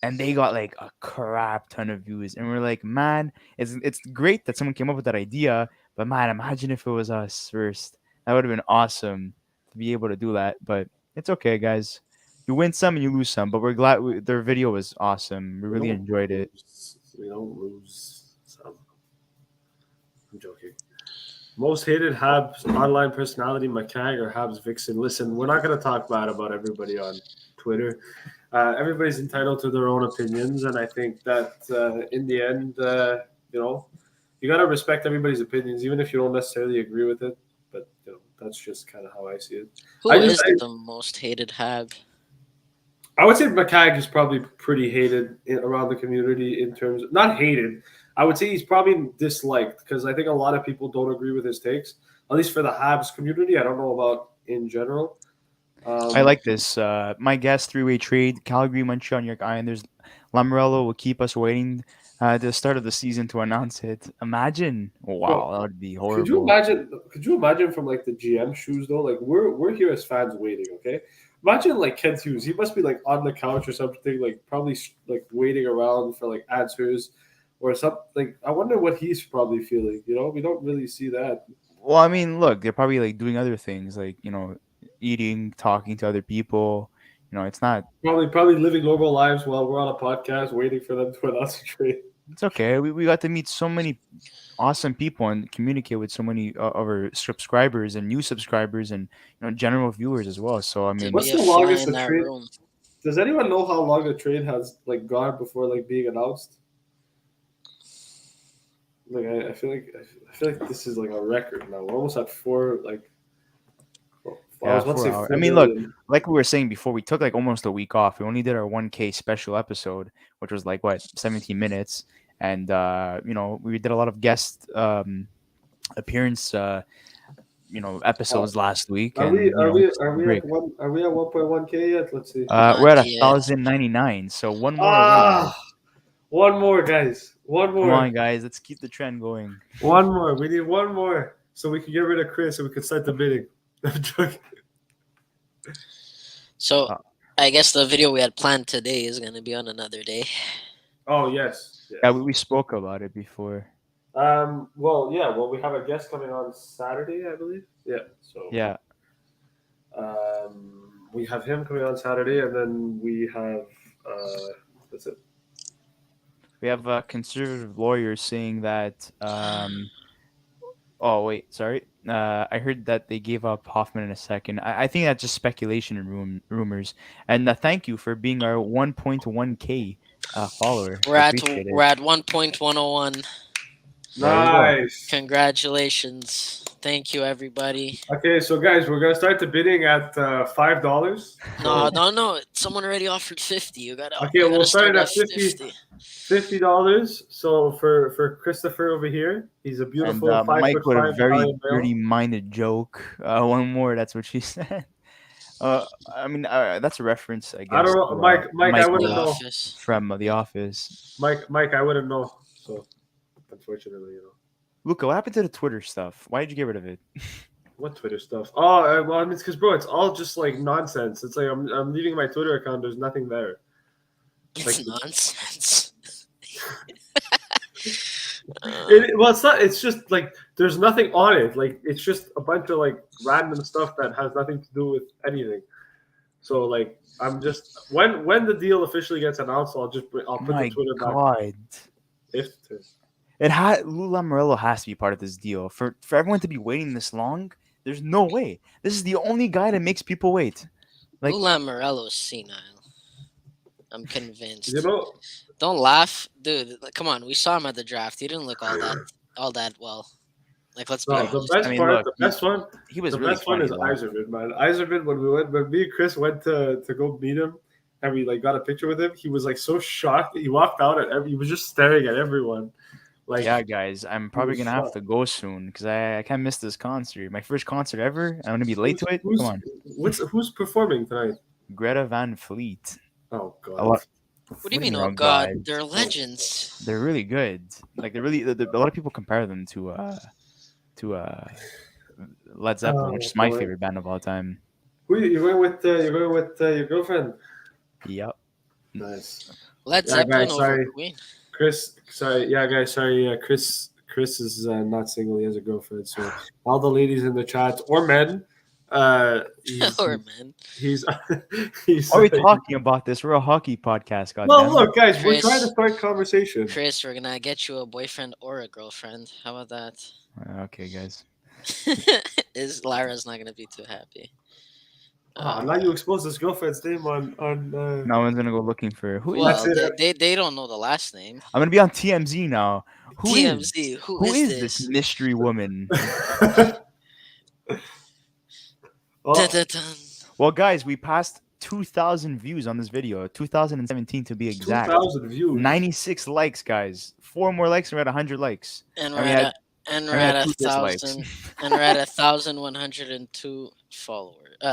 and they got like a crap ton of views. And we're like, man, it's great that someone came up with that idea, but man, imagine if it was us first. That would have been awesome to be able to do that. But it's okay, guys. You win some and you lose some, but we're glad their video was awesome. We
We
really
don't
enjoyed it.
lose. We don't lose. So, I'm joking. Most hated Habs online personality, McCag or Habs Vixen. Listen, we're not going to talk bad about everybody on Twitter. Everybody's entitled to their own opinions, and I think that in the end, you know, you got to respect everybody's opinions, even if you don't necessarily agree with it. But you know, that's just kind of how I see it.
Who is the most hated Hab?
I would say McCag is probably pretty hated around the community in terms of not hated. I would say he's probably disliked because I think a lot of people don't agree with his takes, at least for the Habs community. I don't know about in general.
I like this. My guess, three-way trade: Calgary, Montreal, New York Islanders. Lamorello will keep us waiting to the start of the season to announce it. Imagine!
Bro,
Wow, that would be
could you
horrible.
imagine? Could you imagine from like the GM shoes though? Like we're here as fans waiting. Okay, imagine like Kent Hughes. He must be like on the couch or something. Like probably like waiting around for like answers or something. Like I wonder what he's probably feeling. You know, we don't really see that.
Well, I mean, look, they're probably like doing other things, like eating, talking to other people. It's not.
Probably living normal lives while we're on a podcast waiting for them to announce a trade.
It's okay. We got to meet so many awesome people and communicate with so many of our subscribers and new subscribers and general viewers as well. So I
To
mean,
be
What's
a
the
fly
longest
in
a
that
trade?
room.
Does anyone know how long a trade has like gone before like being announced? Like I feel like this is like a record now. We're almost at four. Like I
yeah,
was about to say
4 hours. I
4
mean, look,
million.
like we were saying before, we took like almost a week off. We only did our 1K special episode, which was like what 17 minutes, and we did a lot of guest appearance
Oh,
episodes last week,
are we
and
are we
just
are we
break.
at one? Are we at 1.1K yet? Let's see.
We're
Not
at
yet.
1,099, so one more away,
Ah,
guys.
one more, guys. One
Come on,
more.
guys, let's keep the trend going.
One more. We need one more so we can get rid of Chris and we can start the bidding. I'm joking.
So
Uh,
I guess the video we had planned today is gonna be on another day.
Oh yes,
yeah,
yes.
we spoke about it before.
Well, yeah. Well, we have a guest coming on Saturday, I believe. Yeah. So,
Yeah,
we have him coming on Saturday, and then we have that's it.
we have conservative lawyers saying that. Oh wait, sorry. I heard that they gave up Hoffman in a second. I think that's just speculation and rumors. And thank you for being our 1.1K follower.
We're
We
at
appreciate
we're
it.
at 1.101.
There we go.
Nice.
Congratulations. Thank you, everybody.
Okay, so guys, we're gonna start the bidding at $5.
No. Someone already offered 50.
Okay,
You
we'll
gotta
start
start
it
at
at 50.
50.
$50. So for Christopher over here, he's a
And
beautiful five
Mike
foot
with a
five
very
Italian male.
dirty-minded joke. One more. That's what she said. I mean, that's a reference, I
I don't
guess,
know,
to
Mike. I
The
wouldn't
Michael
know.
office.
from The Office.
Mike, I wouldn't know. So unfortunately,
Luca, what happened to the Twitter stuff? Why did you get rid of it?
what Twitter stuff? Oh, well, I mean, it's because bro, it's all just like nonsense. It's like I'm leaving my Twitter account. There's nothing there. Like
It's nonsense.
well, it's not. It's just like there's nothing on it. Like it's just a bunch of like random stuff that has nothing to do with anything. So like I'm just when the deal officially gets announced, I'll put the
My
Twitter back
God.
if
Lou Lamoriello has to be part of this deal. For everyone to be waiting this long, there's no way. This is the only guy that makes people wait. Like,
Lou Lamoriello's senile. I'm
You
convinced.
know,
Don't laugh, dude. Like, come on, we saw him at the draft. He didn't look all that well. Like, let's be
no,
honest.
I mean, look,
the best one,
he was
the
really
best one
funny
is
though.
Iserman, man. Iserman, when me and Chris went to go meet him, and we like got a picture with him, he was like so shocked. He walked out he was just staring at everyone. Like,
Yeah, guys, I'm
he
probably
was
gonna have
shocked.
to go soon because I can't miss this concert. My first concert ever. I'm gonna be late to it. Come on,
Who's performing tonight?
Greta Van Fleet.
Oh
A
God.
lot.
What do you mean?
Fleeting
Oh
Rock
God,
guys.
they're legends.
They're really good. Like they're really. A lot of people compare them to Led Zeppelin, which
Oh
is my
boy.
favorite band of all time.
Who you going with? You're going with your girlfriend.
Yep.
Nice.
Led
Yeah,
Zeppelin
guys.
over
Sorry,
Queen.
Chris. Sorry. Yeah, guys. Sorry. Chris is not single. He has a girlfriend. So all the ladies in the chat or men,
Or man,
he's he's.
Why are we talking about this? We're a hockey podcast.
Well,
Goddamn.
look, guys, we're trying to
Chris.
start conversation.
Chris, we're gonna get you a boyfriend or a girlfriend. How about that?
Okay, guys.
Is Lara's not gonna be too happy?
Now you expose this girlfriend's name on.
No one's gonna go looking for who is.
That's
Well,
it.
they don't know the last name.
I'm gonna be on TMZ now.
TMZ.
Who is this mystery woman?
Oh,
Dun, dun, dun.
Well, guys, we passed 2,000 views on this video. 2017 to be exact.
2,000 views.
96 likes, guys. 4 more likes and we're at 100 likes.
And
And
we're
we
at
had-
a, and we're
and we had
at
2 dislikes.
1,000 and we're at 1,102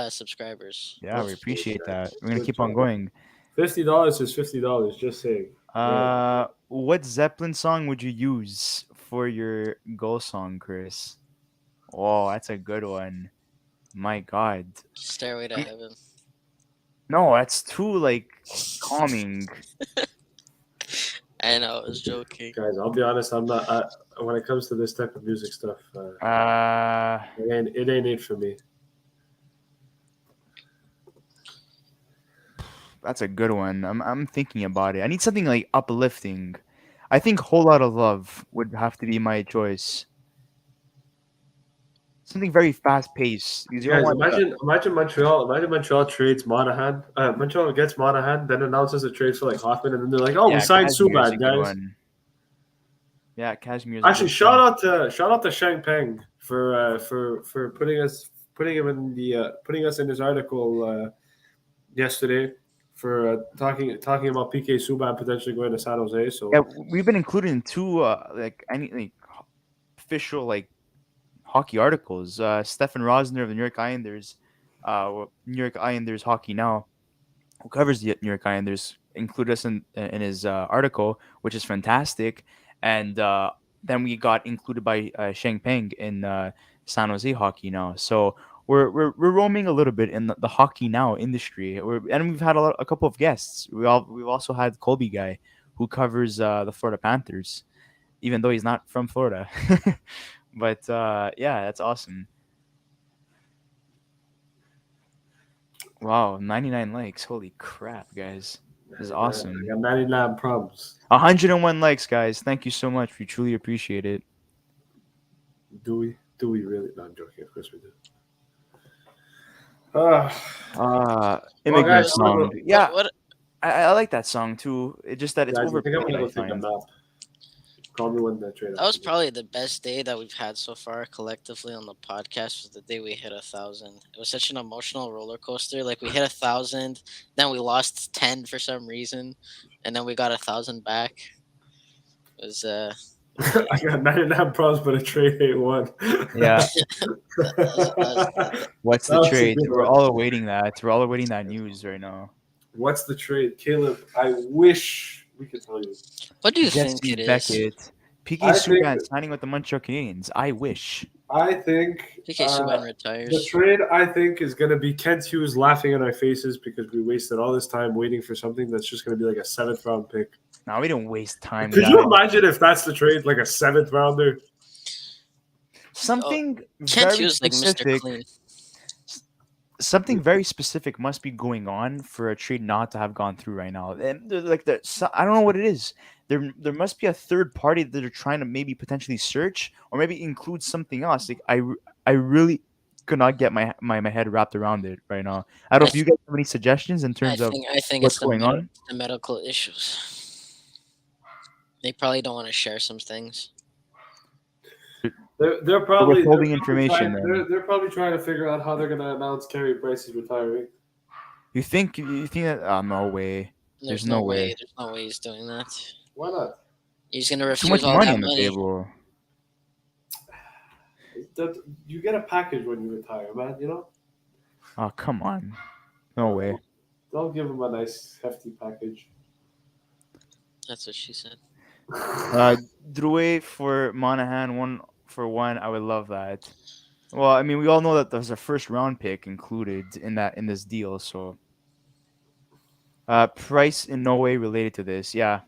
subscribers.
Yeah, we
That's
appreciate
good,
that.
guys.
We're gonna
Good
keep on
job.
going.
$50 is $50. Just saying.
What Zeppelin song would you use for your goal song, Chris? Oh, that's a good one. My God.
Stairway to
We-
Heaven.
No, that's too like calming.
I know, I was joking.
Guys, I'll be honest. I'm not. When it comes to this type of music stuff,
Uh,
it ain't it for me.
that's a good one. I'm thinking about it. I need something like uplifting. I think Whole Lot of Love would have to be my choice. Something very fast paced.
Guys, imagine Montreal trades Monahan. Montreal gets Monahan, then announces a trade for like Hoffman, and then they're like, "Oh, we signed
Cashmere's a
Subban,
good
guys."
one. Yeah, Cashmere.
Actually, shout out to Shang Peng for putting him in the putting us in his article yesterday for talking about PK Subban potentially going to San Jose. So
Yeah, we've been included in 2 official hockey articles. Stefan Rosner of the New York Islanders, New York Islanders Hockey Now, who covers the New York Islanders, included us in his article, which is fantastic. And then we got included by Sheng Peng in San Jose Hockey Now. So we're roaming a little bit in the Hockey Now industry. And we've had a couple of guests. We've also had Colby Guy, who covers the Florida Panthers, even though he's not from Florida. But yeah, that's awesome. Wow, 99 likes. Holy crap, guys. This is awesome.
I got 99 problems.
101 likes, guys. Thank you so much. We truly appreciate it.
Do we really? No, I'm joking. Of course we do.
Immigrant
guys,
song. Yeah,
What?
I like that song too. It's just that it's
Guys, I think I'm
overplayed,
gonna
I
go take a
find.
nap. Call me when the trade.
That was probably the best day that we've had so far collectively on the podcast. Was the day we hit 1,000. It was such an emotional roller coaster. Like we hit 1,000, then we lost 10 for some reason, and then we got 1,000 back. It was
I got 99 problems, but a trade ain't one.
Yeah. What's the
That was a
trade?
good
We're
one.
all awaiting that. We're all awaiting that news right now.
What's the trade, Caleb? I wish we could tell you.
What do you
Jesse
think it is?
Beckett. PK
I think
Subban
that-
signing with the Montreal Canadiens. I wish.
I think
PK Subban
the
retires.
trade I think is going to be Kent Hughes laughing in our faces because we wasted all this time waiting for something that's just going to be like a 7th round pick.
No, we don't waste time.
Could
with
you
that.
imagine if that's the trade, like a 7th rounder?
Something
Kent
very
Hughes like Mr.
specific.
Clean.
something very specific must be going on for a trade not to have gone through right now. And I don't know what it is. There must be a third party that are trying to maybe potentially search or maybe include something else. I really could not get my head wrapped around it right now. I don't know
I
if you
th-
guys have any suggestions in terms of
I think
what's
it's
going on.
the medical issues. They probably don't want to share some things.
They're
They're
probably
withholding information. Then
they're probably trying to figure out how they're gonna announce Carey Price is retiring.
you think that? No way. There's no way.
There's no way he's doing that.
Why not?
He's gonna
Too much
refuse all
money
that
on the
money.
table.
That you get a package when you retire, man. You know,
Oh come on. No way.
don't give him a nice hefty package.
That's what she said.
Drouet for Monahan, 1 for 1. I would love that. Well, I mean, we all know that there's a first round pick included in this deal, so price in no way related to this. Yeah,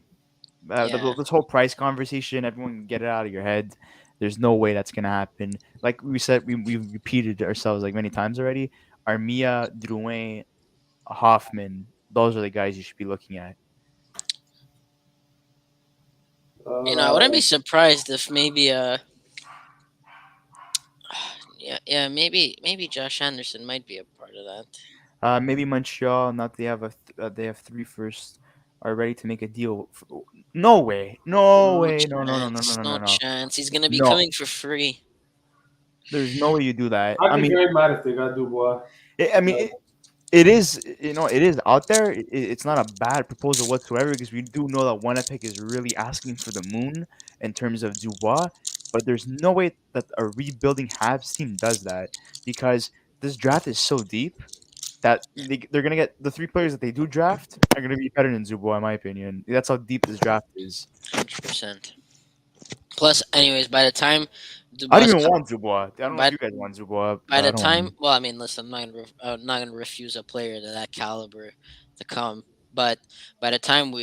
Yeah,
this whole price conversation, everyone can get it out of your head. There's no way that's gonna happen. Like we said, we repeated ourselves like many times already. Armia, Drouin, Hoffman, those are the guys you should be looking at.
I wouldn't be
Uh,
surprised if maybe yeah, maybe Josh Anderson might be a part of that.
Maybe Montreal. Not they have three firsts. Are ready to make a deal. No way. No
No
way. No. No. No. No. No.
chance.
No.
No
No. No.
chance. He's gonna be
No.
coming for free.
There's no way you do that.
I'd
I
be
mean,
very mad if they got Dubois.
I mean, it is. It is out there. It's not a bad proposal whatsoever because we do know that Winnipeg is really asking for the moon in terms of Dubois. But there's no way that a rebuilding Habs team does that because this draft is so deep that they're gonna get the three players that they do draft are gonna be better than Dubois, in my opinion. That's how deep this draft is.
100%. Plus, anyways, by the time
I
Dubois
don't even want Dubois. I don't know if
by
you guys want Dubois.
by the
I don't want
time,
him.
well, I mean, listen, I'm not gonna refuse a player to that caliber to come, but by the time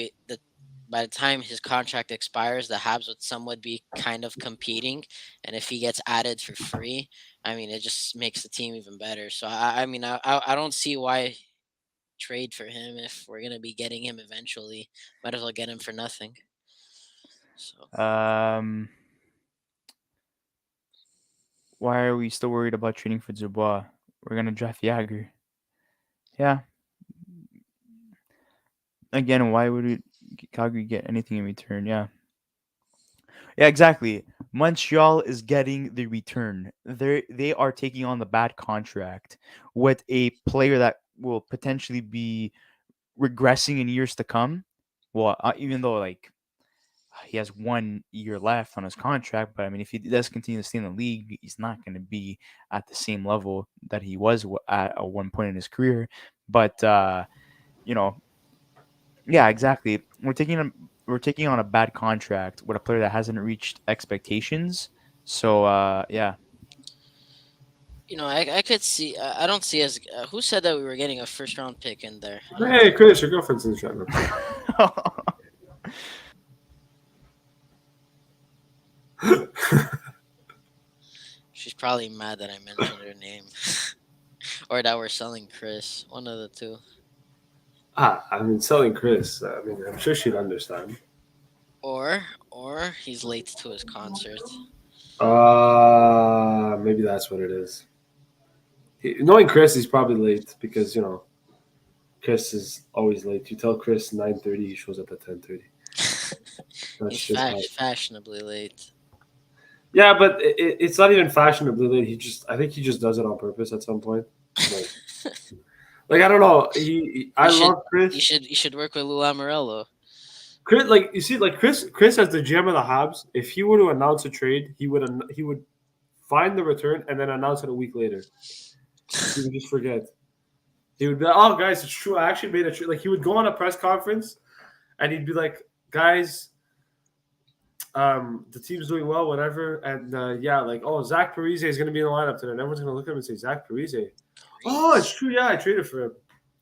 by the time his contract expires, the Habs would somewhat be kind of competing, and if he gets added for free, I mean, it just makes the team even better. So I mean, I don't see why trade for him if we're gonna be getting him eventually. Might as well get him for nothing. So
Um, why are we still worried about trading for Dubois? We're gonna draft Yager. Yeah. Again, why would Calgary get anything in return? Yeah. Yeah, exactly. Montreal is getting the return. They are taking on the bad contract with a player that will potentially be regressing in years to come. Well, even though like he has 1 year left on his contract, but I mean, if he does continue to stay in the league, he's not going to be at the same level that he was at one point in his career. But you know, yeah, exactly. We're taking on a bad contract with a player that hasn't reached expectations. So yeah,
I could see. I don't see as who said that we were getting a first round pick in there.
Hey, Chris, your girlfriend's in the chat room.
She's probably mad that I mentioned her name, or that we're selling Chris. One of the two.
I mean, selling Chris. I mean, I'm sure she'd understand.
Or he's late to his concert.
Maybe that's what it is. Knowing Chris, he's probably late because Chris is always late. You tell Chris 9:30, he shows up at 10:30. That's
He's
just how.
fashionably late.
Yeah, but it's not even fashionably late. I think he just does it on purpose at some point. Like I don't know. I love Chris.
You should work with Lou Lamoriello.
Chris, like you see, like Chris as the GM of the Habs. If he were to announce a trade, he would find the return and then announce it a week later. He would just forget. He would be like, "Oh, guys, it's true. I actually made a trade." Like he would go on a press conference, and he'd be like, "Guys, the team's doing well, whatever." And yeah, like, "Oh, Zach Parise is going to be in the lineup today." And everyone's going to look at him and say, "Zach Parise? Oh, it's true. Yeah, I traded for him."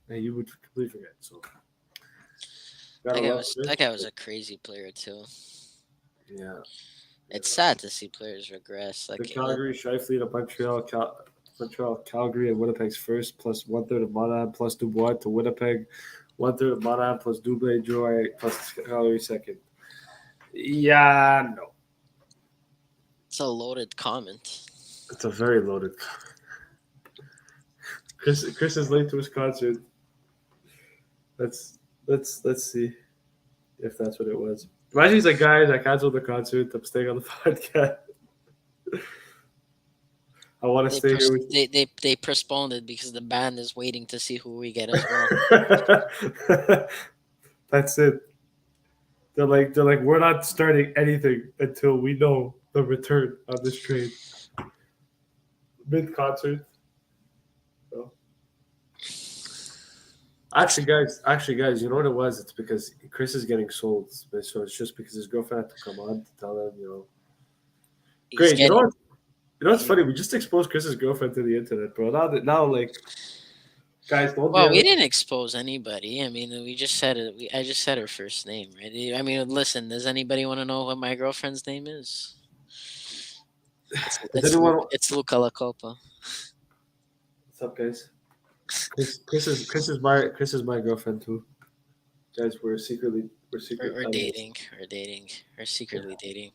And you would completely forget. So
That guy was a crazy player too.
yeah.
It's sad to see players regress.
The
Like
Calgary, Shifley, the Montreal, Montreal, Calgary, and Winnipeg's first, plus 1/3 of Monahan, plus Dubois to Winnipeg, 1/3 of Monahan, plus Dubois, Joy, plus Calgary second. Yeah, no.
It's a loaded comment.
It's a very loaded. Chris is late to his concert. Let's see if that's what it was. Imagine he's like, guys, I canceled the concert. I'm staying on the podcast. I want to stay here with you.
They postponed it because the band is waiting to see who we get as well.
That's it. They're like, we're not starting anything until we know the return on this train. Mid concert. So. Actually, guys, you know what it was? It's because Chris is getting sold, so it's just because his girlfriend had to come on to tell him, Great, you know what's funny? We just exposed Chris's girlfriend to the internet, bro. Now, like, guys, don't.
Well, we didn't expose anybody. I mean, we just said it. I just said her first name, right? I mean, listen. Does anybody want to know what my girlfriend's name is? It's Luca Lacopa.
What's up, guys? Chris is my girlfriend too. Guys, we're secretly
dating. We're secretly dating.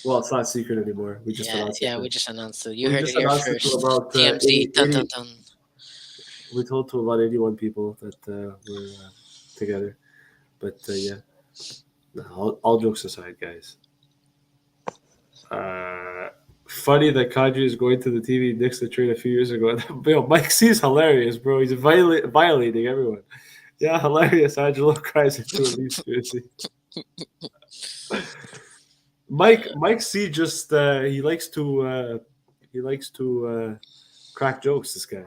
Well, it's not secret anymore. We just announced it.
Yeah, we just announced it. You heard it here first. TMZ. Dun.
We told to about 81 people that we're together. But yeah, all jokes aside, guys. Funny that Kadri is going to the TV next to trade a few years ago. Yo, Mike C is hilarious, bro. He's violating everyone. Yeah, hilarious. Angelo cries into a Leafs jersey. Mike C just he likes to crack jokes. This guy.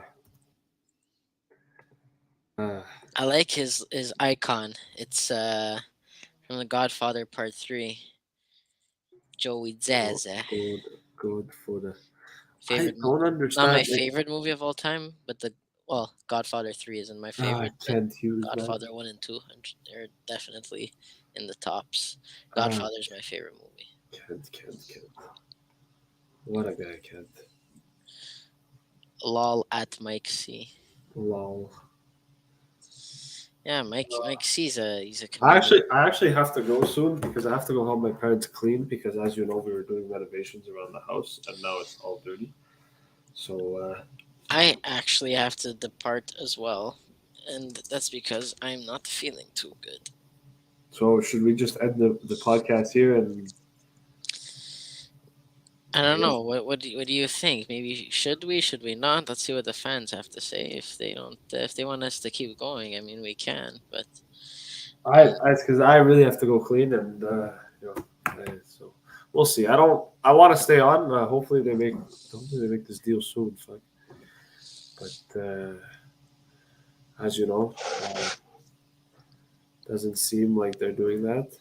I like his icon. It's from The Godfather Part 3. Joey Zaza.
Good for the
favorite.
I don't understand.
Not my favorite movie of all time, but Godfather 3 isn't my favorite. Godfather 1 and 2 are definitely in the tops. Godfather's my favorite movie.
Kent. What a guy, Kent.
Lol at Mike C.
Lol.
Yeah, Mike C's he's a
comedian. I actually have to go soon because I have to go help my parents clean because, as you know, we were doing renovations around the house and now it's all dirty. So
I actually have to depart as well, and that's because I'm not feeling too good.
So should we just end the podcast here and?
I don't know. What do you think? Maybe should we not? Let's see what the fans have to say. If they want us to keep going, I mean, we can. But
because I really have to go clean and so we'll see. I want to stay on. Hopefully they make this deal soon. Fuck. But as you know, doesn't seem like they're doing that.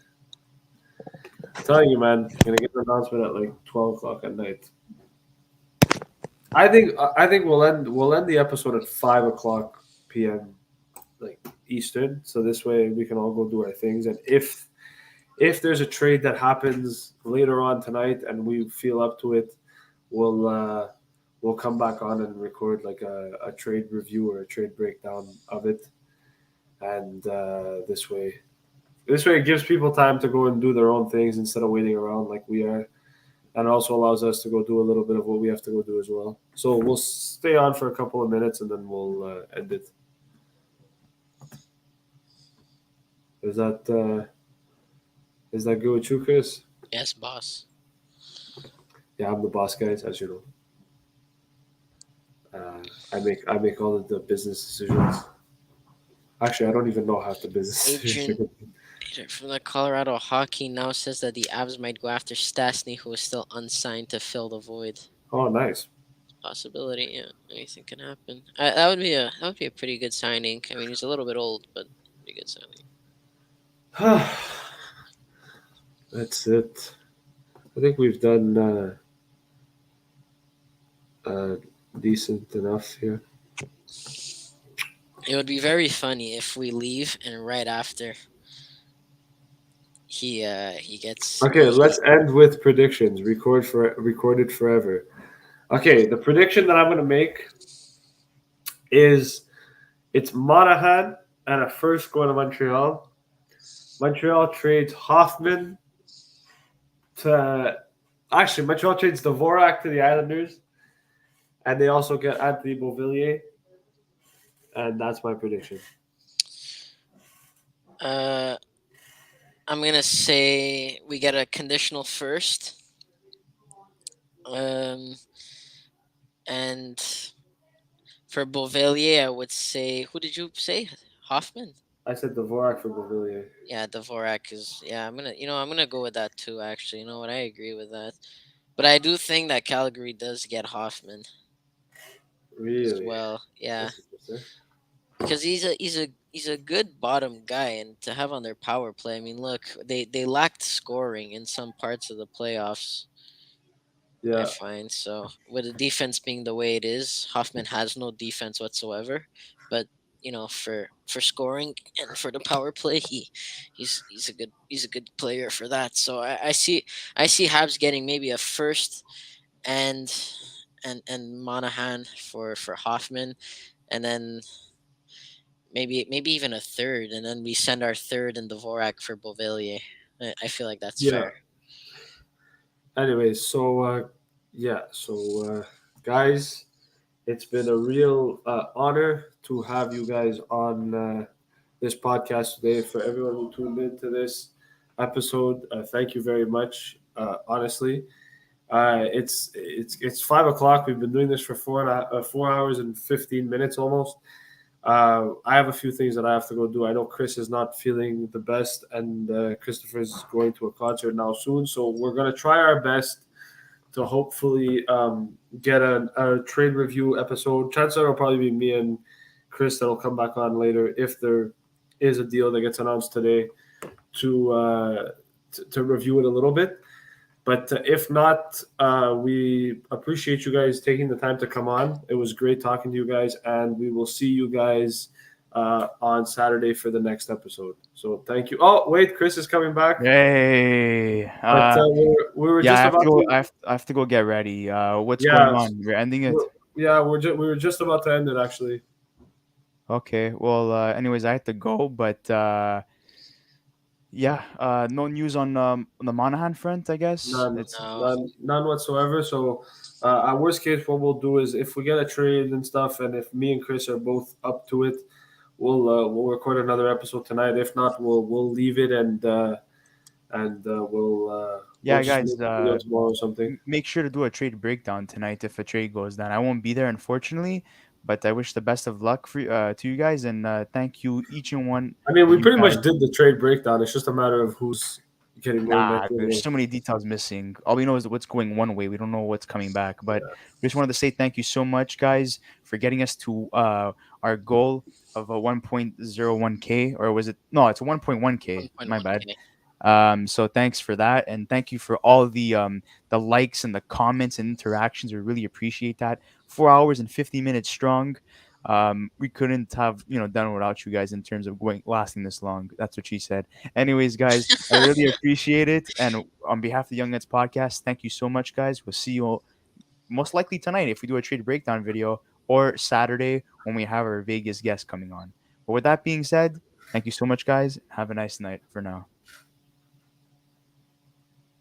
I'm telling you, man, I'm gonna get an announcement at like 12 o'clock at night. I think we'll end the episode at 5 o'clock p.m. like Eastern, so this way we can all go do our things. And if there's a trade that happens later on tonight and we feel up to it, we'll come back on and record like a trade review or a trade breakdown of it. And this way it gives people time to go and do their own things instead of waiting around like we are. And it also allows us to go do a little bit of what we have to go do as well. So we'll stay on for a couple of minutes and then we'll end it. Is that good with you, Chris?
Yes, boss.
Yeah, I'm the boss, guys, as you know. I make all of the business decisions. Actually, I don't even know half the business decisions.
From the Colorado Hockey Now says that the Habs might go after Stastny, who is still unsigned, to fill the void.
Oh, nice.
Possibility, yeah. Anything can happen. That would be a pretty good signing. I mean, he's a little bit old, but pretty good signing.
That's it. I think we've done decent enough here.
It would be very funny if we leave and right after he gets.
Okay, let's end with predictions. Recorded forever. Okay, the prediction that I'm going to make is it's Monahan and a first going to Montreal. Montreal trades Hoffman to. Actually, Montreal trades Dvorak to the Islanders, and they also get Anthony Beauvillier, and that's my prediction.
Uh, I'm gonna say we get a conditional first. Um, and for Beauvillier, I would say, who did you say? Hoffman.
I said Dvorak for Beauvillier.
Yeah, Dvorak is. Yeah, I'm gonna go with that too. Actually, you know what? I agree with that. But I do think that Calgary does get Hoffman as
Really?
well. Yeah,
That's interesting.
because he's a good bottom guy, and to have on their power play. I mean, look, they lacked scoring in some parts of the playoffs. I
Yeah,
find so with the defense being the way it is, Hoffman has no defense whatsoever. But for scoring and for the power play, he's a good player for that. So I see Habs getting maybe a first and and Monahan for Hoffman, and then maybe even a third, and then we send our third and Dvorak for Beauvillier. I feel like that's
yeah.
fair.
Anyways, so guys, it's been a real honor to have you guys on this podcast today. For everyone who tuned into this episode, thank you very much. Honestly, it's 5 o'clock. We've been doing this for 4 hours and 15 minutes almost. I have a few things that I have to go do. I know Chris is not feeling the best, and Christopher is going to a concert now soon. So we're gonna try our best to hopefully get a trade review episode. Chances are it'll probably be me and Chris that'll come back on later if there is a deal that gets announced today to review it a little bit. But if not, we appreciate you guys taking the time to come on. It was great talking to you guys, and we will see you guys on Saturday for the next episode. So thank you. Oh, wait, Chris is coming back.
Hey,
But we were
yeah, I
just
have to
about
go.
to.
I have to go get ready. What's going
Yeah,
on? You're ending it.
we were just about to end it actually.
Okay. Well, anyways, I have to go, but yeah, no news on the Monahan front. I guess
None,
it's
No.
none whatsoever. So, our worst case, what we'll do is if we get a trade and stuff, and if me and Chris are both up to it, we'll record another episode tonight. If not, we'll leave it and we'll
yeah,
just make
guys.
a video tomorrow or something.
Make sure to do a trade breakdown tonight if a trade goes down. I won't be there, unfortunately, but I wish the best of luck for to you guys, and thank you each and one
I mean,
of
we
you
pretty much
guys.
did the trade breakdown. It's just a matter of who's getting named at
Nah,
the
there's
end.
so many details missing. All we know is what's going one way. We don't know what's coming back. But we just wanted to say thank you so much, guys, for getting us to our goal of a 1.01K, or was it? No, it's 1.1K. My bad.
1.1K.
So thanks for that, and thank you for all the likes and the comments and interactions. We really appreciate that. 4 hours and 50 minutes strong. We couldn't have done without you guys in terms of going lasting this long. That's what she said. Anyways, guys, I really appreciate it, and on behalf of the Young Nets podcast, thank you so much, guys. We'll see you most likely tonight if we do a trade breakdown video, or Saturday when we have our Vegas guest coming on. But with that being said, thank you so much, guys. Have a nice night for now.